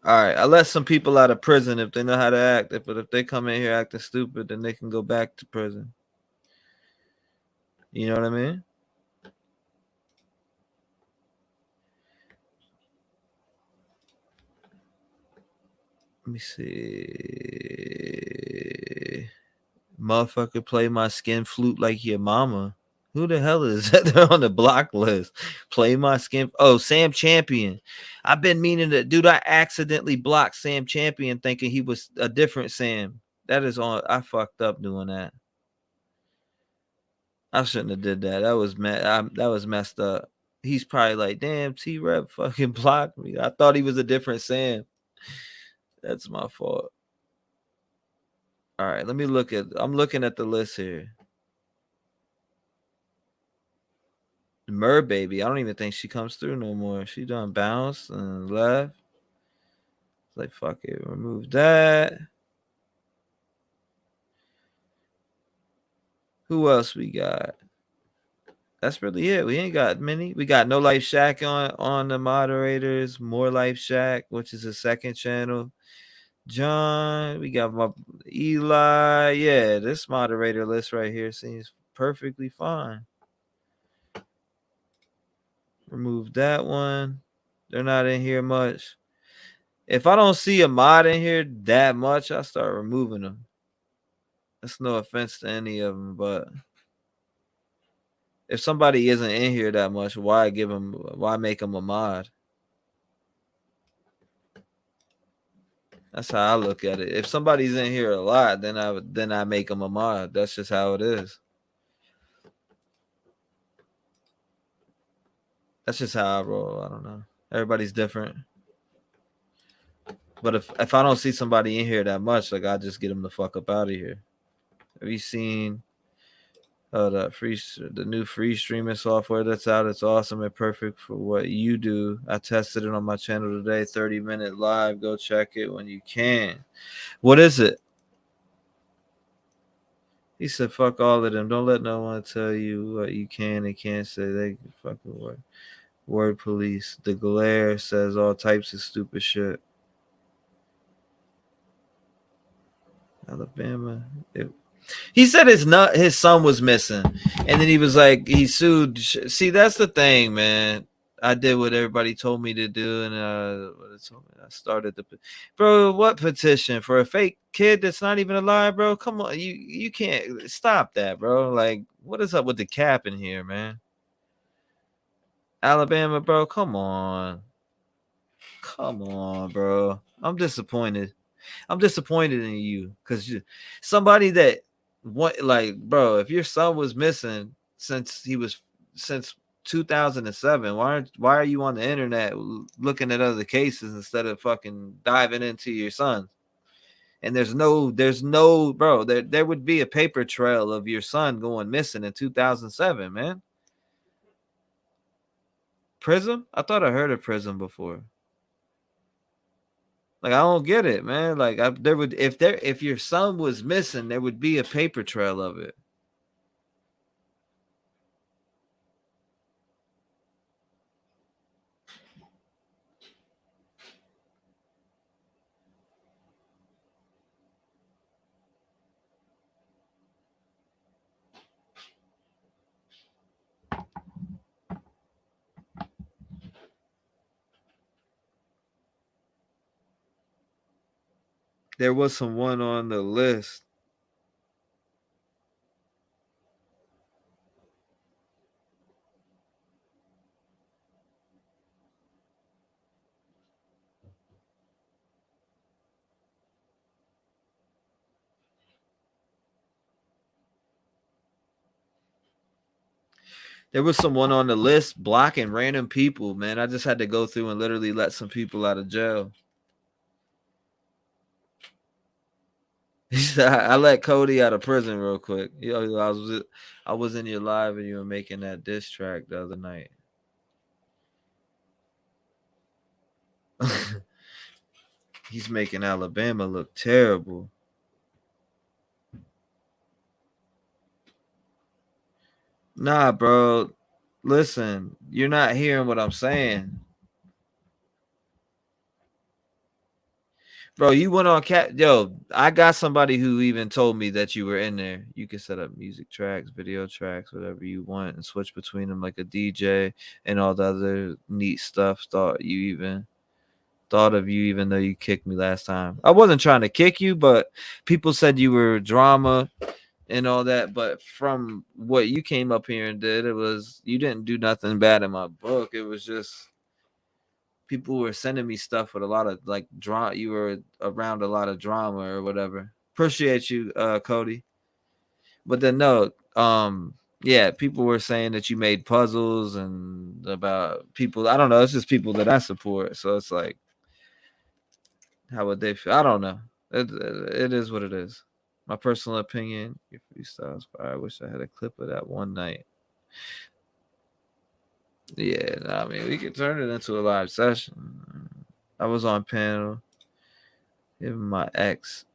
All right, I let some people out of prison if they know how to act. But if they come in here acting stupid, then they can go back to prison. You know what I mean? Let me see. Motherfucker play my skin flute like your mama. Who the hell is that? They're on the block list. Play my skin. Oh, Sam Champion. I've been meaning to, dude. I accidentally blocked Sam Champion thinking he was a different Sam. That is on. I fucked up doing that. I shouldn't have did that. That was messed up. He's probably like, damn, T-REV fucking blocked me. I thought he was a different Sam. That's my fault. All right, let me look at. I'm looking at the list here. Mer Baby. I don't even think she comes through no more. She done bounced and left. Like, fuck it. Remove that. Who else we got? That's really it. We ain't got many. We got No Life Shack on the moderators. More Life Shack, which is a second channel. John. We got my Eli. Yeah, this moderator list right here seems perfectly fine. Remove that one. They're not in here much. If I don't see a mod in here that much, I start removing them. That's no offense to any of them, but if somebody isn't in here that much, why make them a mod? That's how I look at it. If somebody's in here a lot, then I make them a mod. That's just how it is. That's just how I roll. I don't know. Everybody's different. But if I don't see somebody in here that much, like, I just get them the fuck up out of here. Have you seen the new free streaming software that's out? It's awesome and perfect for what you do. I tested it on my channel today. 30-minute live. Go check it when you can. What is it? He said, fuck all of them. Don't let no one tell you what you can and can't say. They can fucking work. Word police. The glare says all types of stupid shit. Alabama. He said his son was missing, and then he was like, he sued. See, that's the thing, man. I did what everybody told me to do, and I started the bro. What petition for a fake kid that's not even alive, bro? Come on, you can't stop that, bro. Like, what is up with the cap in here, man? Alabama, bro. Come on, bro. I'm disappointed. I'm disappointed in you because somebody that bro, if your son was missing since 2007, why are you on the internet looking at other cases instead of fucking diving into your son? And there's no bro, there would be a paper trail of your son going missing in 2007, man. Prism? I thought I heard of Prism before. Like, I don't get it, man. Like, if your son was missing, there would be a paper trail of it. There was someone on the list. There was someone on the list blocking random people, man. I just had to go through and literally let some people out of jail. I let Cody out of prison real quick. I was in your live and you were making that diss track the other night. He's making Alabama look terrible. Nah, bro. Listen, you're not hearing what I'm saying. Bro, you went on cat. Yo, I got somebody who even told me that you were in there. You can set up music tracks, video tracks, whatever you want, and switch between them like a DJ and all the other neat stuff. Thought of you, even though you kicked me last time. I wasn't trying to kick you, but people said you were drama and all that. But from what you came up here and did, you didn't do nothing bad in my book. It was just people were sending me stuff with a lot of like drama. You were around a lot of drama or whatever. Appreciate you, Cody. But then no, yeah, people were saying that you made puzzles and about people. I don't know. It's just people that I support. So it's like, how would they feel? I don't know. It is what it is. My personal opinion, your freestyles fire. I wish I had a clip of that one night. Yeah, I mean, we could turn it into a live session. I was on panel. Even my ex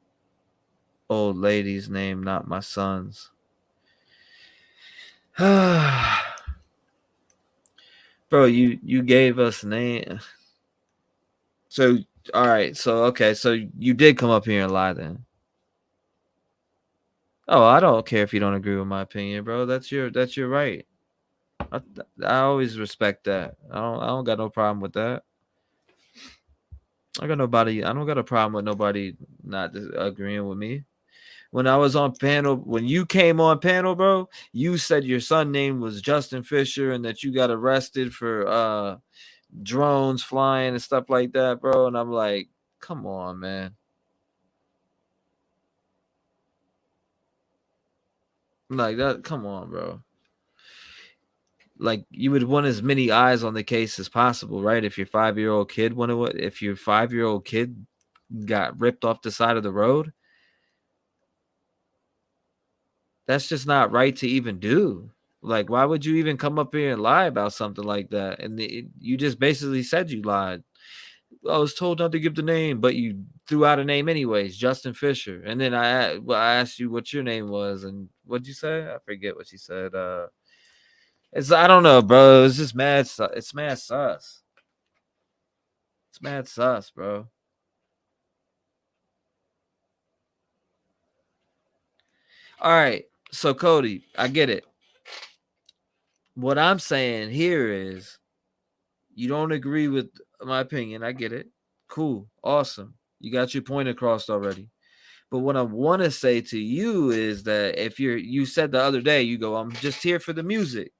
old lady's name, not my son's. Bro, you gave us name. So all right, so okay, so you did come up here and lie then. Oh, I don't care if you don't agree with my opinion, bro. That's your right. I always respect that. I don't got no problem with that. I don't got a problem with nobody not agreeing with me. When I was on panel, when you came on panel, bro, you said your son name was Justin Fisher and that you got arrested for drones flying and stuff like that, bro. And I'm like, come on, man. Like that, come on, bro. Like you would want as many eyes on the case as possible, right? If your 5-year-old kid if your 5-year-old kid got ripped off the side of the road, that's just not right to even do. Like, why would you even come up here and lie about something like that? And you just basically said you lied. I was told not to give the name, but you threw out a name anyways, Justin Fisher. And then I asked you what your name was, and what'd you say? I forget what you said. I don't know, bro. It's just mad. It's mad sus. It's mad sus, bro. All right. So Cody, I get it. What I'm saying here is you don't agree with my opinion. I get it. Cool. Awesome. You got your point across already. But what I want to say to you is that if you said the other day, you go, I'm just here for the music.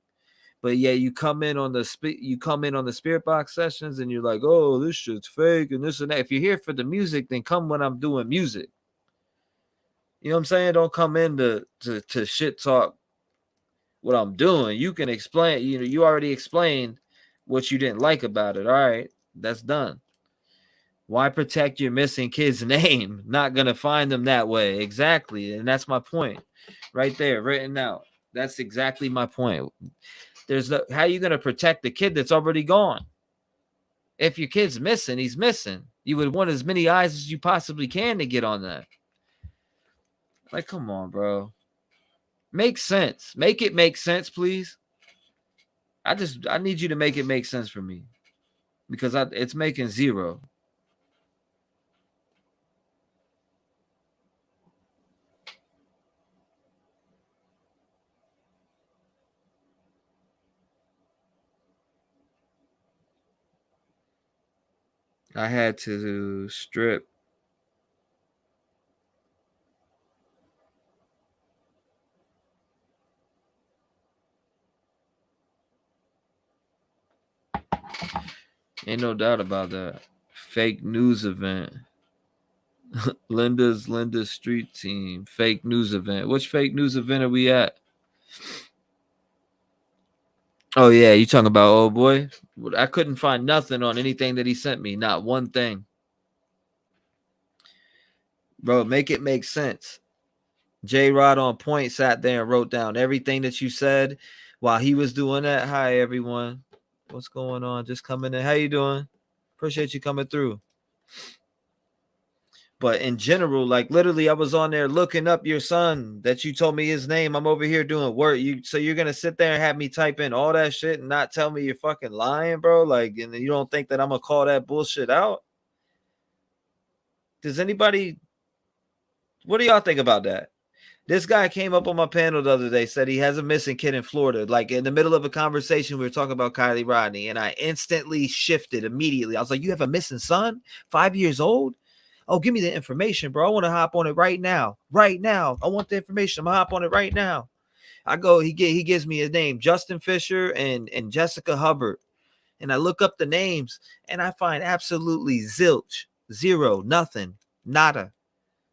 But yeah, you come in on the spirit box sessions and you're like, oh, this shit's fake and this and that. If you're here for the music, then come when I'm doing music. You know what I'm saying? Don't come in to shit talk what I'm doing. You can explain, you already explained what you didn't like about it. All right, that's done. Why protect your missing kid's name? Not gonna find them that way. Exactly. And that's my point. Right there, written out. That's exactly my point. How are you gonna protect the kid that's already gone? If your kid's missing, he's missing. You would want as many eyes as you possibly can to get on that. Like, come on, bro. Make sense. Make it make sense, please. I need you to make it make sense for me. Because it's making zero. I had to strip. Ain't no doubt about that. Fake news event. Linda's street team. Fake news event. Which fake news event are we at? Oh, yeah. You talking about old boy? I couldn't find nothing on anything that he sent me. Not one thing. Bro, make it make sense. J-Rod on point sat there and wrote down everything that you said while he was doing that. Hi, everyone. What's going on? Just coming in. How you doing? Appreciate you coming through. But in general, like literally, I was on there looking up your son that you told me his name. I'm over here doing work. So you're gonna sit there and have me type in all that shit and not tell me you're fucking lying, bro? Like, and you don't think that I'm gonna call that bullshit out? Does anybody? What do y'all think about that? This guy came up on my panel the other day, said he has a missing kid in Florida. Like in the middle of a conversation, we were talking about Kiely Rodni, and I instantly shifted immediately. I was like, you have a missing son? 5 years old? Oh, give me the information, bro. I want to hop on it right now. Right now. I want the information. I'm going to hop on it right now. I go, he gives me his name, Justin Fisher and Jessica Hubbard. And I look up the names, and I find absolutely zilch, zero, nothing, nada,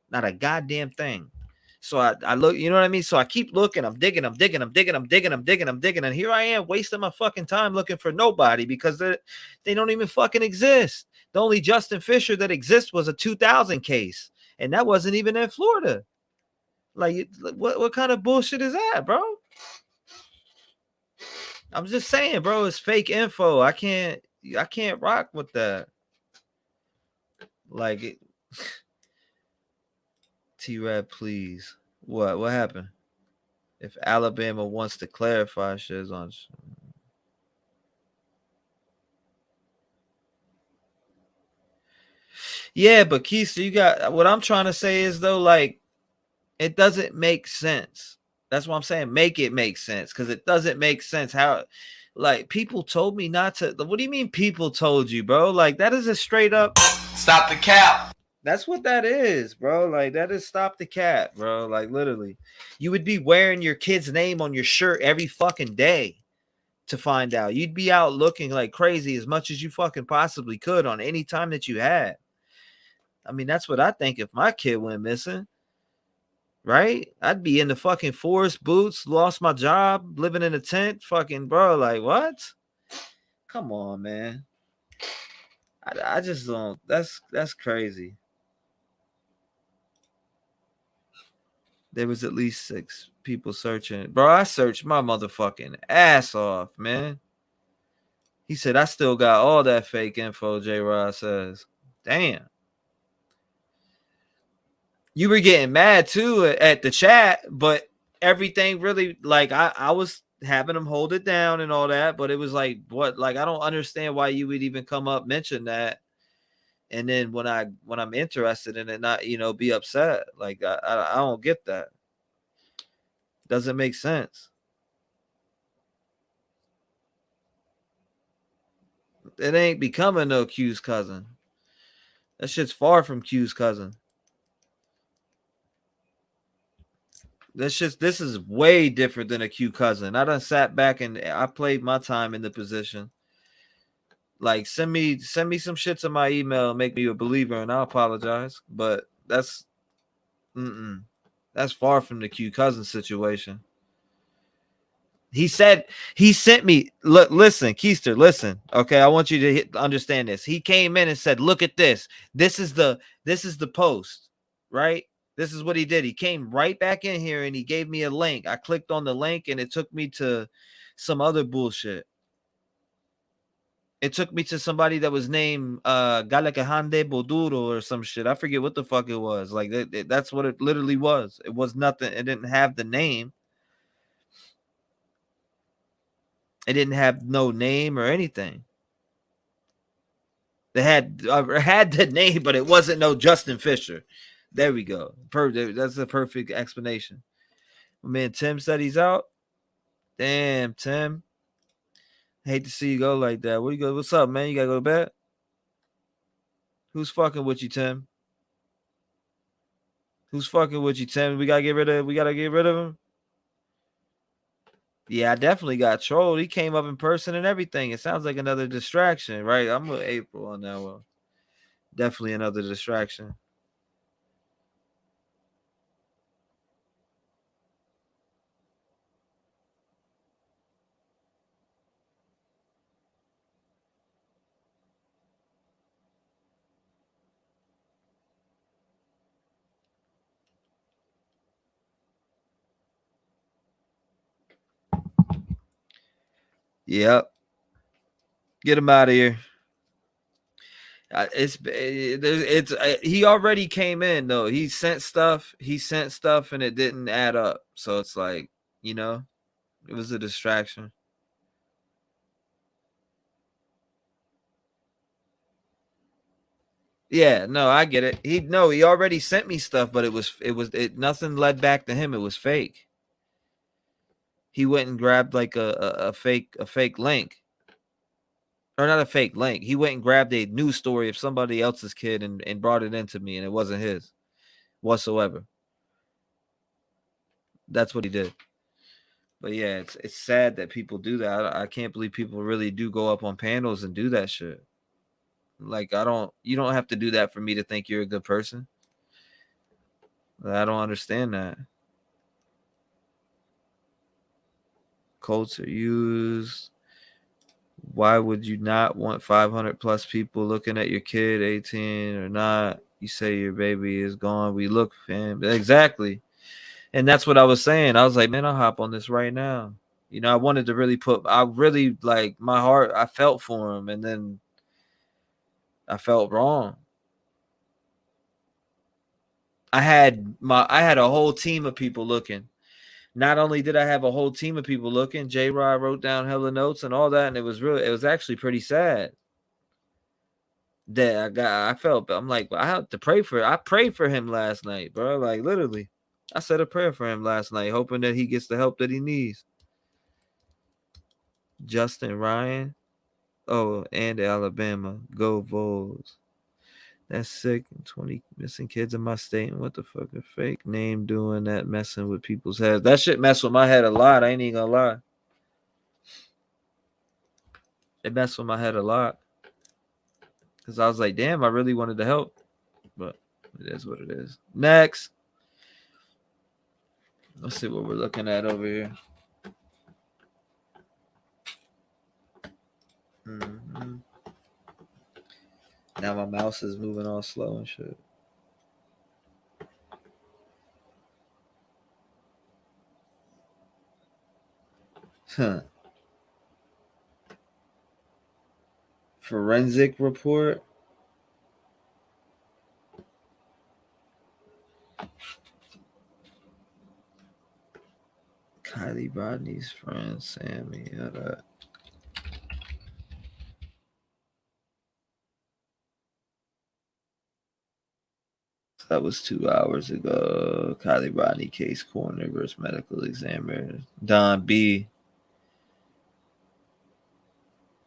not a goddamn thing. So I look, you know what I mean? So I keep looking, I'm digging. And here I am wasting my fucking time looking for nobody because they don't even fucking exist. The only Justin Fisher that exists was a 2000 case. And that wasn't even in Florida. Like, what kind of bullshit is that, bro? I'm just saying, bro, it's fake info. I can't rock with that. Like, T-REV, please. What happened? If Alabama wants to clarify shit on. Yeah, but Keisha, you got what I'm trying to say is though, like, it doesn't make sense. That's what I'm saying. Make it make sense, because it doesn't make sense how, like, people told me not to. What do you mean people told you, bro? Like, that is a straight up stop the cap. That's what that is, bro. Like, that is stop the cap, bro. Like, literally, you would be wearing your kid's name on your shirt every fucking day to find out. You'd be out looking like crazy as much as you fucking possibly could on any time that you had. I mean, that's what I think if my kid went missing. Right? I'd be in the fucking forest boots, lost my job, living in a tent, fucking, bro. Like, what? Come on, man. I just don't. That's crazy. There was at least 6 people searching. Bro, I searched my motherfucking ass off, man. He said, I still got all that fake info, J-Rod says. Damn. You were getting mad too at the chat, but everything really, like, I was having them hold it down and all that, but it was like, what? Like, I don't understand why you would even come up, mention that, and then when I'm interested in it, not, be upset. Like, I don't get that. Doesn't make sense. It ain't becoming no Q's cousin. That shit's far from Q's cousin. This is way different than a Q cousin. I done sat back and I played my time in the position. Like, send me some shit to my email and make me a believer, and I'll apologize. But that's far from the Q cousin situation. He sent me. Look, listen, Keister, listen. Okay, I want you to understand this. He came in and said, "Look at this. This is the post, right?" This is what he did. He came right back in here and he gave me a link. I clicked on the link and it took me to some other bullshit. It took me to somebody that was named Galakahande Boduro or some shit. I forget what the fuck it was. Like, that's what it literally was. It was nothing. It didn't have the name. It didn't have no name or anything. They had the name, but it wasn't no Justin Fisher. There we go. That's a perfect explanation. My man Tim said he's out. Damn, Tim. Hate to see you go like that. Where you go? What's up, man? You gotta go to bed? Who's fucking with you, Tim? Who's fucking with you, Tim? We gotta get rid of him. Yeah, I definitely got trolled. He came up in person and everything. It sounds like another distraction, right? I'm with April on that one. Definitely another distraction. Yep. Get him out of here. He already came in though. He sent stuff and it didn't add up. So it's like, it was a distraction. Yeah, no, I get it. He already sent me stuff, but nothing led back to him. It was fake. He went and grabbed like a fake link. Or not a fake link. He went and grabbed a news story of somebody else's kid and brought it into me, and it wasn't his whatsoever. That's what he did. But yeah, it's sad that people do that. I can't believe people really do go up on panels and do that shit. Like, you don't have to do that for me to think you're a good person. I don't understand that. Quotes are used. Why would you not want 500 plus people looking at your kid, 18 or not? You say your baby is gone. We look, fam. Exactly. And that's what I was saying. I was like, man, I'll hop on this right now. You know, I wanted to really like my heart, I felt for him, and then I felt wrong. I had a whole team of people looking. Not only did I have a whole team of people looking, J-Rod wrote down hella notes and all that, and it was actually pretty sad. That I'm like, I have to pray for it. I prayed for him last night, bro. Like literally. I said a prayer for him last night, hoping that he gets the help that he needs. Justin Ryan. Oh, and Alabama. Go Vols. That's sick. 20 missing kids in my state. What the fuck? A fake name doing that, messing with people's heads. That shit messed with my head a lot. I ain't even gonna lie. It messed with my head a lot. Because I was like, damn, I really wanted to help. But it is what it is. Next. Let's see what we're looking at over here. Mm-hmm. Now my mouse is moving all slow and shit. Huh. Forensic report. Kiely Rodni's friend, Sammy. That was 2 hours ago. Kiely Rodni case, coroner versus medical examiner. Don B.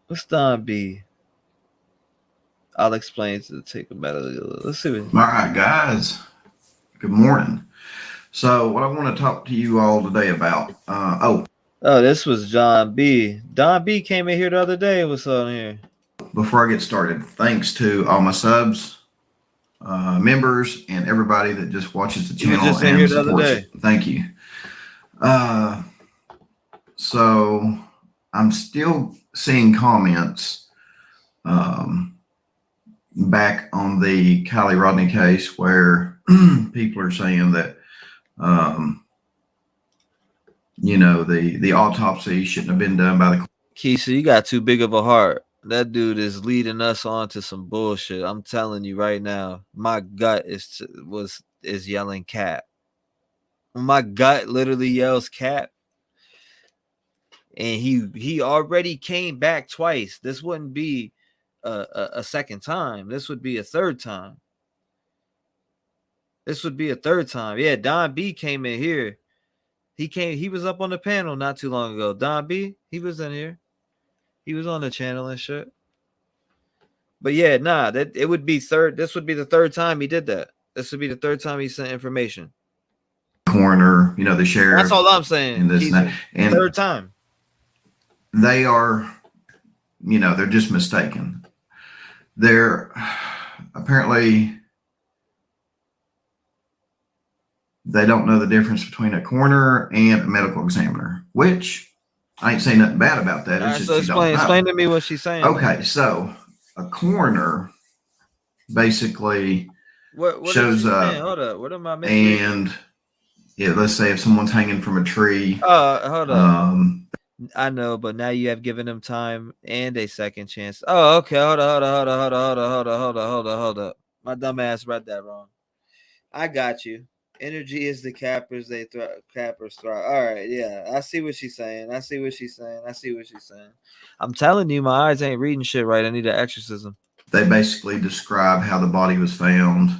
What's Don B? I'll explain to take a medical. Let's see what. All right, guys. Good morning. So, what I want to talk to you all today about. Oh, this was John B. Don B came in here the other day. What's on here? Before I get started, thanks to all my subs, members, and everybody that just watches the channel and supports it. Thank you. So I'm still seeing comments back on the Kiely Rodni case where people are saying that you know, the autopsy shouldn't have been done by the Keisha, you got too big of a heart. That dude is leading us on to some bullshit. I'm telling you right now, my gut is yelling cap. My gut literally yells cap. And he already came back twice. This wouldn't be a second time. This would be a third time. Yeah, Don B came in here. He was up on the panel not too long ago. Don B, he was in here. He was on the channel and shit. But yeah, it would be third. This would be the third time he did that. This would be the third time he sent information. Coroner, you know, the sheriff. That's all I'm saying. And third time. They are, you know, they're just mistaken. They're apparently, they don't know the difference between a coroner and a medical examiner, which I ain't saying nothing bad about that. It's just so explain to me what she's saying. Okay, so a coroner basically shows up. Hold up, what am I missing? And let's say if someone's hanging from a tree. Hold up. I know, but now you have given them time and a second chance. Oh, okay. Hold up. My dumb ass read that wrong. I got you. Energy is the cappers. Cappers thrive. All right, yeah. I see what she's saying. I'm telling you, my eyes ain't reading shit right. I need an exorcism. They basically describe how the body was found.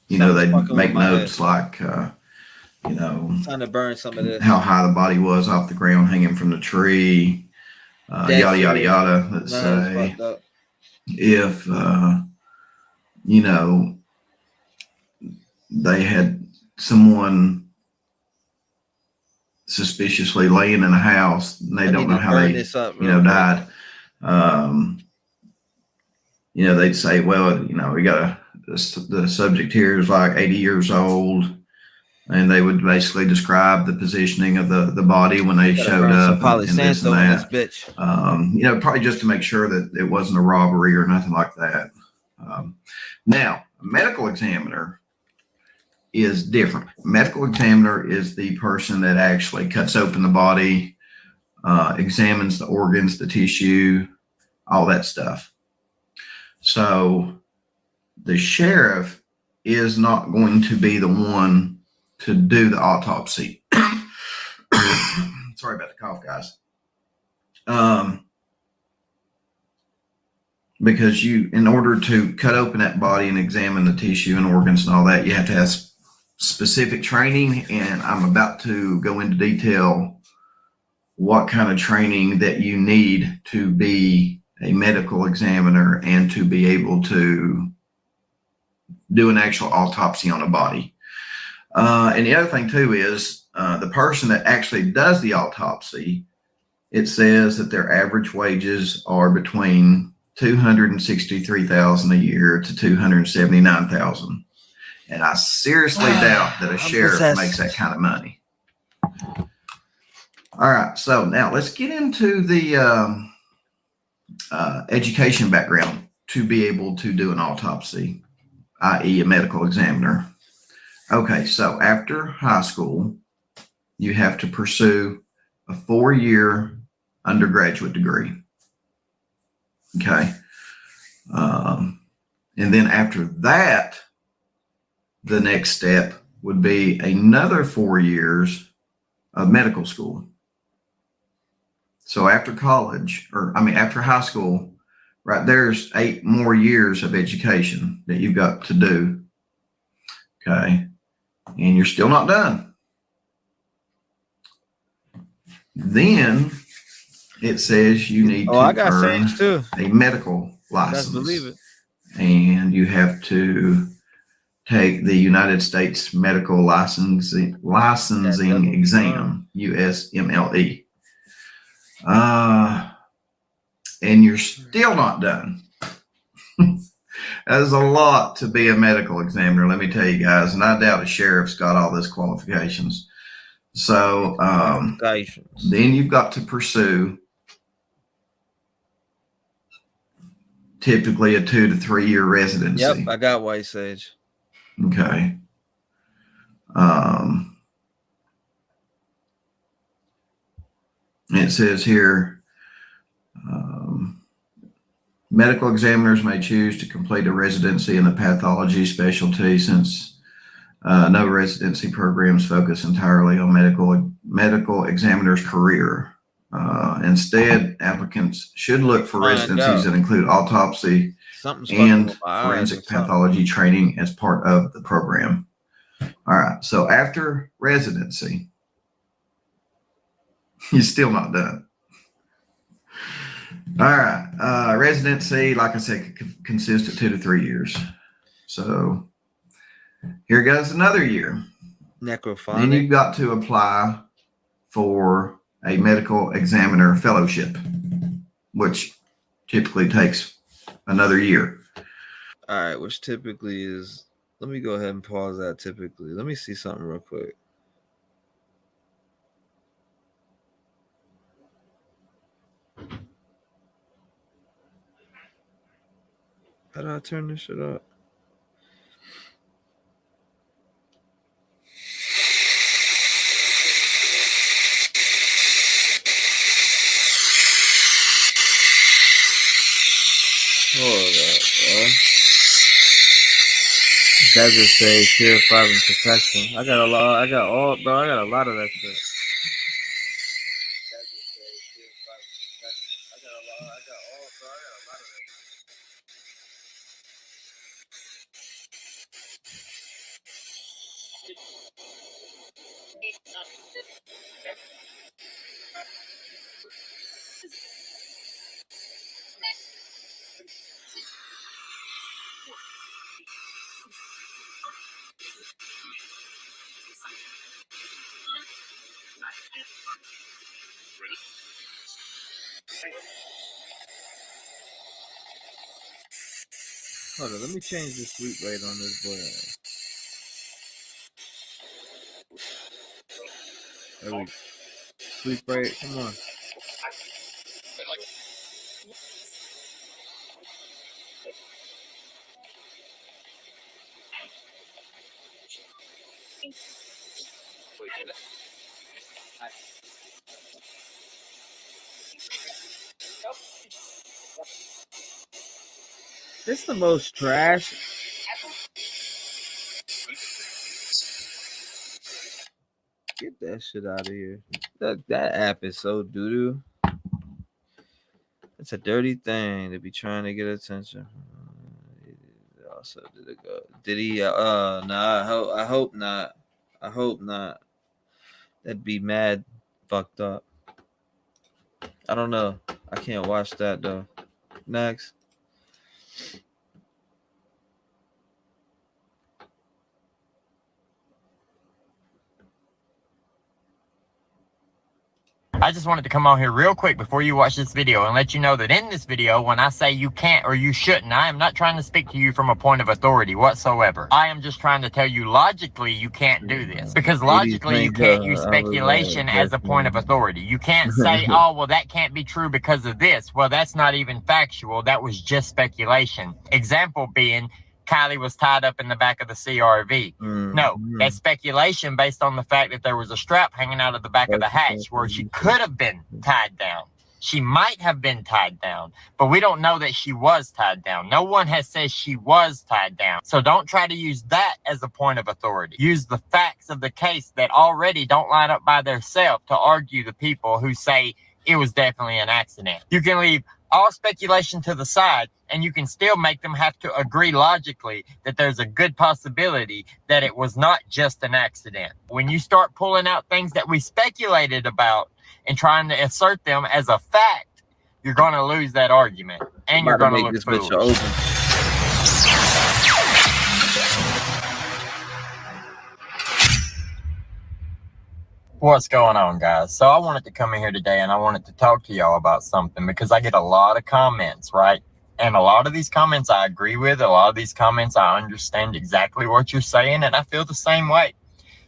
You know, they make notes like, you know, time to burn some of this. How high the body was off the ground, hanging from the tree. Yada yada yada. Let's say if you know, they had someone suspiciously laying in a house and they don't know how they died. You know, they'd say, well, you know, we got the subject here is like 80 years old, and they would basically describe the positioning of the body when they showed up and this and that. You know, probably just to make sure that it wasn't a robbery or nothing like that. Now, a medical examiner is different. Medical examiner is the person that actually cuts open the body, examines the organs, the tissue, all that stuff. So the sheriff is not going to be the one to do the autopsy. Sorry about the cough, guys. Because in order to cut open that body and examine the tissue and organs and all that, you have to have specific training, and I'm about to go into detail what kind of training that you need to be a medical examiner and to be able to do an actual autopsy on a body. And the other thing too is the person that actually does the autopsy, it says that their average wages are between $263,000 a year to $279,000. And I seriously doubt that a sheriff makes that kind of money. All right, so now let's get into the education background to be able to do an autopsy, i.e. a medical examiner. Okay, so after high school, you have to pursue a 4-year undergraduate degree. Okay. And then after that, the next step would be another 4 years of medical school. So after college, after high school, right, there's 8 more years of education that you've got to do. Okay. And you're still not done. Then it says you need to earn a medical license. Believe it. And you have to take the United States Medical Licensing Exam, USMLE. And you're still not done. That is a lot to be a medical examiner, let me tell you guys. And I doubt a sheriff's got all those qualifications. So then you've got to pursue typically a 2 to 3 year residency. Yep, I got White Sage. Okay. It says here, medical examiners may choose to complete a residency in the pathology specialty since no residency programs focus entirely on medical examiner's career. Instead, applicants should look for residencies that include autopsy and forensic pathology training as part of the program. All right, so after residency, you're still not done. All right, residency, like I said, consists of 2 to 3 years. So here goes another year. Necrophonic. Then you've got to apply for a medical examiner fellowship, which typically takes another year. All right, which typically is, let me go ahead and pause that typically. Let me see something real quick. How do I turn this shit up? Hold up, bro. Desert Sage, Tier 5 and Protection. I got a lot of that shit. Hold on, let me change the sleep rate on this boy. There we go. Sleep rate, come on. This the most trash. Get that shit out of here. That app is so doo-doo. It's a dirty thing to be trying to get attention. Also, did it go? Did he? Nah. I hope not. I hope not. That'd be mad fucked up. I don't know. I can't watch that though. Next. I just wanted to come on here real quick before you watch this video and let you know that in this video, when I say you can't or you shouldn't, I am not trying to speak to you from a point of authority whatsoever. I am just trying to tell you logically you can't do this, because logically you can't use speculation as a point of authority. You can't say, oh, well, that can't be true because of this. Well, that's not even factual. That was just speculation. Example being, Kiely was tied up in the back of the CRV. No, that's speculation based on the fact that there was a strap hanging out of the back of the hatch where she could have been tied down. She might have been tied down, but we don't know that she was tied down. No one has said she was tied down. So don't try to use that as a point of authority. Use the facts of the case that already don't line up by themselves to argue the people who say it was definitely an accident. You can leave all speculation to the side, and you can still make them have to agree logically that there's a good possibility that it was not just an accident. When you start pulling out things that we speculated about and trying to assert them as a fact, you're going to lose that argument, and you're going to look foolish. What's going on, guys? So I wanted to come in here today and I wanted to talk to y'all about something, because I get a lot of comments, right? And a lot of these comments I agree with. A lot of these comments I understand exactly what you're saying, and I feel the same way.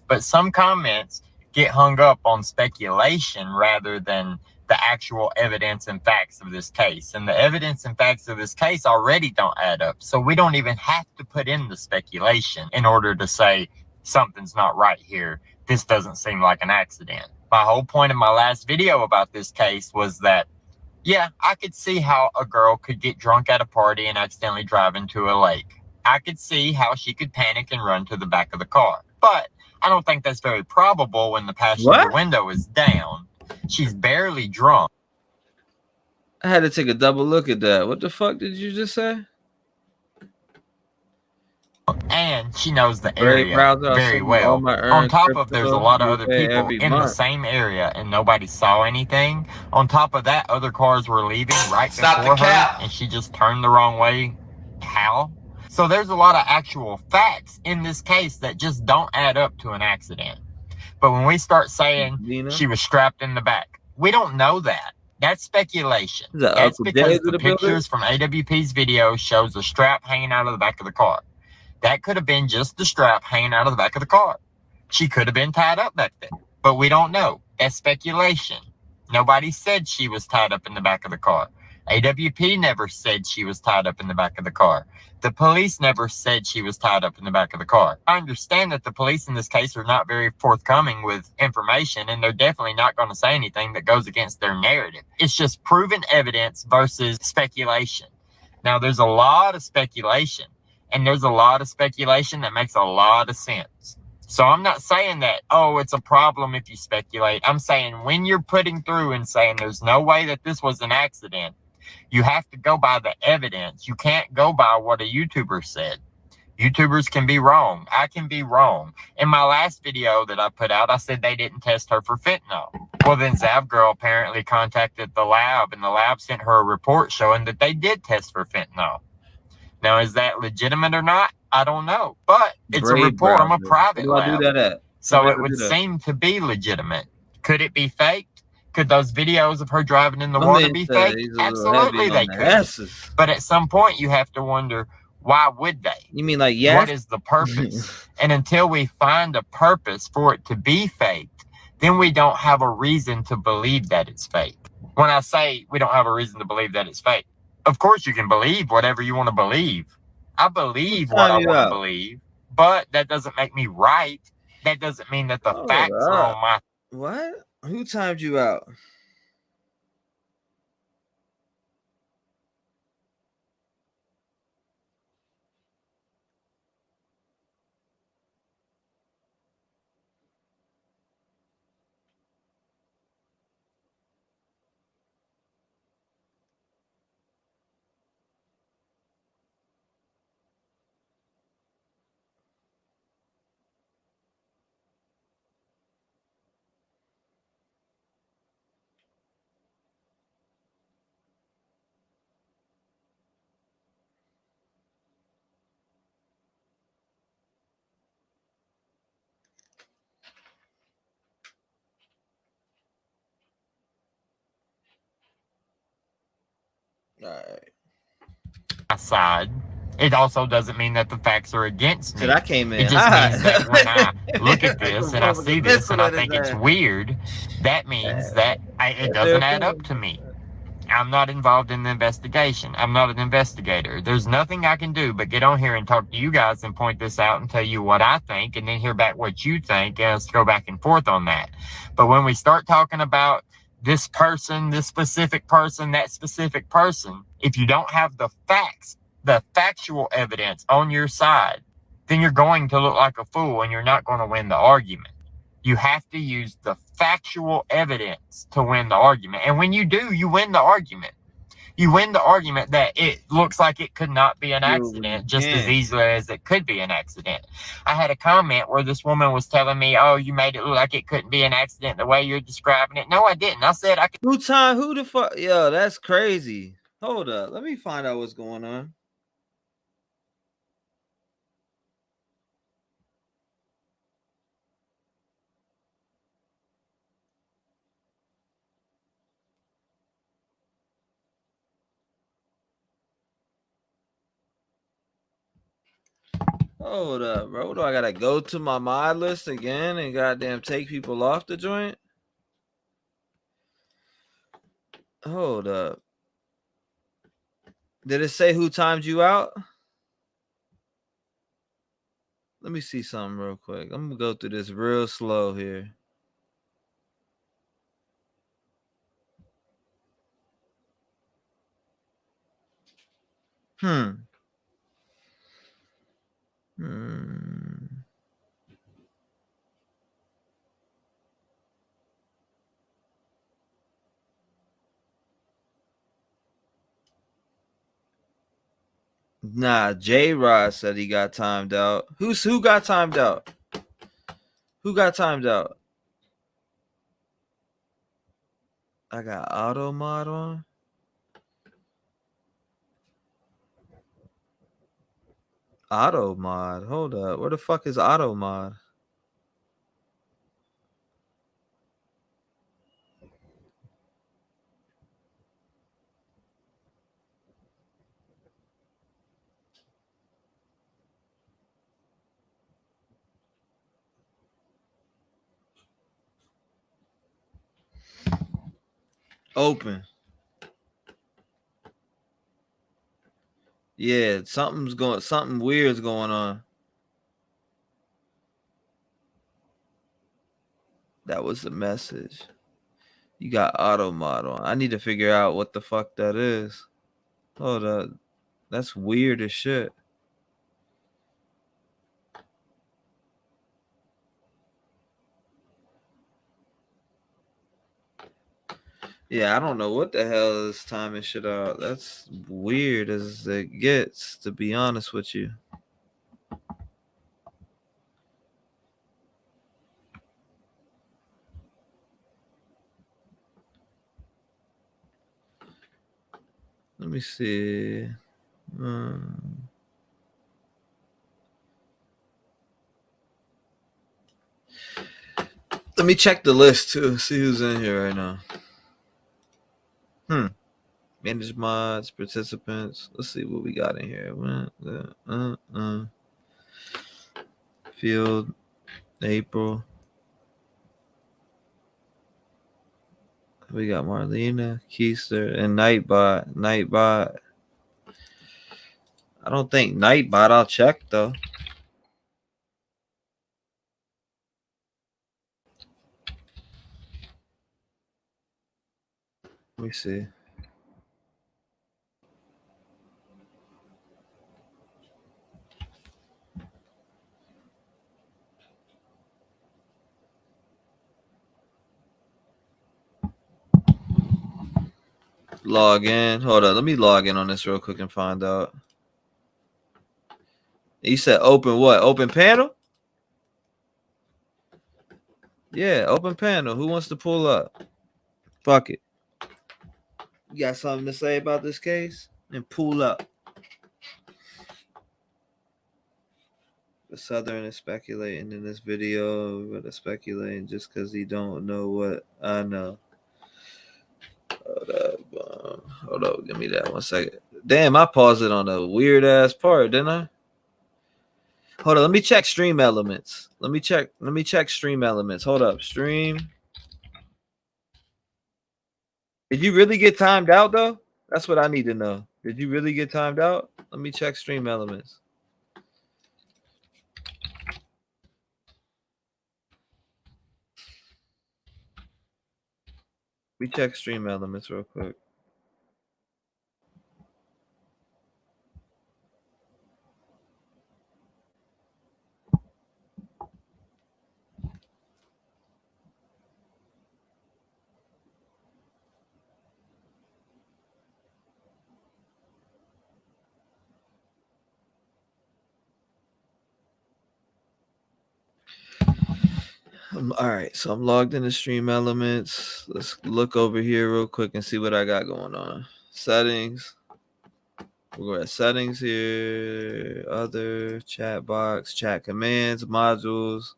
But some comments get hung up on speculation rather than the actual evidence and facts of this case. And the evidence and facts of this case already don't add up. So we don't even have to put in the speculation in order to say something's not right here. This doesn't seem like an accident. My whole point in my last video about this case was that, yeah, I could see how a girl could get drunk at a party and accidentally drive into a lake. I could see how she could panic and run to the back of the car. But I don't think that's very probable when the passenger window is down. She's barely drunk. I had to take a double look at that. What the fuck did you just say? And she knows the area very well. On top of, there's a lot of other people in the same area and nobody saw anything. On top of that, other cars were leaving right before her and she just turned the wrong way. How? So there's a lot of actual facts in this case that just don't add up to an accident. But when we start saying she was strapped in the back, we don't know that. That's speculation. That's because the pictures from AWP's video shows a strap hanging out of the back of the car. That could have been just the strap hanging out of the back of the car. She could have been tied up back there, but we don't know. That's speculation. Nobody said she was tied up in the back of the car. AWP never said she was tied up in the back of the car. The police never said she was tied up in the back of the car. I understand that the police in this case are not very forthcoming with information, and they're definitely not going to say anything that goes against their narrative. It's just proven evidence versus speculation. Now, there's a lot of speculation. And there's a lot of speculation that makes a lot of sense. So I'm not saying that, oh, it's a problem if you speculate. I'm saying when you're putting through and saying there's no way that this was an accident, you have to go by the evidence. You can't go by what a YouTuber said. YouTubers can be wrong. I can be wrong. In my last video that I put out, I said they didn't test her for fentanyl. Well, then Zav Girl apparently contacted the lab, and the lab sent her a report showing that they did test for fentanyl. Now, is that legitimate or not? I don't know. But it's a report from a private lab. So it would seem to be legitimate. Could it be faked? Could those videos of her driving in the water be faked? Absolutely they could. But at some point, you have to wonder, why would they? You mean like, what is the purpose? And until we find a purpose for it to be faked, then we don't have a reason to believe that it's fake. When I say we don't have a reason to believe that it's fake, of course, you can believe whatever you want to believe. I believe what I want to believe, but that doesn't make me right. that doesn't mean that the facts are on my. What? Who timed you out? All right. Side. It also doesn't mean that the facts are against me. I came in it just hot. means that when I look at this and I see this and I think it's weird, that means that it doesn't add up to me. I'm not involved in the investigation. I'm not an investigator. There's nothing I can do but get on here and talk to you guys and point this out and tell you what I think and then hear back what you think and let's go back and forth on that. But when we start talking about this person, this specific person, that specific person, if you don't have the facts, the factual evidence on your side, then you're going to look like a fool and you're not going to win the argument. You have to use the factual evidence to win the argument. And when you do, you win the argument. You win the argument that it looks like it could not be an accident just as easily as it could be an accident. I had a comment where this woman was telling me, oh, you made it look like it couldn't be an accident the way you're describing it. No, I didn't. I said I could. Who the fuck? Yo, that's crazy. Hold up. Let me find out what's going on. Hold up, bro. Do I gotta go to my mod list again and goddamn take people off the joint? Hold up. Did it say who timed you out? Let me see something real quick. I'm gonna go through this real slow here. Nah, J-Rod said he got timed out. Who got timed out? Who got timed out? I got auto mod on. Auto mod. Hold up. Where the fuck is auto mod? Open. Yeah, something weird's going on. That was the message. You got auto mod on. I need to figure out what the fuck that is. Hold up. That's weird as shit. Yeah, I don't know what the hell is timing shit out. That's weird as it gets, to be honest with you. Let me see. Let me check the list too. See who's in here right now. Manage mods, participants. Let's see what we got in here. Field, April. We got Marlena, Keister, and Nightbot. Nightbot. I don't think Nightbot. I'll check though. Let me see. Log in. Hold on. Let me log in on this real quick and find out. You said open what? Open panel? Yeah, open panel. Who wants to pull up? Fuck it. You got something to say about this case? And pull up. The Southern is speculating in this video, but speculating just because he don't know what I know. Hold up. Give me that 1 second. Damn, I paused it on a weird ass part, didn't I? Hold on. Let me check stream elements. Let me check stream elements. Hold up. Stream. Did you really get timed out though? That's what I need to know. Did you really get timed out? Let me check stream elements. We check stream elements real quick. All right, so I'm logged into stream elements. Let's look over here real quick and see what I got going on. Settings. We'll go at settings here. Other, chat box, chat commands, modules.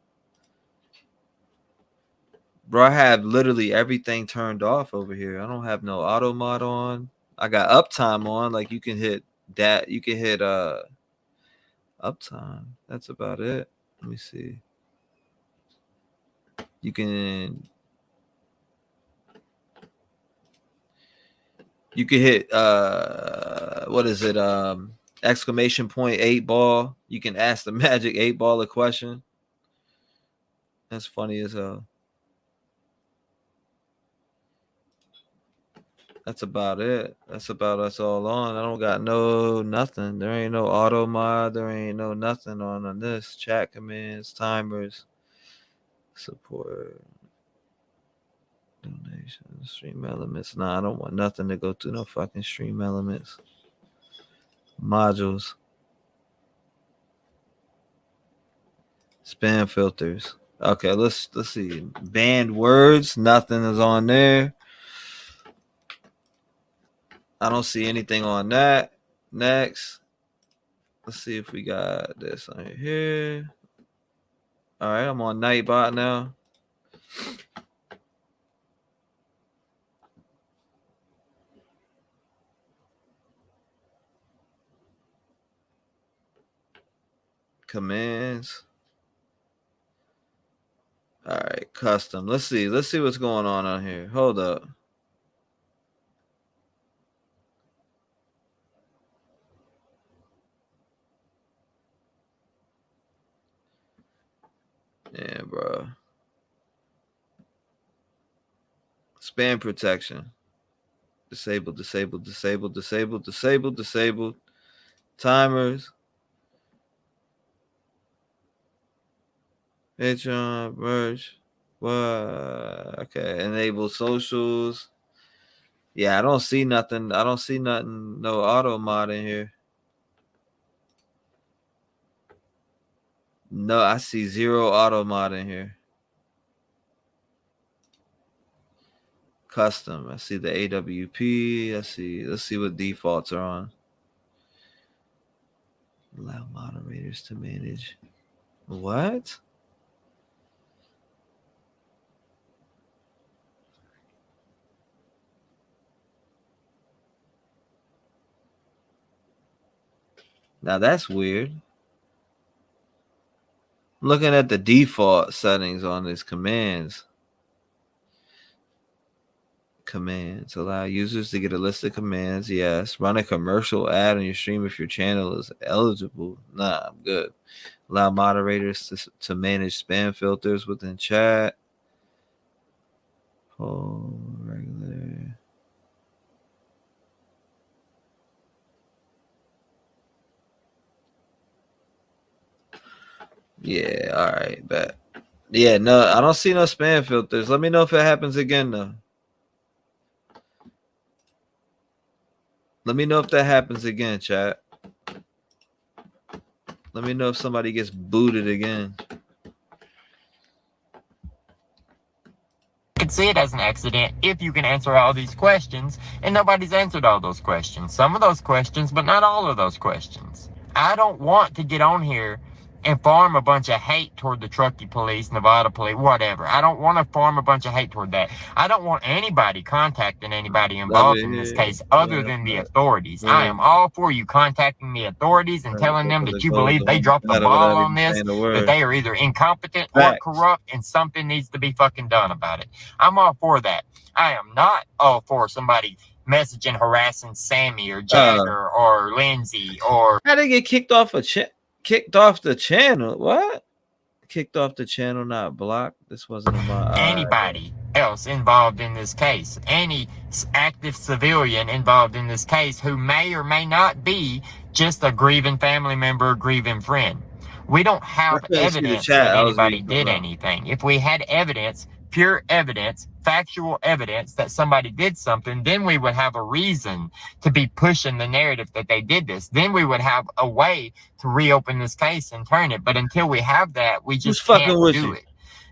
Bro, I have literally everything turned off over here. I don't have no auto mod on. I got uptime on. Like you can hit that. You can hit uptime. That's about it. Let me see. You can hit what is it? Exclamation point 8 ball. You can ask the magic 8 ball a question. That's funny as hell. That's about it. That's about us all on. I don't got nothing. There ain't no auto mod. There ain't no nothing on this. Chat commands, timers, support, donations, stream elements. Nah, I don't want nothing to go through no fucking stream elements. Modules. Spam filters. Okay, let's see. Banned words. Nothing is on there. I don't see anything on that. Next. Let's see if we got this on here. All right, I'm on Nightbot now. Commands. All right, custom. Let's see what's going on here. Hold up. Yeah, bro. Spam protection. Disabled. Timers. Patreon, merge. What? Okay. Enable socials. Yeah, I don't see nothing. No auto mod in here. No, I see 0 auto mod in here. Custom. I see the AWP. Let's see what defaults are on. Allow moderators to manage. What? Now that's weird. I'm looking at the default settings on these commands. Commands. Allow users to get a list of commands. Yes. Run a commercial ad on your stream if your channel is eligible. Nah, I'm good. Allow moderators to manage spam filters within chat. Oh, regular. Yeah, all right, bet. Yeah, no, I don't see no spam filters. Let me know if it happens again, though. Let me know if that happens again, chat. Let me know if somebody gets booted again. You can see it as an accident if you can answer all these questions, and nobody's answered all those questions. Some of those questions, but not all of those questions. I don't want to get on here and farm a bunch of hate toward the Truckee police, Nevada police, whatever. I don't want to farm a bunch of hate toward that. I don't want anybody contacting anybody involved in this case other than the authorities. I am all for you contacting the authorities and telling them that you believe they dropped the ball on this, that they are either incompetent or corrupt, and something needs to be fucking done about it. I'm all for that. I am not all for somebody messaging, harassing Sammy or Jagger or Lindsay or... How they get kicked off kicked off the channel? What? Kicked off the channel, not blocked? This wasn't about anybody else involved in this case. Any active civilian involved in this case who may or may not be just a grieving family member or grieving friend. We don't have evidence that anybody did anything. If we had evidence, pure evidence, factual evidence that somebody did something, then we would have a reason to be pushing the narrative that they did this. Then we would have a way to reopen this case and turn it. But until we have that, we just can't do it.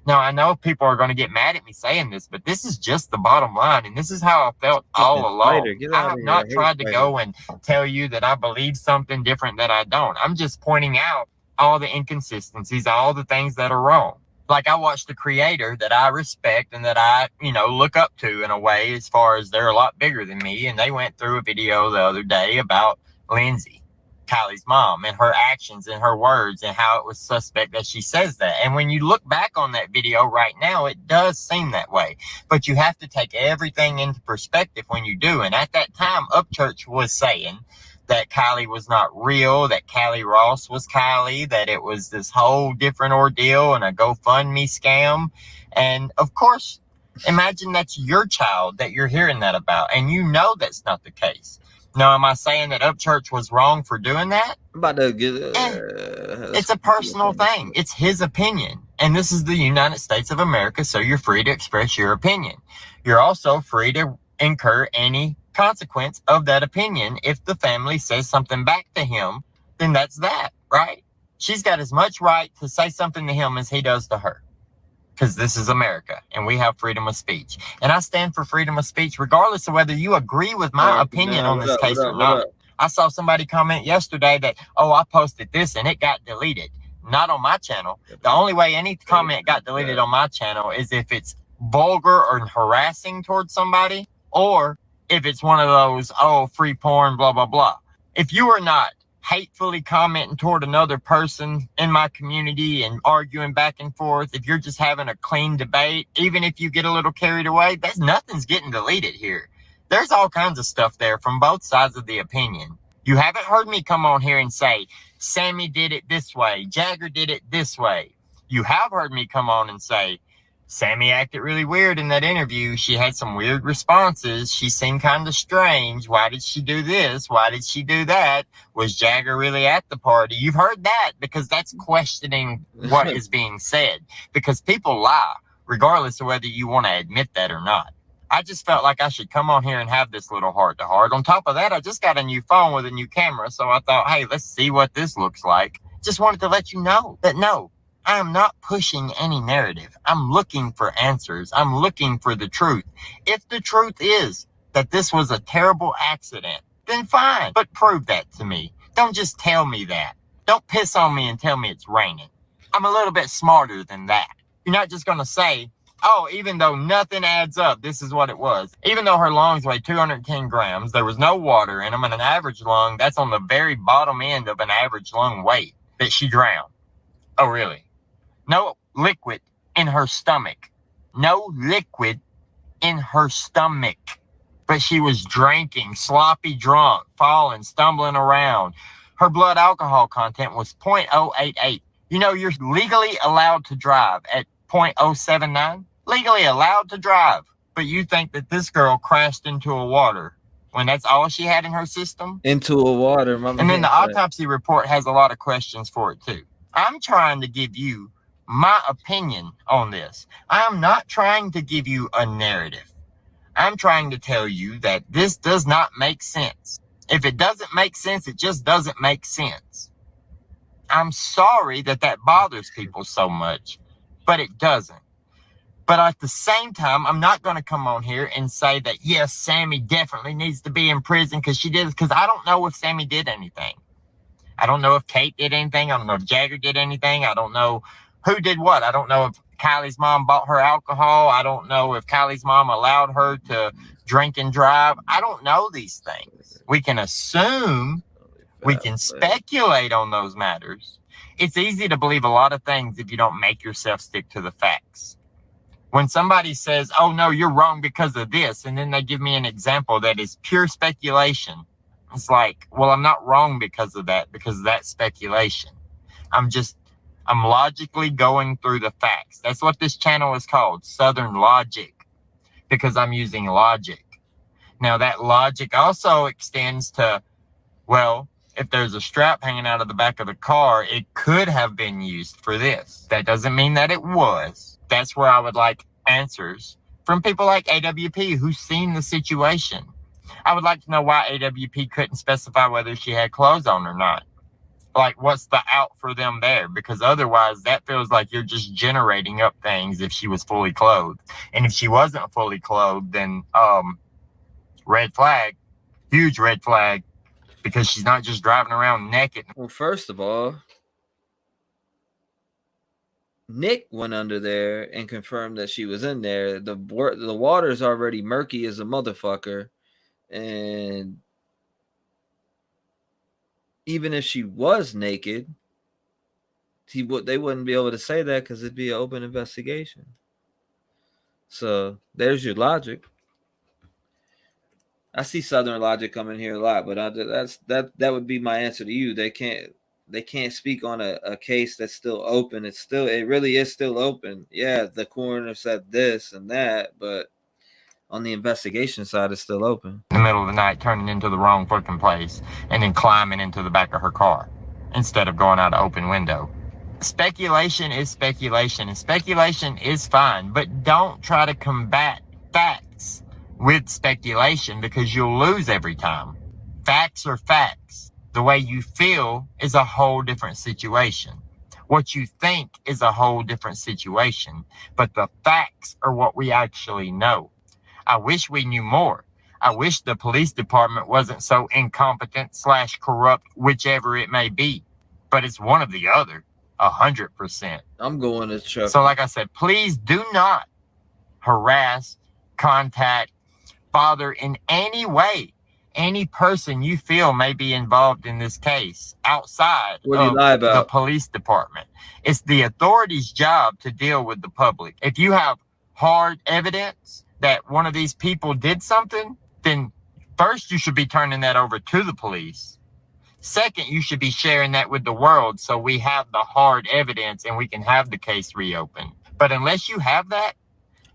Now, I know people are going to get mad at me saying this, but this is just the bottom line, and this is how I felt all along. I have not tried to go and tell you that I believe something different that I don't. I'm just pointing out all the inconsistencies, all the things that are wrong. Like, I watched the creator that I respect and that I, look up to in a way, as far as they're a lot bigger than me. And they went through a video the other day about Lindsay, Kylie's mom, and her actions and her words and how it was suspect that she says that. And when you look back on that video right now, it does seem that way. But you have to take everything into perspective when you do. And at that time, Upchurch was saying that Kiely was not real, that Callie Ross was Kiely, that it was this whole different ordeal and a GoFundMe scam. And of course, imagine that's your child that you're hearing that about, and that's not the case. Now, am I saying that Upchurch was wrong for doing that? I'm about to get it's a personal thing. It's his opinion. And this is the United States of America, so you're free to express your opinion. You're also free to incur any consequence of that opinion. If the family says something back to him, then that's that, right? She's got as much right to say something to him as he does to her, because this is America and we have freedom of speech. And I stand for freedom of speech regardless of whether you agree with my opinion on this case or not. I saw somebody comment yesterday that, I posted this and it got deleted. Not on my channel. The only way any comment got deleted on my channel is if it's vulgar or harassing towards somebody, or if it's one of those, free porn, blah, blah, blah. If you are not hatefully commenting toward another person in my community and arguing back and forth, if you're just having a clean debate, even if you get a little carried away, nothing's getting deleted here. There's all kinds of stuff there from both sides of the opinion. You haven't heard me come on here and say, Sammy did it this way, Jagger did it this way. You have heard me come on and say, Sammy acted really weird in that interview. She had some weird responses. She seemed kind of strange. Why did she do this? Why did she do that? Was Jagger really at the party? You've heard that because that's questioning what is being said. Because people lie, regardless of whether you want to admit that or not. I just felt like I should come on here and have this little heart-to-heart. On top of that, I just got a new phone with a new camera. So I thought, hey, let's see what this looks like. Just wanted to let you know that no, I am not pushing any narrative. I'm looking for answers. I'm looking for the truth. If the truth is that this was a terrible accident, then fine, but prove that to me. Don't just tell me that. Don't piss on me and tell me it's raining. I'm a little bit smarter than that. You're not just going to say, even though nothing adds up, this is what it was. Even though her lungs weighed 210 grams, there was no water in them, and an average lung, that's on the very bottom end of an average lung weight, that she drowned. Oh, really? No liquid in her stomach. No liquid in her stomach. But she was drinking, sloppy drunk, falling, stumbling around. Her blood alcohol content was 0.088. You're legally allowed to drive at 0.079. Legally allowed to drive. But you think that this girl crashed into a water when that's all she had in her system? Into a water. And then the autopsy report has a lot of questions for it too. I'm trying to give you my opinion on this. I'm not trying to give you a narrative. I'm trying to tell you that this does not make sense. If it doesn't make sense, it just doesn't make sense. I'm sorry that that bothers people so much, but it doesn't. But at the same time, I'm not going to come on here and say that, yes, Sammy definitely needs to be in prison because she did, because I don't know if Sammy did anything. I don't know if Kate did anything. I don't know if Jagger did anything. I don't know who did what. I don't know if Kylie's mom bought her alcohol. I don't know if Kylie's mom allowed her to drink and drive. I don't know these things. We can assume, we can speculate on those matters. It's easy to believe a lot of things if you don't make yourself stick to the facts. When somebody says, oh, no, you're wrong because of this, and then they give me an example that is pure speculation, it's like, well, I'm not wrong because of that, because that's speculation. I'm logically going through the facts. That's what this channel is called, Southern Logic, because I'm using logic. Now, that logic also extends to, well, if there's a strap hanging out of the back of the car, it could have been used for this. That doesn't mean that it was. That's where I would like answers from people like AWP who's seen the situation. I would like to know why AWP couldn't specify whether she had clothes on or not. Like, what's the out for them there? Because otherwise, that feels like you're just generating up things if she was fully clothed. And if she wasn't fully clothed, then red flag, huge red flag, because she's not just driving around naked. Well, first of all, Nick went under there and confirmed that she was in there. The water's already murky as a motherfucker. And even if she was naked, they wouldn't be able to say that because it'd be an open investigation. So there's your logic. I see Southern Logic coming here a lot, but that would be my answer to you. They can't speak on a case that's still open. It really is still open. Yeah, the coroner said this and that, but on the investigation side, it's still open. In the middle of the night, turning into the wrong fucking place, and then climbing into the back of her car instead of going out an open window. Speculation is speculation, and speculation is fine, but don't try to combat facts with speculation because you'll lose every time. Facts are facts. The way you feel is a whole different situation. What you think is a whole different situation, but the facts are what we actually know. I wish we knew more. I wish the police department wasn't so incompetent / corrupt, whichever it may be. But it's one of the other, 100%. I'm going to Chuck. So like I said, please do not harass, contact, bother in any way any person you feel may be involved in this case outside of the police department. It's the authorities' job to deal with the public. If you have hard evidence that one of these people did something, then first you should be turning that over to the police. Second, you should be sharing that with the world so we have the hard evidence and we can have the case reopened. But unless you have that,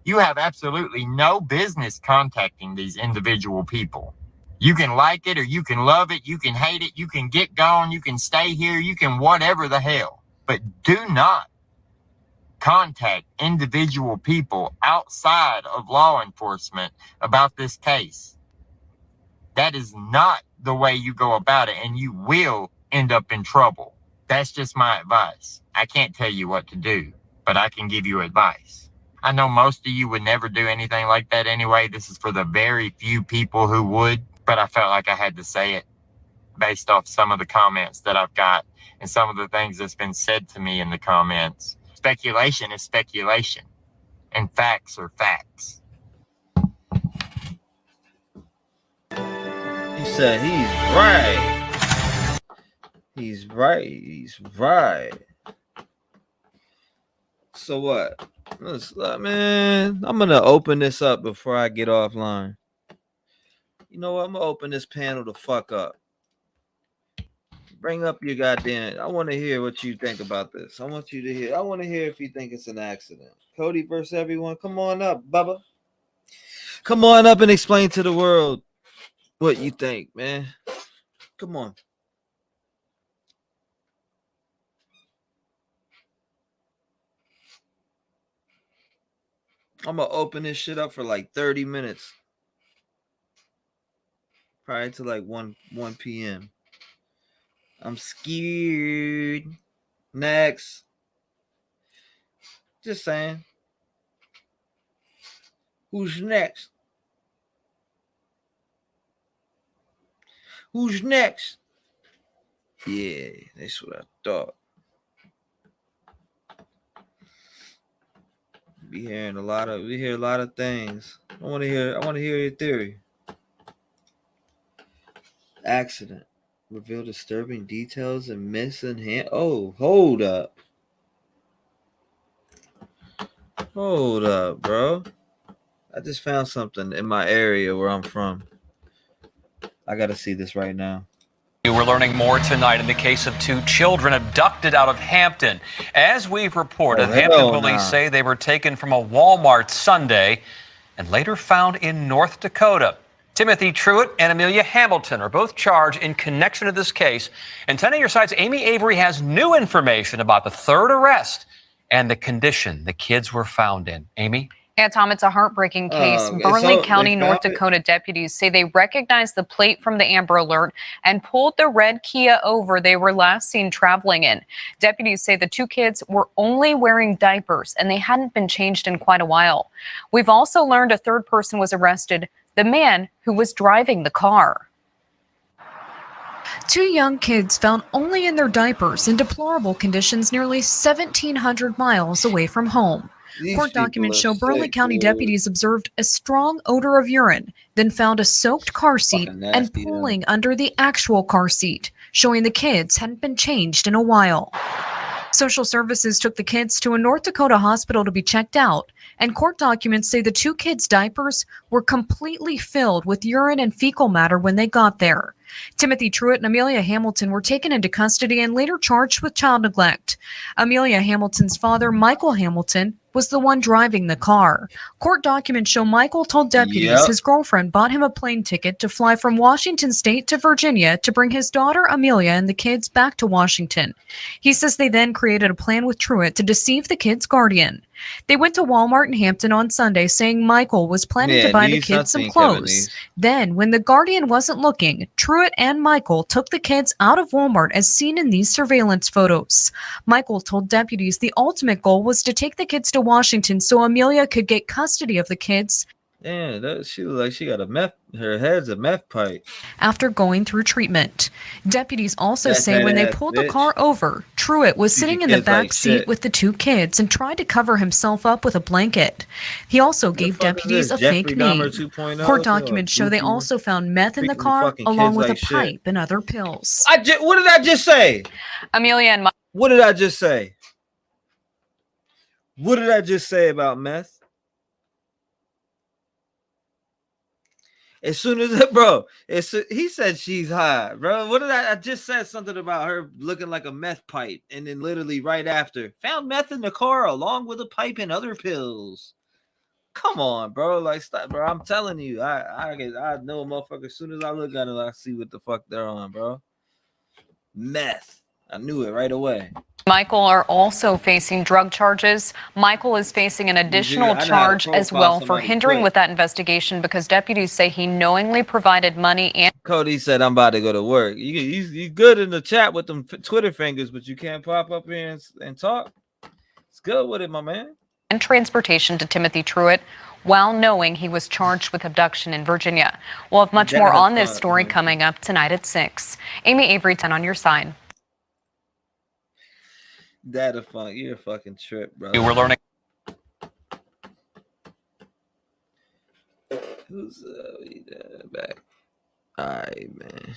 you have absolutely no business contacting these individual people. You can like it or you can love it, you can hate it, you can get gone, you can stay here, you can whatever the hell. But do not contact individual people outside of law enforcement about this case. That is not the way you go about it, and you will end up in trouble. That's just my advice. I can't tell you what to do, but I can give you advice. I know most of you would never do anything like that anyway. This is for the very few people who would, but I felt like I had to say it based off some of the comments that I've got and some of the things that's been said to me in the comments. Speculation is speculation, and facts are facts. He said he's right. He's right. He's right. So what? Man, I'm going to open this up before I get offline. You know what? I'm going to open this panel the fuck up. Bring up your goddamn. I want to hear what you think about this. I want you to hear. I want to hear if you think it's an accident. Cody versus everyone. Come on up, Bubba. Come on up and explain to the world what you think, man. Come on. I'm gonna open this shit up for like 30 minutes. Probably to like 1 p.m. I'm scared. Next. Just saying. Who's next? Who's next? Yeah, that's what I thought. We hear a lot of things. I want to hear your theory. Accident. Reveal disturbing details and missing hand. Oh, hold up. Hold up, bro. I just found something in my area where I'm from. I gotta see this right now. We're learning more tonight in the case of 2 children abducted out of Hampton. As we've reported, Hampton police say they were taken from a Walmart Sunday and later found in North Dakota. Timothy Truitt and Amelia Hamilton are both charged in connection to this case. And 10 on your side's Amy Avery has new information about the 3rd arrest and the condition the kids were found in. Amy? Yeah, Tom, it's a heartbreaking case. Burnley County, North Dakota deputies say they recognized the plate from the Amber Alert and pulled the red Kia over they were last seen traveling in. Deputies say the 2 kids were only wearing diapers and they hadn't been changed in quite a while. We've also learned a 3rd person was arrested, the man who was driving the car. 2 young kids found only in their diapers in deplorable conditions nearly 1,700 miles away from home. Court documents show Burnley County deputies observed a strong odor of urine, then found a soaked car seat and pooling under the actual car seat, showing the kids hadn't been changed in a while. Social services took the kids to a North Dakota hospital to be checked out, and court documents say the 2 kids' diapers were completely filled with urine and fecal matter when they got there. Timothy Truitt and Amelia Hamilton were taken into custody and later charged with child neglect. Amelia Hamilton's father, Michael Hamilton, was the one driving the car. Court documents show Michael told deputies his girlfriend bought him a plane ticket to fly from Washington State to Virginia to bring his daughter Amelia and the kids back to Washington. He says they then created a plan with Truitt to deceive the kids' guardian. They went to Walmart in Hampton on Sunday saying Michael was planning to buy the kids some clothes. Then, when the guardian wasn't looking, Truitt and Michael took the kids out of Walmart as seen in these surveillance photos. Michael told deputies the ultimate goal was to take the kids to Washington so Amelia could get custody of the kids. Damn, she look like she got her head's a meth pipe. After going through treatment. Deputies also say when they pulled the car over, Truitt was sitting in the back seat with the 2 kids and tried to cover himself up with a blanket. He also gave deputies a fake name. Court documents show they also found meth in the car along with a pipe and other pills. What did I just say? Amelia and What did I just say? What did I just say about meth? As soon as he said she's high, bro. What did I just said something about her looking like a meth pipe, and then literally right after found meth in the car along with a pipe and other pills. Come on, bro. Like, stop, bro. I'm telling you, I know a motherfucker. As soon as I look at it, I see what the fuck they're on, bro. Meth. I knew it right away. Michael are also facing drug charges. Michael is facing an additional charge as well for hindering with that investigation because deputies say he knowingly provided money and Cody said, I'm about to go to work. You good in the chat with them Twitter fingers, but you can't pop up here and talk. It's good with it, my man. And transportation to Timothy Truitt while knowing he was charged with abduction in Virginia. We'll have much more on this story coming up tonight at 6. Amy Avery, 10 on your side. You're a fucking trip, bro. We're learning. Who's back? All right, man.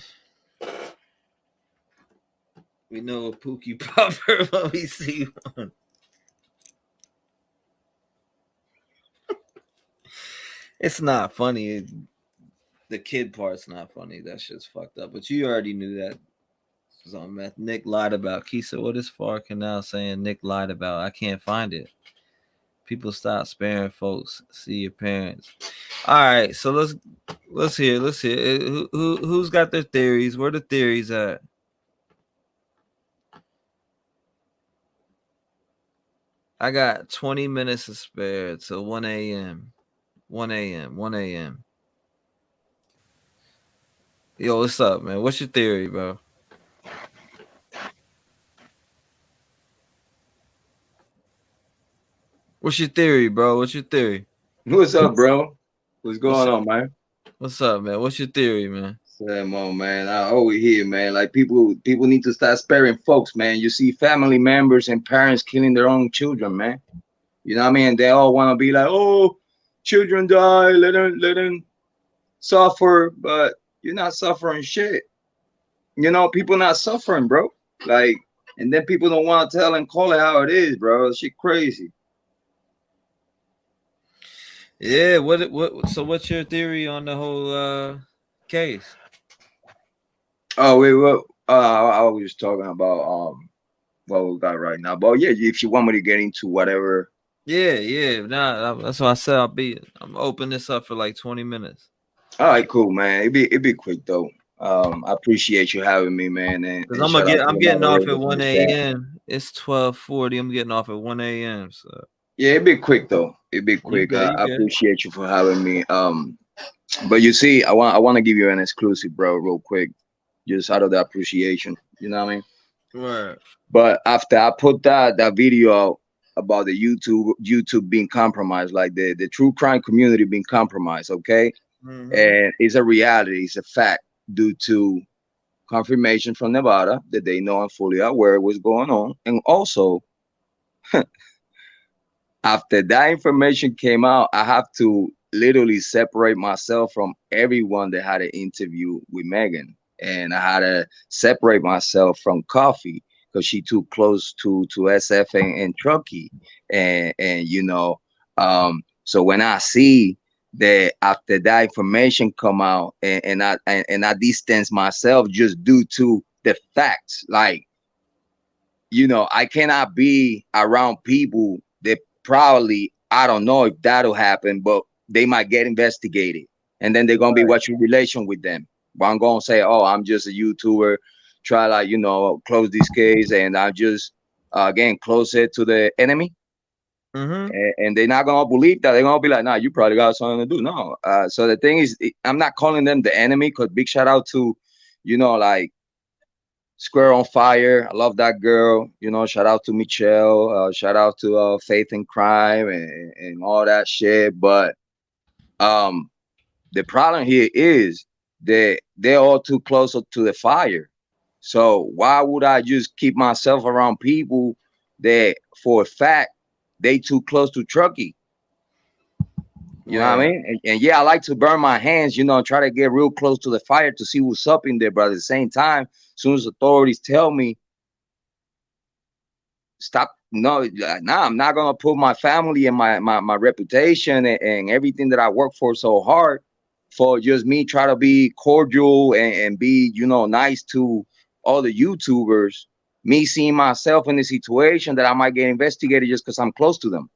We know a Pookie Popper when we see one. It's not funny. The kid part's not funny. That shit's fucked up. But you already knew that. On meth. Nick lied about. Keisa, what is Far Canal saying Nick lied about? I can't find it. People stop sparing folks. See your parents. All right, so let's hear. Who's got their theories? Where the theories at? I got 20 minutes to spare till 1 a.m. 1 a.m. Yo, what's up, man? What's your theory, bro? What's your theory, bro? What's your theory? What's up, bro? What's going on, man? What's up, man? What's your theory, man? Same on, man. I always hear, man. Like people need to start sparing folks, man. You see family members and parents killing their own children, man. You know what I mean? They all want to be like, oh, children die, let them suffer, but you're not suffering shit. You know, people not suffering, bro. Like, and then people don't want to tell and call it how it is, bro. Shit crazy. Yeah, what so what's your theory on the whole case? Oh, wait, what I was just talking about what we got right now. But yeah, if you want me to get into whatever. Yeah. Nah, that's why I said I'm open this up for like 20 minutes. All right, cool, man. It'd be quick though. I appreciate you having me, man. And I'm getting off at 1 a.m. It's 12:40. I'm getting off at 1 a.m. So yeah, it'd be quick though. It'd be quick. I appreciate you for having me. But you see, I want to give you an exclusive, bro, real quick, just out of the appreciation. You know what I mean? Right. But after I put that video out about the YouTube being compromised, like the true crime community being compromised, okay? Mm-hmm. And it's a reality, it's a fact due to confirmation from Nevada that they know I'm fully aware of what's going on. And also, after that information came out, I have to literally separate myself from everyone that had an interview with Megan. And I had to separate myself from Coffee because she too close to SF and Truckee. And you know, so when I see that after that information come out and I distance myself just due to the facts, like, you know, I cannot be around people that probably, I don't know if that'll happen, but they might get investigated and then they're gonna be watching relation with them. But I'm gonna say, oh, I'm just a YouTuber, try like, you know, close this case, and I just getting closer to the enemy. Mm-hmm. And they're not gonna believe that. They're gonna be like, nah, you probably got something to do. No. So the thing is, I'm not calling them the enemy, because big shout out to, you know, like Square on Fire. I love that girl. You know, shout out to Michelle. Shout out to Faith in Crime and all that shit. But the problem here is that they're all too close to the fire. So why would I just keep myself around people that for a fact they too close to Truckee? You know what I mean? And yeah, I like to burn my hands, you know, try to get real close to the fire to see what's up in there. But at the same time, as soon as authorities tell me, stop, no, nah, I'm not gonna put my family and my reputation and everything that I work for so hard for just me try to be cordial and be, you know, nice to all the YouTubers, me seeing myself in a situation that I might get investigated just because I'm close to them.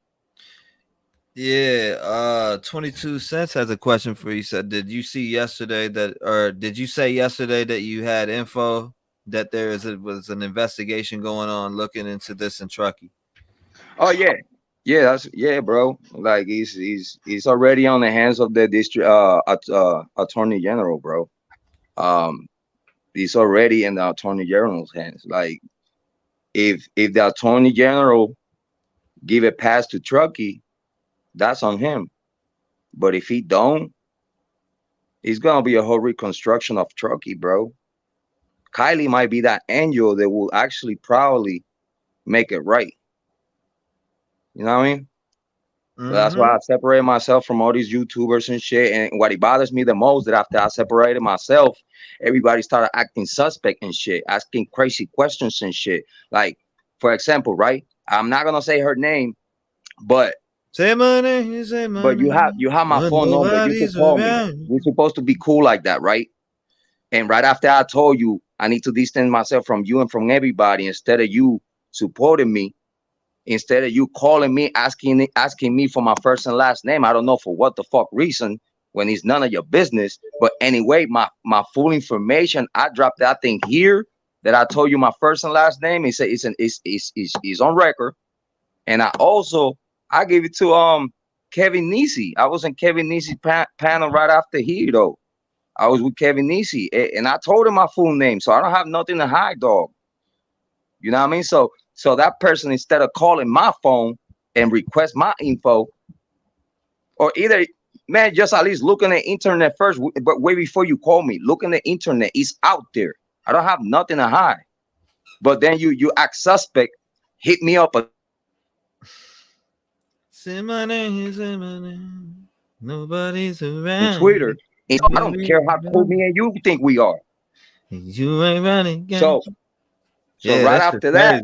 Yeah, 22 cents has a question for you. Said, did you see yesterday that, or did you say yesterday that you had info that there was an investigation going on looking into this in Truckee? Oh yeah, that's bro. Like he's already on the hands of the district attorney general, bro. He's already in the attorney general's hands. Like if the attorney general give a pass to Truckee, that's on him. But if he don't, it's gonna be a whole reconstruction of Truckee, bro. Kiely might be that angel that will actually probably make it right. You know what I mean? Mm-hmm. So that's why I separated myself from all these YouTubers and shit. And what it bothers me the most, that after I separated myself, everybody started acting suspect and shit, asking crazy questions and shit. Like, for example, right? I'm not gonna say her name, but say my name, say my but you have my phone number. You can call me. We're supposed to be cool like that, right? And right after I told you I need to distance myself from you and from everybody, instead of you supporting me, instead of you calling me, asking me for my first and last name, I don't know for what the fuck reason, when it's none of your business. But anyway, my full information, I dropped that thing here that I told you my first and last name. It's on record. And I gave it to Kevin Nisi. I was in Kevin Nisi's panel right after here though. I was with Kevin Nisi, and I told him my full name, so I don't have nothing to hide, dog. You know what I mean? So that person, instead of calling my phone and request my info, or either, man, just at least look on the internet first, but way before you call me, look on the internet. It's out there. I don't have nothing to hide. But then you act suspect, hit me up. Say my name. Nobody's around. Twitter. I don't care how cool me and you think we are. You ain't running. So yeah, right after that,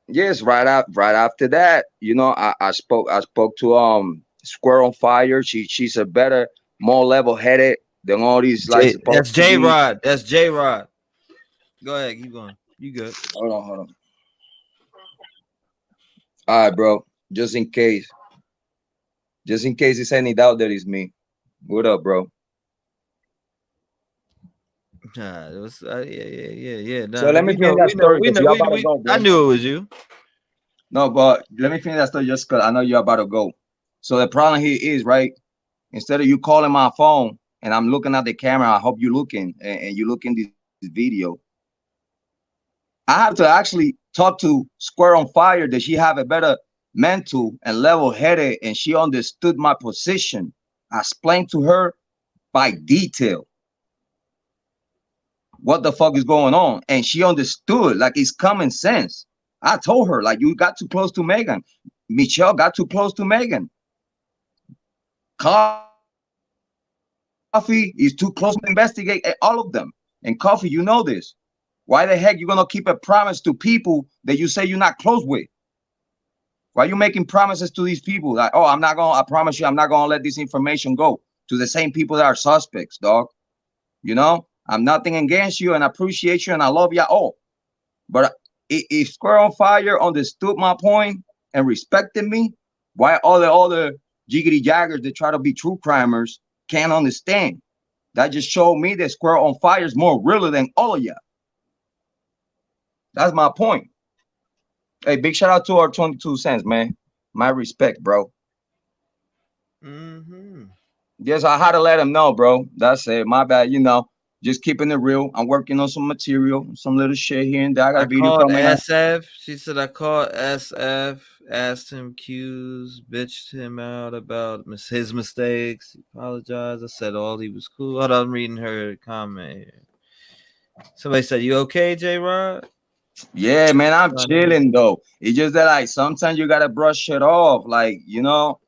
yes, right after that, you know, I spoke to Square on Fire. She's a better, more level-headed than all these like. That's J-Rod. That's J-Rod. Go ahead, keep going. You good? Hold on. All right, bro. Just in case it's any doubt that it's me. What up, bro? It was yeah. Nah, so let me finish that story. I knew it was you. No, but let me finish that story just because I know you're about to go. So the problem here is, right, instead of you calling my phone and I'm looking at the camera, I hope you're looking and you look in this video. I have to actually talk to Square on Fire that she have a better mental and level-headed, and she understood my position. I explained to her by detail what the fuck is going on, and she understood, like it's common sense. I told her, like, you got too close to Megan. Michelle got too close to Megan. Coffee is too close to investigate all of them. And Coffee, you know this. Why the heck you gonna keep a promise to people that you say you're not close with? Why are you making promises to these people? Like, oh, I promise you, I'm not gonna let this information go to the same people that are suspects, dog. You know, I'm nothing against you and I appreciate you and I love you all. But if Square on Fire understood my point and respected me, why all the other jiggity jaggers that try to be true crimers can't understand? That just showed me that Square on Fire is more realer than all of y'all. That's my point. Hey, big shout out to our 22 cents, man. My respect, bro. Yes, I had to let him know, bro. That's it. My bad. You know, just keeping it real. I'm working on some material, some little shit here and there. I got a video coming out. SF. She said I called SF, asked him cues, bitched him out about his mistakes. He apologized. I said all he was cool. Hold on, I'm reading her comment here. Somebody said, "You okay, J-Rod?" Yeah, man, I'm chilling though. It's just that like sometimes you gotta brush it off. Like, you know,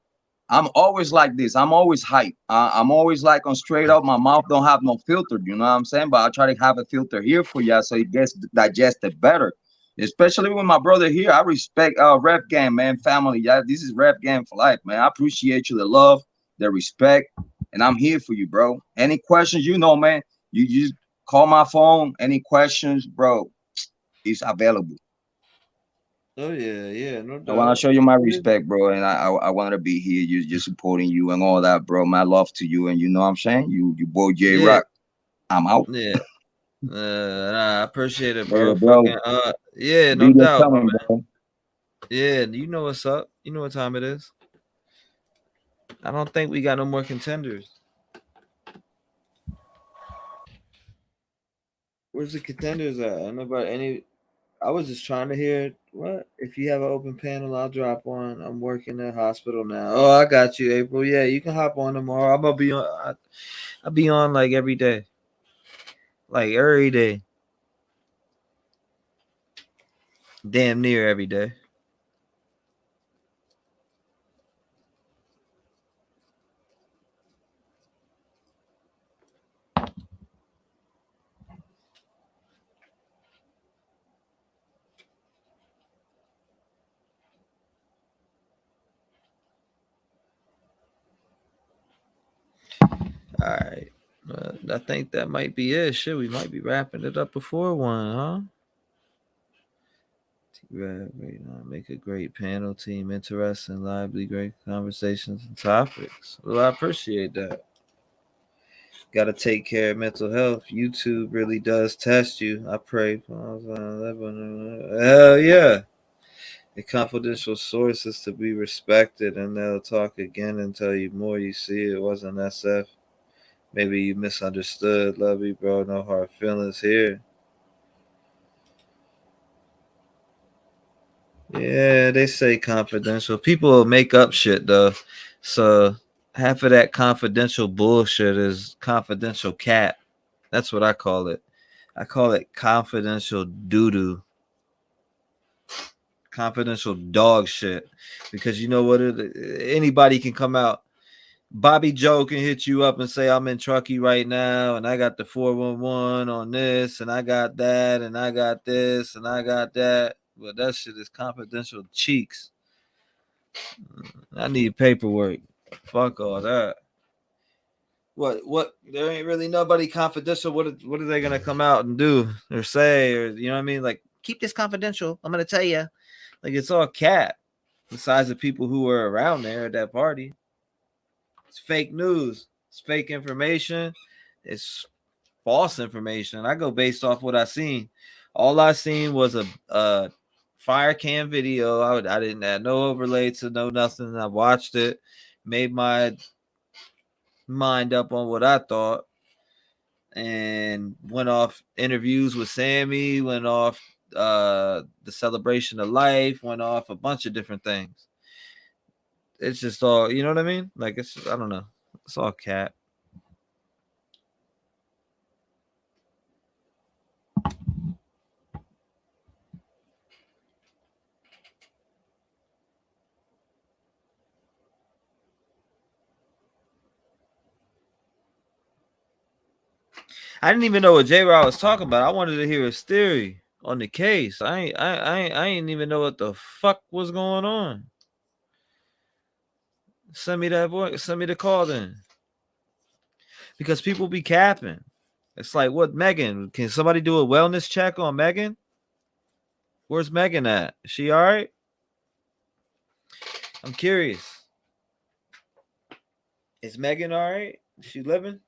I'm always like this. I'm always hype. I'm always like on straight up. My mouth don't have no filter. You know what I'm saying? But I try to have a filter here for y'all so it gets digested better. Especially with my brother here. I respect Revgang, man, family. Yeah, this is Revgang for life, man. I appreciate you, the love, the respect, and I'm here for you, bro. Any questions, you know, man, you just call my phone. Any questions, bro? It's available. Oh yeah, no doubt. I want to show you my respect, bro, and I want to be here, just supporting you and all that, bro. My love to you, and you know what I'm saying. You boy J Rock. I'm out. Yeah, I appreciate it, bro. Yeah, bro. Fucking, yeah, no doubt, coming, man. Bro. Yeah, you know what's up. You know what time it is. I don't think we got no more contenders. Where's the contenders at? I don't know about any. I was just trying to hear what if you have an open panel, I'll drop one. I'm working at hospital now. Oh, I got you, April. Yeah, you can hop on tomorrow. I'm gonna be on. I'll be on like every day, like every day, damn near every day. All right. I think that might be it. Shit, we might be wrapping it up before 1, huh? T-REV, make a great panel team, interesting, lively, great conversations and topics. Well, I appreciate that. Got to take care of mental health. YouTube really does test you. I pray. Hell yeah. The confidential source is to be respected, and they'll talk again and tell you more. You see, it wasn't SF. Maybe you misunderstood. Love you, bro. No hard feelings here. Yeah, they say confidential. People will make up shit, though. So half of that confidential bullshit is confidential cat. That's what I call it. I call it confidential doo-doo. Confidential dog shit. Because you know what? Anybody can come out. Bobby Joe can hit you up and say, I'm in Truckee right now, and I got the 411 on this, and I got that, and I got this, and I got that. But that shit is confidential cheeks. I need paperwork. Fuck all that. What? There ain't really nobody confidential. What are they gonna come out and do or say, or you know what I mean? Like, keep this confidential. I'm gonna tell you. Like, it's all cat. Besides the people who were around there at that party. It's fake news. It's fake information. It's false information. I go based off what I seen. All I seen was a fire cam video. I didn't add no overlay to no nothing. I watched it, made my mind up on what I thought, and went off interviews with Sammy, went off the celebration of life, went off a bunch of different things. It's just all, you know what I mean? Like, it's, I don't know. It's all cat. I didn't even know what J-Rod was talking about. I wanted to hear his theory on the case. I ain't even know what the fuck was going on. Send me that voice. Send me the call then. Because people be capping. It's like, what, Megan? Can somebody do a wellness check on Megan? Where's Megan at? Is she all right? I'm curious. Is Megan all right? Is she living?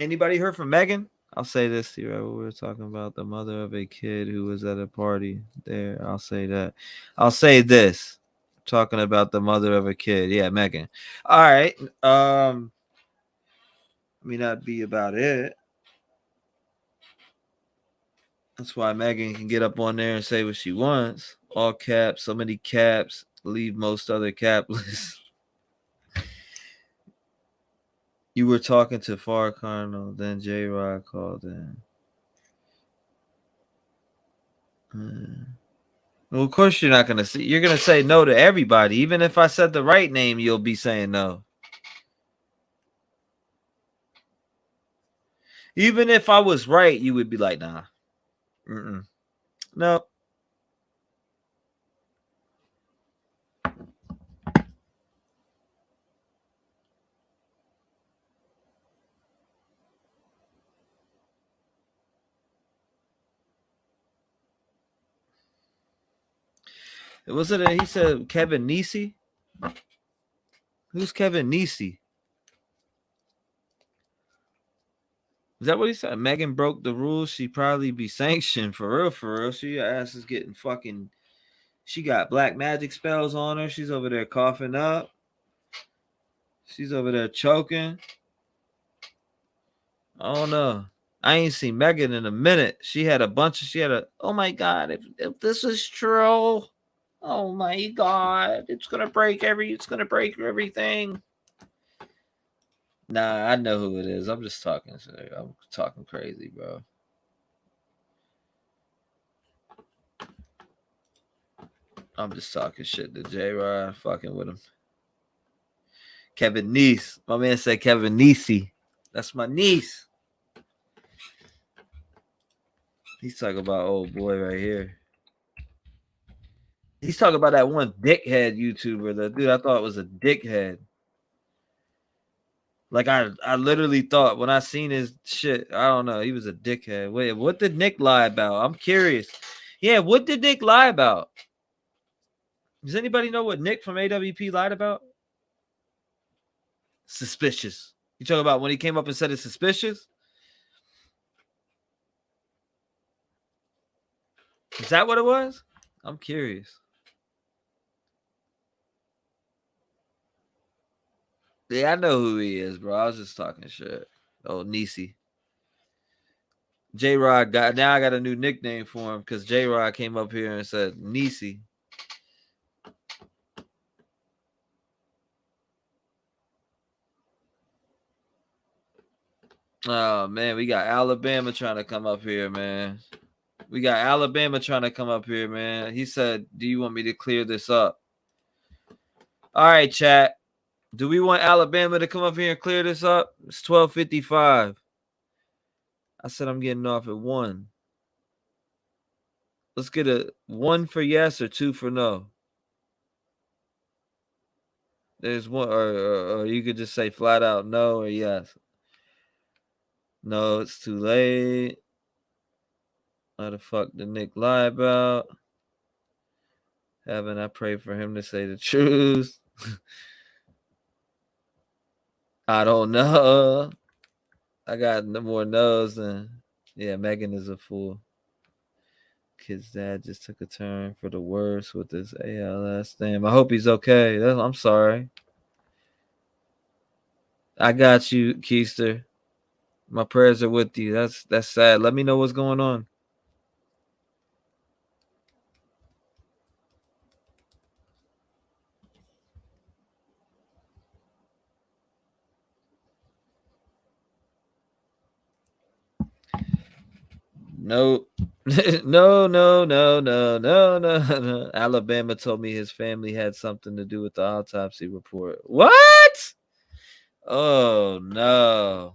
Anybody heard from Megan? I'll say this to you. Right? We were talking about the mother of a kid who was at a party there. I'll say that. I'll say this. Talking about the mother of a kid. Yeah, Megan. All right. Let me not be about it. That's why Megan can get up on there and say what she wants. All caps, so many caps, leave most other capless. You were talking to Far Cardinal, then J-Rod called in. Well, of course you're not gonna see. You're gonna say no to everybody. Even if I said the right name, you'll be saying no. Even if I was right, you would be like, nah. No. Was it? He said Kevin Nisi. Who's Kevin Nisi? Is that what he said? Megan broke the rules. She'd probably be sanctioned for real. For real. She ass is getting fucking. She got black magic spells on her. She's over there coughing up. She's over there choking. I don't know. I ain't seen Megan in a minute. She had a. Oh my God! If this is true. Oh my God, it's gonna break everything. Nah, I know who it is. I'm just talking. I'm talking crazy, bro. I'm just talking shit to J-Rod, fucking with him. Kevin Niece. My man said Kevin Nisi. That's my niece. He's talking about old boy right here. He's talking about that one dickhead YouTuber. The dude I thought was a dickhead. Like I literally thought when I seen his shit, I don't know, he was a dickhead. Wait, what did Nick lie about? I'm curious. Yeah, what did Nick lie about? Does anybody know what Nick from AWP lied about? Suspicious. You talking about when he came up and said it's suspicious? Is that what it was? I'm curious. Yeah, I know who he is, bro. I was just talking shit. Oh, Niecy. J-Rod I got a new nickname for him because J-Rod came up here and said Niecy. Oh man, we got Alabama trying to come up here, man. We got Alabama trying to come up here, man. He said, do you want me to clear this up? All right, chat. Do we want Alabama to come up here and clear this up? It's 12:55. I said I'm getting off at 1. Let's get a 1 for yes or 2 for no. There's one, or you could just say flat out no or yes. No, it's too late. How the fuck did Nick lie about? Haven't I prayed for him to say the truth? I don't know. I got no more no's than, yeah, Megan is a fool. Kid's dad just took a turn for the worse with this ALS. Damn, I hope he's okay. I'm sorry. I got you, Keister. My prayers are with you. That's sad. Let me know what's going on. No. No. Alabama told me his family had something to do with the autopsy report. What? Oh, no.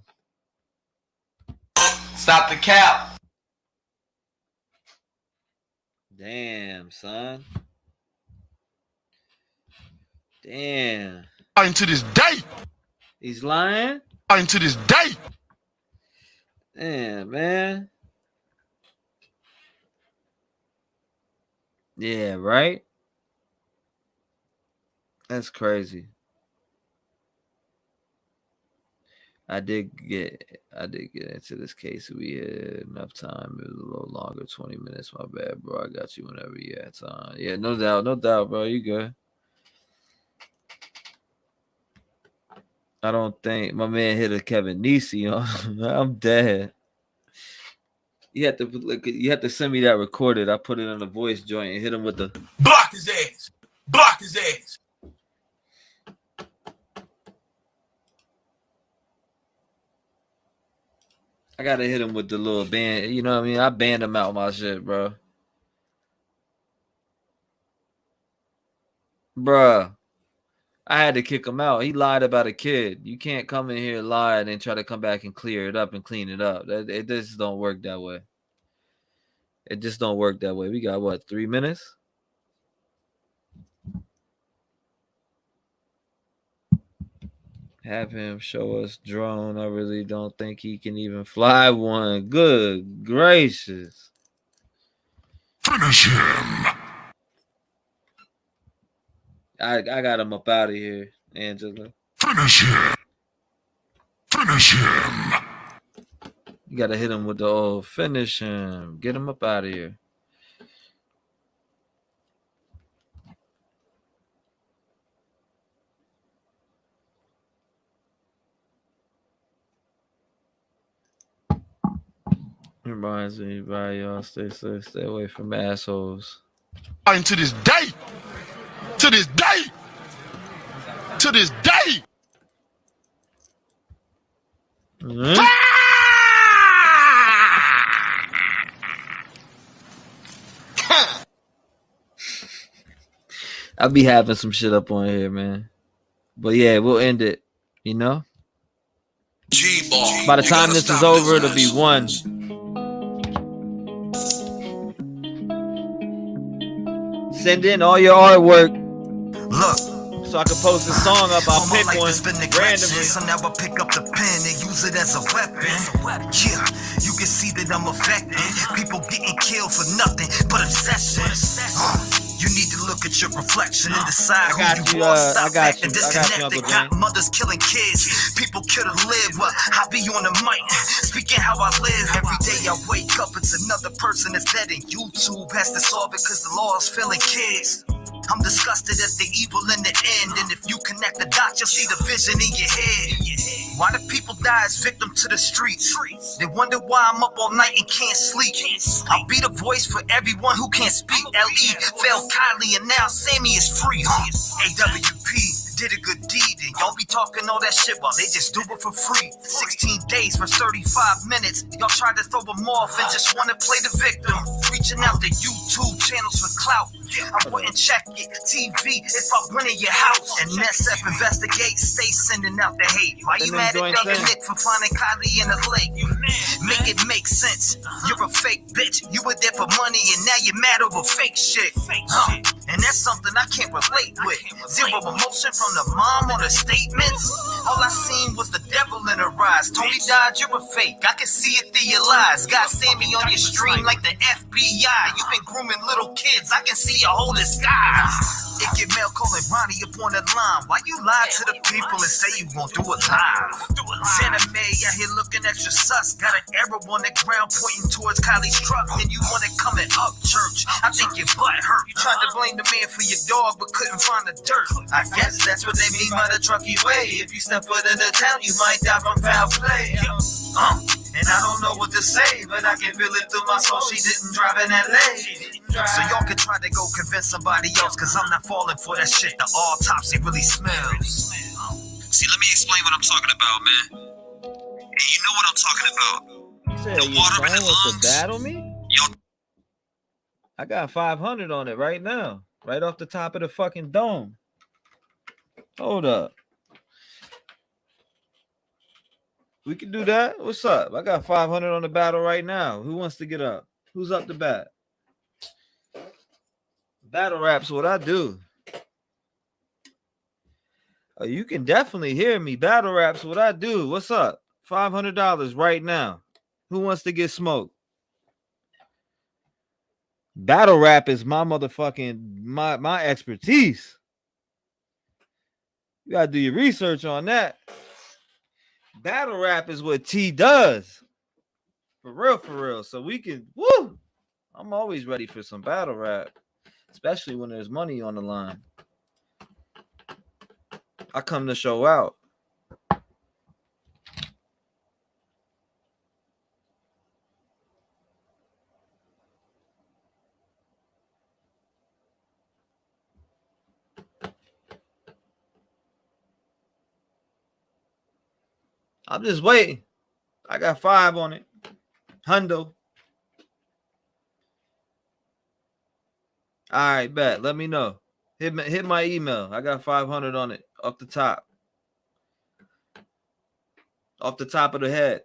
Stop the cap. Damn, son. Damn. Lying to this day. He's lying? Lying to this day. Damn, man. Yeah, right? That's crazy. I did get into this case. We had enough time. It was a little longer, 20 minutes. My bad, bro. I got you whenever you had time. Yeah, no doubt, bro. You good. I don't think my man hit a Kevin Niecy on. I'm dead. You have to send me that recorded. I put it on the voice joint and hit him with the block his ass. Block his ass. I gotta hit him with the little band. You know what I mean? I banned him out my shit, bro. Bruh. I had to kick him out. He lied about a kid. You can't come in here and lie and then try to come back and clear it up and clean it up. It just don't work that way. It just don't work that way. We got, what, 3 minutes? Have him show us drone. I really don't think he can even fly one. Good gracious. Finish him. I got him up out of here, Angela. Finish him. Finish him. You got to hit him with the old finish him. Get him up out of here. Reminds me, everybody, y'all stay away from assholes. And to this day. To this day. To this day. Mm-hmm. I'll be having some shit up on here, man. But yeah, we'll end it. You know? By the time this is over, it'll be 1. Send in all your artwork. Look. So I can post a song up. I'll pick one randomly. So now I pick up the pen and use it as a weapon. Yeah, you can see that I'm affected. People getting killed for nothing but obsession. You need to look at your reflection and decide who you you, are. Stop I got acting you, disconnected. Uncle Got Dan. mothers killing kids. People kill to live. Well, I be on the mic, speaking how I live. Every day I wake up, it's another person that's dead, and YouTube has to solve it because the law is failing kids. I'm disgusted at the evil in the end, and if you connect the dots, you'll see the vision in your head. Why do people die as victim to the streets? They wonder why I'm up all night and can't sleep. I'll be the voice for everyone who can't speak. L.E. failed Kiely, and now Sammy is free. AWP did a good deed, and y'all be talking all that shit while they just do it for free. 16 days for 35 minutes. Y'all tried to throw them off and just want to play the victim. Reaching out to YouTube channels for clout. I wouldn't check it. TV if I went in your house. And SF investigate, stay sending out the hate. Why you mad at Doug and Nick for finding Kiely in the lake? Make it make sense. You're a fake bitch. You were there for money and now you're mad over fake shit. And that's something I can't relate with. Zero emotion from the mom on the statements. All I seen was the devil in her eyes. Tony died, you're a fake. I can see it through your lies. Got Sammy on your stream like the FBI. You've been grooming little kids. I can see your whole disguise. It get mail calling Ronnie up on the line. Why you lie to the people and say you gon' do it live? Santa Mae out here looking extra sus. Got an arrow on the ground pointing towards Kylie's truck. And you want it coming up, church. I think your butt hurt. You tried to blame the man for your dog but couldn't find the dirt. I guess that's what they mean by the trucky way. If you step foot in the town, you might die from foul play. And I don't know what to say, but I can feel it through my soul. She didn't drive in LA. So y'all can try to go convince somebody else, cause I'm not falling for that shit. The autopsy really smells. See, let me explain what I'm talking about, man. And you know what I'm talking about. The water in the lungs. To battle me? I got 500 on it right now. Right off the top of the fucking dome. Hold up. We can do that. What's up? I got 500 on the battle right now. Who wants to get up? Who's up to bat? Battle rap's what I do. Oh, you can definitely hear me. Battle rap's what I do. What's up? $500 right now. Who wants to get smoked? Battle rap is my motherfucking my expertise. You gotta do your research on that. Battle rap is what T does. For real. So we can, woo! I'm always ready for some battle rap. Especially when there's money on the line. I come to show out. I'm just waiting. I got 5 on it. Hundo. All right, bet. Let me know. Hit my email. I got 500 on it off the top. Off the top of the head.